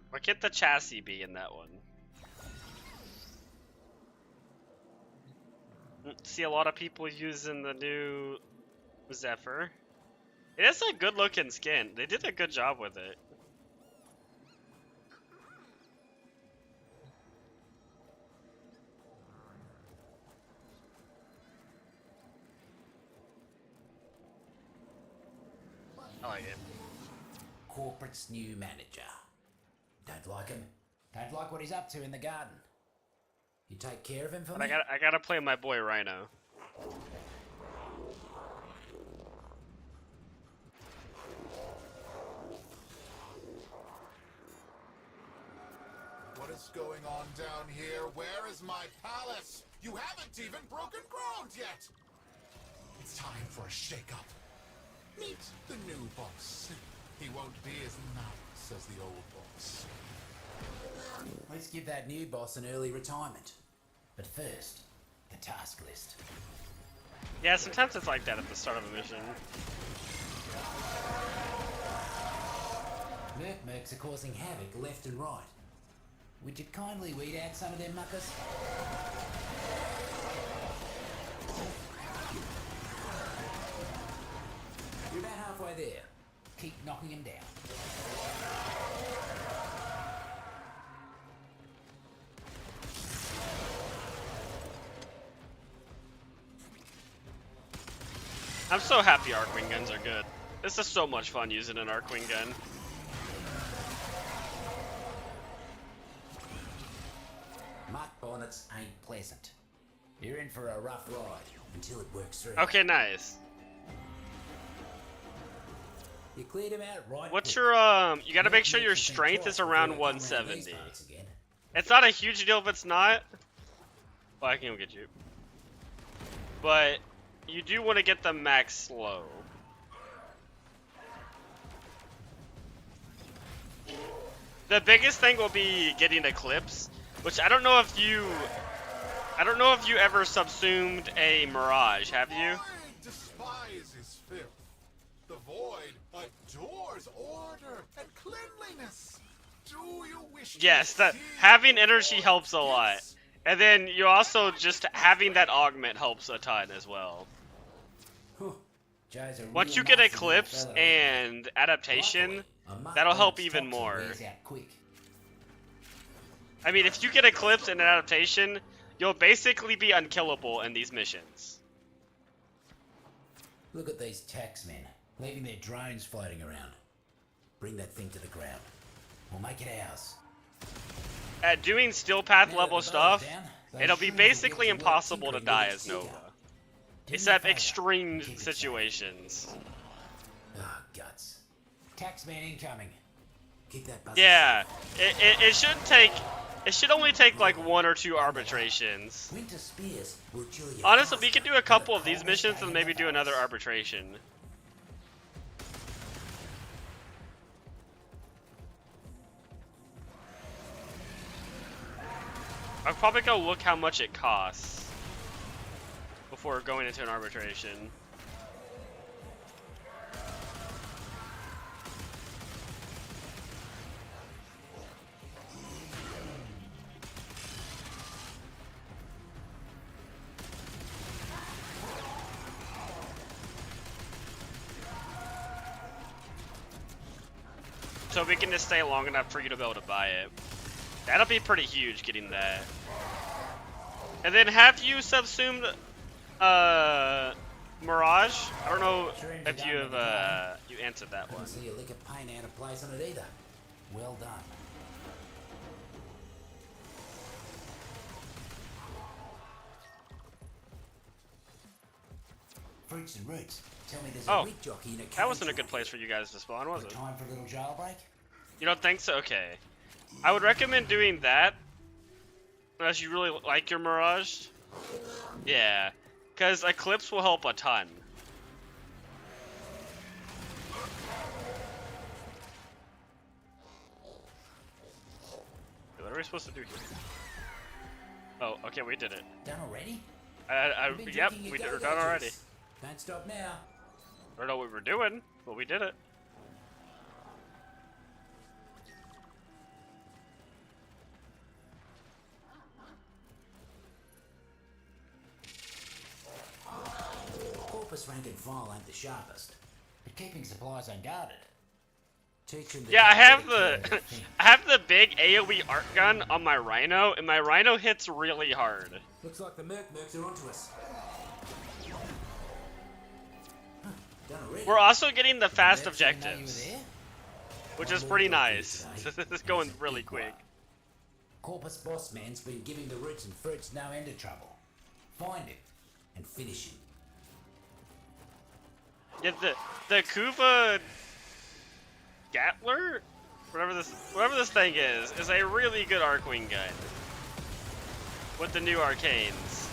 S1: Why can't the chassis be in that one? See a lot of people using the new Zephyr. It is a good looking skin. They did a good job with it. I like it.
S6: Corporate's new manager. Don't like him. Don't like what he's up to in the garden. You take care of him for
S1: But
S6: me?
S1: I gotta play my boy Rhino.
S4: What is going on down here? Where is my palace? You haven't even broken ground yet! It's time for a shake-up. Meet the new boss. He won't be as nice as the old boss.
S6: Let's give that new boss an early retirement. But first, the task list.
S1: Yeah, sometimes it's like that at the start of a mission.
S6: Mercs are causing havoc left and right. would you kindly weed out some of them muckers? You're about halfway there. Keep knocking him down.
S1: I'm so happy Arcwing guns are good. This is so much fun using an Arcwing gun.
S6: Muck bonnets ain't pleasant. You're in for a rough ride until it works through.
S1: Okay, nice.
S6: You cleared him out right.
S1: What's your you gotta make sure your strength is around 170. It's not a huge deal if it's not. Well, I can get you. But you do want to get the max slow. The biggest thing will be getting Eclipse, which I don't know if you ever subsumed a Mirage, have you?
S4: Void despises filth. The Void adores order and cleanliness. Do you wish
S1: Yes,
S4: to
S1: that
S4: see
S1: having energy helps a lot. And then you also just having that augment helps a ton as well. Once you get Eclipse and Adaptation, that'll help even more. I mean, if you get Eclipse and an Adaptation, you'll basically be unkillable in these missions.
S6: Look at these taxmen, leaving their drones floating around. Bring that thing to the ground. We'll make it ours.
S1: At doing Steel Path level stuff, it'll be basically impossible to die as Nova. Except extreme situations.
S6: Ah, guts. Taxman incoming. Keep that buzzer.
S1: Yeah, it should only take like 1 or 2 arbitrations.
S6: Winter Spears will chill you.
S1: Honestly, we could do a couple of these missions and maybe do another arbitration. I'll probably go look how much it costs before going into an arbitration. So we can just stay long enough for you to be able to buy it. That'll be pretty huge getting that. And then have you subsumed Mirage? I don't know if you have you answered that one.
S6: See a lick of paint out of place on it either. Well done. Fruits and roots. Tell me there's a wheat jockey in a
S1: that wasn't a good place for you guys to spawn, was it?
S6: Time for a little jailbreak?
S1: You don't think so? Okay. I would recommend doing that unless you really like your Mirage. Yeah, because Eclipse will help a ton. What are we supposed to do here? Oh, okay, we did it.
S6: Done already?
S1: Yep, we did it done already.
S6: Can't stop now.
S1: I don't know what we were doing, but we did it.
S6: Corpus rank and file ain't the sharpest, but keeping supplies unguarded.
S1: Yeah, I have the big AoE arc gun on my Rhino, and my Rhino hits really hard.
S6: Looks like the Mercs are onto us.
S1: We're also getting the fast objectives, which is pretty nice. This is going really quick.
S6: Corpus boss man's been giving the roots and fruits no end of trouble. Find him and finish him.
S1: Yeah, the Kuva Gatler, whatever this thing is a really good Arcwing gun with the new arcanes.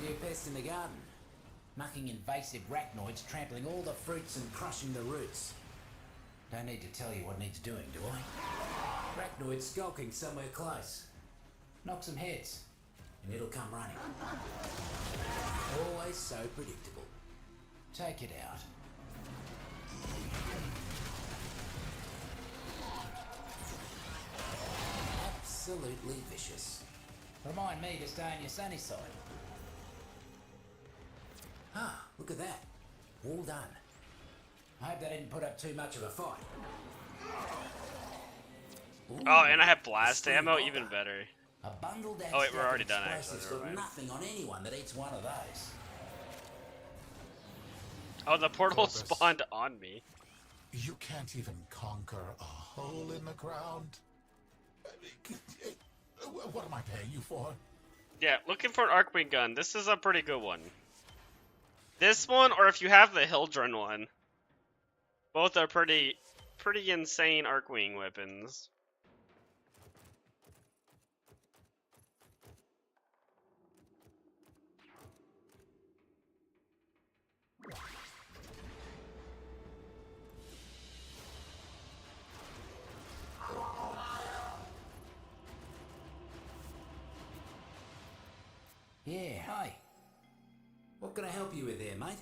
S6: New pest in the garden. Mucking invasive arachnoids, trampling all the fruits and crushing the roots. Don't need to tell you what needs doing, do I? Arachnoids skulking somewhere close. Knock some heads, and it'll come running. Always so predictable. Take it out. Absolutely absolutely vicious. Remind me to stay on your sunny side. Ah, look at that. All done. I hope they didn't put up too much of a fight. Ooh,
S1: Oh, and I have blast
S6: a
S1: ammo,
S6: spring
S1: even
S6: popper.
S1: better.
S6: A bundled
S1: Oh wait, we're already done actually.
S6: explosives
S1: Never
S6: got
S1: mind.
S6: nothing on anyone that eats one of those.
S1: Oh, the portal
S4: Corvus.
S1: spawned on me.
S4: You can't even conquer a hole in the ground. What am I paying you for?
S1: Yeah, looking for an Arcwing gun. This is a pretty good one. This one, or if you have the Hildren one. Both are pretty insane Arcwing weapons.
S6: Yeah, hi. What can I help you with there, mate?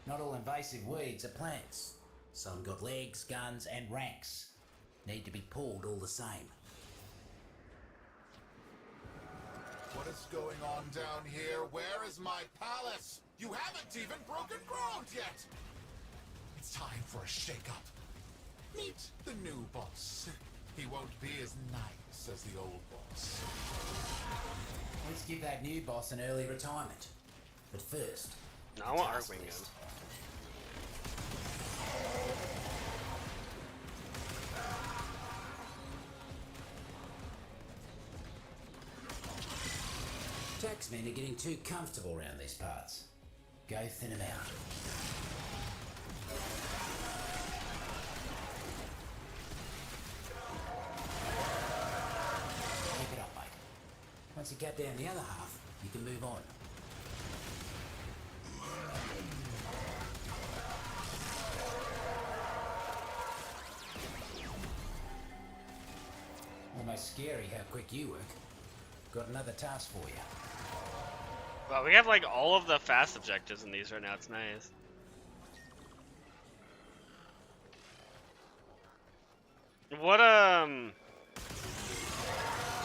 S6: Not all invasive weeds are plants. Some got legs, guns, and ranks. Need to be pulled all the same.
S4: What is going on down here? Where is my palace? You haven't even broken ground yet! It's time for a shake-up. Meet the new boss. He won't be as nice as the old boss.
S6: Let's give that new boss an early retirement. But first...
S1: No, I want
S6: task
S1: Arcwing
S6: list.
S1: gun.
S6: Taxmen are getting too comfortable around these parts. Go thin them out. Keep it up, mate. Once you get down the other half, you can move on. Almost scary how quick you work. Got another task for you.
S1: Wow, we have like all of the fast objectives in these right now. It's nice. What you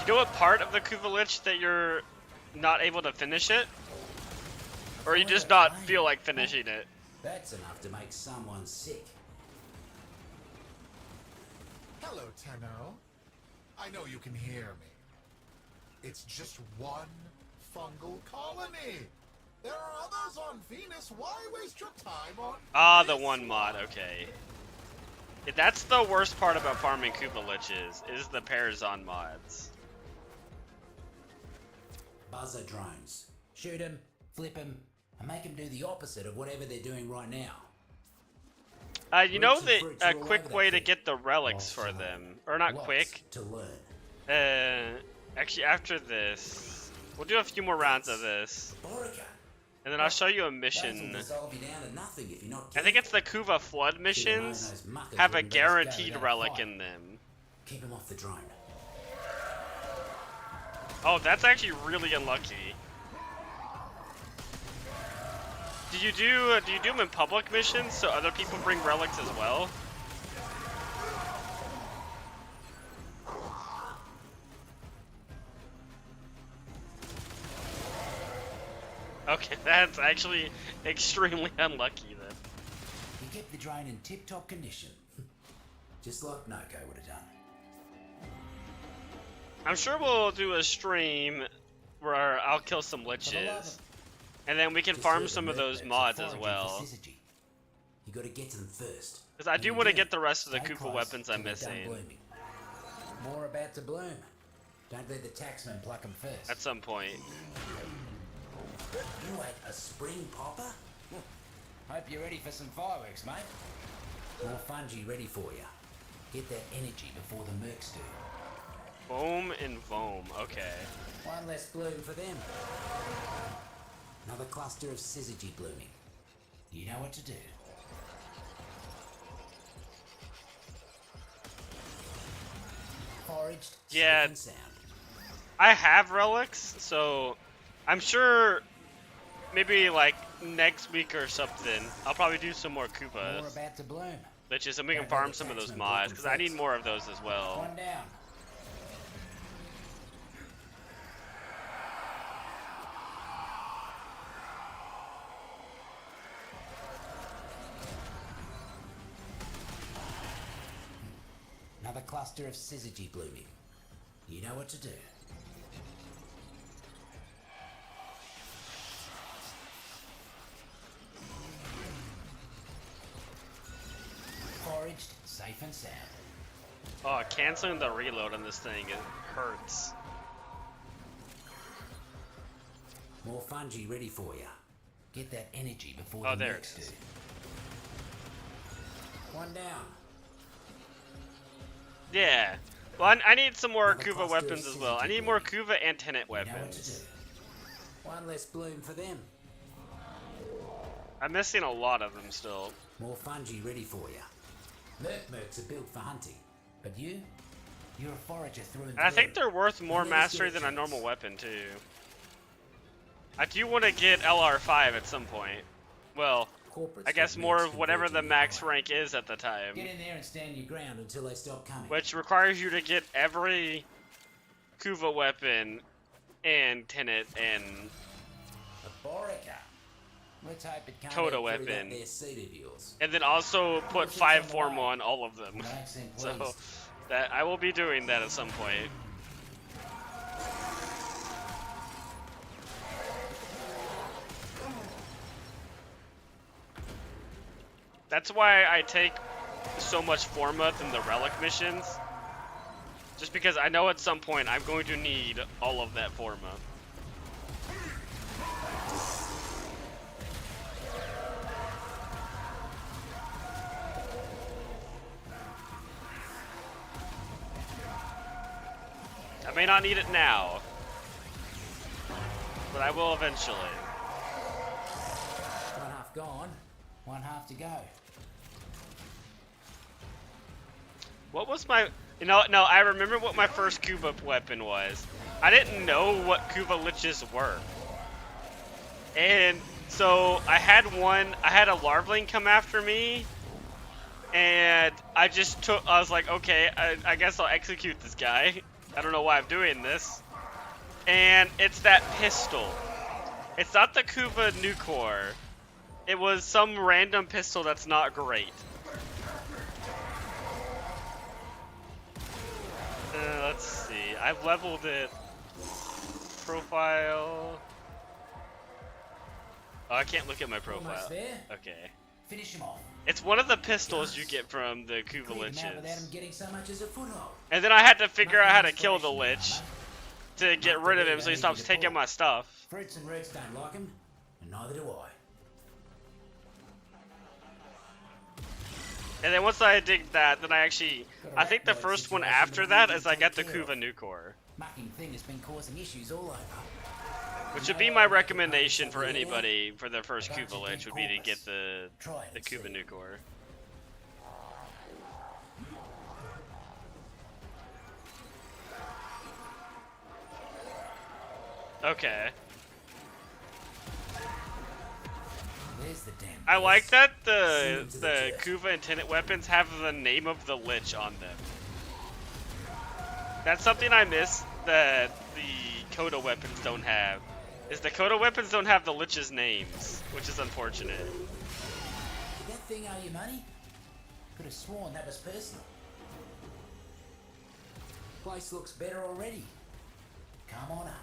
S1: know what part of the Kuvalich that you're not able to finish it? Or you just not feel like finishing it?
S6: That's enough to make someone sick.
S4: Hello, Tenno. I know you can hear me. It's just one fungal colony. There are others on Venus. Why waste your time on...
S1: Ah, the one mod, okay. That's the worst part about farming Kuvaliches, is the Parazon mods.
S6: Buzzer drones. Shoot them, flip them, and make them do the opposite of whatever they're doing right now.
S1: You know
S6: Roots and
S1: that
S6: fruits
S1: a
S6: are all
S1: quick
S6: over
S1: way
S6: that
S1: to get the relics for
S6: Also,
S1: them, or not
S6: lots
S1: quick.
S6: to learn.
S1: Actually, after this, we'll do a few more rounds of this,
S6: Orica.
S1: and then I'll show you a
S6: Those
S1: mission.
S6: will dissolve you down to nothing if you're not
S1: I think it's the Kuva Flood missions
S6: those muckers
S1: have a
S6: wouldn't let us go
S1: guaranteed
S6: without
S1: relic
S6: fight.
S1: in them.
S6: Keep them off the drone.
S1: Oh, that's actually really unlucky. Do you do them in public missions so other people bring relics as well? Okay, that's actually extremely unlucky then.
S6: You kept the drone in tip-top condition. Just like Noko would have done.
S1: I'm sure we'll do a stream where I'll kill some liches, and then we can farm some of those mods as well.
S6: You gotta get to them first.
S1: Because I do want to get the rest of the
S6: Stay
S1: Kufa
S6: close
S1: weapons I'm
S6: till they're done
S1: missing.
S6: blooming. More about to bloom. Don't let the taxman pluck them first.
S1: At some point.
S6: You ate a spring popper? Hope you're ready for some fireworks, mate. More fungi ready for you. Get that energy before the mercs do.
S1: Foam and foam, okay.
S6: One less bloom for them. Another cluster of syzygy blooming. You know what to do. Foraged,
S1: Yeah.
S6: safe and sound.
S1: I have relics, so I'm sure maybe like next week or something, I'll probably do some more
S6: More
S1: Koopas.
S6: about to bloom.
S1: Which and we can farm some of those mods, because I need more of those as well.
S6: One down. Another cluster of syzygy blooming. You know what to do. Foraged, safe and sound.
S1: Oh, canceling the reload on this thing, it hurts.
S6: More fungi ready for you. Get that energy before
S1: Oh,
S6: the
S1: there
S6: next
S1: it is.
S6: do. One down.
S1: Yeah. Well, I need some more
S6: Another
S1: Kuva
S6: cluster of
S1: weapons as well. I need more Kuva and Tenet
S6: You know what to
S1: weapons.
S6: do. One less bloom for them.
S1: I'm missing a lot of them still.
S6: More fungi ready for you. Mercs are built for hunting, but you're a forager through and
S1: And I
S6: through.
S1: think they're worth more
S6: Let me just
S1: mastery
S6: get a
S1: than a
S6: chance.
S1: normal weapon too. I do want to get LR5 at some point. Well,
S6: Corporates
S1: I guess
S6: got
S1: more
S6: mercs
S1: of whatever the
S6: converging
S1: max
S6: nearby.
S1: rank is at the time.
S6: Get in there and stand your ground until they stop coming.
S1: Which requires you to get every Kuva weapon and Tenet and
S6: A Borica. Let's hope it can't
S1: Coda
S6: eat through
S1: weapon.
S6: that there seed of yours.
S1: and then also put 5 form on all of them.
S6: No accent,
S1: So
S6: please.
S1: that I will be doing that at some point. That's why I take so much Forma in the relic missions. Just because I know at some point I'm going to need all of that Forma. I may not need it now, but I will eventually.
S6: One half gone, one half to go.
S1: What was my... No, I remember what my first Kuva weapon was. I didn't know what Kuva Liches were. And so I had a Larvling come after me, and I was like, okay, I guess I'll execute this guy. I don't know why I'm doing this. And it's that pistol. It's not the Kuva Nucor. It was some random pistol that's not great. Let's see. I've leveled it. Profile. Oh, I can't look at my profile.
S6: Almost there.
S1: Okay.
S6: Finish him off.
S1: It's one of the pistols you get from the Kuva
S6: Clear him out without him
S1: Liches.
S6: getting so much as a foothold.
S1: And then I had to figure out how to kill the Lich to get rid of him so he stops taking my stuff.
S6: Fruits and roots don't like him, and neither do I.
S1: And then once I dig that, then I think the first one after that is I got the Kuva Nucor.
S6: Mucking thing has been causing issues all over.
S1: Which would be my recommendation for anybody for their first Kuva Lich would be to get the Kuva Nucor. Okay.
S6: There's the damn
S1: I like that
S6: Send him to the
S1: the
S6: chest.
S1: Kuva and Tenet weapons have the name of the Lich on them. That's something I miss that the Coda weapons don't have. Is the Coda weapons don't have the Lich's names, which is unfortunate.
S6: Did that thing owe you money? Could have sworn that was personal. Place looks better already. Come on up.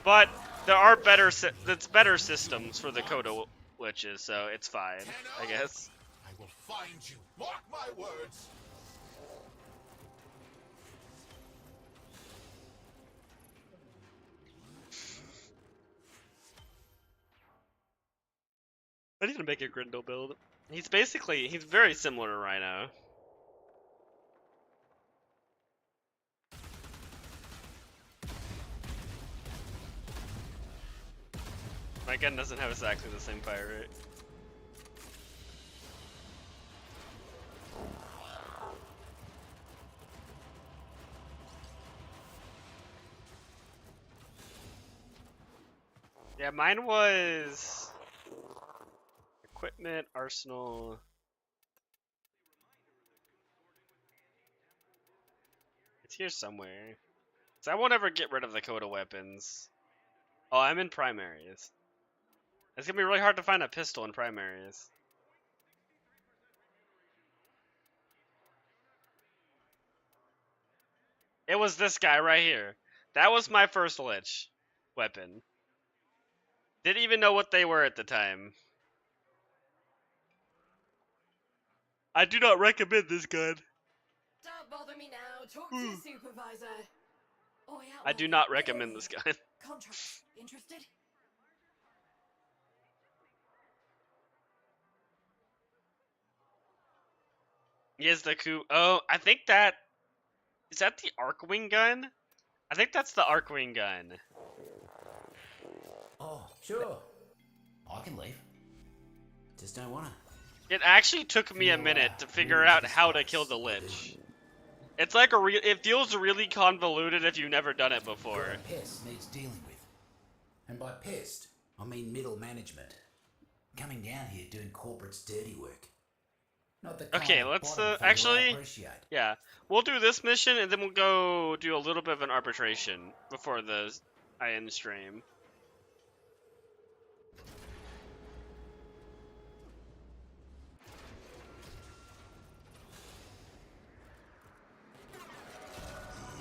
S1: But there are better systems for the Coda Liches, so it's fine, I guess.
S4: I will find you. Mark my words.
S1: I need to make a Grindel build. He's very similar to Rhino. My gun doesn't have exactly the same fire rate. Yeah, mine was equipment, arsenal. It's here somewhere. So I won't ever get rid of the Coda weapons. Oh, I'm in primaries. It's gonna be really hard to find a pistol in primaries. It was this guy right here. That was my first Lich weapon. Didn't even know what they were at the time. I do not recommend this gun.
S12: Don't bother me now. Talk to your supervisor. Oh, yeah,
S1: I do not recommend this gun.
S12: Contract. Interested?
S1: Yes, the coup. Oh, I think that is that the Arcwing gun. I think that's the Arcwing gun.
S6: Oh, sure. I can leave. Just don't wanna.
S1: It actually took me a minute to figure out how to kill the Lich. It's like it feels really convoluted if you've never done it before.
S6: Pest needs dealing with. And by pest, I mean middle management. Coming down here doing corporate's dirty work. Not the kind
S1: Okay,
S6: of
S1: let's
S6: bottom feeder I
S1: actually,
S6: appreciate.
S1: yeah, we'll do this mission and then we'll go do a little bit of an arbitration before I end stream.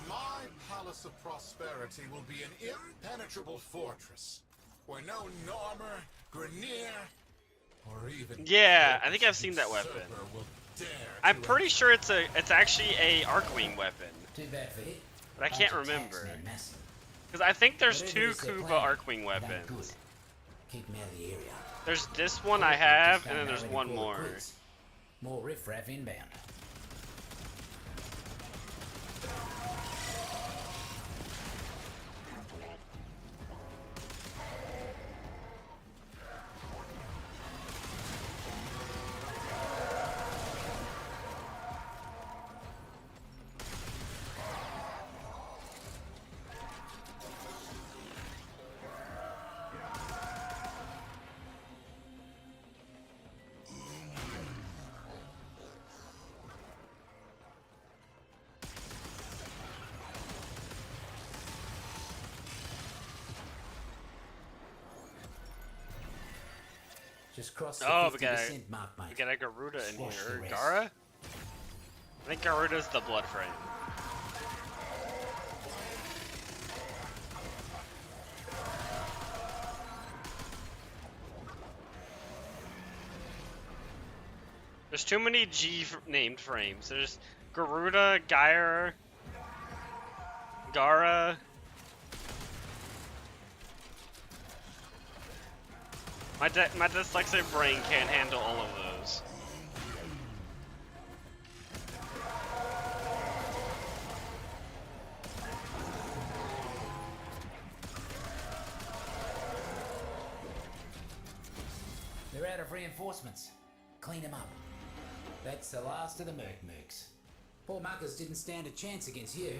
S4: My Palace of Prosperity will be an impenetrable fortress, where no Normer, Grenier, or even
S1: Yeah, I think I've seen that weapon.
S4: will dare
S1: I'm
S4: to
S1: pretty sure it's actually a Arcwing weapon,
S6: Too bad for you.
S1: but I can't
S6: Bunch of
S1: remember.
S6: taxmen massive.
S1: Because I think there's
S6: Whatever
S1: two
S6: is their
S1: Kuva
S6: plan,
S1: Arcwing
S6: done
S1: weapons.
S6: good. Keep them out of the area.
S1: There's this one I have,
S6: Just
S1: and then
S6: don't know
S1: there's
S6: when to
S1: one
S6: call it
S1: more.
S6: quits. More riffraff inbound. Just cross the
S1: Oh,
S6: 50% mark, mate.
S1: we got a Garuda in
S6: Squash the
S1: here.
S6: rest.
S1: Gara? I think Garuda's the blood frame. There's too many named frames. There's Garuda, Gyre, Gara. My dyslexic brain can't handle all of those.
S6: They're out of reinforcements. Clean them up. That's the last of the Mercs. Poor muckers didn't stand a chance against you.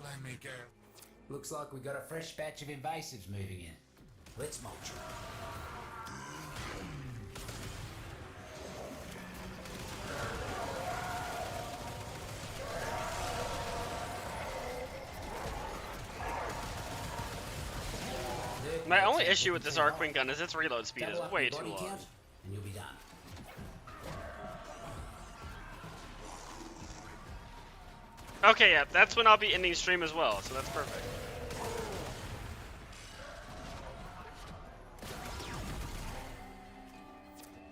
S4: let me go.
S6: Looks like we got a fresh batch of invasives moving in. Let's mulch them.
S1: My only issue with this Arcwing gun is its reload speed is
S6: Double up
S1: way
S6: your
S1: too
S6: body
S1: long.
S6: count, and you'll be done.
S1: Okay, yeah, that's when I'll be ending stream as well, so that's perfect.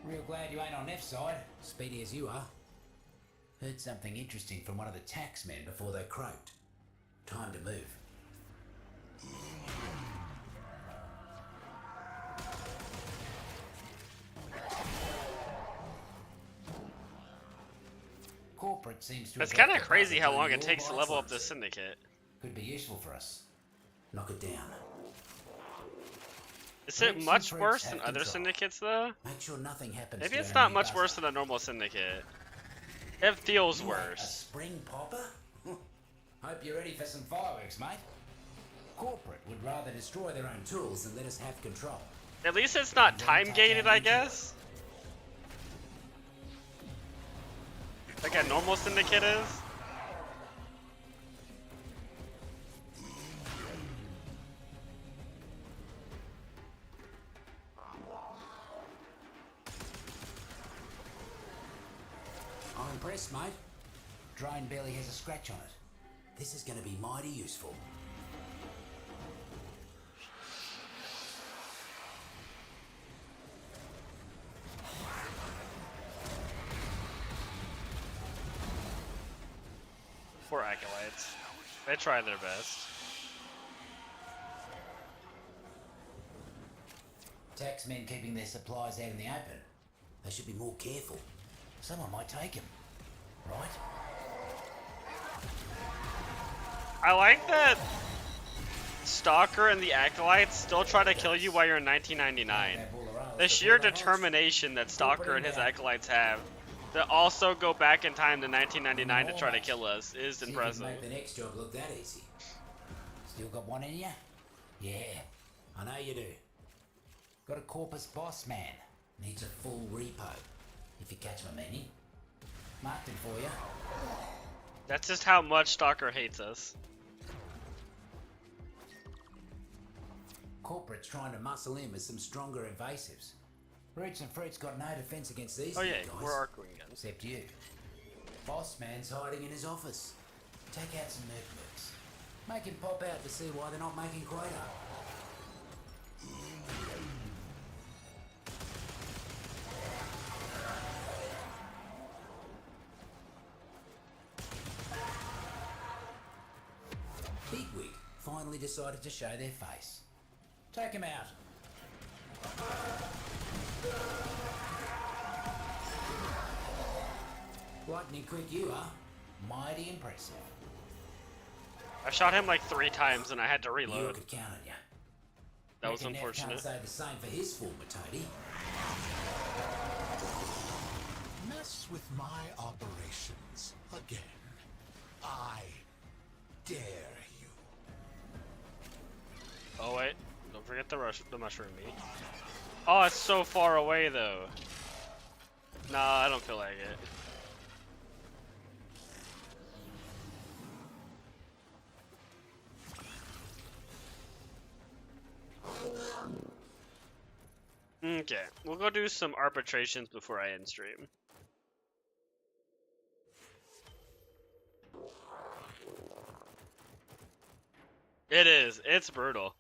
S6: Real glad you ain't on F's side, speedy as you are. Heard something interesting from one of the taxmen before they croaked. Time to move. Corporate seems to.
S1: It's
S6: have
S1: kind of
S6: left the
S1: crazy how
S6: puzzle
S1: long
S6: to
S1: it
S6: you
S1: takes
S6: all
S1: to
S6: by
S1: level up the
S6: Sunset.
S1: Syndicate.
S6: Could be useful for us. Knock it down.
S1: Is it
S6: Freaks
S1: much
S6: and
S1: worse
S6: freaks
S1: than
S6: have
S1: other
S6: control.
S1: Syndicate though?
S6: Make sure nothing happens.
S1: Maybe
S6: to
S1: it's
S6: our
S1: not
S6: new
S1: much
S6: buzzer.
S1: worse than a normal Syndicate. It feels
S6: You want A
S1: worse.
S6: spring popper? Hope you're ready for some fireworks, mate. Corporate would rather destroy their own tools than let us have control.
S1: At least it's not time gated, I guess. Like a normal Syndicate is.
S6: I'm impressed, mate. Drone barely has a scratch on it. This is going to be mighty useful.
S1: Poor Acolytes. They try their best.
S6: Taxmen keeping their supplies out in the open. They should be more careful. Someone might take them. Right?
S1: I like that Stalker and the Acolytes still try to kill you while you're in 1999. The sheer determination that Stalker and his Acolytes have to also go back in time to 1999 to try to kill us is
S6: See if you can
S1: impressive.
S6: make the next job look that easy. Still got one in you? Yeah, I know you do. Got a Corpus boss man. Needs a full repo. If you catch my meaning. Marked him for you.
S1: That's just how much Stalker hates us.
S6: Corporate's trying to muscle in with some stronger invasives. Roots and Fruit's got no defense against these
S1: Oh yeah,
S6: guys.
S1: we're Arcwing guns.
S6: Except you. Boss man's hiding in his office. Take out some networks. Make him pop out to see why they're not making quota. Bigwig finally decided to show their face. Take him out. Lightning quick you are. Mighty impressive.
S1: I shot him like 3 times and I had to
S6: You
S1: reload.
S6: could count on ya.
S1: That was
S6: Reckon Neff
S1: unfortunate.
S6: can't say the same for his former toady.
S4: Mess with my operations again. I dare you.
S1: Oh wait, don't forget the mushroom meat. Oh, it's so far away though. Nah, I don't feel like it. Okay, we'll go do some arbitrations before I end stream. It is. It's brutal.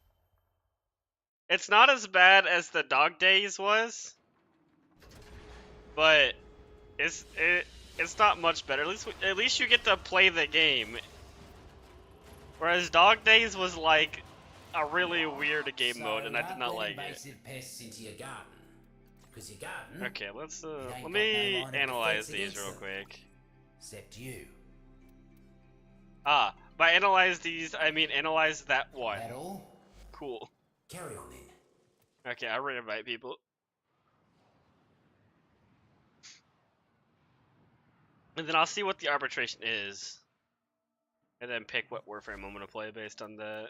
S1: It's not as bad as the Dog Days was, but it's not much better. At least you get to play the game. Whereas Dog Days was like a really weird game mode, and I did not like it.
S6: Invasive pests into your garden. Because your garden.
S1: Okay, let's
S6: ain't
S1: let
S6: got
S1: me
S6: no line of
S1: analyze
S6: defense
S1: these
S6: against
S1: real
S6: them.
S1: quick.
S6: Except you.
S1: Ah, by analyze these, I mean analyze that one.
S6: That all?
S1: Cool.
S6: Carry on then.
S1: Okay, I'll re-invite people. And then I'll see what the arbitration is. And then pick what Warframe I'm gonna play based on that.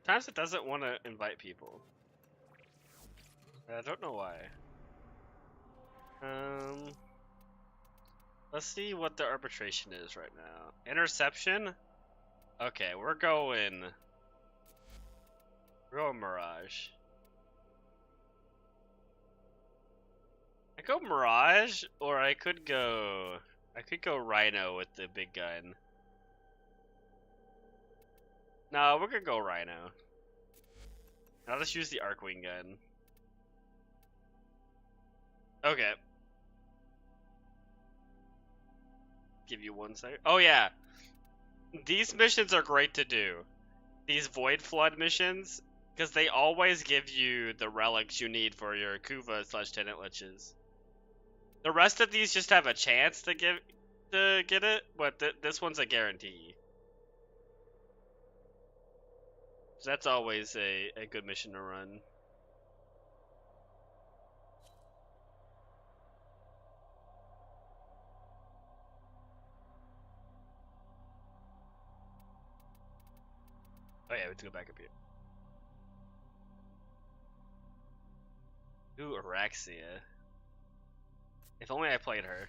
S1: Sometimes it doesn't want to invite people. I don't know why. Let's see what the arbitration is right now. Interception? Okay, we're going Mirage. I go Mirage, or I could go Rhino with the big gun. No, we're gonna go Rhino. I'll just use the Arcwing gun. Okay. Give you 1 second. Oh yeah, these missions are great to do. These Void Flood missions, Because they always give you the relics you need for your Kuva/Tenant Liches. The rest of these just have a chance to get it, but this one's a guarantee. So that's always a good mission to run. Oh yeah, we have to go back up here. Ooh, Araxia. If only I played her.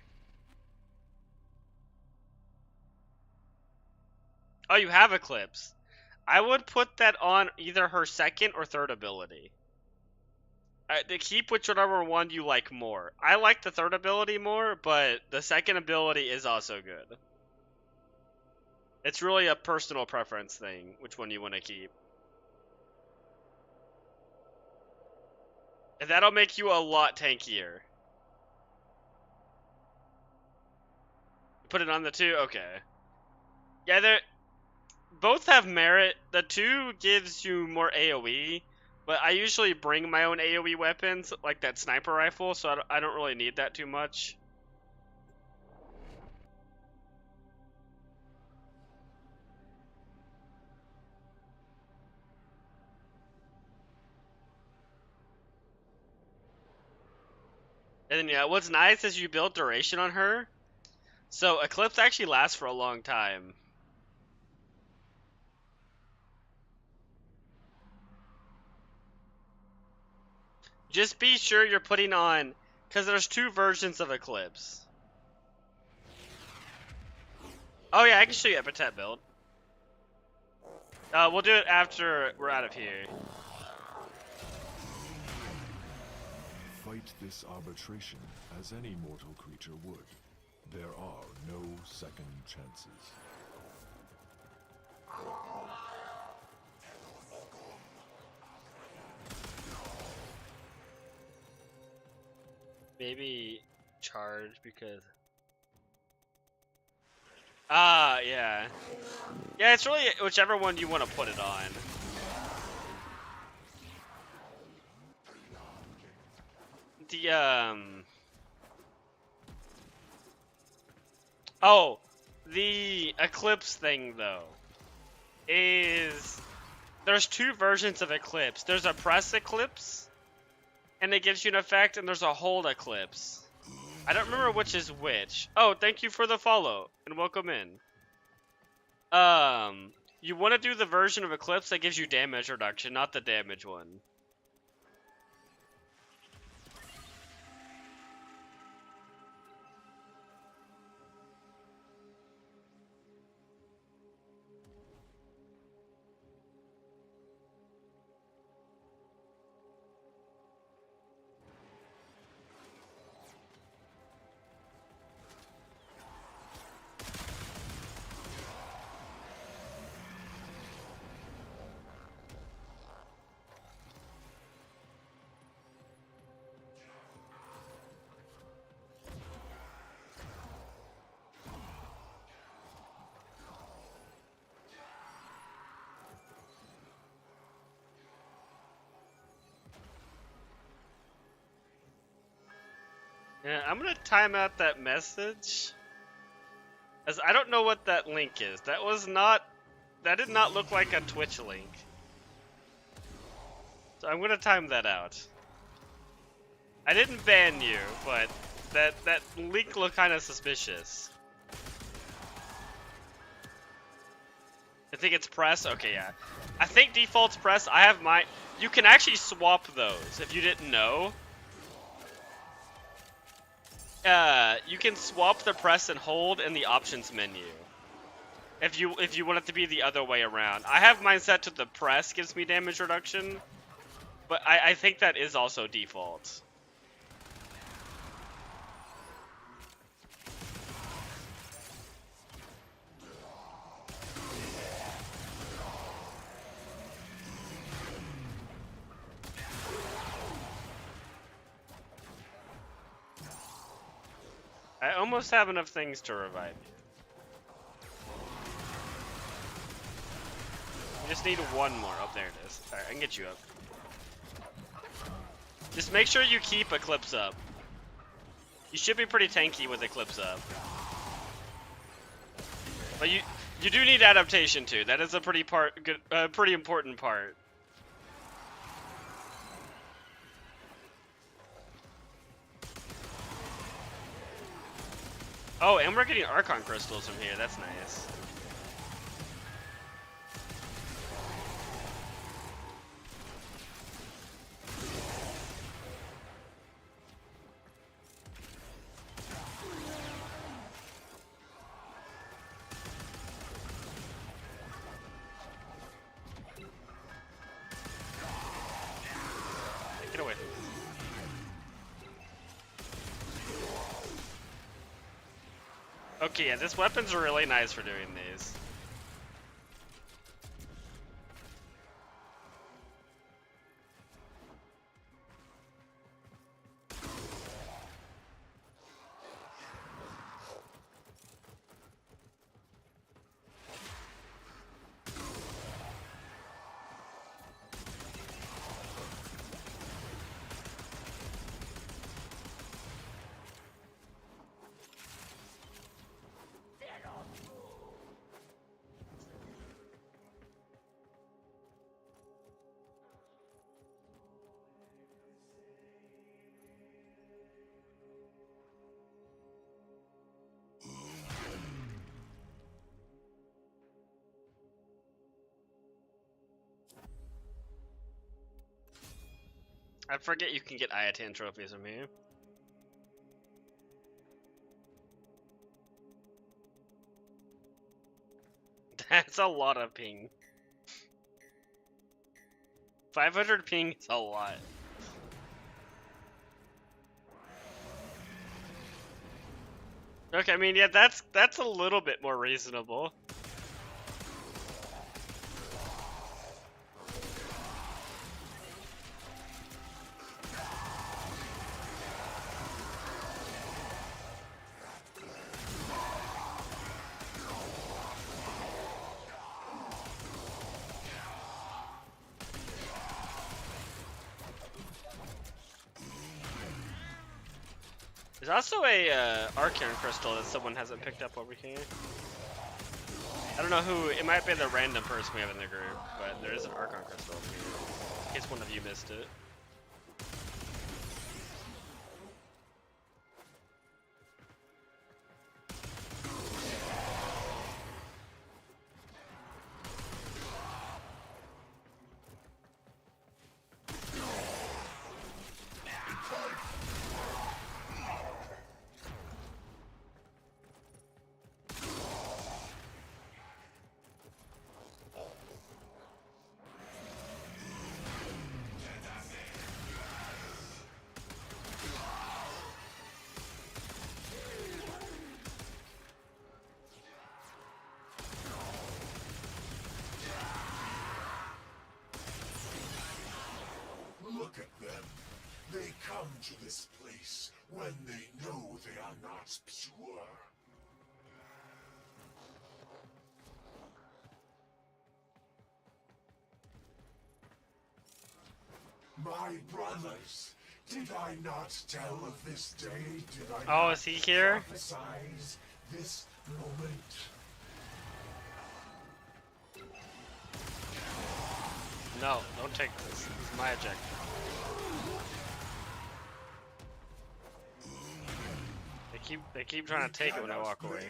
S1: Oh, you have Eclipse. I would put that on either her second or third ability. To keep whichever one you like more. I like the third ability more, but the second ability is also good. It's really a personal preference thing, which one you want to keep. And that'll make you a lot tankier. Put it on the 2? Okay. Yeah, they're... both have merit. The 2 gives you more AoE, but I usually bring my own AoE weapons, like that sniper rifle, so I don't really need that too much. And then, yeah, what's nice is you build duration on her. So Eclipse actually lasts for a long time. Just be sure you're putting on, because there's 2 versions of Eclipse. Oh yeah, I can show you Epitaph build. We'll do it after we're out of here.
S9: Fight this arbitration as any mortal creature would. There are no second chances.
S1: Maybe charge because... Ah, yeah. Yeah, it's really whichever one you want to put it on. Oh, the Eclipse thing, though, is... there's 2 versions of Eclipse. There's a Press Eclipse, and it gives you an effect, and there's a Hold Eclipse. I don't remember which is which. Oh, thank you for the follow, and welcome in. You want to do the version of Eclipse that gives you damage reduction, not the damage one. Yeah, I'm gonna time out that message, as I don't know what that link is. That did not look like a Twitch link. So I'm gonna time that out. I didn't ban you, but that link looked kind of suspicious. I think it's press. Okay, yeah. I think default's press. I have my. You can actually swap those if you didn't know. You can swap the press and hold in the options menu. If you want it to be the other way around. I have mine set to the press gives me damage reduction, but I think that is also default. I almost have enough things to revive you. just need one more. Oh, there it is. Alright, I can get you up. Just make sure you keep Eclipse up. You should be pretty tanky with Eclipse up. But you do need adaptation too. That is a pretty pretty important part. Oh, and we're getting Archon crystals from here. That's nice. Get away. Okay, yeah, this weapon's really nice for doing these. I forget you can get Ayatan trophies from here. That's a lot of ping. 500 ping is a lot. Okay, I mean, yeah, that's a little bit more reasonable. There's also a Archon crystal that someone hasn't picked up over here. I don't know who, it might be the random person we have in the group, but there is an Archon crystal over here, in case one of you missed it.
S8: Look at them. They come to this place when they know they are not pure. My brothers, did I not tell of this day? Did I not
S1: is he here?
S8: prophesize this moment?
S1: No, don't take this. This is my objective. They keep trying to take it when I walk away.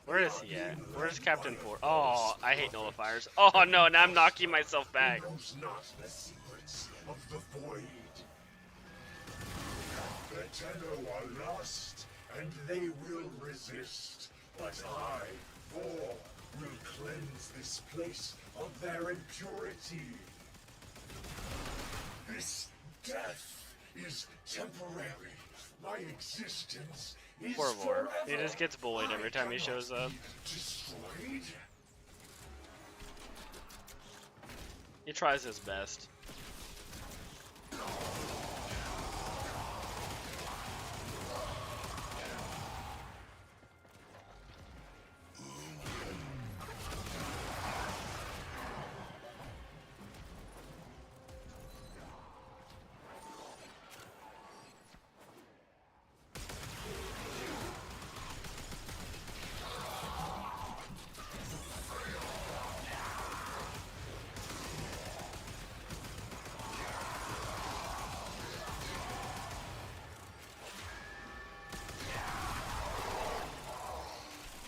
S1: Where is he at? Where's Captain Ford? Oh, I hate nullifiers. Oh no, now I'm knocking myself back.
S8: Knows not the secrets of the void. The Tenno are lost, and they will resist. But I, Vor, will cleanse this place of their impurity. This death is temporary. My existence is
S1: Poor Vor.
S8: forever.
S1: He just gets bullied every time he shows up.
S8: Destroyed?
S1: He tries his best.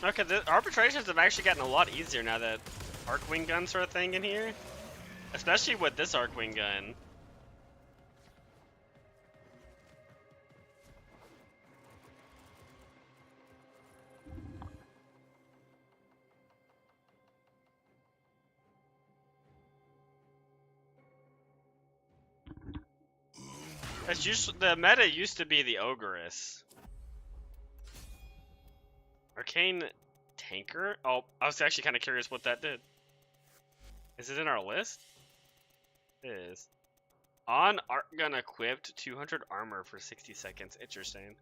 S1: Okay, the arbitrations have actually gotten a lot easier now that Arcwing guns are a thing in here. Especially with this Arcwing gun. The meta used to be the Ogress. Arcane Tanker? Oh, I was actually kind of curious what that did. Is it in our list? It is. On Arc Gun equipped, 200 armor for 60 seconds. Interesting.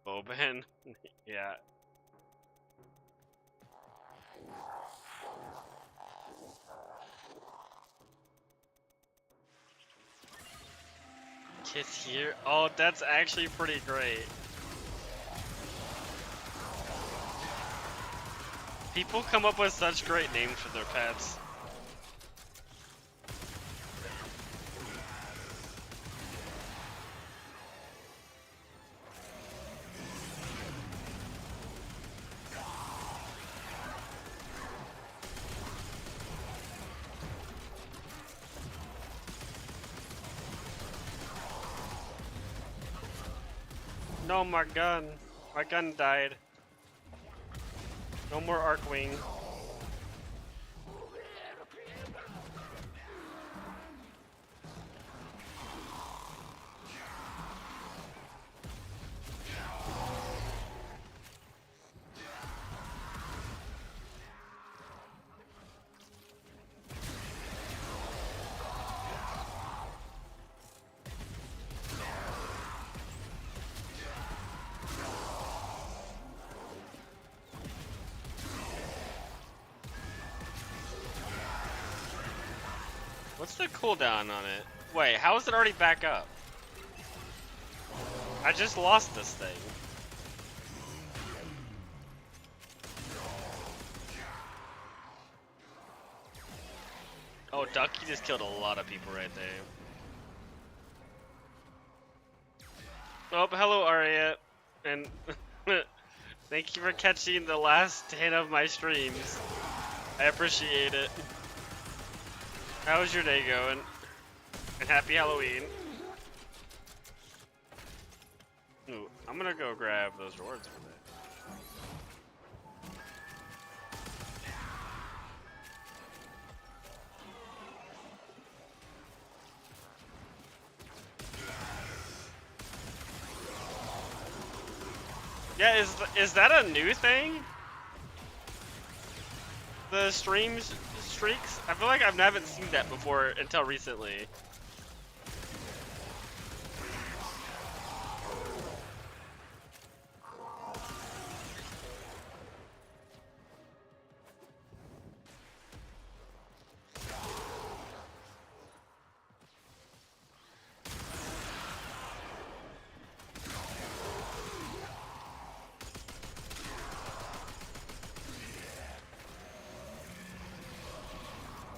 S1: Boban. Yeah. Kiss here. Oh, that's actually pretty great. People come up with such great names for their pets. No, my gun. My gun died. No more Arcwing. What's the cooldown on it? Wait, how is it already back up? I just lost this thing. Oh, Ducky just killed a lot of people right there. Oh, hello, Aria. And thank you for catching the last 10 of my streams. I appreciate it. How's your day going? And happy Halloween. Ooh, I'm gonna go grab those rewards for that. Yeah, is that a new thing? The streams streaks? I feel like I haven't seen that before until recently.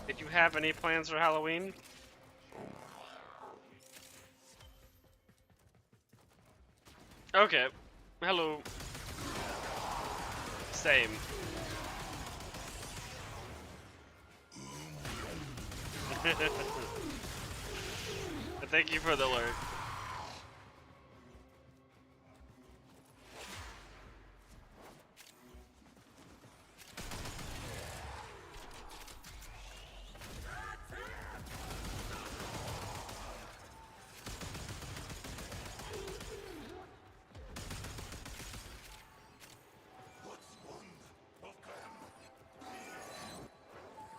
S1: Did you have any plans for Halloween? Okay. Hello. Same. Thank you for the alert.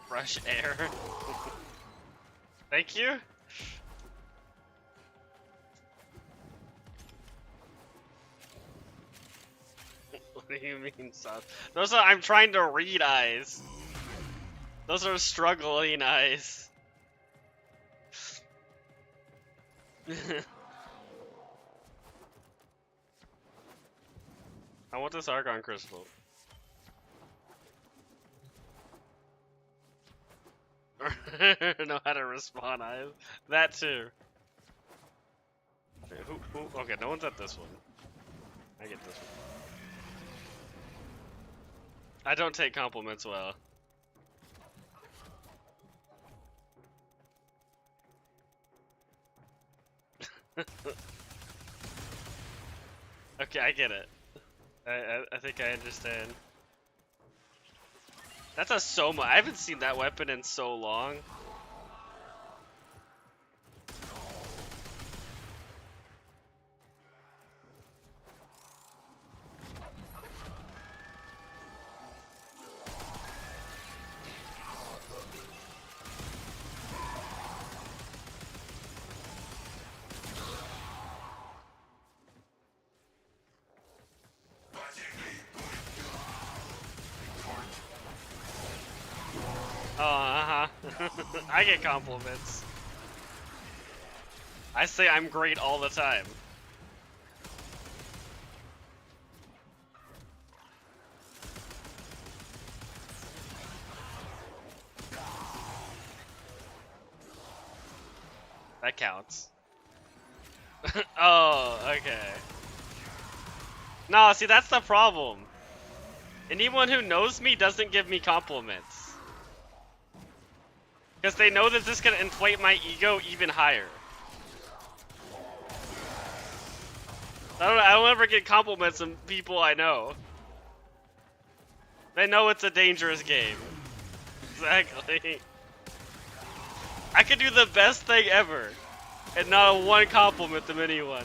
S1: Fresh air. Thank you. What do you mean, son? Those are, I'm trying to read eyes. Those are struggling eyes. I want this Argon crystal. Know how to respond, eyes. That too. Okay, okay, no one's at this one. I get this one. I don't take compliments well. Okay, I get it. I think I understand. That's a Soma. I haven't seen that weapon in so long. Oh, I get compliments. I say I'm great all the time. That counts. Oh, okay. No, see, that's the problem. Anyone who knows me doesn't give me compliments. Because they know that this is going to inflate my ego even higher. I don't ever get compliments from people I know. They know it's a dangerous game. Exactly. I could do the best thing ever, and not a one compliment from anyone.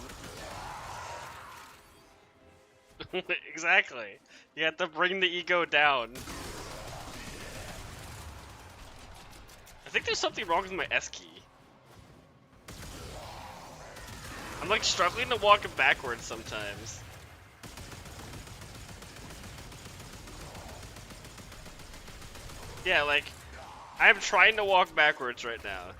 S1: Exactly. You have to bring the ego down. I think there's something wrong with my S key. I'm like struggling to walk backwards sometimes. Yeah, like, I'm trying to walk backwards right now.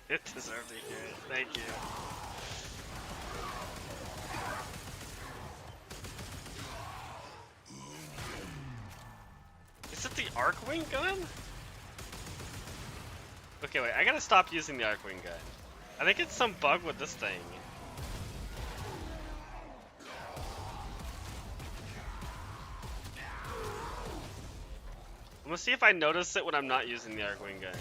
S1: It deserved to hear it. Thank you. Is it the Arcwing gun? Okay, wait, I gotta stop using the Arcwing gun. I think it's some bug with this thing. I'm gonna see if I notice it when I'm not using the Arcwing gun.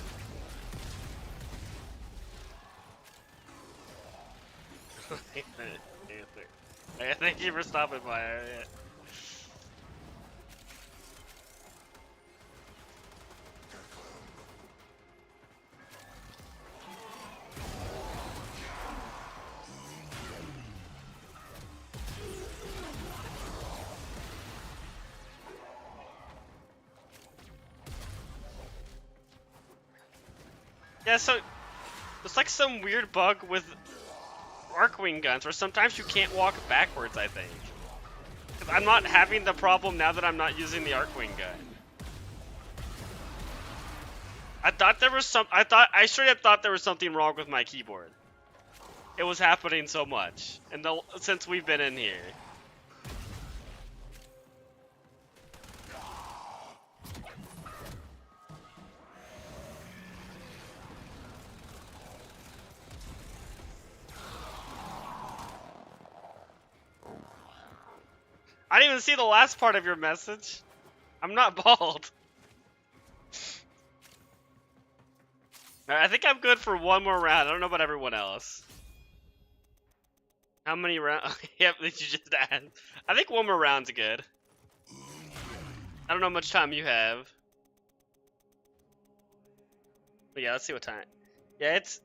S1: Thank you for stopping by. Yeah. Yeah, so there's like some weird bug with Arcwing guns where sometimes you can't walk backwards, I think. 'Cause I'm not having the problem now that I'm not using the Arcwing gun. I thought there was I straight up thought there was something wrong with my keyboard. It was happening so much, and since we've been in here. I didn't even see the last part of your message. I'm not bald. I think I'm good for one more round. I don't know about everyone else. How many rounds? Yep, did you just add? I think one more round's good. I don't know how much time you have. But yeah, let's see what time. Yeah, it's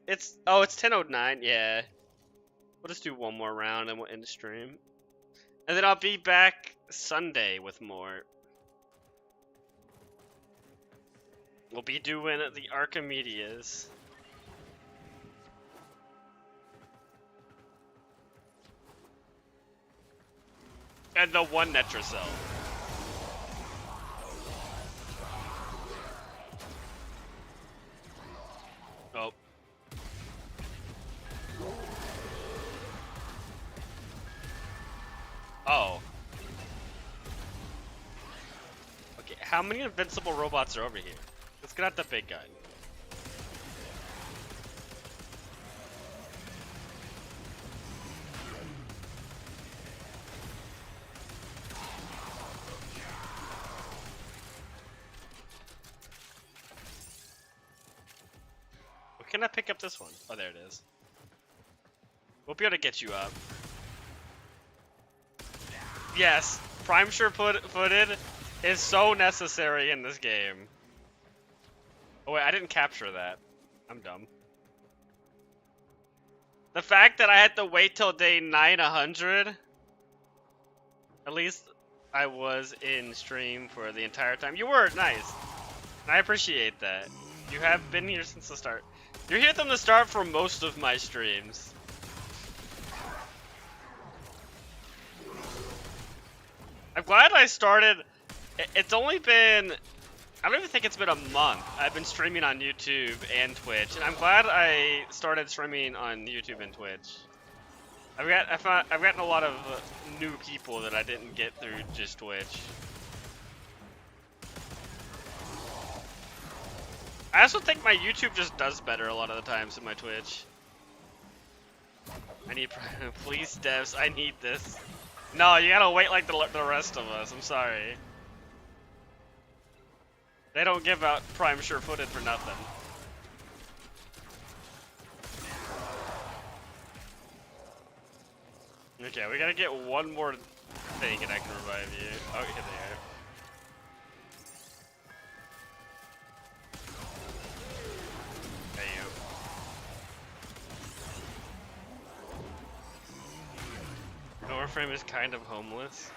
S1: 10:09. Yeah, we'll just do one more round and we'll end the stream. And then I'll be back Sunday with more. We'll be doing the Archimedes. And the one Netracell. Oh. Oh. Okay, how many invincible robots are over here? Let's get out the big guy. can I pick up this one? Oh, there it is. We'll be able to get you up. Yes, Prime Sure-Footed is so necessary in this game. Oh wait, I didn't capture that. I'm dumb. The fact that I had to wait till day 900, at least I was in stream for the entire time. You were, nice. And I appreciate that. You have been here since the start. You're here from the start for most of my streams. I'm glad I started. It's only been, I don't even think it's been a month. I've been streaming on YouTube and Twitch, and I'm glad I started streaming on YouTube and Twitch. I've gotten a lot of new people that I didn't get through just Twitch. I also think my YouTube just does better a lot of the times than my Twitch. I need, please devs, I need this. No, you gotta wait like the rest of us, I'm sorry. They don't give out Prime Sure-Footed for nothing. Okay, we gotta get one more thing and I can revive you. Oh, here they are. Warframe is kind of homeless.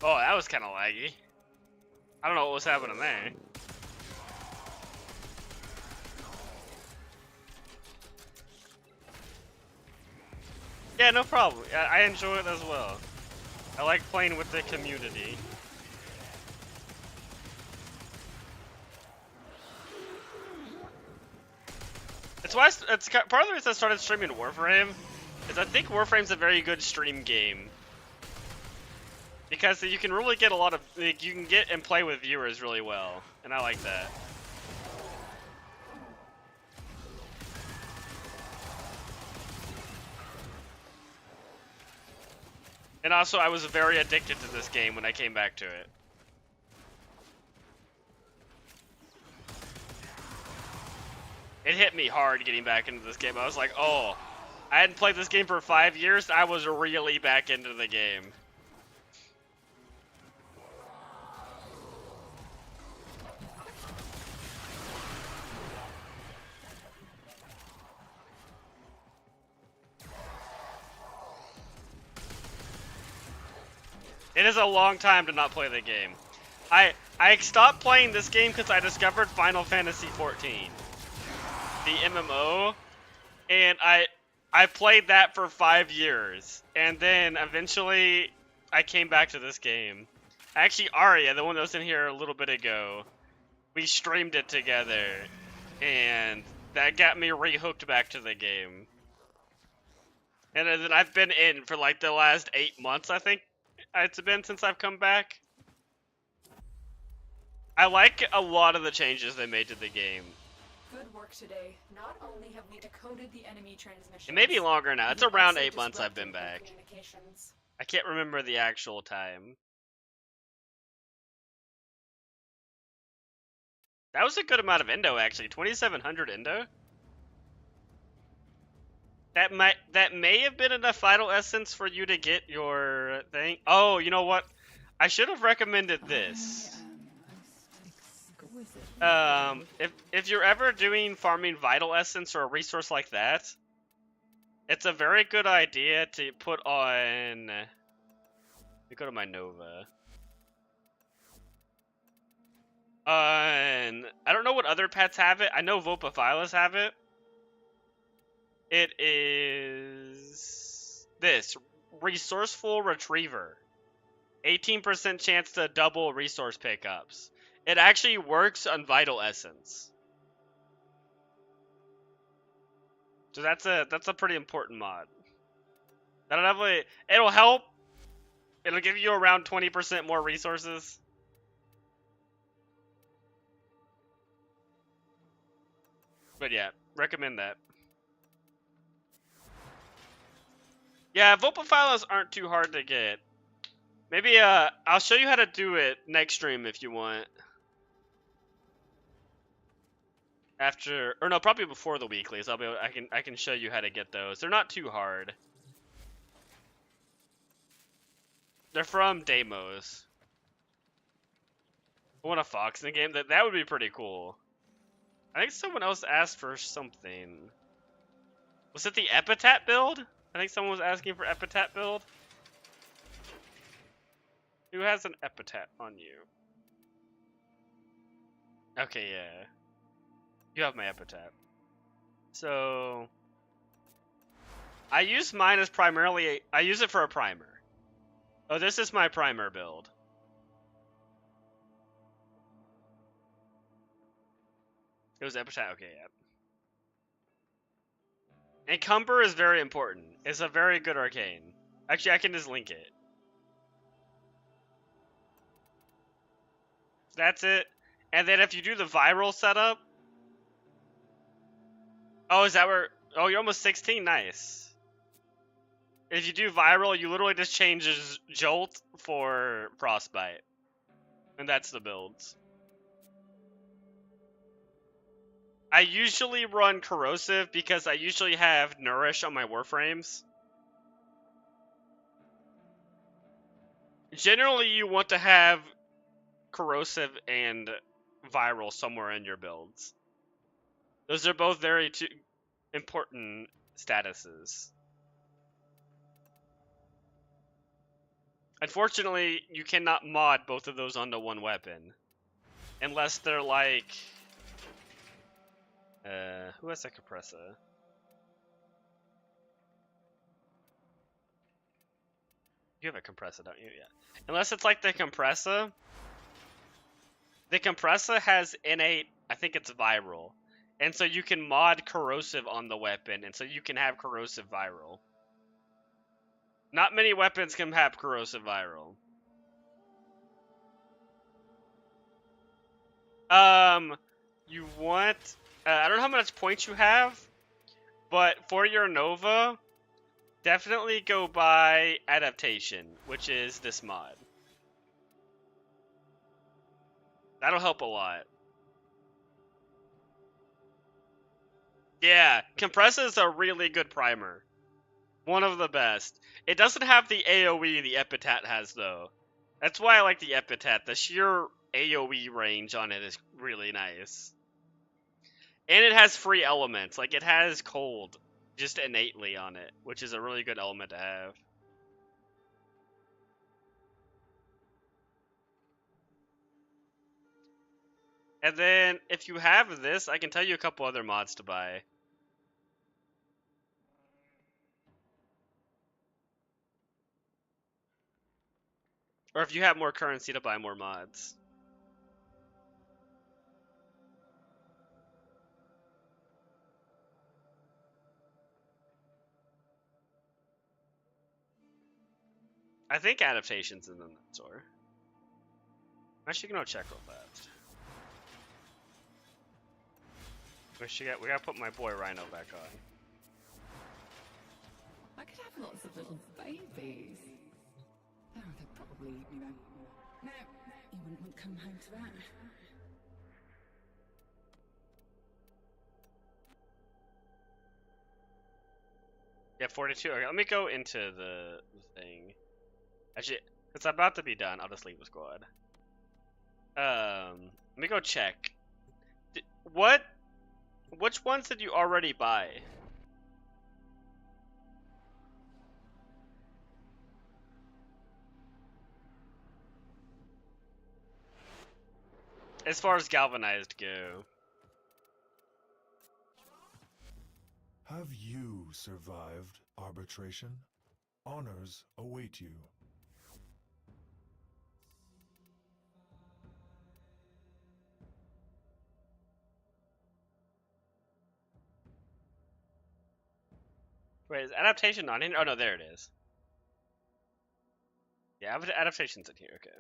S1: Oh, that was kind of laggy. I don't know what was happening there. Yeah, no problem. I enjoy it as well. I like playing with the community. It's why it's part of the reason I started streaming Warframe is I think Warframe's a very good stream game because you can really get a lot of you can get and play with viewers really well, and I like that. And also, I was very addicted to this game when I came back to it. It hit me hard getting back into this game. I was like, oh, I hadn't played this game for 5 years. I was really back into the game. It is a long time to not play the game. I stopped playing this game because I discovered Final Fantasy XIV, the MMO, and I played that for 5 years, and then eventually I came back to this game. Actually, Arya, the one that was in here a little bit ago, we streamed it together, and that got me re-hooked back to the game. And then I've been in for like the last 8 months, I think. It's been since I've come back. I like a lot of the changes they made to the game.
S2: Good work today. Not only have we decoded the enemy transmission.
S1: It may be longer now. It's around 8 months I've been back. I can't remember the actual time. That was a good amount of Endo, actually. 2,700 Endo. That may have been enough Vital Essence for you to get your thing. Oh, you know what? I should have recommended this. If you're ever doing farming Vital Essence or a resource like that, it's a very good idea to put on. Let me go to my Nova. I don't know what other pets have it. I know Vulpaphylas have it. It is this Resourceful Retriever. 18% chance to double resource pickups. It actually works on Vital Essence. So that's a pretty important mod. That'll definitely, it'll help. It'll give you around 20% more resources. But yeah, recommend that. Yeah, Vopa files aren't too hard to get. Maybe I'll show you how to do it next stream if you want. After, or no, probably before the weeklies. I can show you how to get those. They're not too hard. They're from Deimos. I want a fox in the game. That would be pretty cool. I think someone else asked for something. Was it the Epitaph build? I think someone was asking for Epitaph build. Who has an Epitaph on you? Okay, yeah. You have my Epitaph. So I use mine as primarily I use it for a primer. Oh, this is my primer build. It was Epitaph, okay, yeah. Encumber is very important. It's a very good arcane. Actually, I can just link it. That's it. And then if you do the viral setup. Oh, is that where? Oh, you're almost 16. Nice. If you do viral, you literally just change Jolt for Frostbite. And that's the builds. I usually run Corrosive because I usually have Nourish on my Warframes. Generally, you want to have Corrosive and Viral somewhere in your builds. Those are both very important statuses. Unfortunately, you cannot mod both of those onto one weapon. Unless they're like... who has a compressor? You have a compressor, don't you? Yeah. Unless it's like the compressor. The compressor has innate, I think it's viral. And so you can mod corrosive on the weapon, and so you can have corrosive viral. Not many weapons can have corrosive viral. You want... I don't know how much points you have, but for your Nova, definitely go buy Adaptation, which is this mod. That'll help a lot. Yeah, Compressor is a really good primer. One of the best. It doesn't have the AoE the Epitaph has, though. That's why I like the Epitaph. The sheer AoE range on it is really nice. And it has free elements. Like, it has cold just innately on it, which is a really good element to have. And then, if you have this, I can tell you a couple other mods to buy. Or if you have more currency to buy more mods. I think Adaptation's in the store. I'm actually gonna check real fast. We gotta put my boy Rhino back on.
S5: I could have lots of little babies. Oh, they'd probably eat me then. No, you wouldn't want to come home to that.
S1: Yeah, 42. Okay, let me go into the thing. Actually, it's about to be done. I'll just leave the squad. Let me go check. Which ones did you already buy? As far as galvanized go.
S9: Have you survived arbitration? Honors await you.
S1: Wait, is Adaptation not in here? Oh no, there it is. Yeah, Adaptation's in here, okay.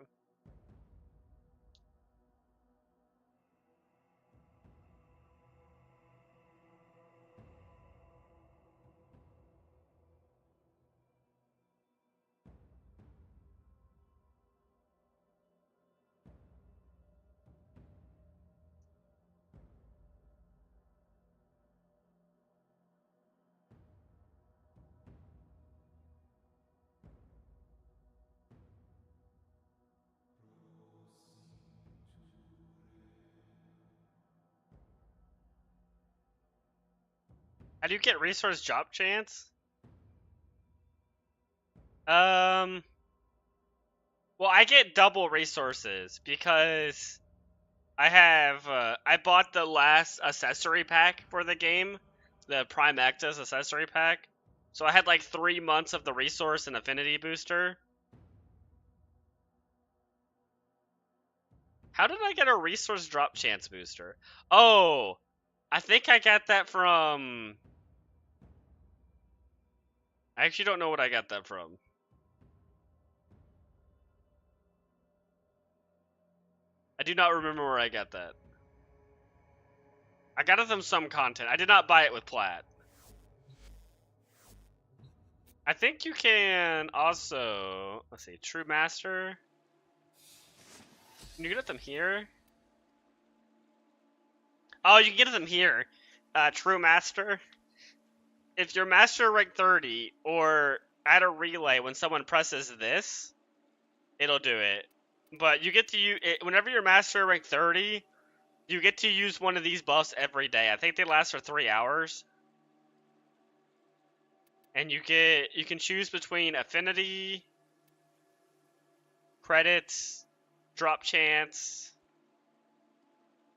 S1: How do you get resource drop chance? Well, I get double resources because I bought the last accessory pack for the game, the Prime Actus accessory pack. So I had like 3 months of the resource and affinity booster. How did I get a resource drop chance booster? Oh, I think I got that from... I actually don't know what I got that from. I do not remember where I got that. I got it from some content. I did not buy it with Plat. I think you can also... Let's see. True Master. Can you get them here? Oh, you can get them here. True Master. If you're Master rank 30, or at a relay, when someone presses this, it'll do it. But you get to use it whenever you're Master rank 30. You get to use one of these buffs every day. I think they last for 3 hours. And you can choose between affinity, credits, drop chance,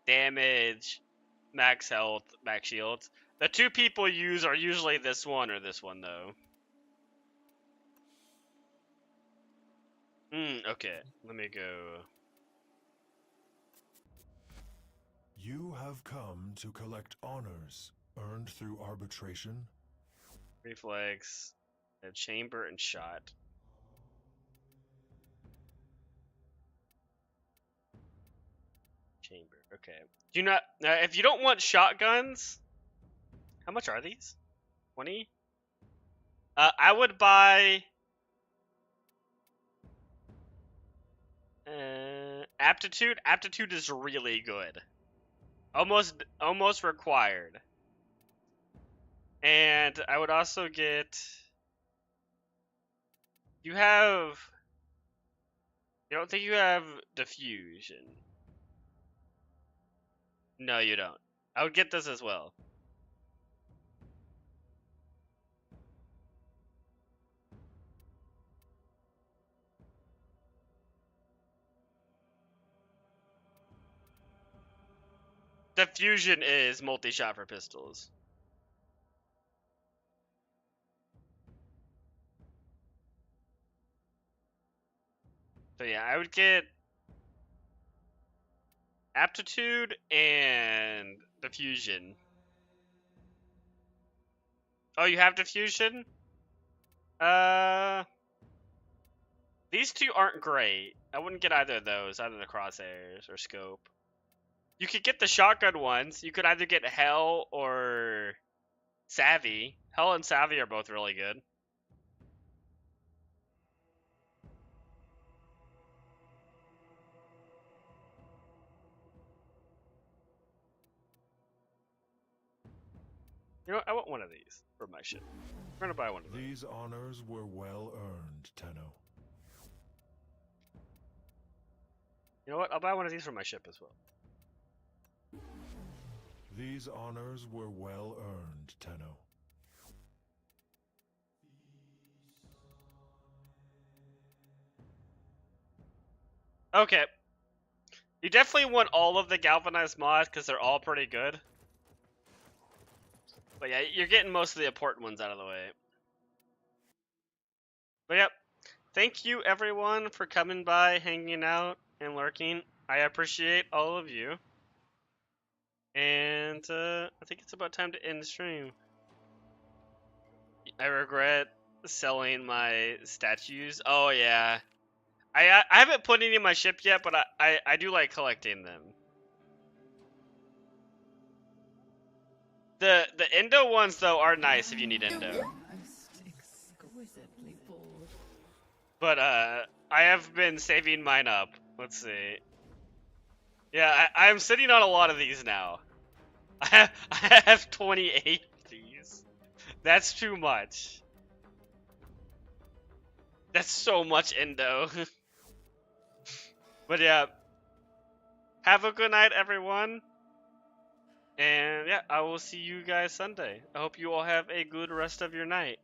S1: damage, max health, max shields. The two people use are usually this one or this one though. Okay, let me go.
S9: You have come to collect honors earned through arbitration.
S1: Reflex, a chamber, and shot. Chamber. Okay. Do not. If you don't want shotguns, how much are these? 20. I would buy. Aptitude. Aptitude is really good. Almost required. And I would also get... You don't think you have diffusion? No, you don't. I would get this as well. Diffusion is multi-shot for pistols. So yeah, I would get aptitude and diffusion. Oh, you have diffusion? These two aren't great. I wouldn't get either of those, either the crosshairs or scope. You could get the shotgun ones. You could either get Hell or Savvy. Hell and Savvy are both really good. You know what? I want one of these for my ship. I'm gonna buy one of these.
S9: These honors were well earned, Tenno.
S1: You know what? I'll buy one of these for my ship as well.
S9: These honors were well earned, Tenno.
S1: Okay. You definitely want all of the galvanized mods because they're all pretty good. But yeah, you're getting most of the important ones out of the way. But yep. Thank you everyone for coming by, hanging out, and lurking. I appreciate all of you. And I think it's about time to end the stream. I regret selling my statues. Oh yeah. I haven't put any in my ship yet, but I do like collecting them. The endo ones though are nice if you need endo.
S5: Exquisitely bold.
S1: But I have been saving mine up. Let's see. Yeah, I'm sitting on a lot of these now. I have 28 of these. That's too much. That's so much endo. But yeah. Have a good night, everyone. And yeah, I will see you guys Sunday. I hope you all have a good rest of your night.